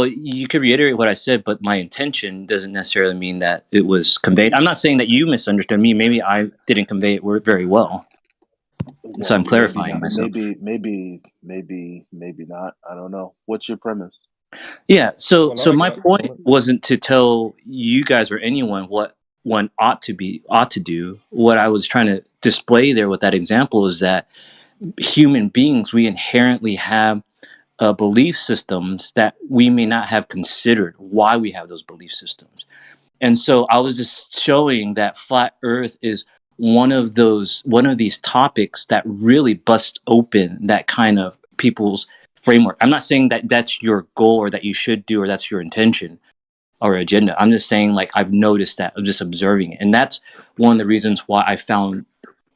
you could reiterate what I said, but my intention doesn't necessarily mean that it was conveyed. I'm not saying that you misunderstood me. Maybe I didn't convey it very well, so Well, I'm maybe clarifying not. myself. Maybe not. I don't know. What's your premise? Yeah. So Well, I my got a point comment. wasn't to tell you guys or anyone what one ought to do. What I was trying to display there with that example is that human beings, we inherently have belief systems that we may not have considered why we have those belief systems. And so I was just showing that flat earth is one of these topics that really bust open that kind of people's framework. I'm not saying that that's your goal or that you should do or that's your intention or agenda. I'm just saying, like, I've noticed that. I'm just observing it. And that's one of the reasons why I found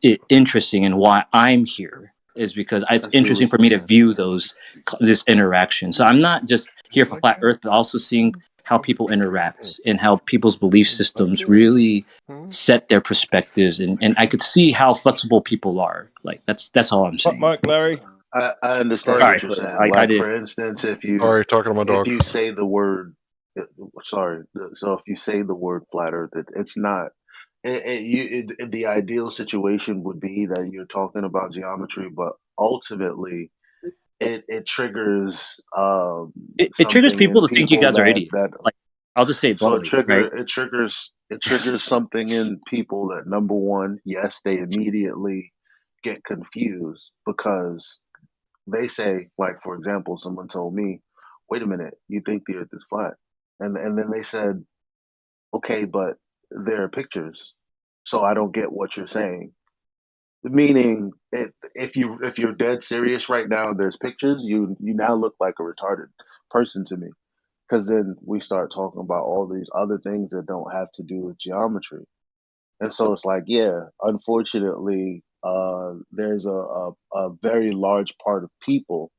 it interesting and why I'm here, is because it's I see interesting what for you're me to saying. view this interaction. So I'm not just here for flat earth, but also seeing how people interact and how people's belief systems really set their perspectives. And I could see how flexible people are. Like, that's all I'm Hot saying. mic, Larry. I understand Sorry what you're for that. saying. I Like, did. for instance, Sorry, talking to my if dog. you say the word, sorry. So if you say the word flat Earth, it's not The ideal situation would be that you're talking about geometry, but ultimately, it triggers It triggers something people in to think you people guys are that idiots. Like, I'll just say it so bluntly, right? it triggers something in people that, number one, yes, they immediately get confused because they say, like, for example, someone told me, "Wait a minute, you think the Earth is flat?" And then they said, "Okay, but there are pictures, so I don't get what you're saying." Meaning, if you're dead serious right now, and there's pictures. You now look like a retarded person to me, because then we start talking about all these other things that don't have to do with geometry, and so it's like, yeah, unfortunately, there's a very large part of people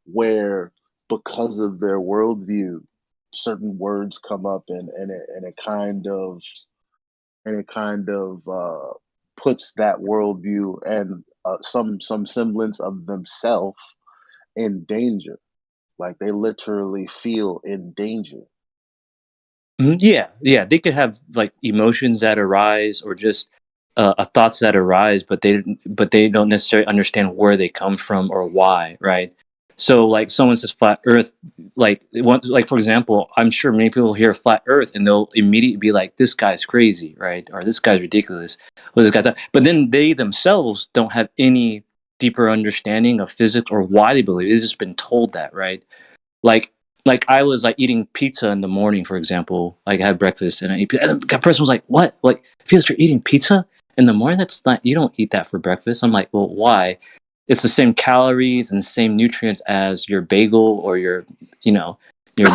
where, because of their worldview, certain words come up, and it kind of puts that worldview and some semblance of themselves in danger. Like, they literally feel in danger. Yeah, yeah, they could have like emotions that arise, or just thoughts that arise, but they don't necessarily understand where they come from or why, right? So, like, someone says flat Earth, like for example, I'm sure many people hear flat Earth and they'll immediately be like, "This guy's crazy," right? Or "This guy's ridiculous." What this guy? But then they themselves don't have any deeper understanding of physics or why they believe it. They've just been told that, right? like like I was like eating pizza in the morning, for example. Like, I had breakfast and I eat pizza. And the person was like, "What? Like, Felix, you're eating pizza in the morning? That's not, you don't eat that for breakfast." I'm like, "Well, why? It's the same calories and same nutrients as your bagel or your, you know, your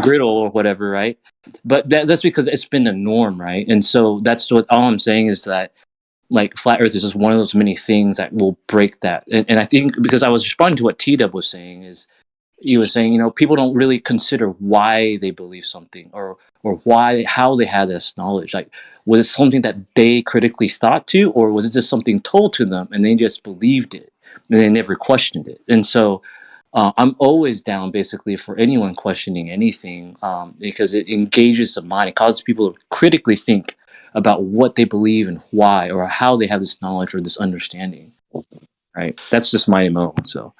griddle or whatever, right?" But that's because it's been the norm, right? And so that's what all I'm saying is that, like, flat Earth is just one of those many things that will break that. And I think, because I was responding to what T-Dub was saying, is he was saying, people don't really consider why they believe something, or how they had this knowledge. Like, was it something that they critically thought to, or was it just something told to them and they just believed it and they never questioned it? And so I'm always down, basically, for anyone questioning anything, because it engages the mind. It causes people to critically think about what they believe and why, or how they have this knowledge or this understanding. Right? That's just my MO. So.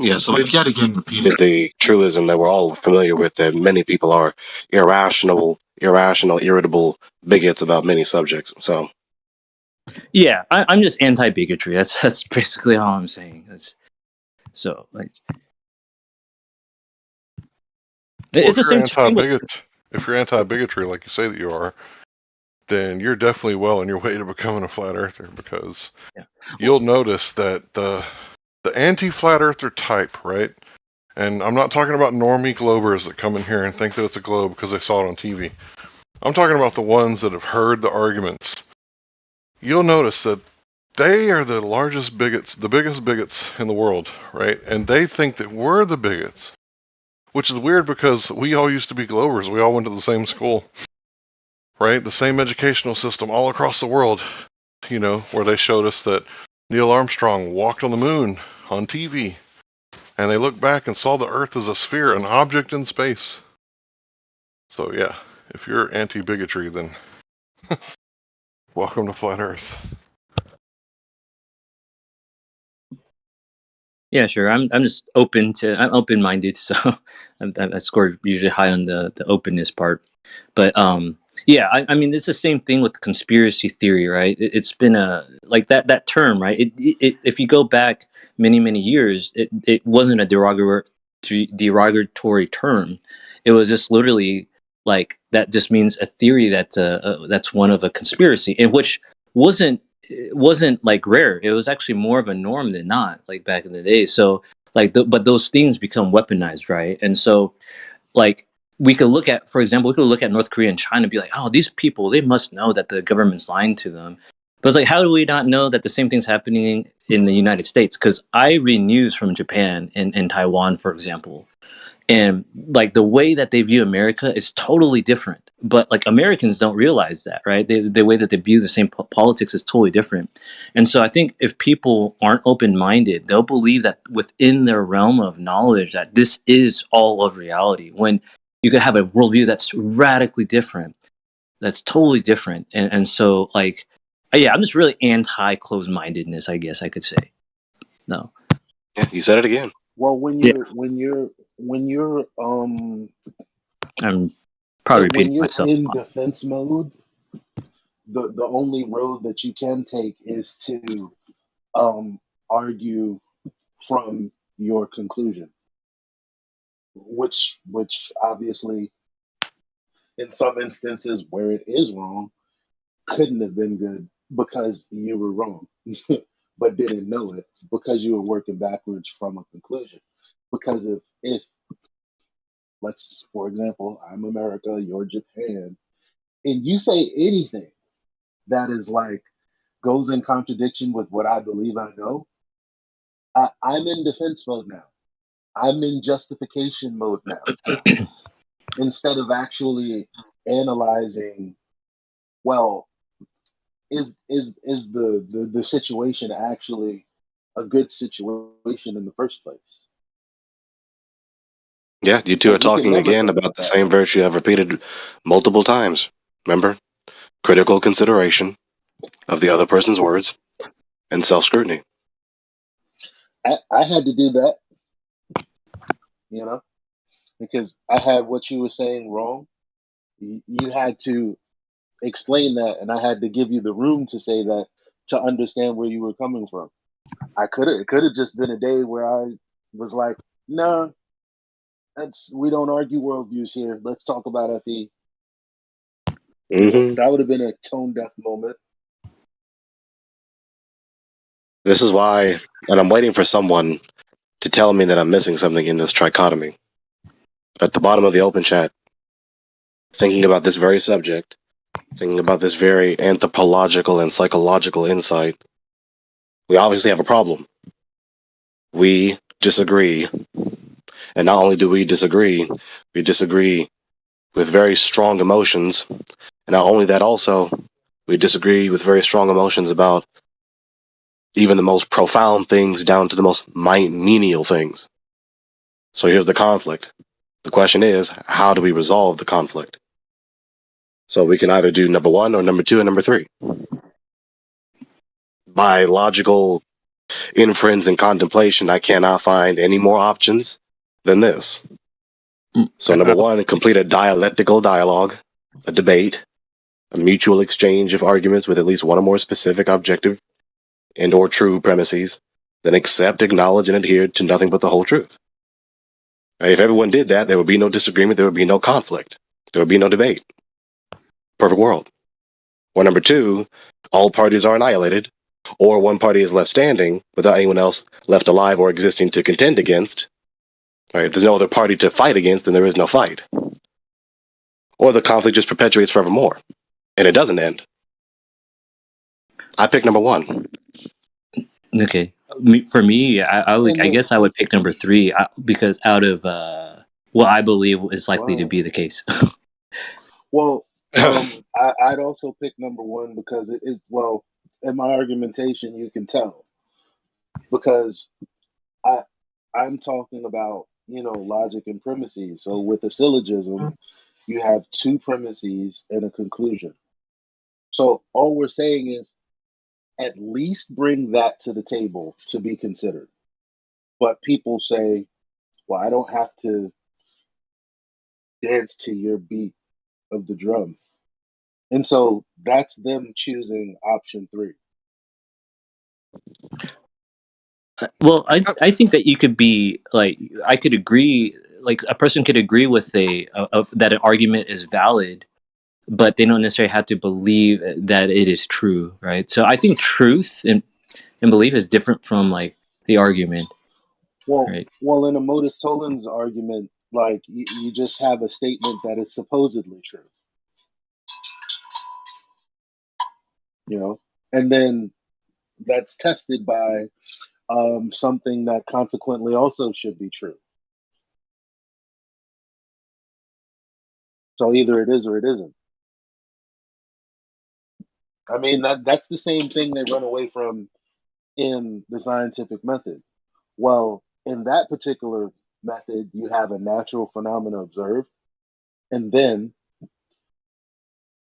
Yeah, so we've got again repeated the truism that we're all familiar with, that many people are irrational, irritable bigots about many subjects. So Yeah, I'm just anti-bigotry. That's basically all I'm saying. That's so, like, it's the same thing with. If you're anti-bigotry, like you say that you are, then you're definitely well on your way to becoming a flat earther, because you'll notice that the anti-flat earther type, right? And I'm not talking about normie globers that come in here and think that it's a globe because they saw it on TV. I'm talking about the ones that have heard the arguments. You'll notice that they are the largest bigots, the biggest bigots in the world, right? And they think that we're the bigots, which is weird because we all used to be Glovers. We all went to the same school, right? The same educational system all across the world, where they showed us that Neil Armstrong walked on the moon on TV. And they looked back and saw the Earth as a sphere, an object in space. So yeah, if you're anti-bigotry, then welcome to Flat Earth. Yeah, sure. I'm just I'm open-minded, so I score usually high on the openness part. But yeah, I mean, it's the same thing with conspiracy theory, right? It's been like that term, right? If you go back many years, it wasn't a derogatory term. It was just literally like, that just means a theory that's one of a conspiracy, in which wasn't it wasn't like rare. It was actually more of a norm than not, like back in the day. So, like, but those things become weaponized, right? And so, like, we could look at, for example, North Korea and China and be like, "Oh, these people, they must know that the government's lying to them." But it's like, how do we not know that the same thing's happening in the United States? Because I read news from Japan and Taiwan, for example, and like, the way that they view America is totally different. But like, Americans don't realize that, right? The way that they view the same politics is totally different. And so I think if people aren't open-minded, they'll believe that within their realm of knowledge that this is all of reality, when you could have a worldview that's radically different. that's totally different. And so like, yeah, I'm just really anti closed-mindedness, I guess I could say. No. Yeah, you said it again. Well, when Yeah, you're I'm probably when repeating you're myself. in defense mode, the only road that you can take is to argue from your conclusion, which obviously in some instances where it is wrong couldn't have been good because you were wrong, but didn't know it because you were working backwards from a conclusion. Because if let's, for example, I'm America, you're Japan, and you say anything that is like goes in contradiction with what I believe I know, I'm in defense mode now. I'm in justification mode now. Instead of actually analyzing, well, is the situation actually a good situation in the first place? Yeah, you two Like are we can talking never again talk about about the that. same virtue I've repeated multiple times. Remember? Critical consideration of the other person's words and self scrutiny. I had to do that, you know, because I had what you were saying wrong. You had to explain that, and I had to give you the room to say that to understand where you were coming from. It could have just been a day where I was like, no, we don't argue worldviews here. Let's talk about FE. Hmm. That would have been a tone deaf moment. This is why, and I'm waiting for someone to tell me that I'm missing something in this trichotomy. At the bottom of the open chat, thinking about this very subject, thinking about this very anthropological and psychological insight, we obviously have a problem. We disagree. And not only do we disagree with very strong emotions. And not only that, also, we disagree with very strong emotions about even the most profound things down to the most menial things. So here's the conflict. The question is, how do we resolve the conflict? So we can either do number one or number two and number three. By logical inference and contemplation, I cannot find any more options than this. So number one, complete a dialectical dialogue, a debate, a mutual exchange of arguments with at least one or more specific, objective, and or true premises, then accept, acknowledge, and adhere to nothing but the whole truth. And if everyone did that, there would be no disagreement, there would be no conflict, there would be no debate. Perfect world. Or number two, all parties are annihilated, or one party is left standing without anyone else left alive or existing to contend against. Right? If there's no other party to fight against, then there is no fight. Or the conflict just perpetuates forevermore, and it doesn't end. I pick number one. Okay. For me, I guess I would pick number three because out of what I believe is likely to be the case. Well, I'd also pick number one because well, in my argumentation, you can tell because I'm talking about, logic and premises. So with a syllogism, you have two premises and a conclusion. So all we're saying is at least bring that to the table to be considered. But people say, well, I don't have to dance to your beat of the drum. And so that's them choosing option three. Well, I think that you could be like, I could agree, like a person could agree with that an argument is valid, but they don't necessarily have to believe that it is true, right? So I think truth and belief is different from like the argument, right? Well, in a modus tollens argument, like you just have a statement that is supposedly true, and then that's tested by something that consequently also should be true. So either it is or it isn't. I mean, that's the same thing they run away from in the scientific method. Well, in that particular method, you have a natural phenomena observed, and then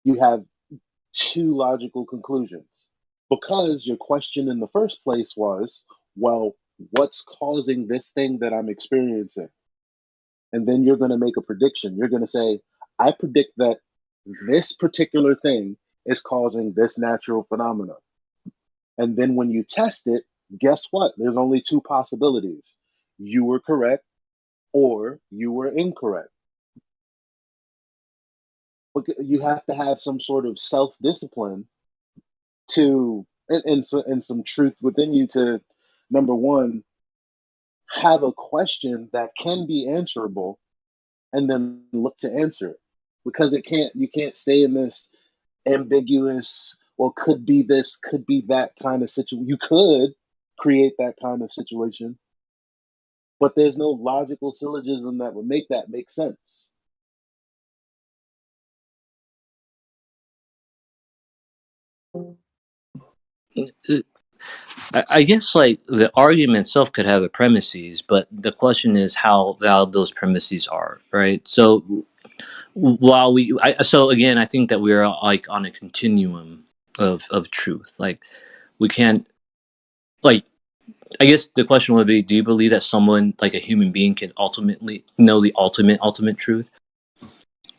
you have two logical conclusions. Because your question in the first place was, well, what's causing this thing that I'm experiencing? And then you're going to make a prediction. You're going to say, I predict that this particular thing is causing this natural phenomenon. And then when you test it, guess what? There's only two possibilities. You were correct or you were incorrect. But you have to have some sort of self-discipline to, and some truth within you to, number one, have a question that can be answerable and then look to answer it. Because you can't stay in this ambiguous, well, could be this, could be that kind of situation. You could create that kind of situation, but there's no logical syllogism that would make that make sense. I guess like the argument itself could have a premises, but the question is how valid those premises are, right? So while so again, I think that we are like on a continuum of truth. Like we can't like. I guess the question would be: do you believe that someone like a human being can ultimately know the ultimate truth?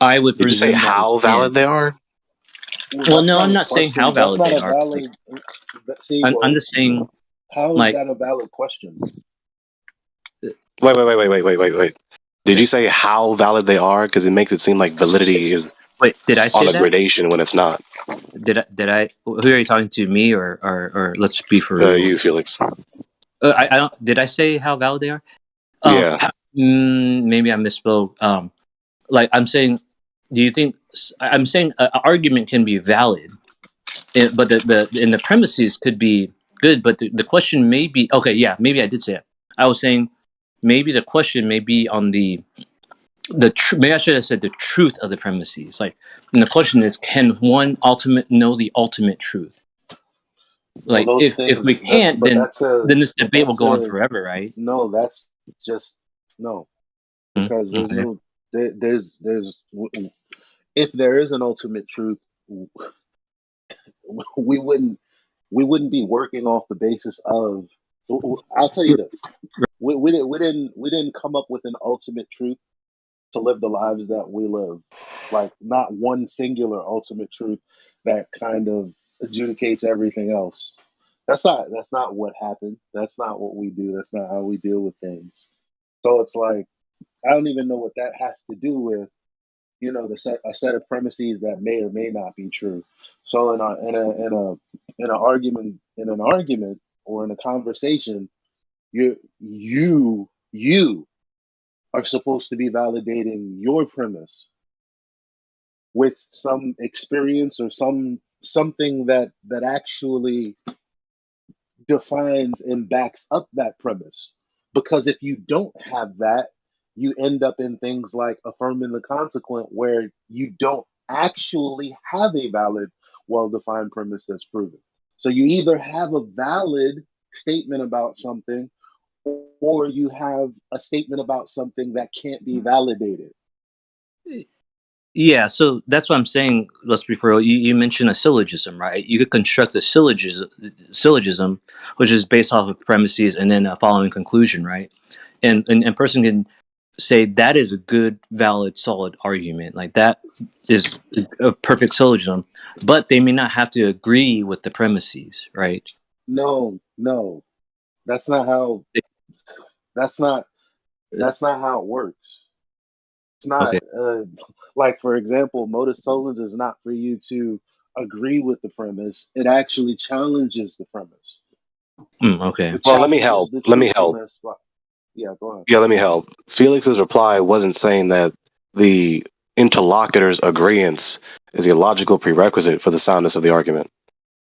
I would Did you say presume that how we can. valid they are? Well, That's no, not I'm a not saying how question. That's valid not they a are. Like, valid. See, I'm well, just saying, how is like, that a valid question? Wait. Did you say how valid they are? Because it makes it seem like validity is wait, did I on say a that? gradation when it's not. Did I? Who are you talking to? Me or let's be for real. You, Felix. I don't. Did I say how valid they are? Yeah. Maybe I misspoke. Like I'm saying, do you think I'm saying an argument can be valid, but the premises could be good, but the question may be okay. Yeah, maybe I did say it. I was saying maybe the question may be on maybe I should have said the truth of the premises. Like, and the question is, can one know the ultimate truth? Well, Like, those if we things. can't, then this But debate will that's go on a forever, right? no. That's just no, because there's Okay. no there's if there is an ultimate truth, we wouldn't be working off the basis of. I'll tell you this: we didn't come up with an ultimate truth to live the lives that we live. Like not one singular ultimate truth that kind of adjudicates everything else. That's not what happened. That's not what we do. That's not how we deal with things. So it's like I don't even know what that has to do with a set of premises that may or may not be true. So in an argument or in a conversation, you are supposed to be validating your premise with some experience or something that actually defines and backs up that premise. Because if you don't have that, you end up in things like affirming the consequent, where you don't actually have a valid, well defined premise that's proven. So you either have a valid statement about something, or you have a statement about something that can't be validated. Yeah, so that's what I'm saying. Let's be for real. You mentioned a syllogism, right? You could construct a syllogism, which is based off of premises and then a following conclusion, right? And a person can say that is a good, valid, solid argument. Like that is a perfect syllogism, but they may not have to agree with the premises, right? No, that's not how. That's not. That's not how it works. It's not Okay. like, for example, modus tollens is not for you to agree with the premise. It actually challenges the premise. Okay. Well, let me help. The Let me help. truthfulness. Yeah, go ahead. Yeah, let me help. Felix's reply wasn't saying that the interlocutor's agreement is a logical prerequisite for the soundness of the argument.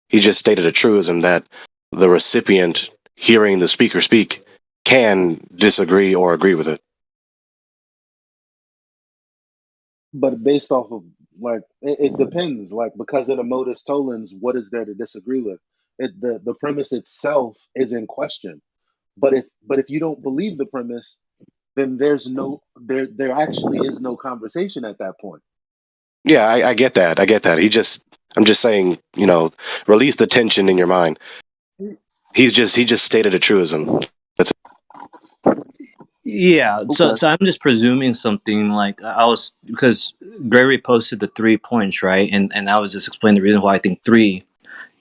He just stated a truism that the recipient hearing the speaker speak can disagree or agree with it. But based off of it depends. Like, because in a modus tollens, what is there to disagree with? The premise itself is in question. But if you don't believe the premise, then there actually is no conversation at that point. Yeah, I get that. I get that. I'm just saying, release the tension in your mind. He just stated a truism. That's Yeah, so Okay. so I'm just presuming something like I was because Gregory posted the 3 points, right? And I was just explaining the reason why I think 3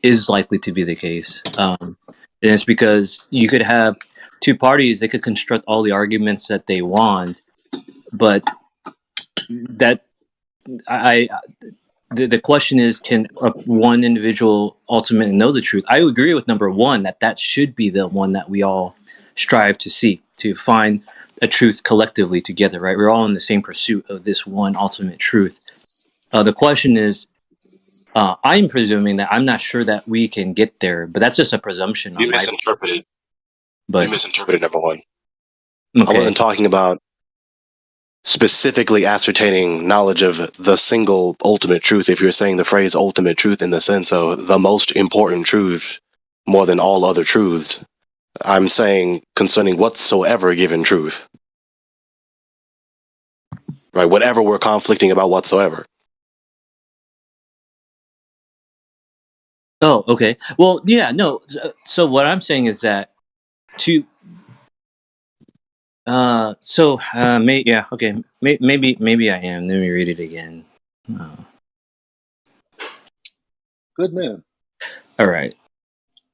is likely to be the case. And it's because you could have two parties; they could construct all the arguments that they want, but that I the question is, can one individual ultimately know the truth? I agree with number 1 that should be the one that we all strive to seek, to find a truth collectively together, right? We're all in the same pursuit of this one ultimate truth. The question is, I'm presuming that I'm not sure that we can get there, but that's just a presumption You on my. misinterpreted. But You misinterpreted number 1. okay. I wasn't talking about specifically ascertaining knowledge of the single ultimate truth. If you're saying the phrase ultimate truth in the sense of the most important truth more than all other truths, I'm saying concerning whatsoever given truth. Right? Whatever we're conflicting about whatsoever. Oh, okay. Well, yeah, no. So what I'm saying is that to yeah, okay. Maybe I am. Let me read it again. Good man. All right.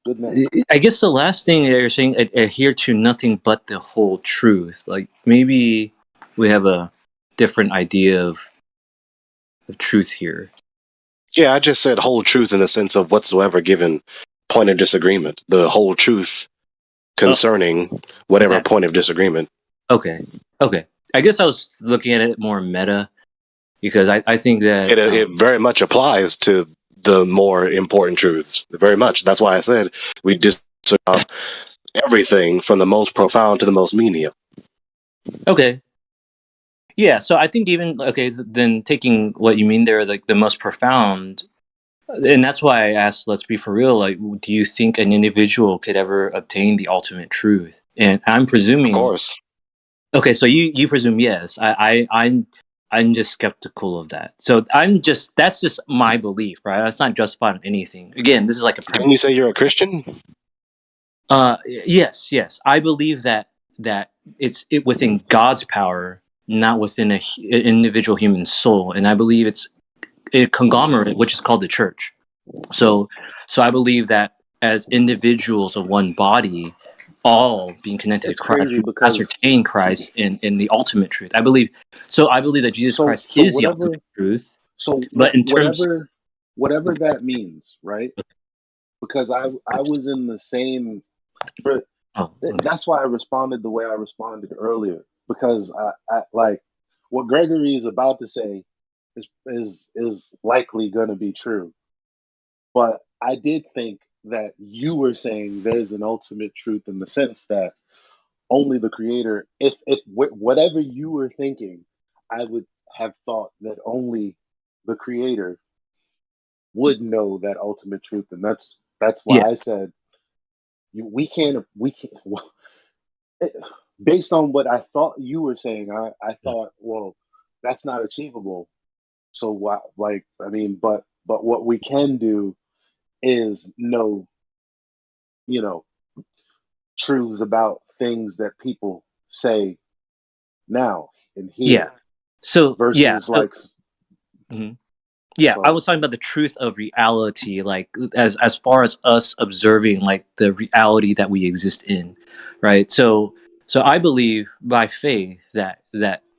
Good man. I guess the last thing that you're saying, adhere to nothing but the whole truth. Like maybe we have a different idea of truth here. Yeah, I just said whole truth in the sense of whatsoever given point of disagreement. The whole truth concerning whatever point of disagreement. Okay. I guess I was looking at it more meta because I think that It very much applies to the more important truths. Very much. That's why I said we disagree on everything from the most profound to the most menial. okay. Yeah, so I think even then taking what you mean there, like the most profound, and that's why I asked, let's be for real, like do you think an individual could ever obtain the ultimate truth? And I'm presuming, of course. Okay, so you presume yes. I'm just skeptical of that. So that's just my belief, right? That's not justified on anything. Again, this is like a premise. Didn't you say you're a Christian? Yes. I believe that it's within God's power, not within an individual human soul, and I believe it's a conglomerate, which is called the church. So I believe that as individuals of one body, all being connected to Christ, we ascertain Christ in the ultimate truth. I believe that Jesus Christ is the ultimate truth. So But in terms, whatever that means, right? Because I was in the same. That's why I responded the way I responded earlier, because I like what Gregory is about to say is likely going to be true, but I did think that you were saying there's an ultimate truth in the sense that only the creator, if whatever you were thinking, I would have thought that only the creator would know that ultimate truth, and that's why I said we can't based on what I thought you were saying. I thought, well, that's not achievable. So why, like, I mean, but what we can do is know, truths about things that people say now and here. Versus like. Mhm. Yeah, I was talking about the truth of reality, like as far as us observing like the reality that we exist in, right? So I believe by faith that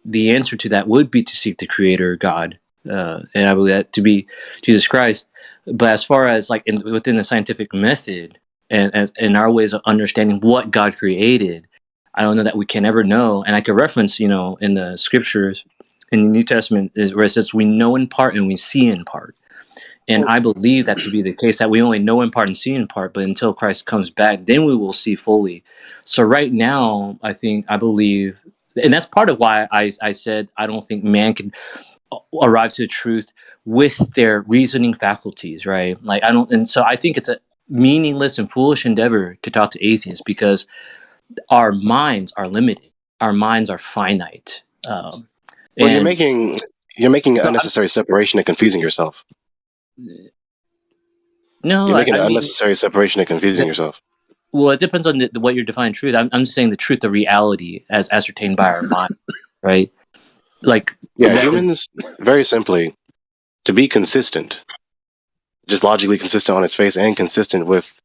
the answer to that would be to seek the Creator God, and I believe that to be Jesus Christ. But as far as like within the scientific method and as in our ways of understanding what God created, I don't know that we can ever know. And I could reference, in the scriptures in the New Testament is where it says we know in part and we see in part. And I believe that to be the case, that we only know in part and see in part, but until Christ comes back, then we will see fully. So right now, I believe, and that's part of why I said I don't think man can arrive to the truth with their reasoning faculties, right? Like and so I think it's a meaningless and foolish endeavor to talk to atheists because our minds are limited. Our minds are finite. Well, you're making You're making an So unnecessary separation and confusing yourself. no, You're making I an mean, unnecessary separation and confusing the, yourself. well, it depends on what you define truth. I'm saying the truth of reality as ascertained by our mind, right? Like Yeah, that is humans, very simply, to be consistent, just logically consistent on its face and consistent with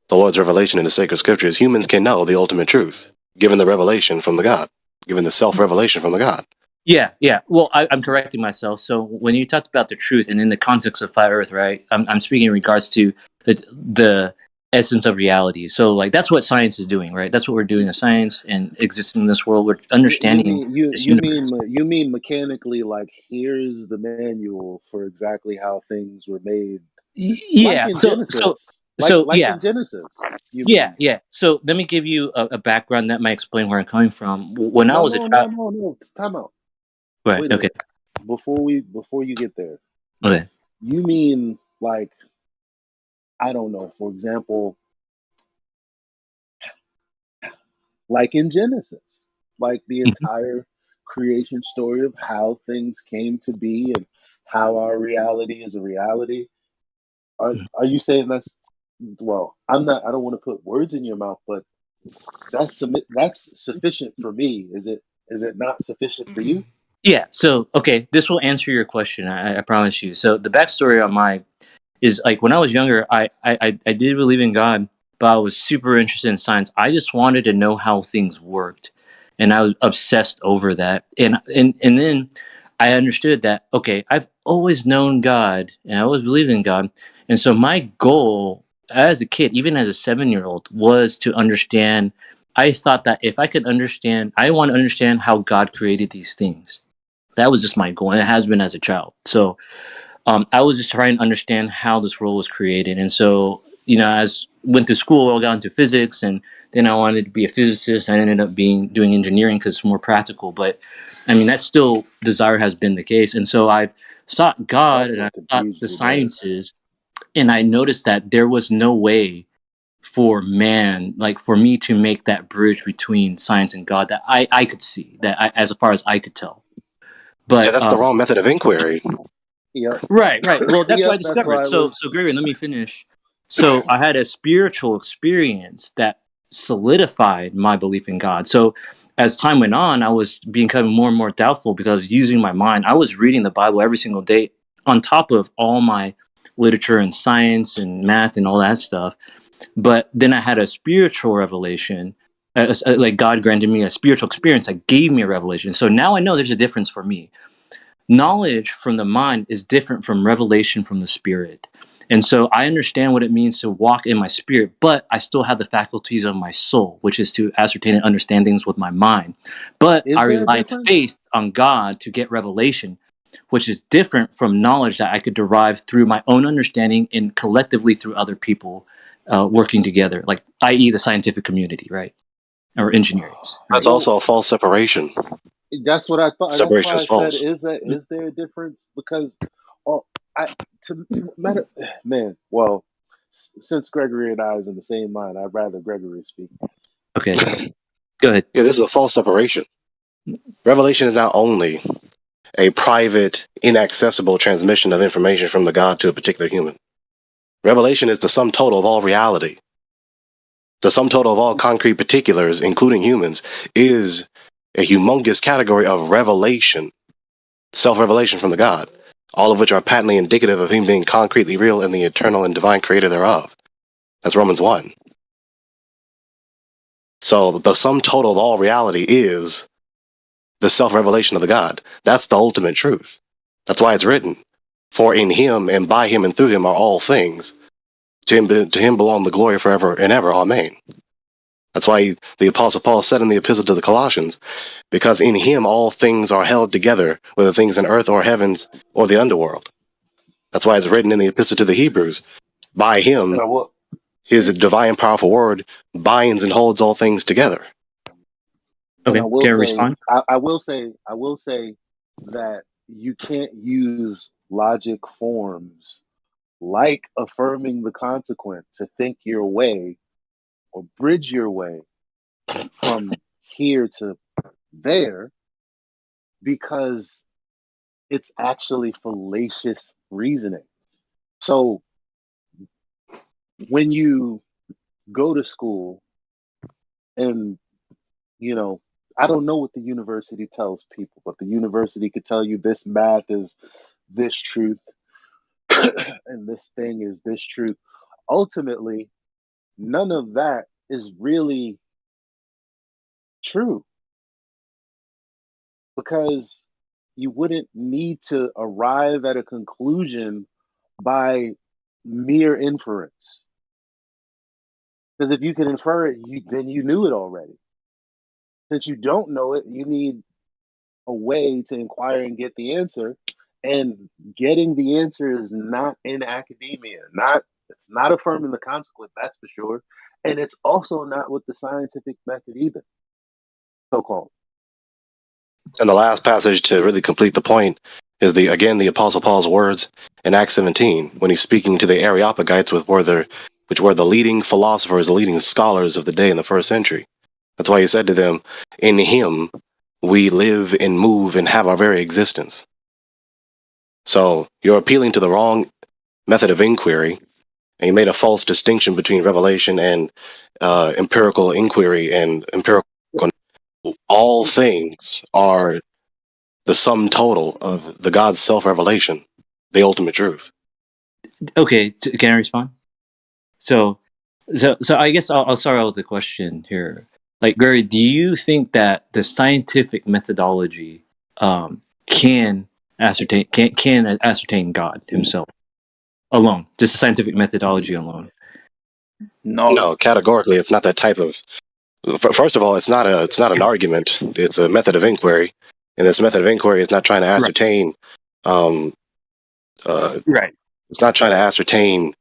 the Lord's revelation in the sacred scriptures, humans can know the ultimate truth, given the revelation from the God, given the self-revelation from the God. yeah. Well, I'm correcting myself. So when you talked about the truth and in the context of flat Earth, right? I'm speaking in regards to the essence of reality. So like that's what science is doing, right? That's what we're doing in science and existing in this world. We're You understanding mean you this you universe. mean you mean mechanically, like here's the manual for exactly how things were made, like Yeah. in So Genesis, like yeah. in Genesis. You mean? Yeah. So let me give you a background that might explain where I'm coming from. When I No, was a no, no, child, no, no. Time out. right? Wait a Okay. minute. Before you get there, Okay. you mean like, I don't know. For example, like in Genesis, like the Mhm. entire creation story of how things came to be and how our reality is a reality. Are you saying that's, well? I'm not. I don't want to put words in your mouth, but that's sufficient for me. Is it not sufficient for you? Yeah. So okay, this will answer your question. I promise you. So the backstory on my is like when I was younger, I did believe in God, but I was super interested in science. I just wanted to know how things worked, and I was obsessed over that. And then I understood that okay, I've always known God, and I always believed in God, and so my goal as a kid, even as a 7-year old, was to understand. I thought that if I could understand, I want to understand how God created these things. That was just my goal, and it has been as a child. So I was just trying to understand how this world was created. And so, as went to school, I got into physics, and then I wanted to be a physicist. I ended up doing engineering because it's more practical. But I mean, that still desire has been the case. And so I've sought God That's and I what sought confused the me, brother. sciences, and I noticed that there was no way for man, like for me to make that bridge between science and God that I could see, as far as I could tell. Yeah, But that's the wrong method of inquiry. Yep. right. Well, that's what I Yep. That's discovered. why it So, was. Gregory, let me finish. So, I had a spiritual experience that solidified my belief in God. So, as time went on, I was becoming more and more doubtful because I was using my mind. I was reading the Bible every single day on top of all my literature and science and math and all that stuff. But then I had a spiritual revelation. Like God granted me a spiritual experience that gave me a revelation. So now I know there's a difference for me. Knowledge from the mind is different from revelation from the spirit. And so I understand what it means to walk in my spirit, but I still have the faculties of my soul, which is to ascertain and understand things with my mind. But I Is there a relied difference? faith on God to get revelation, which is different from knowledge that I could derive through my own understanding and collectively through other people working together, like i.e. the scientific community, right? Or engineering, That's right? Well, also a false separation. that's what I thought. That's Separation why is I said, false. is there a difference? Because, oh, I to matter, man. Well, since Gregory and I is in the same mind, I'd rather Gregory speak. Okay, go ahead. Yeah, this is a false separation. Revelation is not only a private, inaccessible transmission of information from the God to a particular human. Revelation is the sum total of all reality. The sum total of all concrete particulars, including humans, is a humongous category of revelation, self-revelation from the God, all of which are patently indicative of him being concretely real and the eternal and divine creator thereof. That's Romans 1. So the sum total of all reality is the self-revelation of the God. That's the ultimate truth. That's why it's written, for in him and by him and through him are all things. To him belong the glory forever and ever. Amen. That's why the Apostle Paul said in the Epistle to the Colossians, because in him all things are held together, whether things in earth or heavens or the underworld. That's why it's written in the Epistle to the Hebrews, by And him, I will, his divine powerful word binds and holds all things together. and Okay, can I respond? I will say that you can't use logic forms like affirming the consequent to think your way or bridge your way from here to there, because it's actually fallacious reasoning. So when you go to school and, you know, I don't know what the university tells people, but the university could tell you this math is this truth and this thing is this truth. Ultimately, none of that is really true because you wouldn't need to arrive at a conclusion by mere inference. Because if you can infer it, then you knew it already. Since you don't know it, you need a way to inquire and get the answer. And getting the answer is not in academia. It's not affirming the consequence, that's for sure. And it's also not with the scientific method either, so called. And the last passage to really complete the point is the Apostle Paul's words in Acts 17 when he's speaking to the Areopagites, which were the leading philosophers, the leading scholars of the day in the first century. That's why he said to them, "In him we live and move and have our very existence." So you're appealing to the wrong method of inquiry, and you made a false distinction between revelation and empirical inquiry and empirical. All things are the sum total of the God's self-revelation, the ultimate truth. Okay, can I respond? So I guess I'll start out with the question here. Like, Gary, do you think that the scientific methodology can ascertain God Himself alone? Just the scientific methodology alone? No, categorically, it's not that type of. First of all, it's not an argument. It's a method of inquiry, and this method of inquiry is not trying to ascertain. Right. It's not trying to ascertain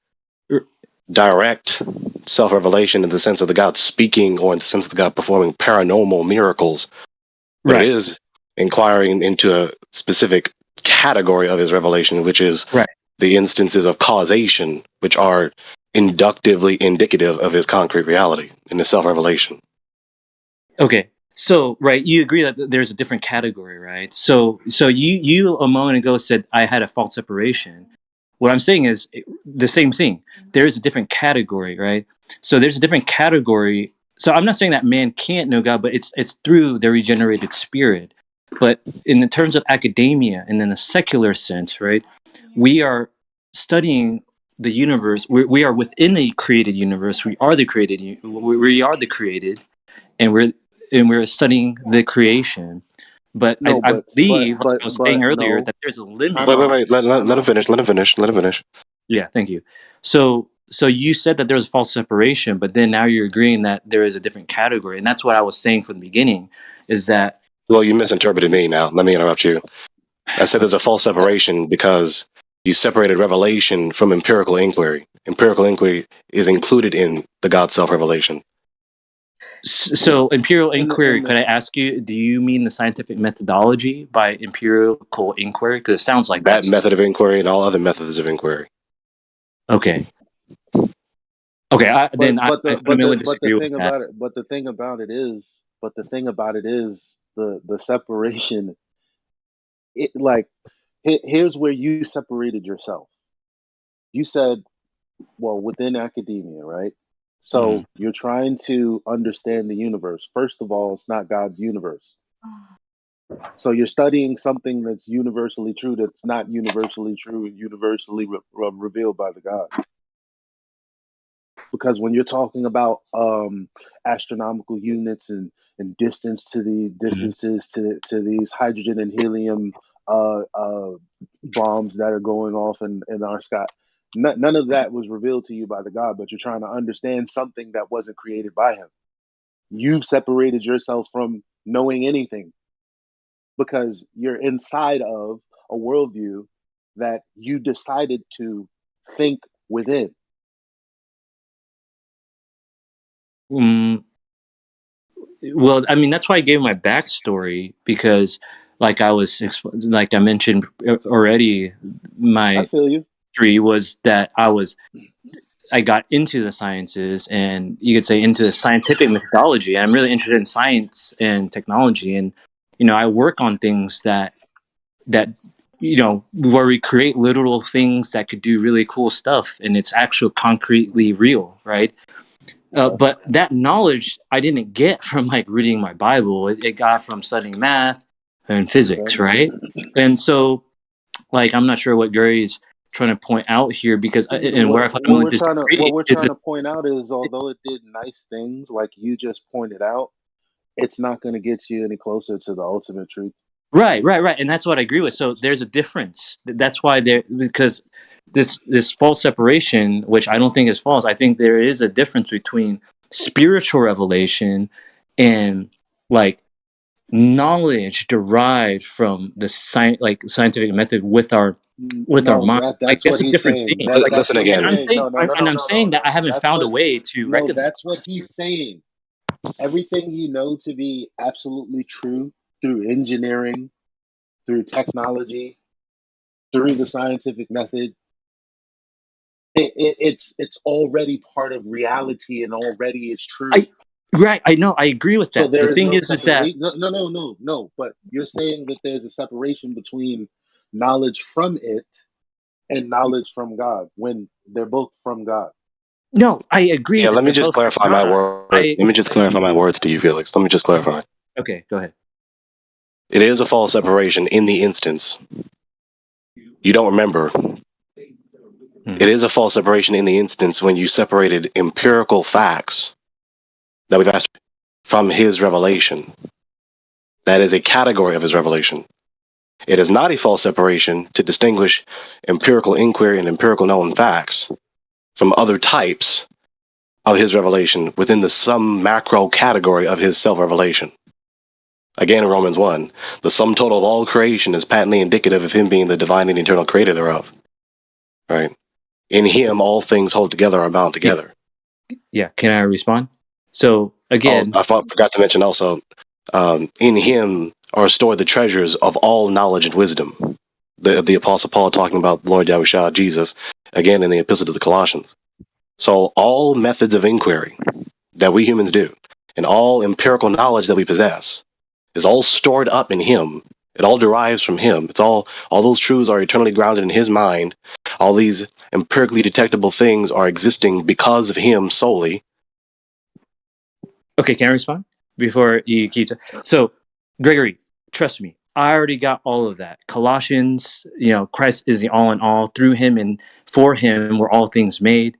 direct self-revelation in the sense of the God speaking or in the sense of the God performing paranormal miracles, but Right. it is inquiring into a specific category of His revelation, which is the instances of causation, which are inductively indicative of His concrete reality in His self-revelation. Okay. So, right, you agree that there's a different category, right? So you a moment ago said I had a false separation. What I'm saying is the same thing. There is a different category, right? So there's a different category. So I'm not saying that man can't know God, but it's through the regenerated spirit. But in the terms of academia and in a secular sense, right, we are studying the universe. We are within the created universe. We are the created. We are the created, and we're studying the creation. But No, I but believe, like I was saying earlier, no. that there's a limit. Wait. Let him finish. Let him finish. Yeah, thank you. So you said that there's a false separation, but then now you're agreeing that there is a different category, and that's what I was saying from the beginning. Is that Well, you misinterpreted me. Now let me interrupt you. I said there's a false separation because you separated revelation from empirical inquiry. Empirical inquiry is included in the God self-revelation. so empirical In inquiry? the Could I ask you? Do you mean the scientific methodology by empirical inquiry? Because it sounds like That that's method of inquiry and all other methods of inquiry. okay. Okay, I fundamentally but disagree with that. the thing about it is the separation. It like here's where you separated yourself. You said, well, within academia, right? So you're trying to understand the universe. First of all, it's not God's universe. So you're studying something that's universally true that's not universally true and universally revealed by the God. Because when you're talking about astronomical units and distance to the distances to these hydrogen and helium bombs that are going off in our sky, none of that was revealed to you by the God, but you're trying to understand something that wasn't created by Him. You've separated yourself from knowing anything because you're inside of a worldview that you decided to think within. Well, I mean, that's why I gave my backstory because, like I like I mentioned already, my history was that I got into the sciences and you could say into the scientific methodology. And I'm really interested in science and technology, and I work on things that where we create literal things that could do really cool stuff, and it's actually concretely real, right? But that knowledge I didn't get from like reading my Bible. It got from studying math and physics, right? And so, like, I'm not sure what Gary's trying to point out here, because and where I fundamentally disagree what we're is trying to point out is, although it did nice things like you just pointed out, it's not going to get you any closer to the ultimate truth. right, and that's what I agree with. So there's a difference. That's why because this false separation, which I don't think is false. I think there is a difference between spiritual revelation and like knowledge derived from the scientific method with our mind. That's That's what a he's different saying. thing. Listen again. I'm saying that I haven't found a way to reconcile. That's what he's saying. Everything you know to be absolutely true through engineering, through technology, through the scientific method, it's already part of reality and already is true. I know, I agree with that. So there The thing is that no. But you're saying that there's a separation between knowledge from it and knowledge from God when they're both from God. no, I agree. Yeah, that let me they're just both clarify my not. word. Let me just clarify my words to you, Felix. Let me just clarify. Okay, go ahead. It is a false separation in the instance. You don't remember. It is a false separation in the instance when you separated empirical facts that we've asked from his revelation. That is a category of his revelation. It is not a false separation to distinguish empirical inquiry and empirical known facts from other types of his revelation within the some macro category of his self-revelation. Again, in Romans 1, the sum total of all creation is patently indicative of him being the divine and eternal creator thereof. Right? In him, all things hold together are bound together. Yeah, can I respond? So again, I forgot to mention also, in him are stored the treasures of all knowledge and wisdom. The Apostle Paul talking about Lord Yahushua, Jesus, again in the Epistle to the Colossians. So all methods of inquiry that we humans do, and all empirical knowledge that we possess, is all stored up in him. It all derives from him. It's all those truths are eternally grounded in his mind. All these empirically detectable things are existing because of him solely. okay, can I respond before you keep? So, Gregory, trust me, I already got all of that. Colossians, Christ is the all in all. Through him and for him were all things made.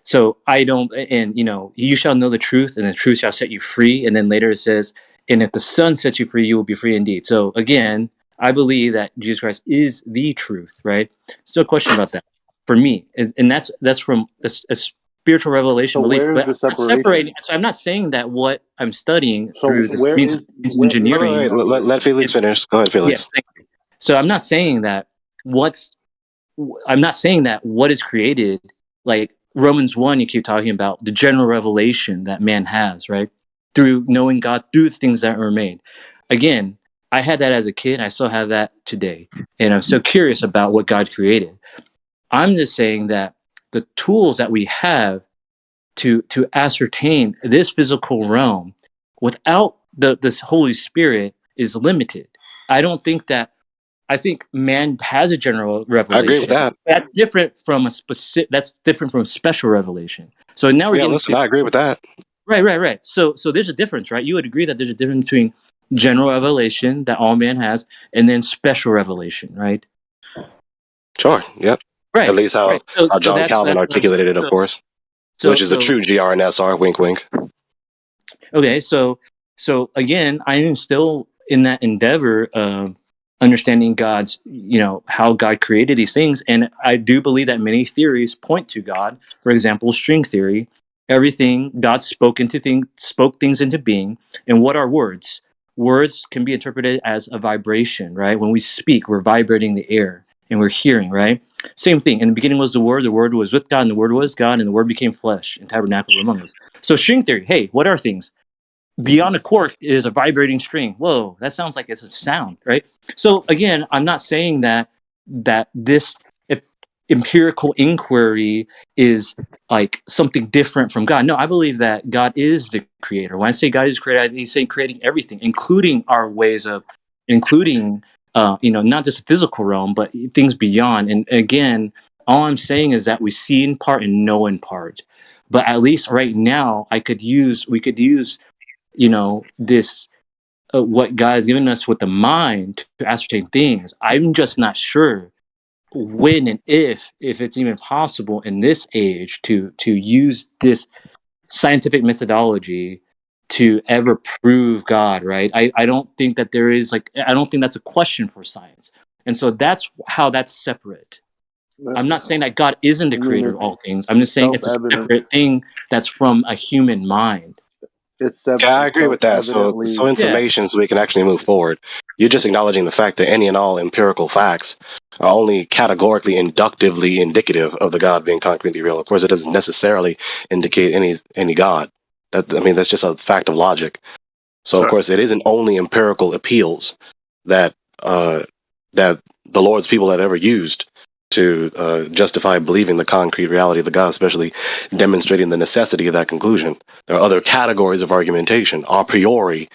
So I don't, and you shall know the truth, and the truth shall set you free. And then later it says, and if the Son sets you free, you will be free indeed. So again, I believe that Jesus Christ is the truth, right? Still a question about that for me, and that's from a spiritual revelation belief. But I'm not separating. So I'm not saying that what I'm studying through this means of engineering. Let Felix finish. Go ahead, Felix. Yes, thank you. So I'm not saying that what is created, like Romans 1, you keep talking about the general revelation that man has, right? Through knowing God, through things that were made. Again, I had that as a kid. I still have that today. And I'm so curious about what God created. I'm just saying that the tools that we have to ascertain this physical realm without the Holy Spirit is limited. I think man has a general revelation. I agree with that. That's different from that's different from special revelation. So now we're getting I agree with that. Right. So there's a difference, right? You would agree that there's a difference between general revelation that all man has and then special revelation, right? Sure. Yep. Right. At least how right. So John Calvin articulated it, of course, which is the true GR and SR. Wink, wink. Okay. So again, I am still in that endeavor of understanding God's, how God created these things. And I do believe that many theories point to God. For example, string theory, everything God spoke things into being. And what are words? Words can be interpreted as a vibration, right? When we speak, we're vibrating the air and we're hearing, right? Same thing. In the beginning was the Word was with God, and the Word was God, and the Word became flesh and tabernacled among us. So string theory, hey, what are things? Beyond a cork is a vibrating string. Whoa, that sounds like it's a sound, right? So again, I'm not saying that this empirical inquiry is like something different from God. No, I believe that God is the creator. When I say God is creator, he's saying creating everything, including our ways of, including not just the physical realm, but things beyond. And again, all I'm saying is that we see in part and know in part. But at least right now, we could use, this what God has given us with the mind to ascertain things. I'm just not sure when and if it's even possible in this age to use this scientific methodology to ever prove God, right? I don't think that there is I don't think that's a question for science. And so that's how that's separate. I'm not saying that God isn't the I mean, creator of it's all things. I'm just saying it's a self-evident. separate thing that's from a human mind. It's Yeah, I agree with that. So in Yeah. summation, so we can actually move forward, you're just acknowledging the fact that any and all empirical facts are only categorically inductively indicative of the God being concretely real. Of course, it doesn't necessarily indicate any God. That's just a fact of logic. So of course, it isn't only empirical appeals that that the Lord's people had ever used to justify believing the concrete reality of the God, especially demonstrating the necessity of that conclusion. There are other categories of argumentation, a priori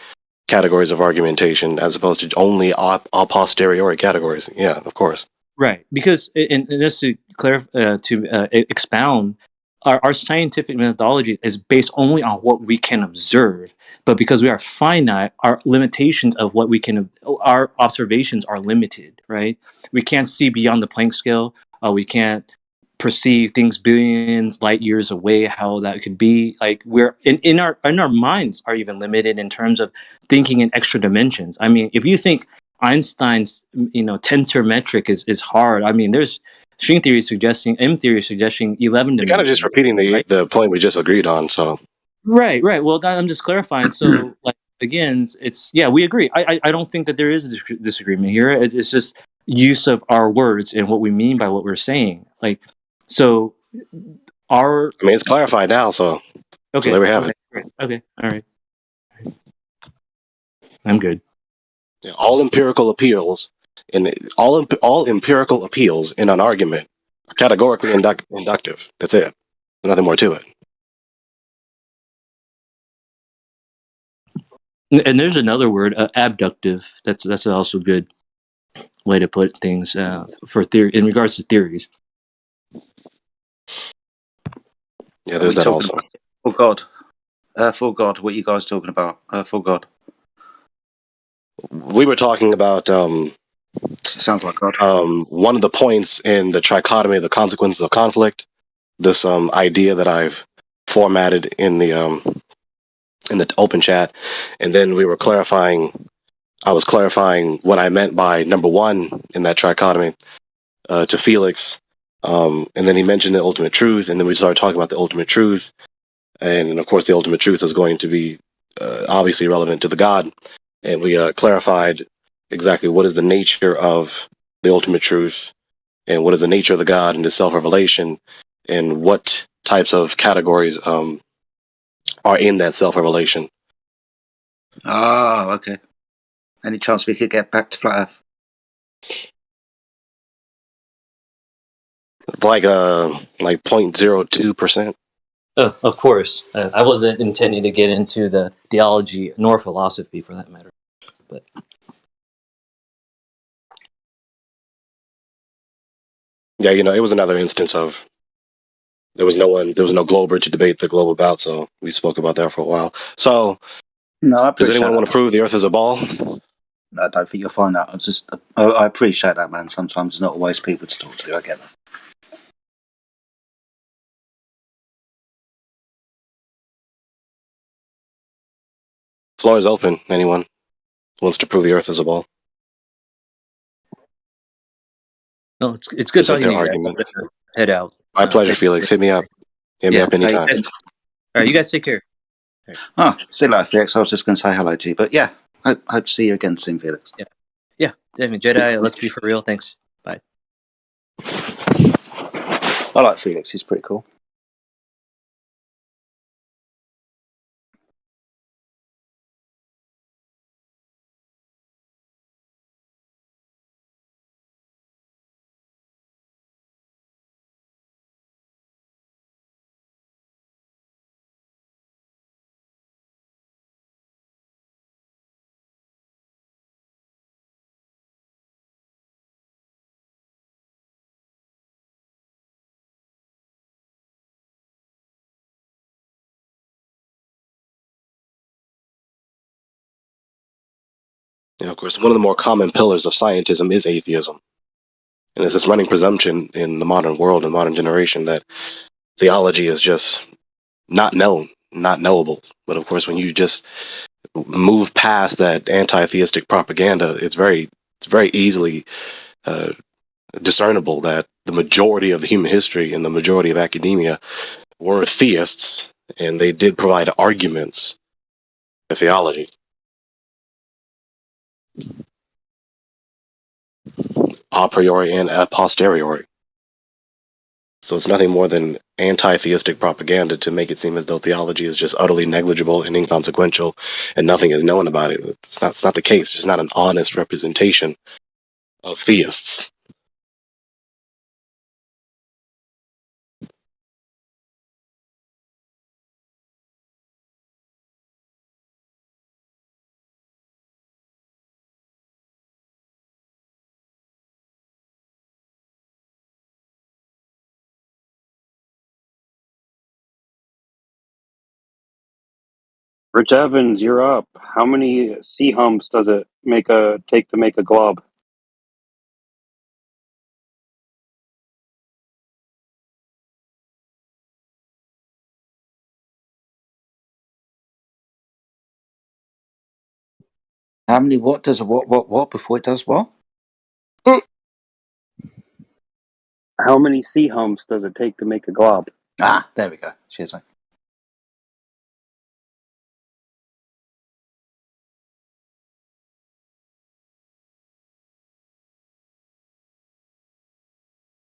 categories of argumentation, as opposed to only a posteriori categories. Yeah, of course. Right, because and just to clarify, expound, our scientific methodology is based only on what we can observe. But because we are finite, our limitations of what we can, our observations are limited. Right, we can't see beyond the Planck scale. We can't perceive things billions light years away. How that could be? Like we're in our minds are even limited in terms of thinking in extra dimensions. I mean, if you think Einstein's tensor metric is hard. I mean, there's string theory suggesting, M theory suggesting 11 You're kind of just dimensions. repeating Right. the point we just agreed on. So Right. Well, I'm just clarifying. So, like again, we agree. I don't think that there is a disagreement here. It's just use of our words and what we mean by what we're saying. Like, so it's clarified now. So there we have it. Great. Okay. All right. I'm good. Yeah, all empirical appeals and all empirical appeals in an argument are categorically inductive. That's it. There's nothing more to it. And there's another word, abductive. That's also a good way to put things for theory in regards to theories. Yeah, there's that also. For God. For God, what are you guys talking about? For God. We were talking about sounds like God. One of the points in the trichotomy of the consequences of conflict. This idea that I've formatted in the open chat, and then we were clarifying. I was clarifying what I meant by number one in that trichotomy to Felix, and then he mentioned the ultimate truth, and then we started talking about the ultimate truth, and of course the ultimate truth is going to be obviously relevant to the God, and we clarified exactly what is the nature of the ultimate truth, and what is the nature of the God and His self-revelation, and what types of categories are in that self-revelation. Oh, okay. Any chance we could get back to flat Earth? Like 0.02%. Oh, of course. I wasn't intending to get into the theology nor philosophy for that matter. But Yeah, it was another instance of there was no Glober to debate the globe about, so we spoke about that for a while. So, no, I does appreciate anyone that. want to prove the Earth is a ball? I don't think you'll find that. I appreciate that, man. Sometimes it's not always people to talk to. I get that. Floor is open. Anyone wants to prove the Earth is a ball? no, it's good talking to you guys. I'm Argument. gonna head out. My pleasure, Felix. Hit me up. Hit me up anytime. All right, you guys take care. Right. Oh, see you later, Felix. I was just going to say hello to you, but yeah, hope to see you again soon, Felix. Yeah, definitely. Jedi, let's be for real. Thanks. Bye. I like Felix. He's pretty cool. Of course, one of the more common pillars of scientism is atheism. And it's this running presumption in the modern world and modern generation that theology is just not known, not knowable. But of course, when you just move past that anti-theistic propaganda, it's very easily discernible that the majority of the human history and the majority of academia were theists, and they did provide arguments for theology. A priori and a posteriori. So it's nothing more than anti-theistic propaganda to make it seem as though theology is just utterly negligible and inconsequential and nothing is known about it. It's not the case. It's just not an honest representation of theists. Rich Evans, you're up. How many sea humps does it take to make a glob? How many what does a what before it does what? How many sea humps does it take to make a glob? Ah, there we go. Cheers, mate.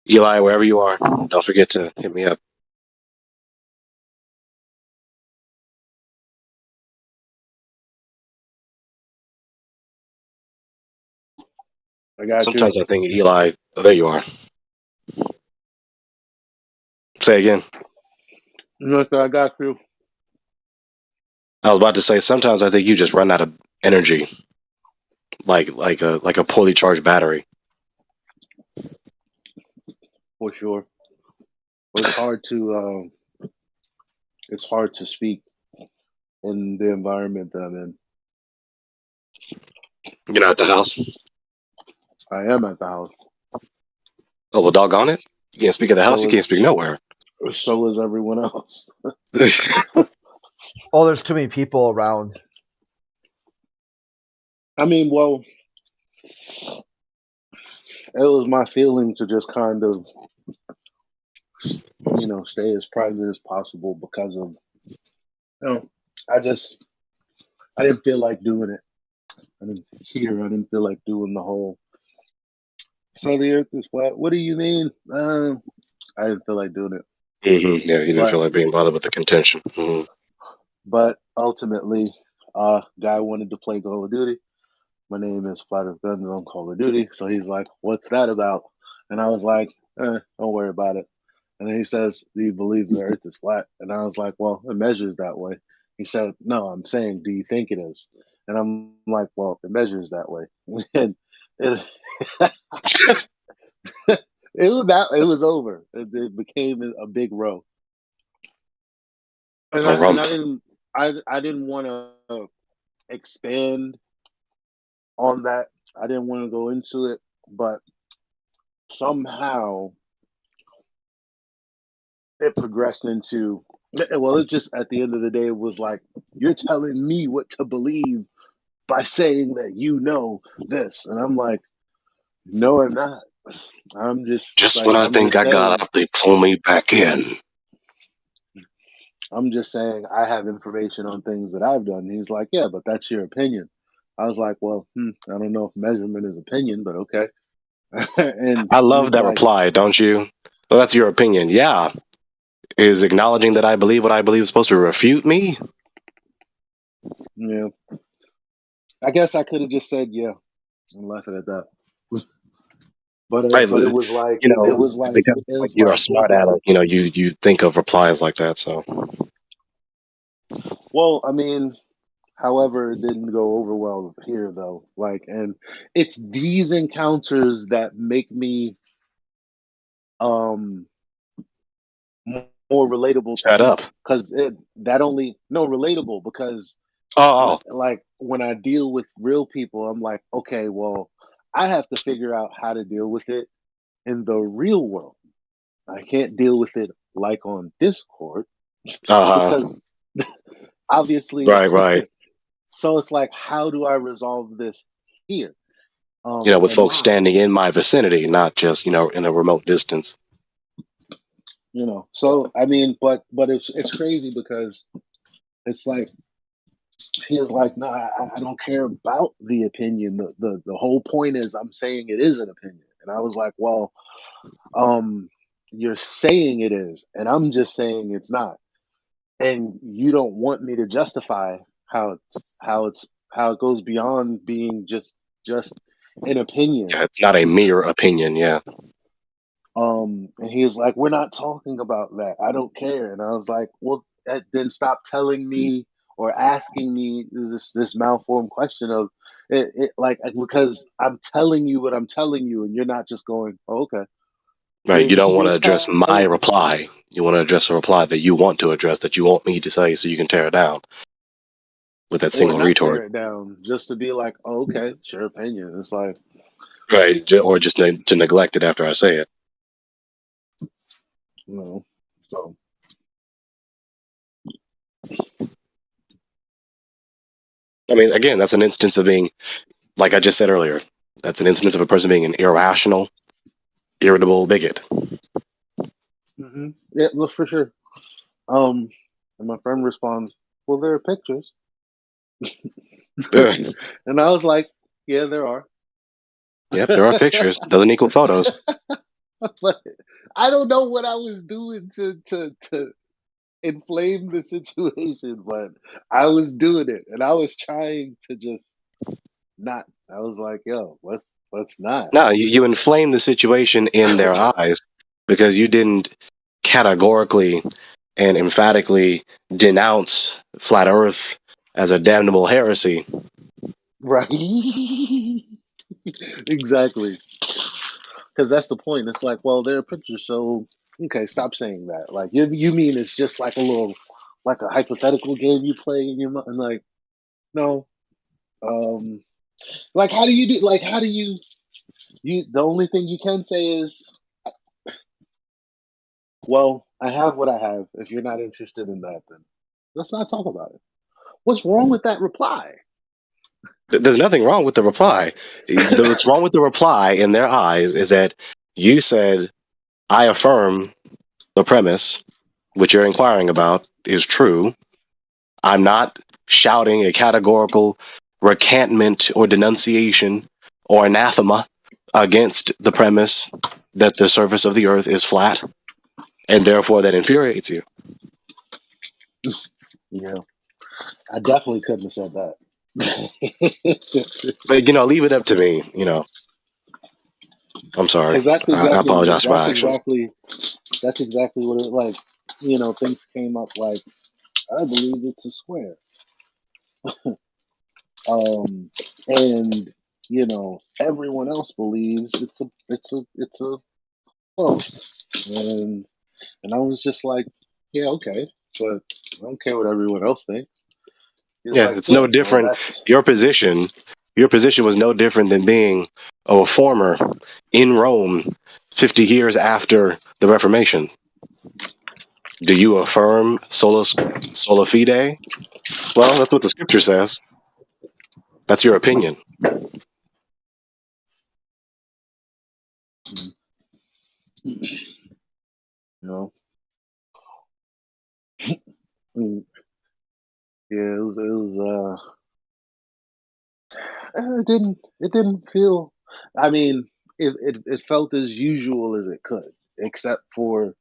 Eli, wherever you are, don't forget to hit me up. I got Sometimes you. I think Eli, oh, there you are. Say again. Look, I got you. I was about to say, sometimes I think you just run out of energy, like a poorly charged battery. For sure. It's hard to speak in the environment that I'm in. You're not at the house? I am at the house. Oh, well, doggone it. You can't speak at the house, you So can't speak nowhere. so is everyone else. Oh, there's too many people around. I mean, well, it was my feeling to just kind of, stay as private as possible because of, I didn't feel like doing it. I didn't feel like doing the whole, so the earth is flat. What do you mean? I didn't feel like doing it. Yeah, you didn't feel like being bothered with the contention. But ultimately, guy wanted to play Call of Duty. My name is Flat Earth Guns on Call of Duty. So he's like, what's that about? And I was like, don't worry about it. And then he says, do you believe the earth is flat? And I was like, well, it measures that way. He said, no, I'm saying, do you think it is? And I'm like, well, it measures that way. And it, it was over. It became a big row. And I didn't want to expand on that. I didn't want to go into it, but somehow it progressed into, well, it just, at the end of the day, it was like, you're telling me what to believe by saying that you know this. And I'm like, no, I'm not. I'm Just when I think I got out, they pull me back in. I'm just saying I have information on things that I've done. He's like, yeah, but that's your opinion. I was like, well, I don't know if measurement is opinion, but okay. And I love that like, reply, don't you? Well, that's your opinion. Yeah. Is acknowledging that I believe what I believe is supposed to refute me? yeah. I guess I could have just said yeah and left it at that. But it was like, Because you're a smart aleck, you think of replies like that. So, well, I mean, however, it didn't go over well here though. Like, and it's these encounters that make me more relatable. Shut up. Because relatable because Oh, Like when I deal with real people, I'm like, okay, well, I have to figure out how to deal with it in the real world. I can't deal with it like on Discord uh huh. because obviously, Right. so it's like, how do I resolve this here? With And folks standing in my vicinity, not just in a remote distance. so I mean, but it's crazy because it's like he was like, no, I don't care about the opinion. The whole point is I'm saying it is an opinion, and I was like, well, you're saying it is, and I'm just saying it's not, and you don't want me to justify how it goes beyond being just an opinion. Yeah, it's not a mere opinion. Yeah. And he was like, we're not talking about that. I don't care. And I was like, well, then stop telling me or asking me this malformed question of it like because I'm telling you what I'm telling you, and you're not just going, oh, okay. Right. You don't want You're to address my telling reply. You want to address a reply that you want to address, that you want me to say, so you can tear it down with that or single not retort. tear it down just to be like, oh, okay, it's your opinion. It's like, Right. Or just to neglect it after I say it. so I mean, again, that's an instance of being, like I just said earlier, that's an instance of a person being an irrational, irritable bigot. yeah, look for sure. And my friend responds, well, there are pictures. Ugh. And I was like, yeah, there are. Yep, there are pictures. Doesn't equal photos. But I don't know what I was doing to inflame the situation, but I was doing it, and I was trying to just not. I was like, yo, let's not. No, you inflame the situation in their eyes because you didn't categorically and emphatically denounce flat Earth as a damnable heresy. Right. Exactly. Because that's the point. It's like, well, there are pictures, so okay, stop saying that. Like, you mean it's just like a little, like a hypothetical game you play in your mind? Like, no. Like, how do you do? Like, how do you? You the only thing you can say is, well, I have what I have. If you're not interested in that, then let's not talk about it. What's wrong with that reply? There's nothing wrong with the reply. What's wrong with the reply in their eyes is that you said, I affirm the premise, which you're inquiring about, is true. I'm not shouting a categorical recantment or denunciation or anathema against the premise that the surface of the earth is flat, and therefore that infuriates you. Yeah, I definitely couldn't have said that. But leave it up to me. I'm sorry. Because that's I exactly apologize for my actions. that's exactly what it like. Things came up like, I believe it's a square. And everyone else believes it's a close. And I was just like, yeah, okay, but I don't care what everyone else thinks. He's Yeah, like, it's yeah, no well, different. that's Your position was no different than being a reformer in Rome 50 years after the Reformation. Do you affirm sola fide? Well, that's what the scripture says. That's your opinion. no. Mm, yeah, it didn't feel. I mean, it felt as usual as it could, except for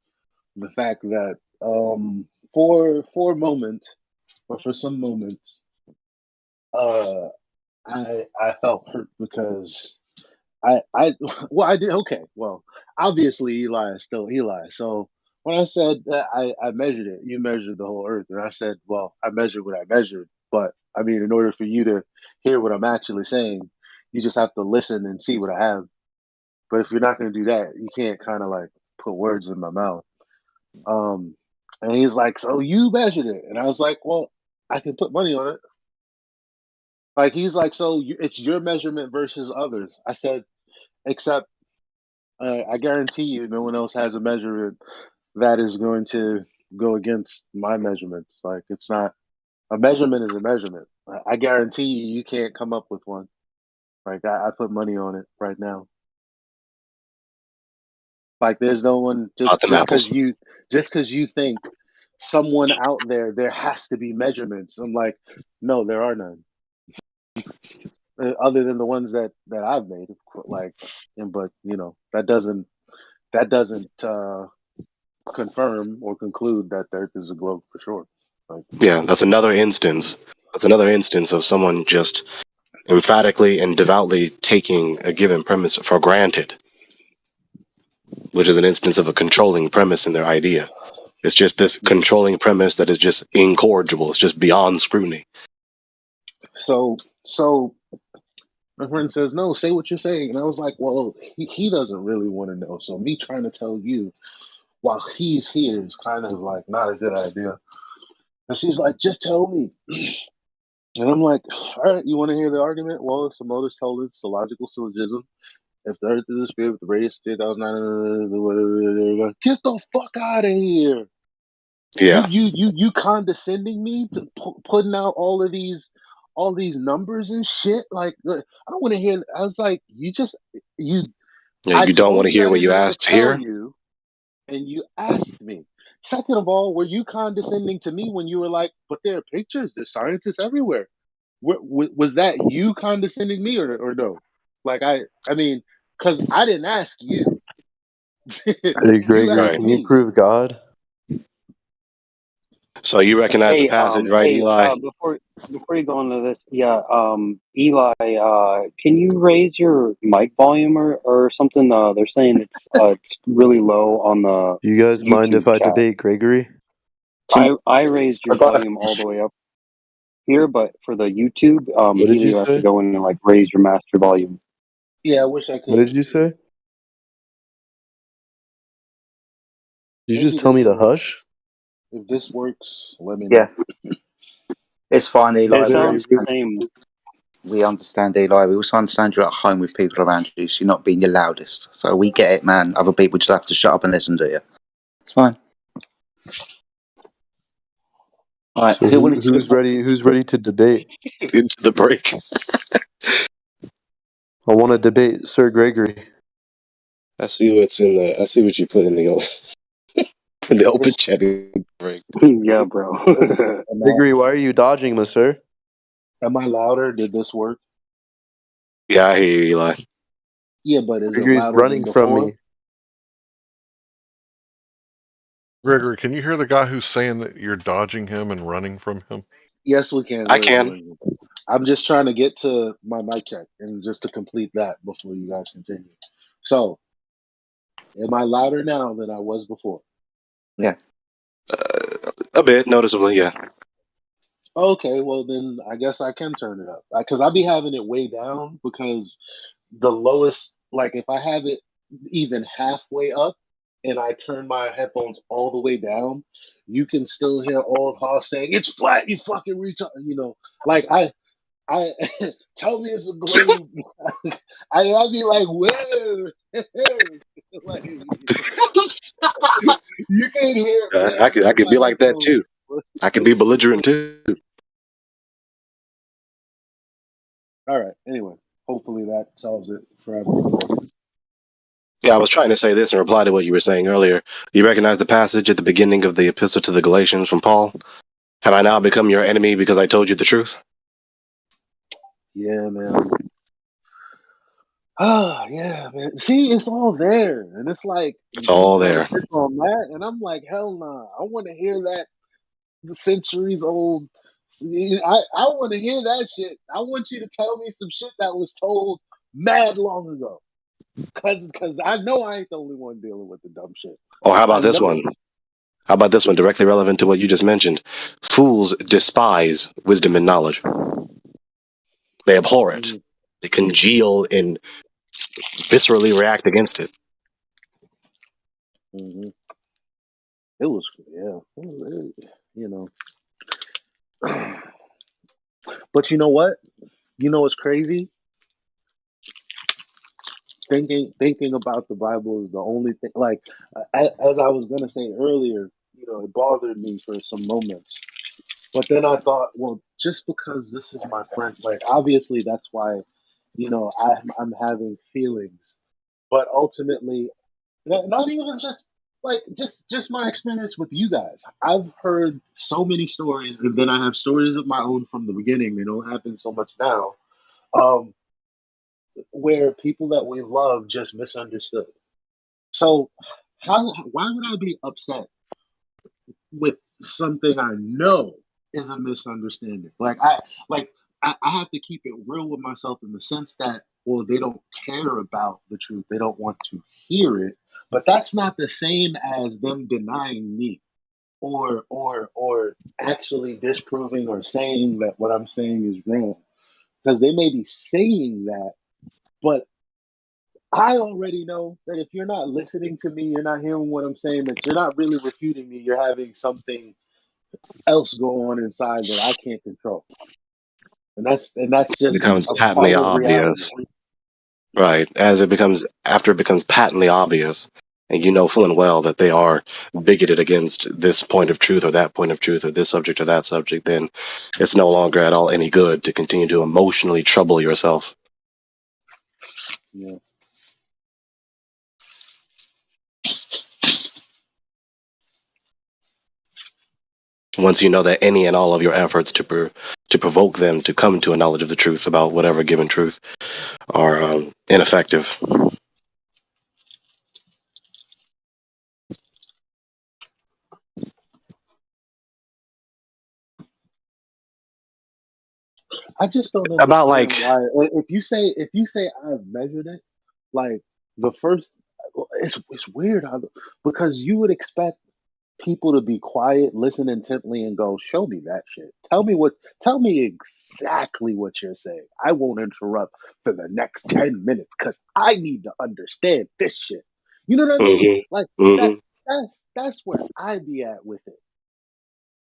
the fact that for a moment or for some moments, uh, I felt hurt because I well I did okay. Well, obviously Eli is still Eli. So when I said that I measured it, you measured the whole earth, and I said, well, I measured what I measured. But I mean, in order for you to hear what I'm actually saying, you just have to listen and see what I have. But if you're not going to do that, you can't kind of like put words in my mouth. Um, and he's like, so you measured it, and I was like, well, I can put money on it. Like he's like, so it's your measurement versus others. I said, except I guarantee you, no one else has a measurement that is going to go against my measurements. Like it's not a measurement is a measurement. I guarantee you, you can't come up with one. Like I put money on it right now. Like there's no one Not them apples. just because you think someone out there has to be measurements. I'm like, no, there are none. Other than the ones that I've made, like, but that doesn't confirm or conclude that the Earth is a globe for sure. Like, Yeah, that's another instance. That's another instance of someone just emphatically and devoutly taking a given premise for granted, which is an instance of a controlling premise in their idea. It's just this controlling premise that is just incorrigible. It's just beyond scrutiny. so my friend says, no, say what you're saying. And I was like, well, he doesn't really want to know. So me trying to tell you while he's here is kind of like not a good idea. And she's like, just tell me. And I'm like, all right, you want to hear the argument? Well, it's a modus tollens, it's a logical syllogism. If the earth is a spirit, the radius 3,900, get the fuck out of here. Yeah. You condescending me to putting out all these numbers and shit. Like I don't want to hear. I was like, you. Yeah, you don't want to hear what you asked to hear. You, and you asked me. Second of all, were you condescending to me when you were like, "But there are pictures. There's scientists everywhere." Was that you condescending me or no? Like I mean, because I didn't ask you. Hey, Gregory, asked can you me. prove God? So you recognize the passage, right, Eli? Before you go into this, Eli, can you raise your mic volume or something? They're saying it's really low on the Do you guys mind if YouTube I chat. debate Gregory? I raised your volume all the way up here, but for the YouTube, What did either you you have to say? go in and like raise your master volume. Yeah, I wish I What could. did you say? Did you just Maybe tell this me to works. hush? If this works, let me Yeah, know. it's fine, Eli. It sounds the same. We understand, Eli. We also understand you're at home with people around you, so you're not being the loudest. So we get it, man. Other people just have to shut up and listen to you. It's fine. All right, So who wanted to? who's ready? Who's ready to debate? Into the break. I want to debate Sir Gregory. I see what's in the. I see what you put in the open chat break. Yeah, bro. Gregory, why are you dodging me, sir? Am I louder? Did this work? Yeah, I hear you, Eli. Yeah, but is it Gregory's louder than running from before? me. Gregory, can you hear the guy who's saying that you're dodging him and running from him? Yes, we can. I can. I'm just trying to get to my mic check and just to complete that before you guys continue. So, am I louder now than I was before? Yeah. A bit, noticeably, yeah. Okay, well then I guess I can turn it up because I'll be having it way down because the lowest, like if I have it even halfway up and I turn my headphones all the way down, you can still hear old Hoss saying it's flat. You fucking retard. Like I tell me it's a globe. I'll be like, whoa, like, you can't hear it, man. I It's could my be like that headphones. too. I could be belligerent too. All right. Anyway, hopefully that solves it for everyone. Yeah, I was trying to say this in reply to what you were saying earlier. You recognize the passage at the beginning of the Epistle to the Galatians from Paul? Have I now become your enemy because I told you the truth? Yeah, man. Oh, yeah, man. See, it's all there, and it's like It's all you there. pick on that, and I'm like, hell nah. I want to hear that centuries old. I want to hear that shit. I want you to tell me some shit that was told mad long ago, cause I know I ain't the only one dealing with the dumb shit. Or how I about this know. one? How about this one, directly relevant to what you just mentioned? Fools despise wisdom and knowledge. They abhor it. They congeal and viscerally react against it. Mm-hmm. It was, yeah. You know. But you know what? You know what's crazy? Thinking about the Bible is the only thing. Like, as I was gonna say earlier, it bothered me for some moments. But then I thought, well, just because this is my friend, like obviously that's why, I'm having feelings. But ultimately, not even just like just my experience with you guys. I've heard so many stories, and then I have stories of my own from the beginning. They don't happen so much now, um, where people that we love just misunderstood. So why would I be upset with something I know is a misunderstanding? I have to keep it real with myself in the sense that, well, they don't care about the truth. They don't want to hear it. But that's not the same as them denying me or actually disproving or saying that what I'm saying is wrong. Because they may be saying that, but I already know that if you're not listening to me, you're not hearing what I'm saying, that you're not really refuting me, you're having something else go on inside that I can't control. And that's It just becomes a patently part of reality. obvious. Right. After it becomes patently obvious, and you know full and well that they are bigoted against this point of truth or that point of truth or this subject or that subject, then it's no longer at all any good to continue to emotionally trouble yourself. Yeah. Once you know that any and all of your efforts to provoke them to come to a knowledge of the truth about whatever given truth are ineffective. I just don't About understand like why. If you say I've measured it, like the first, it's weird because you would expect people to be quiet, listen intently, and go, "Show me that shit. Tell me exactly what you're saying. I won't interrupt for the next 10 minutes because I need to understand this shit." You know what I mean? hmm Like hmm that. That's where I be at with it.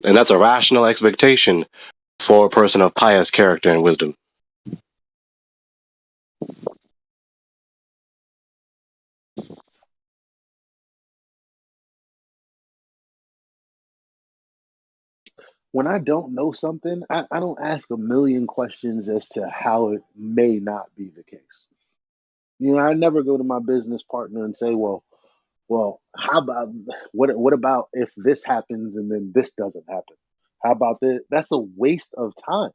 and that's a rational expectation for a person of pious character and wisdom. When I don't know something, I don't ask a million questions as to how it may not be the case. I never go to my business partner and say, well, how about what about if this happens and then this doesn't happen? How about this? That's a waste of time.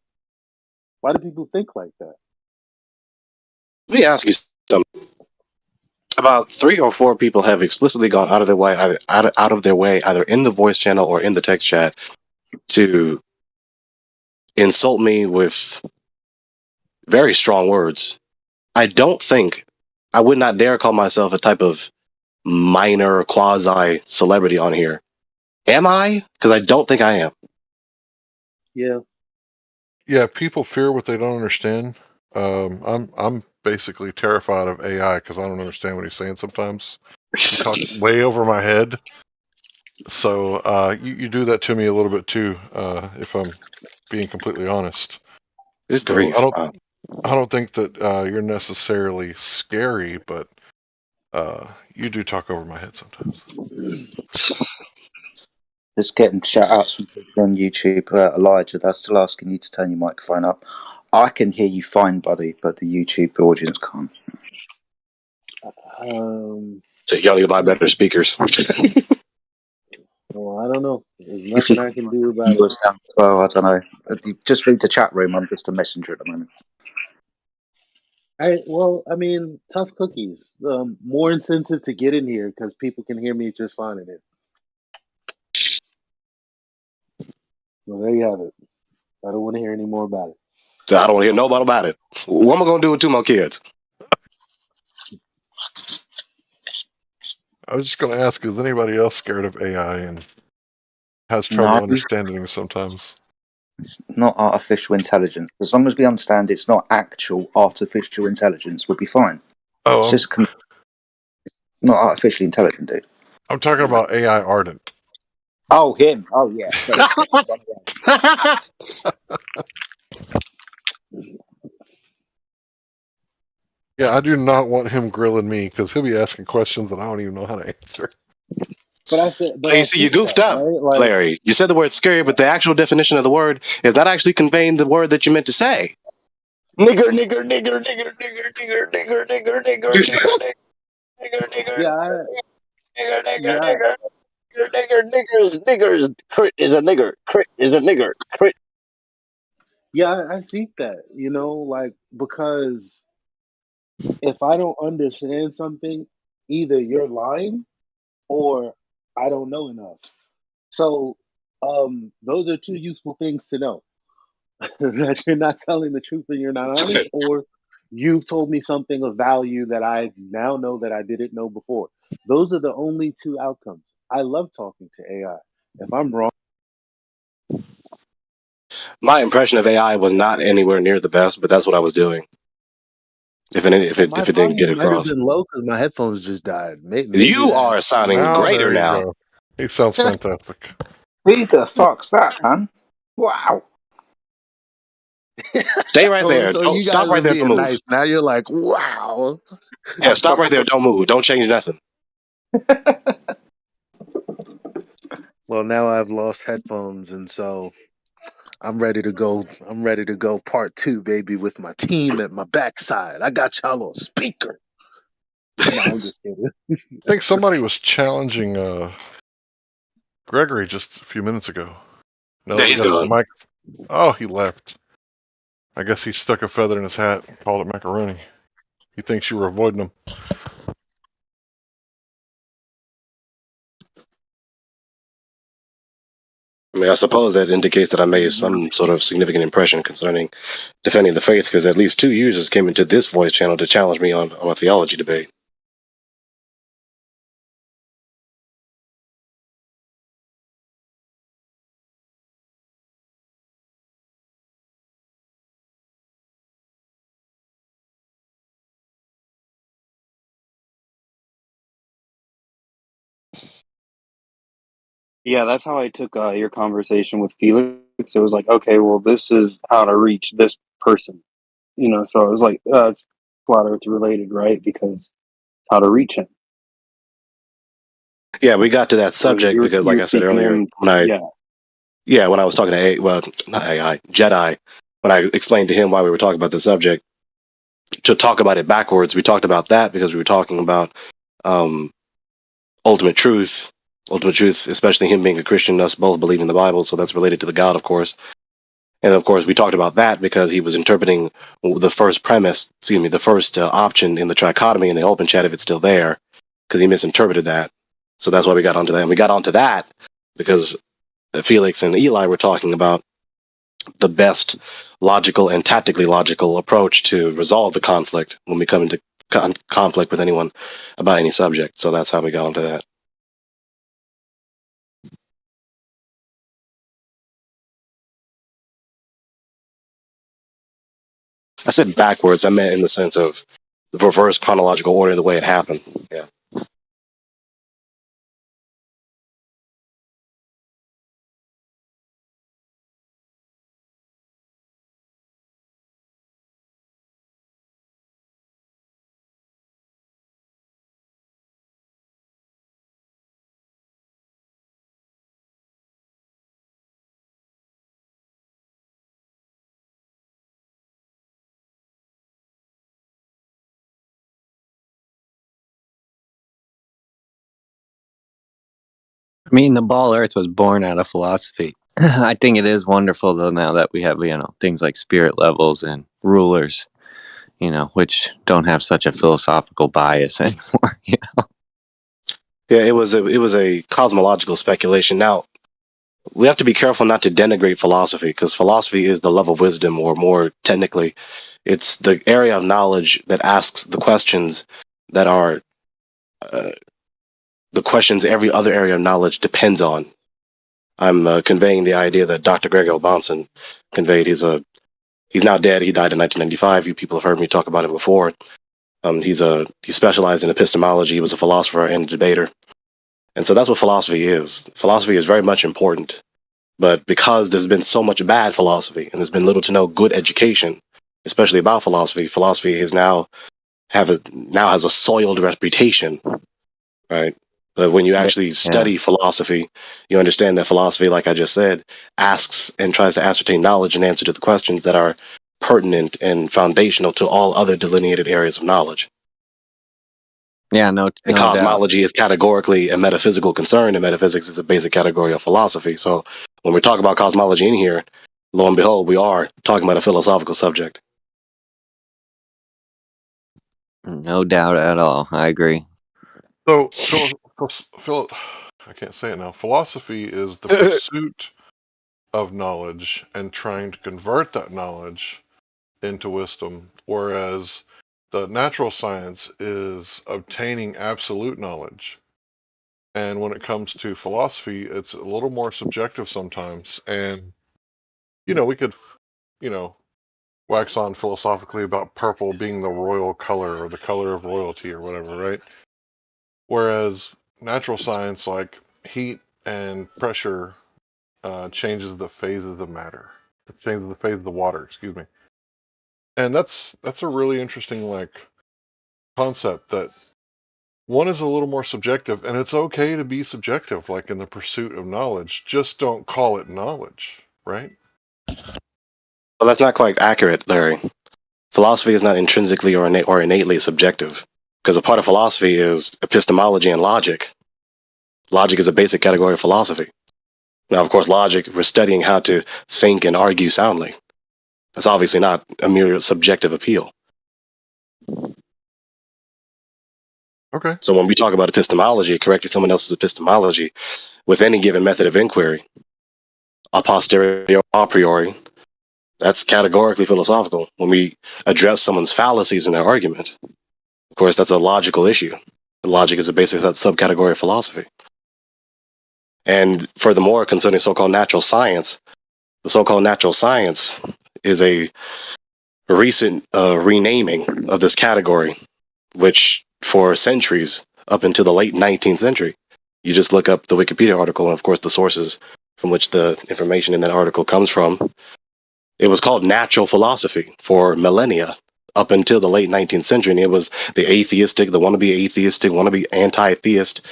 Why do people think like that? Let me ask you something. About 3 or 4 people have explicitly gone out of their way, out of their way, either in the voice channel or in the text chat, to insult me with very strong words. I would not dare call myself a type of minor quasi celebrity on here. Am I? Because I don't think I am. Yeah. Yeah, people fear what they don't understand. I'm basically terrified of AI because I don't understand what he's saying sometimes. He talks way over my head. So you do that to me a little bit too, if I'm being completely honest. Good So grief. I don't think that you're necessarily scary, but you do talk over my head sometimes. Just getting shout outs from people on YouTube. Elijah, they're still asking you to turn your microphone up. I can hear you fine, buddy, but the YouTube audience can't. So you gotta buy better speakers. Well, I don't know. There's If you nothing I can do can about it. yours down as well, I don't know. Just read the chat room. I'm just a messenger at the moment. I mean, tough cookies. More incentive to get in here because people can hear me just fine in it. Well, there you have it. I don't want to hear any more about it. So I don't want to hear nobody about it. What am I gonna do with 2 more kids? I was just going to ask, is anybody else scared of AI and has trouble No, understanding it sometimes? it's not artificial intelligence. As long as we understand it's not actual artificial intelligence, we'll be fine. Oh, It's just not artificially intelligent, dude. I'm talking about AI Ardent. Oh, him. Oh, yeah. Very scared. Yeah, I do not want him grilling me because he'll be asking questions that I don't even know how to answer. But I said, but You I see, you think goofed that, up, right? Like, Larry. You said the word scary, but the actual definition of the word is not actually conveying the word that you meant to say. Nigger, nigger, nigger, nigger, nigger, nigger, nigger, nigger, nigger, nigger, nigger, nigger, yeah, nigger, nigger, yeah, nigger, nigger, nigger, niggers. Crit is a nigger. Crit is a nigger. Crit. yeah. I see that. You know, like because if I don't understand something, either you're lying or I don't know enough. So, those are two useful things to know. That you're not telling the truth and you're not honest, or you've told me something of value that I now know that I didn't know before. Those are the only two outcomes. I love talking to AI. If I'm wrong, My impression of AI was not anywhere near the best, but that's what I was doing. If My it didn't get volume might have across, been low because my headphones just died. Maybe you are that's sounding Now greater there you now. go. He sounds fantastic. Who the fuck's that, man? Wow. Stay right oh, there. so Don't you guys stop were right there. Don't being move. nice. Now you're like, wow. Yeah, stop right there. Don't move. Don't change nothing. Well, now I've lost headphones, and so I'm ready to go. I'm ready to go part 2, baby, with my team at my backside. I got y'all on speaker. No, I'm just kidding. I think somebody was challenging Gregory just a few minutes ago. No, Yeah, we he's got his gone. mic. Oh, he left. I guess he stuck a feather in his hat and called it macaroni. He thinks you were avoiding him. I mean, I suppose that indicates that I made some sort of significant impression concerning defending the faith, because at least 2 users came into this voice channel to challenge me on a theology debate. Yeah, that's how I took your conversation with Felix. It was like, okay, well, this is how to reach this person, So it was like, it's flat Earth related, right? Because how to reach him. Yeah, we got to that subject because, like You're I said speaking earlier, in, when I was talking to not AI, Jedi, when I explained to him why we were talking about the subject, to talk about it backwards, we talked about that because we were talking about um, ultimate truth, especially him being a Christian, us both believing the Bible, so that's related to the God, of course. And of course, we talked about that because he was interpreting the first the first option in the trichotomy in the open chat, if it's still there, because he misinterpreted that. So that's why we got onto that. And we got onto that because Felix and Eli were talking about the best logical and tactically logical approach to resolve the conflict when we come into conflict with anyone about any subject. So that's how we got onto that. I said backwards. I meant in the sense of the reverse chronological order, the way it happened. Yeah. I mean, the ball earth was born out of philosophy. I think it is wonderful, though, now that we have, things like spirit levels and rulers, which don't have such a philosophical bias anymore. Yeah, it was a cosmological speculation. Now, we have to be careful not to denigrate philosophy, because philosophy is the love of wisdom, or more technically, it's the area of knowledge that asks the questions that are the questions every other area of knowledge depends on. I'm conveying the idea that Dr. Greg L. Bonson conveyed. He's now dead. He died in 1995. You people have heard me talk about him before. He specialized in epistemology. He was a philosopher and a debater. And so that's what philosophy is. Philosophy is very much important. But because there's been so much bad philosophy and there's been little to no good education, especially about philosophy, philosophy is now now has a soiled reputation, right? But when you actually Yeah. study philosophy, you understand that philosophy, like I just said, asks and tries to ascertain knowledge and answer to the questions that are pertinent and foundational to all other delineated areas of knowledge. Yeah, no And doubt. cosmology is categorically a metaphysical concern, and metaphysics is a basic category of philosophy. So when we talk about cosmology in here, lo and behold, we are talking about a philosophical subject. No doubt at all. I agree. So, I can't say it now. Philosophy is the pursuit of knowledge and trying to convert that knowledge into wisdom, whereas the natural science is obtaining absolute knowledge. And when it comes to philosophy, it's a little more subjective sometimes. And, we could, you know, wax on philosophically about purple being the royal color or the color of royalty or whatever, right? Whereas natural science, like heat and pressure, changes the phases of matter. It changes the phase of the water, excuse me. And that's a really interesting concept that one is a little more subjective, and it's okay to be subjective, like in the pursuit of knowledge. Just don't call it knowledge, right? Well, that's not quite accurate, Larry. Philosophy is not intrinsically or innately subjective, because a part of philosophy is epistemology and logic. Logic is a basic category of philosophy. Now, of course, logic, we're studying how to think and argue soundly. That's obviously not a mere subjective appeal. Okay. So when we talk about epistemology, correcting someone else's epistemology with any given method of inquiry, a posteriori or a priori, that's categorically philosophical. When we address someone's fallacies in their argument, of course, that's a logical issue. Logic is a basic subcategory of philosophy. And furthermore, concerning so-called natural science, the so-called natural science is a recent renaming of this category, which for centuries, up until the late 19th century, you just look up the Wikipedia article and, of course, the sources from which the information in that article comes from. It was called natural philosophy for millennia, up until the late 19th century, and it was the atheistic, the wannabe anti-theist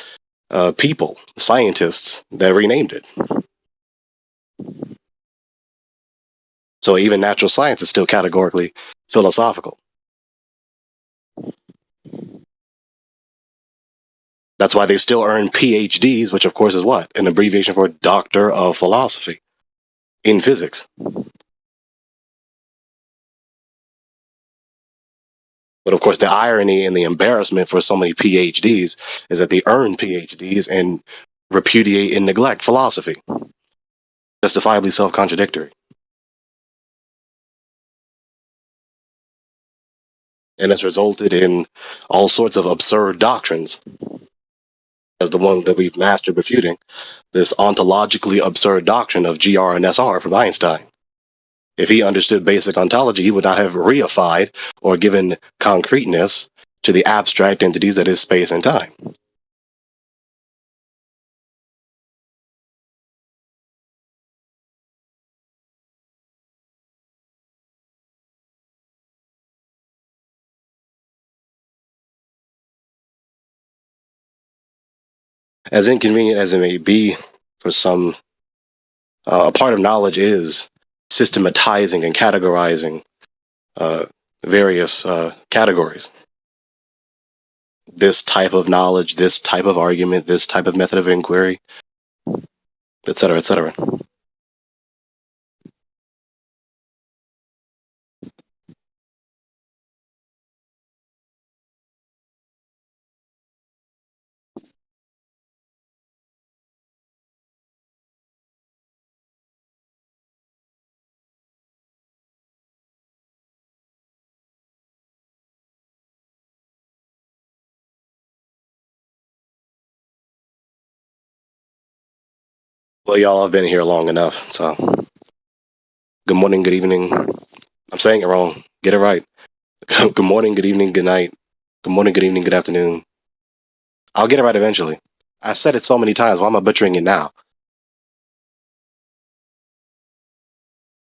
people, scientists, that renamed it. So even natural science is still categorically philosophical. That's why they still earn PhDs, which of course is what? An abbreviation for Doctor of Philosophy in physics. But of course, the irony and the embarrassment for so many PhDs is that they earn PhDs and repudiate and neglect philosophy. Justifiably self-contradictory. And it's resulted in all sorts of absurd doctrines, as the one that we've mastered refuting, this ontologically absurd doctrine of GR and SR from Einstein. If he understood basic ontology, he would not have reified or given concreteness to the abstract entities that is space and time. As inconvenient as it may be for some, a part of knowledge is systematizing and categorizing various categories. This type of knowledge, this type of argument, this type of method of inquiry, etc., etc. Well, y'all have been here long enough, so good morning, good evening. I'm saying it wrong. Get it right. Good morning, good evening, good night. Good morning, good evening, good afternoon. I'll get it right eventually. I've said it so many times. Why am I butchering it now?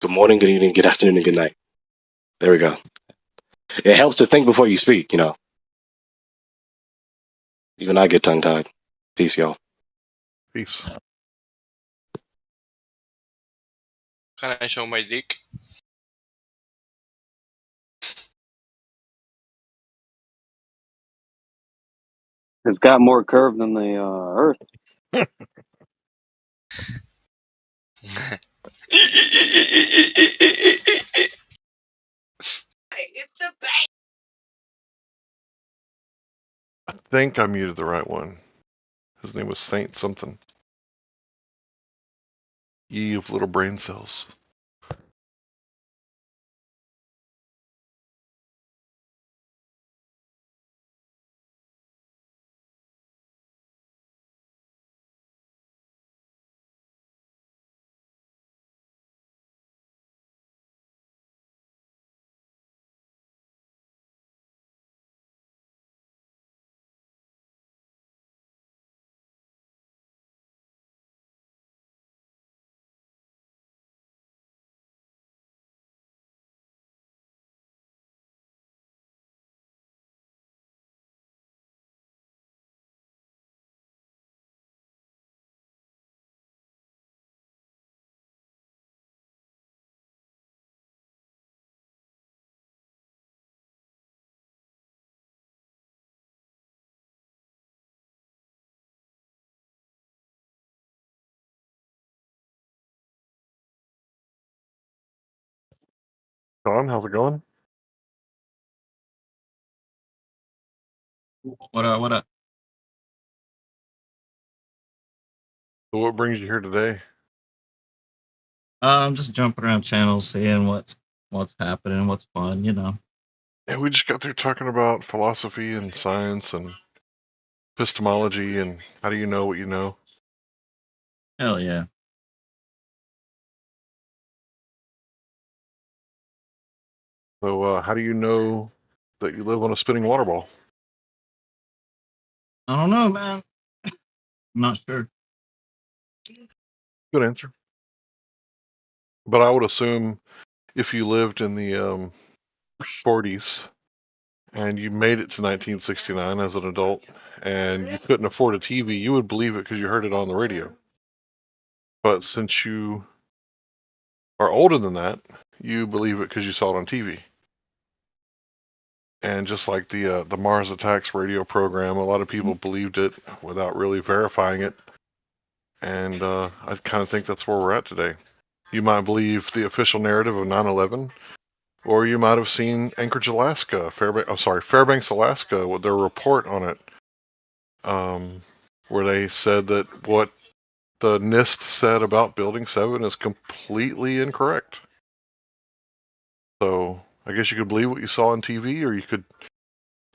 Good morning, good evening, good afternoon, and good night. There we go. It helps to think before you speak, you know. Even I get tongue tied. Peace, y'all. Peace. Can I show my dick? It's got more curve than the Earth. I think I muted the right one. His name was Saint something. Ye of little brain cells. Sean, how's it going? What up? What up? So what brings you here today? I'm just jumping around channels, seeing what's happening, what's fun, you know. Yeah, we just got through talking about philosophy and science and epistemology and how do you know what you know? Hell yeah. So how do you know that you live on a spinning water ball? I don't know, man. I'm not sure. Good answer. But I would assume if you lived in the 40s and you made it to 1969 as an adult and you couldn't afford a TV, you would believe it because you heard it on the radio. But since you are older than that, you believe it because you saw it on TV. And just like the Mars Attacks radio program, a lot of people believed it without really verifying it. And I kind of think that's where we're at today. You might believe the official narrative of 9/11, or you might have seen Anchorage, Alaska, Fairbanks, Alaska, with their report on it, where they said that what the NIST said about Building 7 is completely incorrect. So I guess you could believe what you saw on TV, or you could,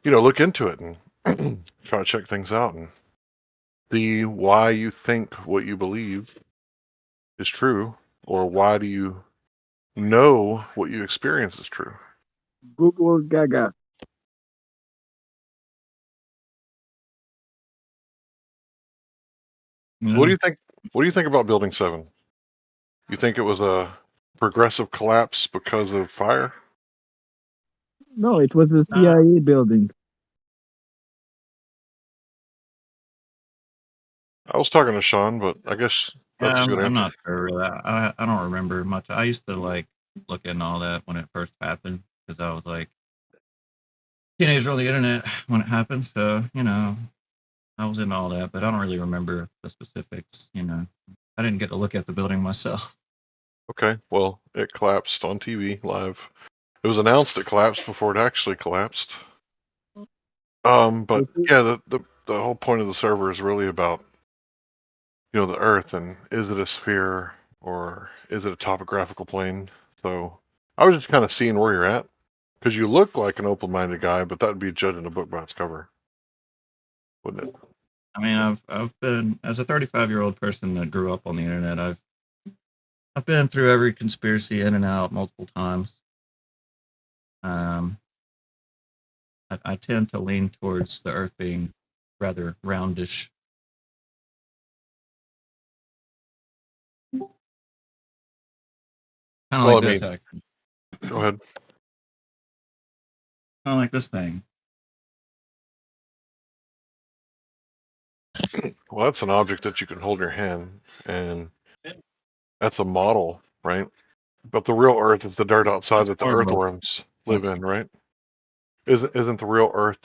look into it and try to check things out and see why you think what you believe is true, or why do you know what you experience is true. Google Gaga. What do you think? What do you think about Building 7? You think it was a progressive collapse because of fire? No, it was a CIA building. I was talking to Sean, but I guess that's Yeah, a good I'm answer. not sure really. I don't remember much. I used to like look into all that when it first happened because I was like teenager on the internet when it happened. So, I was into all that, but I don't really remember the specifics, I didn't get to look at the building myself. Okay, well, it collapsed on TV live. It was announced it collapsed before it actually collapsed. But yeah, the whole point of the server is really about, the Earth and is it a sphere or is it a topographical plane? So I was just kind of seeing where you're at because you look like an open-minded guy, but that would be judging a book by its cover, wouldn't it? I mean, I've been as a 35-year-old person that grew up on the internet. I've been through every conspiracy in and out multiple times. I tend to lean towards the Earth being rather roundish. Kind of Well, like I this, mean, actually. go ahead. Kind of like this thing. Well, that's an object that you can hold in your hand, and that's a model, right? But the real Earth is the dirt outside That's that the more of a earthworms live in, right? Isn't the real Earth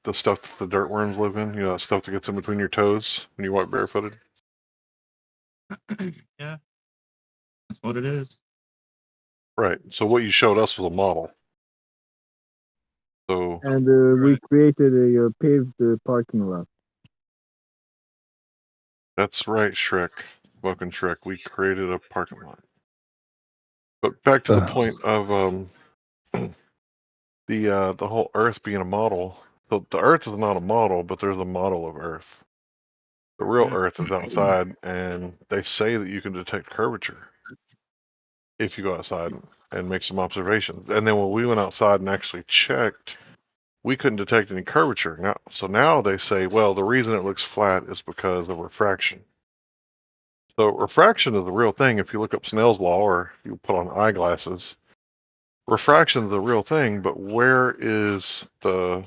the stuff that the dirt worms live in? You know, that stuff that gets in between your toes when you walk barefooted? yeah, that's what it is. Right. So what you showed us was a model. So And we created a paved parking lot. that's right, Shrek. Fucking Shrek. We created a parking lot. But back to the point of the whole Earth being a model. So the Earth is not a model, but there's a model of Earth. The real Earth is outside, and they say that you can detect curvature if you go outside and make some observations. And then when we went outside and actually checked, we couldn't detect any curvature. Now they say, well, the reason it looks flat is because of refraction. So refraction is a real thing. If you look up Snell's law, or you put on eyeglasses, refraction is a real thing. But where is the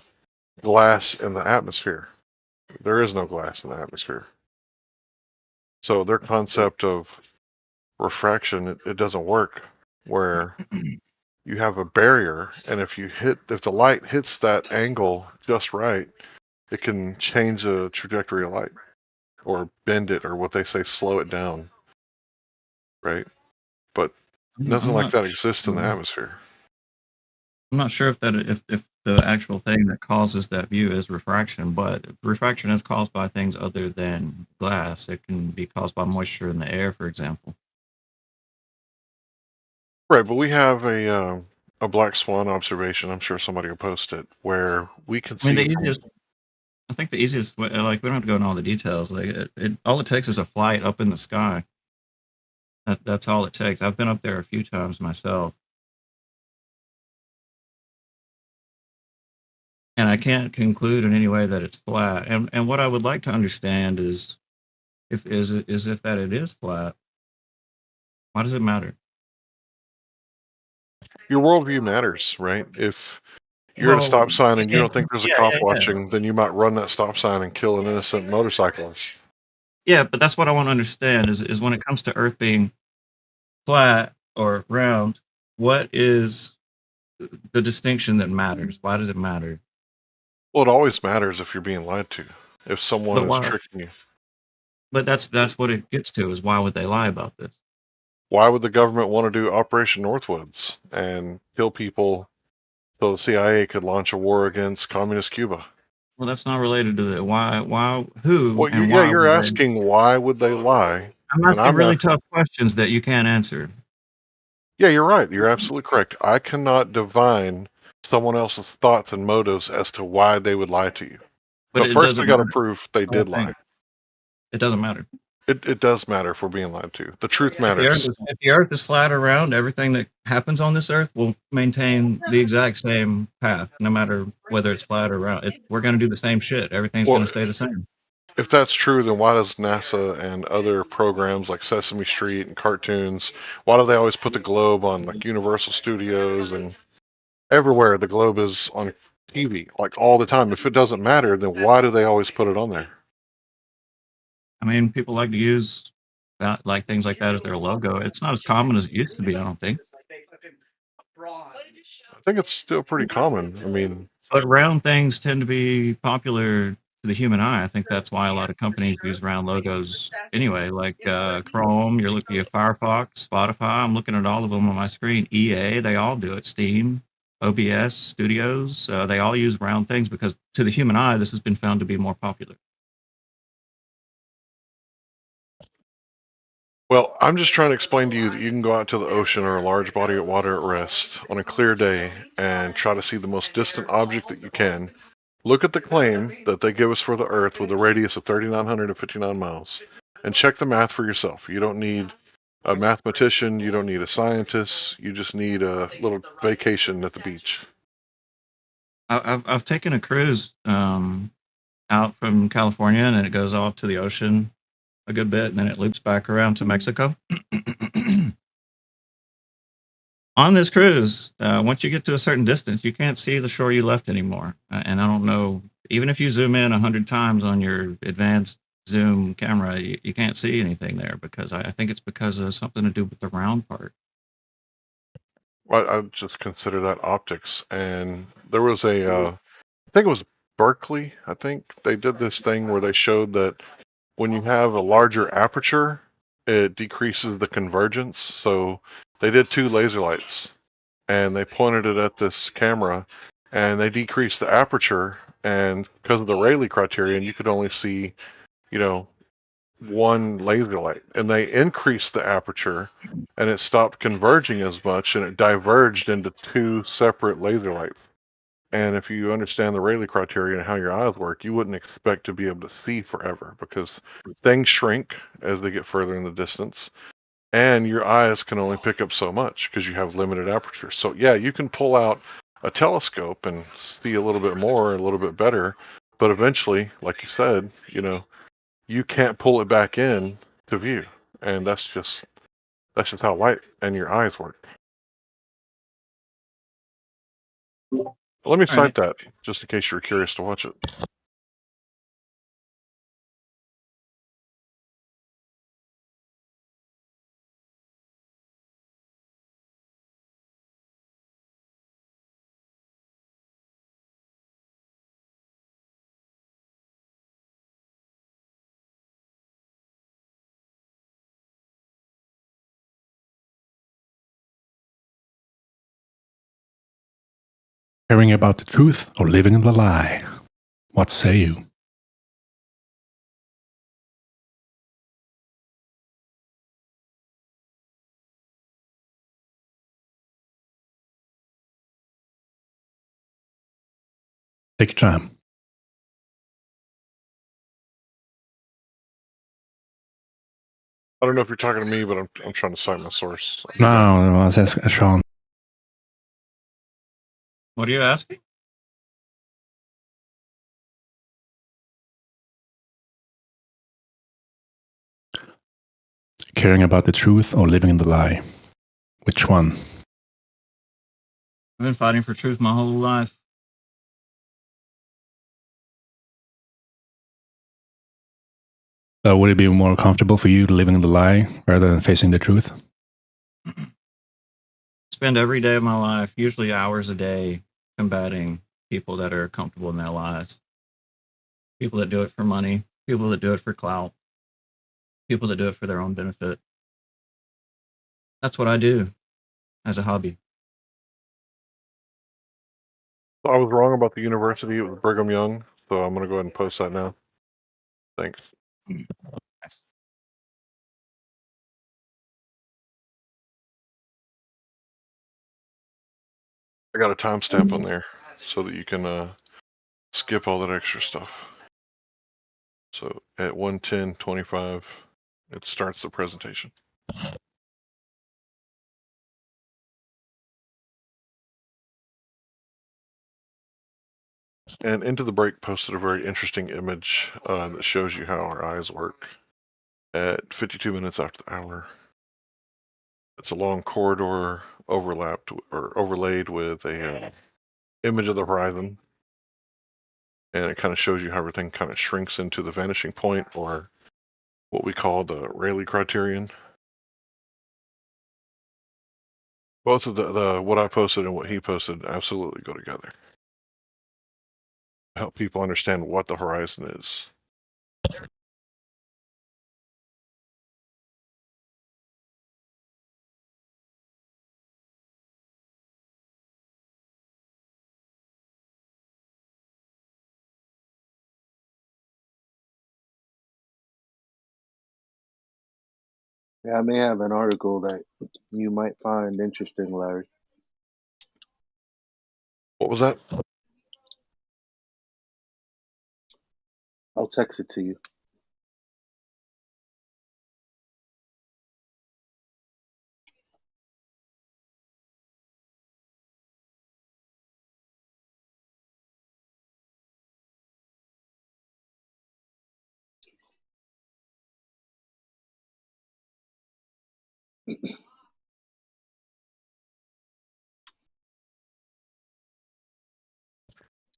glass in the atmosphere? There is no glass in the atmosphere. So their concept of refraction, it doesn't work. Where you have a barrier, and if the light hits that angle just right, it can change the trajectory of light, or bend it, or what they say, slow it down, right? But nothing I'm like not that exists in the sure. atmosphere. I'm not sure if the actual thing that causes that view is refraction, but refraction is caused by things other than glass. It can be caused by moisture in the air, for example. Right, but we have a black swan observation. I'm sure somebody will post it, where we can I mean, see from. I think the easiest way, like, we don't have to go into all the details. Like, all it takes is a flight up in the sky. That's all it takes. I've been up there a few times myself, and I can't conclude in any way that it's flat. And what I would like to understand is if that it is flat. Why does it matter? Your worldview matters, right? If you're at a Well, stop sign and you don't think there's a cop yeah. watching, then you might run that stop sign and kill an innocent motorcyclist. Yeah, but that's what I want to understand is when it comes to Earth being flat or round, what is the distinction that matters? Why does it matter? Well, it always matters if you're being lied to. If someone But is why? tricking you. But that's what it gets to, is why would they lie about this? Why would the government want to do Operation Northwoods and kill people so the CIA could launch a war against communist Cuba? Well, that's not related to the why, who, Well, and yeah, why you're would they? asking why would they lie, I'm and asking I'm really asking. tough questions that you can't answer. Yeah, you're right. You're absolutely correct. I cannot divine someone else's thoughts and motives as to why they would lie to you. But But it first, we doesn't got to matter. prove they The whole did lie. thing. It doesn't matter. It does matter if we're being lied to. The truth If the matters. Earth is flat or round, everything that happens on this Earth will maintain the exact same path, no matter whether it's flat or round. We're going to do the same shit. Everything's going Well, to stay the same. if that's true, then why does NASA and other programs like Sesame Street and cartoons, why do they always put the globe on like Universal Studios and everywhere? The globe is on TV like all the time. If it doesn't matter, then why do they always put it on there? I mean, people like to use that, like things like that as their logo. It's not as common as it used to be, I don't think. I think it's still pretty common. I mean, But round things tend to be popular to the human eye. I think that's why a lot of companies use round logos anyway, like Chrome, you're looking at Firefox, Spotify. I'm looking at all of them on my screen. EA, they all do it. Steam, OBS, Studios, they all use round things because to the human eye, this has been found to be more popular. well, I'm just trying to explain to you that you can go out to the ocean or a large body of water at rest on a clear day and try to see the most distant object that you can. Look at the claim that they give us for the Earth with a radius of 3,959 miles and check the math for yourself. You don't need a mathematician, you don't need a scientist, you just need a little vacation at the beach. I've taken a cruise out from California, and then it goes off to the ocean a good bit, and then it loops back around to Mexico. On this cruise, once you get to a certain distance, you can't see the shore you left anymore. And I don't know, even if you zoom in 100 times on your advanced zoom camera, you can't see anything there because I think it's because of something to do with the round part. I would just consider that optics. And there was I think it was Berkeley. I think they did this thing where they showed that when you have a larger aperture, it decreases the convergence. So they did 2 laser lights and they pointed it at this camera and they decreased the aperture. And because of the Rayleigh criterion, you could only see, you know, 1 laser light. And they increased the aperture and it stopped converging as much and it diverged into 2 separate laser lights. And if you understand the Rayleigh criterion and how your eyes work, you wouldn't expect to be able to see forever because things shrink as they get further in the distance. And your eyes can only pick up so much because you have limited aperture. So yeah, you can pull out a telescope and see a little bit more, a little bit better, but eventually, like you said, you know, you can't pull it back in to view. And that's just how light and your eyes work. Let me All right. cite that just in case you're curious to watch it. Caring about the truth or living in the lie? What say you? Take your time. I don't know if you're talking to me, but I'm trying to cite my source. No, that's Sean. What are you asking? Caring about the truth or living in the lie? Which one? I've been fighting for truth my whole life. Would it be more comfortable for you living in the lie rather than facing the truth? Spend every day of my life, usually hours a day, combating people that are comfortable in their lies. People that do it for money, people that do it for clout, people that do it for their own benefit. That's what I do as a hobby. So I was wrong about the university. It was Brigham Young. So I'm going to go ahead and post that now. Thanks. I got a timestamp on there so that you can skip all that extra stuff. So at 1:10:25, it starts the presentation. And Into the Break posted a very interesting image that shows you how our eyes work at 52 minutes after the hour. It's a long corridor overlapped or overlaid with a image of the horizon. And it kind of shows you how everything kind of shrinks into the vanishing point, or what we call the Rayleigh criterion. Both of the what I posted and what he posted absolutely go together. Help people understand what the horizon is. Yeah, I may have an article that you might find interesting, Larry. What was that? I'll text it to you.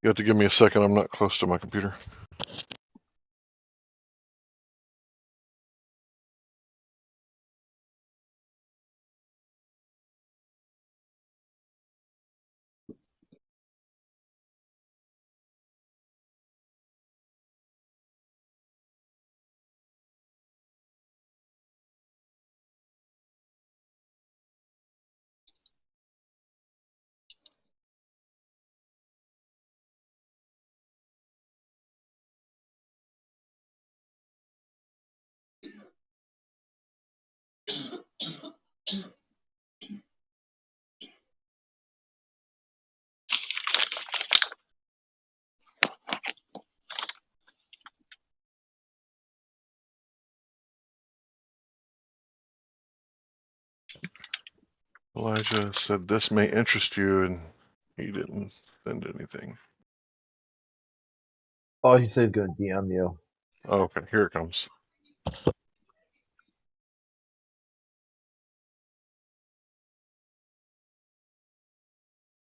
You have to give me a second. I'm not close to my computer. Elijah said this may interest you, and he didn't send anything. Oh, he said he's gonna DM you. Oh, okay, here it comes.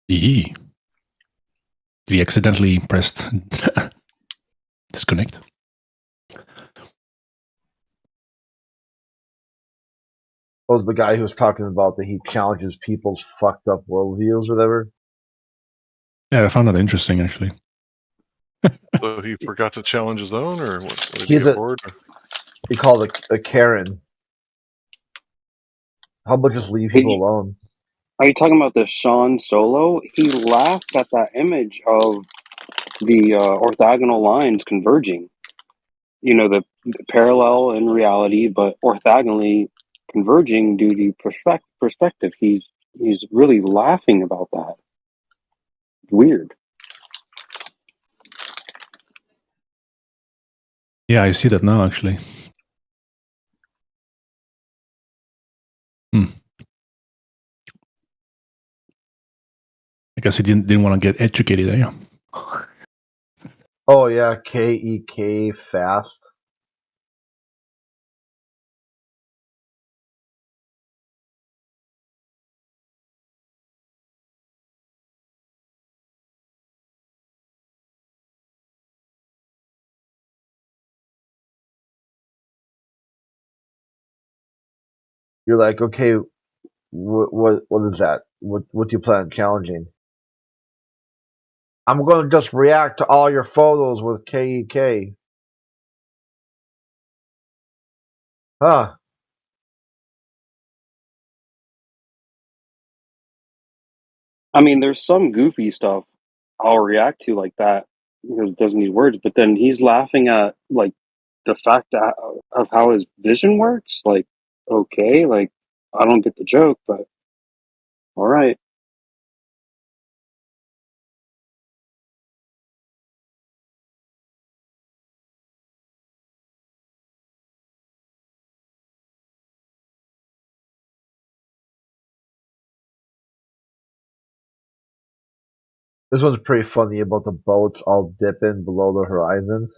Did he accidentally pressed disconnect? Was the guy who was talking about that he challenges people's fucked up worldviews or whatever? Yeah, I found that interesting actually. So he forgot to challenge his own, or what? Did he He's get a bored? he called a Karen. How about just leave people alone? Are you talking about the Sean Solo? He laughed at that image of the orthogonal lines converging. You know, the parallel in reality, but orthogonally converging due to perspective. He's really laughing about that. Weird. Yeah, I see that now actually. I guess he didn't want to get educated there. Oh yeah, KEK fast. You're like, okay, what is that? What do you plan on challenging? I'm going to just react to all your photos with KEK. Huh. I mean, there's some goofy stuff I'll react to like that because it doesn't need words, but then he's laughing at like the fact that, of how his vision works. Like, okay, like I don't get the joke, but all right. This one's pretty funny about the boats all dipping below the horizon.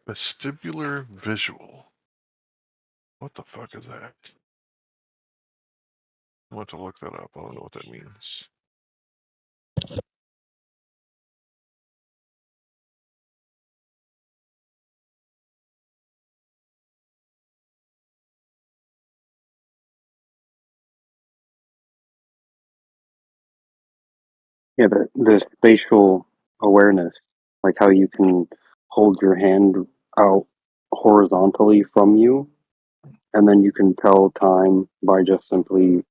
Vestibular visual. What the fuck is that? I want to look that up. I don't know what that means. Yeah, the spatial awareness, like how you can hold your hand out horizontally from you, and then you can tell time by just simply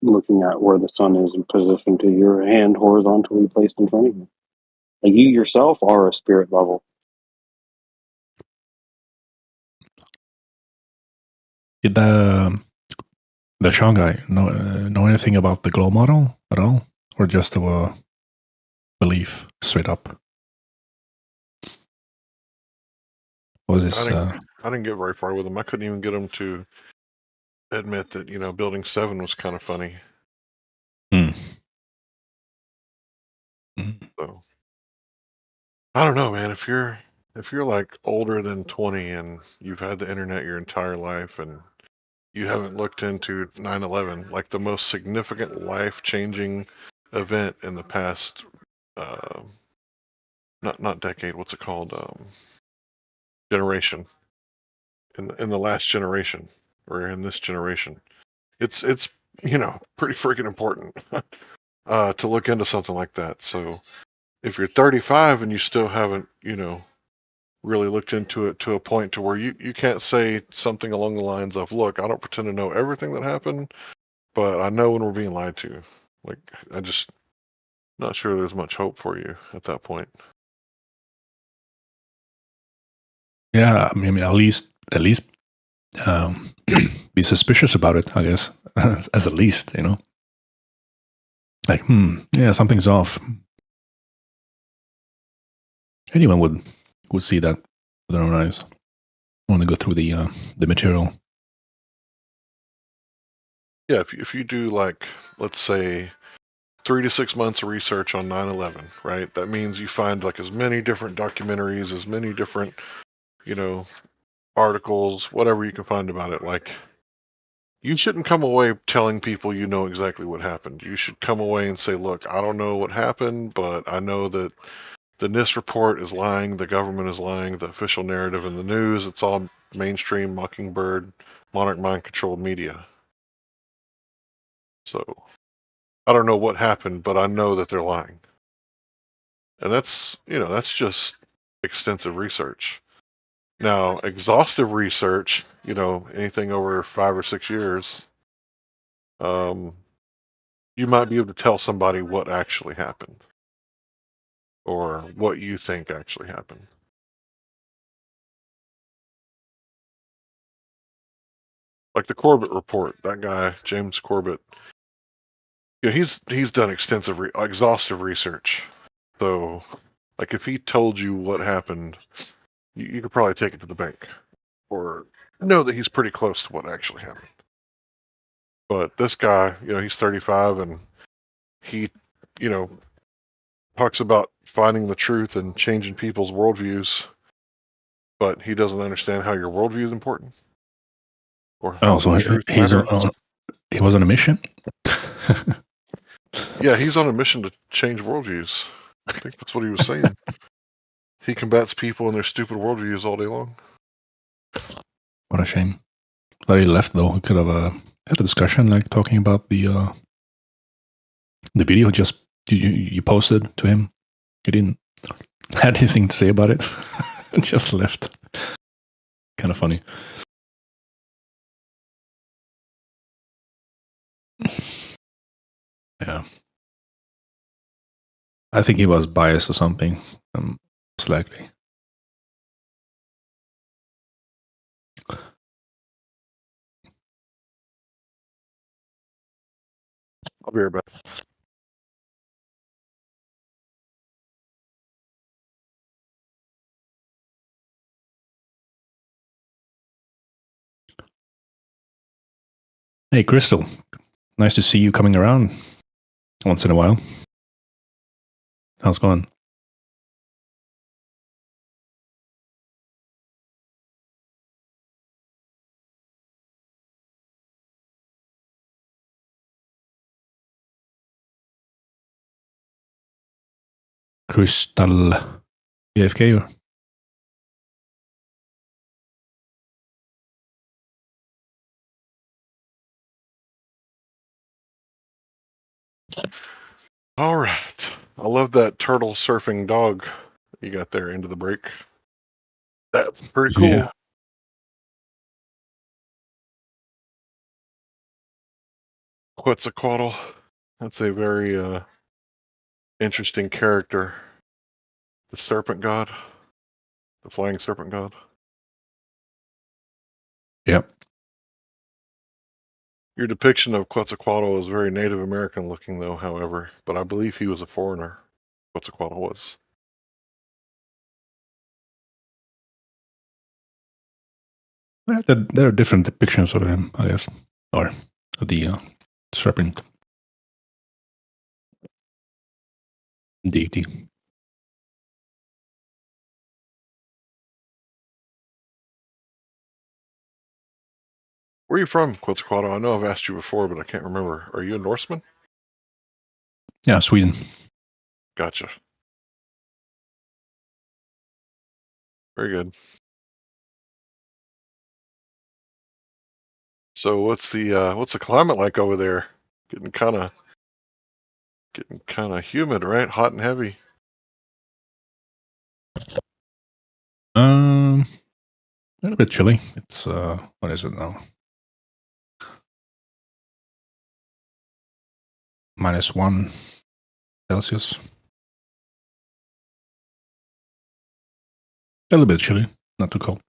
looking at where the sun is in position to your hand horizontally placed in front of you. Like you yourself are a spirit level. Did the Sean guy know anything about the glow model at all, or just a belief straight up? What was this? I didn't get very far with him. I couldn't even get him to admit that Building 7 was kind of funny. So I don't know, man. If you're like older than 20 and you've had the internet your entire life and you haven't looked into 9/11, like the most significant life-changing event in the past, not decade. What's it called? Generation. In the last generation, or in this generation, it's pretty freaking important to look into something like that. So if you're 35 and you still haven't really looked into it to a point to where you can't say something along the lines of, look, I don't pretend to know everything that happened, but I know when we're being lied to. Like, I just not sure there's much hope for you at that point. Yeah, I mean, at least be suspicious about it, I guess, as at least, like, yeah, something's off. Anyone would see that with their own eyes. I want to go through the material. Yeah, if you do, like, let's say 3 to 6 months of research on 9/11, right? That means you find like as many different documentaries, as many different, articles, whatever you can find about it. Like, you shouldn't come away telling people you know exactly what happened. You should come away and say, look, I don't know what happened, but I know that the NIST report is lying, the government is lying, the official narrative in the news, it's all mainstream Mockingbird, monarch mind-controlled media. So, I don't know what happened, but I know that they're lying. And that's just extensive research. Now, exhaustive research, anything over 5 or 6 years, you might be able to tell somebody what actually happened or what you think actually happened. Like the Corbett report, that guy, James Corbett, he's done extensive, exhaustive research. So, like, if he told you what happened, you could probably take it to the bank or know that he's pretty close to what actually happened. But this guy, he's 35 and he, talks about finding the truth and changing people's worldviews, but he doesn't understand how your worldview is important or how so the truth he was on a mission? Yeah, he's on a mission to change worldviews. I think that's what he was saying. He combats people and their stupid worldviews all day long. What a shame that he left, though. We could have had a discussion, like talking about the video you posted to him. He didn't have anything to say about it. Just left. Kind of funny. Yeah. I think he was biased or something. Most likely. I'll be right back. Hey, Crystal. Nice to see you coming around once in a while. How's it going? Crystal AFK or? All right. I love that turtle surfing dog you got there into the break. That's pretty cool. Yeah. Quetzalcoatl. That's a very interesting character. The serpent god. The flying serpent god. Yep. Your depiction of Quetzalcoatl is very Native American looking, though, however, but I believe he was a foreigner. Quetzalcoatl was. Well, there are different depictions of him, I guess, or the serpent deity. Where are you from, Quetzalcoatl? I know I've asked you before, but I can't remember. Are you a Norseman? Yeah, Sweden. Gotcha. Very good. So what's the climate like over there? Getting kind of humid, right? Hot and heavy. A little bit chilly. It's what is it now? -1 Celsius. A little bit chilly, not too cold.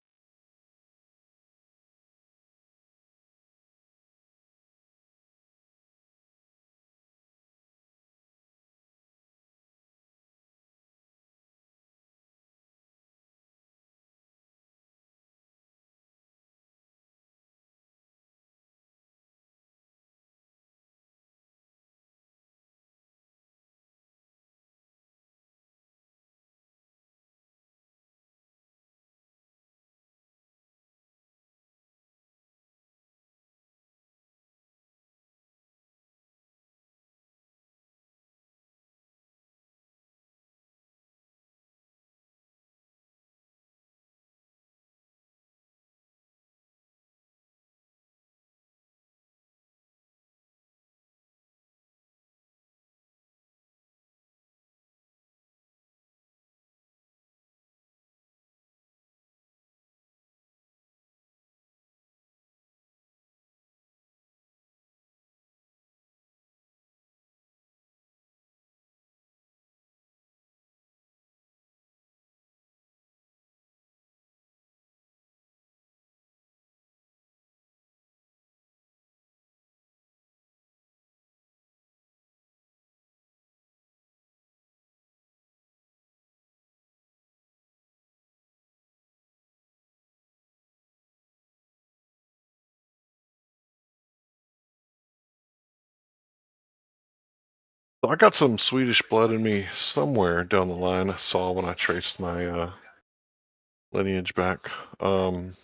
So I got some Swedish blood in me somewhere down the line. I saw when I traced my lineage back. And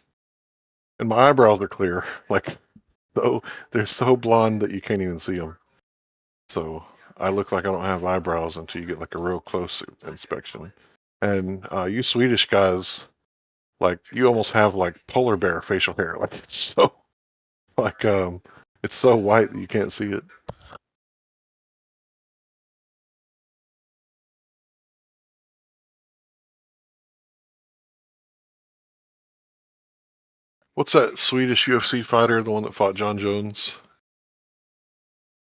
my eyebrows are clear. Like, so they're so blonde that you can't even see them. So I look like I don't have eyebrows until you get like a real close inspection. And you Swedish guys, like you almost have like polar bear facial hair. Like it's so like it's so white that you can't see it. What's that Swedish UFC fighter, the one that fought John Jones?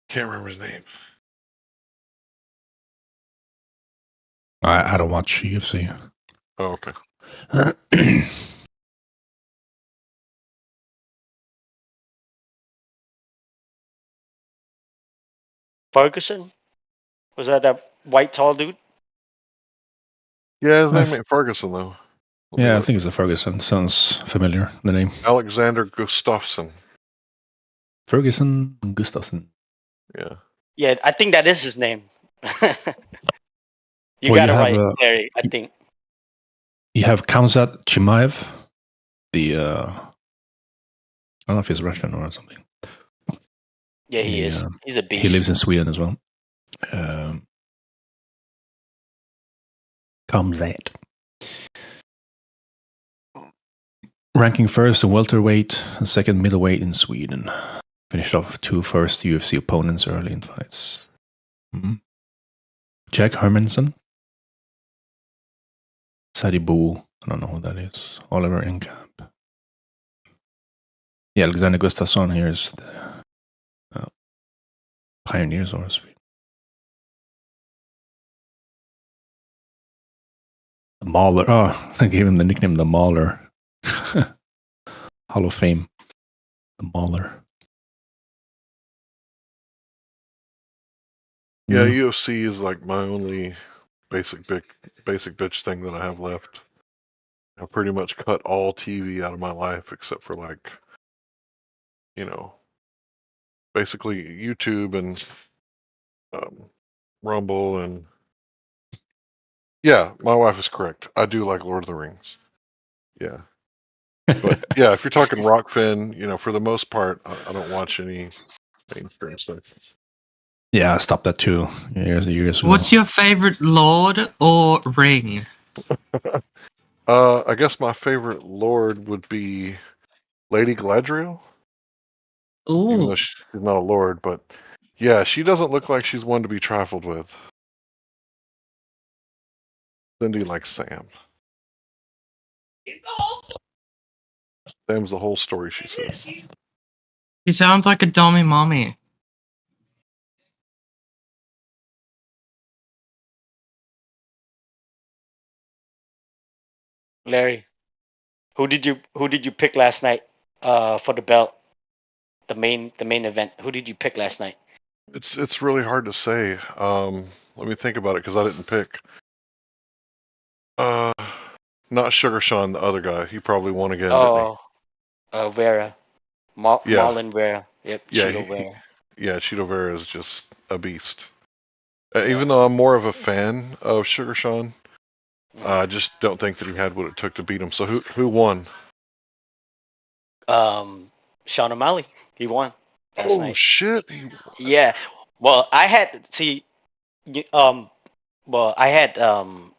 Can't remember his name. I don't watch UFC. Oh, okay. Ferguson? Was that white tall dude? Yeah, his name ain't Ferguson though. Yeah, I think it's a Ferguson. Sounds familiar, the name. Alexander Gustafsson. Ferguson Gustafsson. Yeah. Yeah, I think that is his name. You Well, got you it have, right, Larry. I think. You have Kamzat Chimaev, the I don't know if he's Russian or something. Yeah, he is. He's a beast. He lives in Sweden as well. Kamzat. Ranking first in welterweight and second middleweight in Sweden. Finished off 2 first UFC opponents early in fights. Jack Hermanson. Sadie Boo. I don't know who that is. Oliver Enkamp. Yeah, Alexander Gustafsson here is the pioneer, so to speak. The Mauler. Oh, I gave him the nickname the Mauler. Hall of Fame. The Mauler. Yeah, UFC is like my only basic bitch thing that I have left. I pretty much cut all TV out of my life except for like, basically YouTube and Rumble and yeah, my wife is correct. I do like Lord of the Rings. Yeah. But yeah, if you're talking Rockfin, for the most part, I don't watch any mainstream stuff. Yeah, I stopped that too years ago. What's your favorite Lord or Ring? I guess my favorite Lord would be Lady Galadriel. Even though Ooh. she's not a Lord, but yeah, she doesn't look like she's one to be trifled with. Cindy likes Sam. Sam's the whole story, she says. He sounds like a dummy mommy. Larry, who did you pick last night for the belt? The main event. Who did you pick last night? It's really hard to say. Let me think about it because I didn't pick. Not Sugar Sean, the other guy. He probably won again, didn't Oh, Vera. he? Marlon Vera. Yep, Yeah, Cheeto Vera. Cheeto Vera is just a beast. Even though I'm more of a fan of Sugar Sean, I just don't think that he had what it took to beat him. So who won? Sean O'Malley. He won last night. Shit! Yeah. Well, I had I had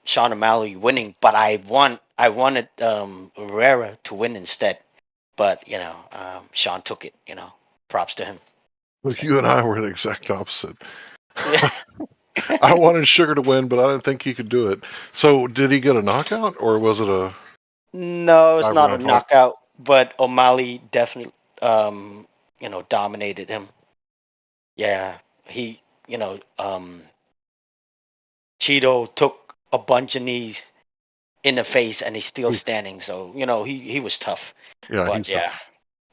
Sean O'Malley winning, but I wanted Herrera to win instead. But Sean took it. Props to him. Look, you and I were the exact opposite. I wanted Sugar to win, but I didn't think he could do it. So did he get a knockout, or was it a? No, it's not a 5-round fight? knockout, but O'Malley definitely dominated him. Yeah, he Cheeto took a bunch of knees in the face, and he's still standing. So he was tough. Yeah, But he's yeah,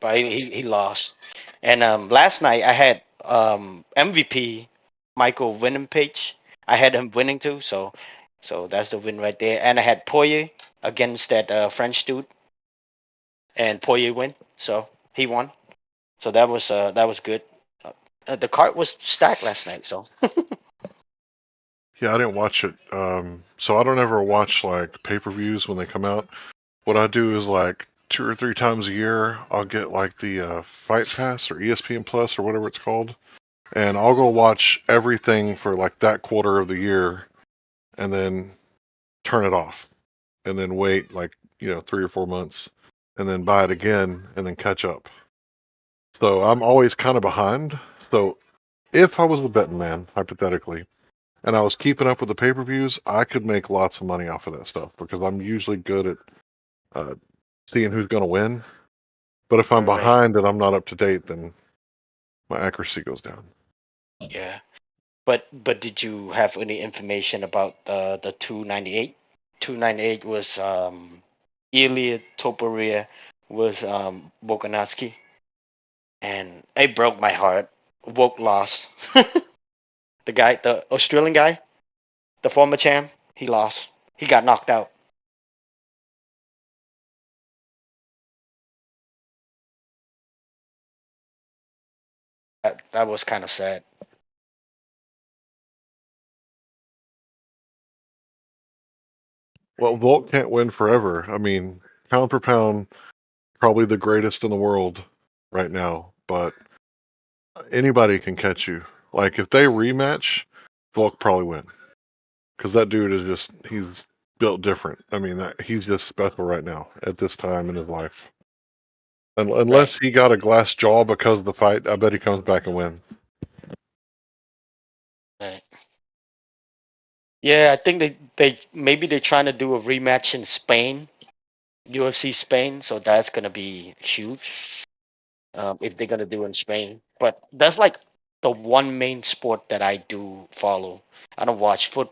but he lost. And last night I had MVP Michael Winnipage. I had him winning too, so that's the win right there. And I had Poirier against that French dude, and Poirier win, so he won. So that was good. The card was stacked last night, so. Yeah, I didn't watch it. So I don't ever watch like pay-per-views when they come out. What I do is like 2 or 3 times a year, I'll get like the Fight Pass or ESPN Plus or whatever it's called, and I'll go watch everything for like that quarter of the year, and then turn it off, and then wait like 3 or 4 months, and then buy it again, and then catch up. So I'm always kind of behind. So if I was a betting man, hypothetically, and I was keeping up with the pay-per-views, I could make lots of money off of that stuff because I'm usually good at seeing who's going to win. But if I'm Right. behind and I'm not up to date, then my accuracy goes down. Yeah, but did you have any information about the 298? 298 was Ilya Topuria was Volkanovski, and it broke my heart. Volk lost. The Australian guy, the former champ, he lost. He got knocked out. That was kind of sad. Well, Volk can't win forever. I mean, pound for pound, probably the greatest in the world right now. But anybody can catch you. Like if they rematch, Volk probably win because that dude is just—he's built different. I mean, he's just special right now at this time in his life. Unless he got a glass jaw because of the fight, I bet he comes back and wins. Right. Yeah, I think they maybe they're trying to do a rematch in Spain, UFC Spain. So that's gonna be huge. If they're gonna do in Spain. But that's like the one main sport that I do follow. I don't watch football.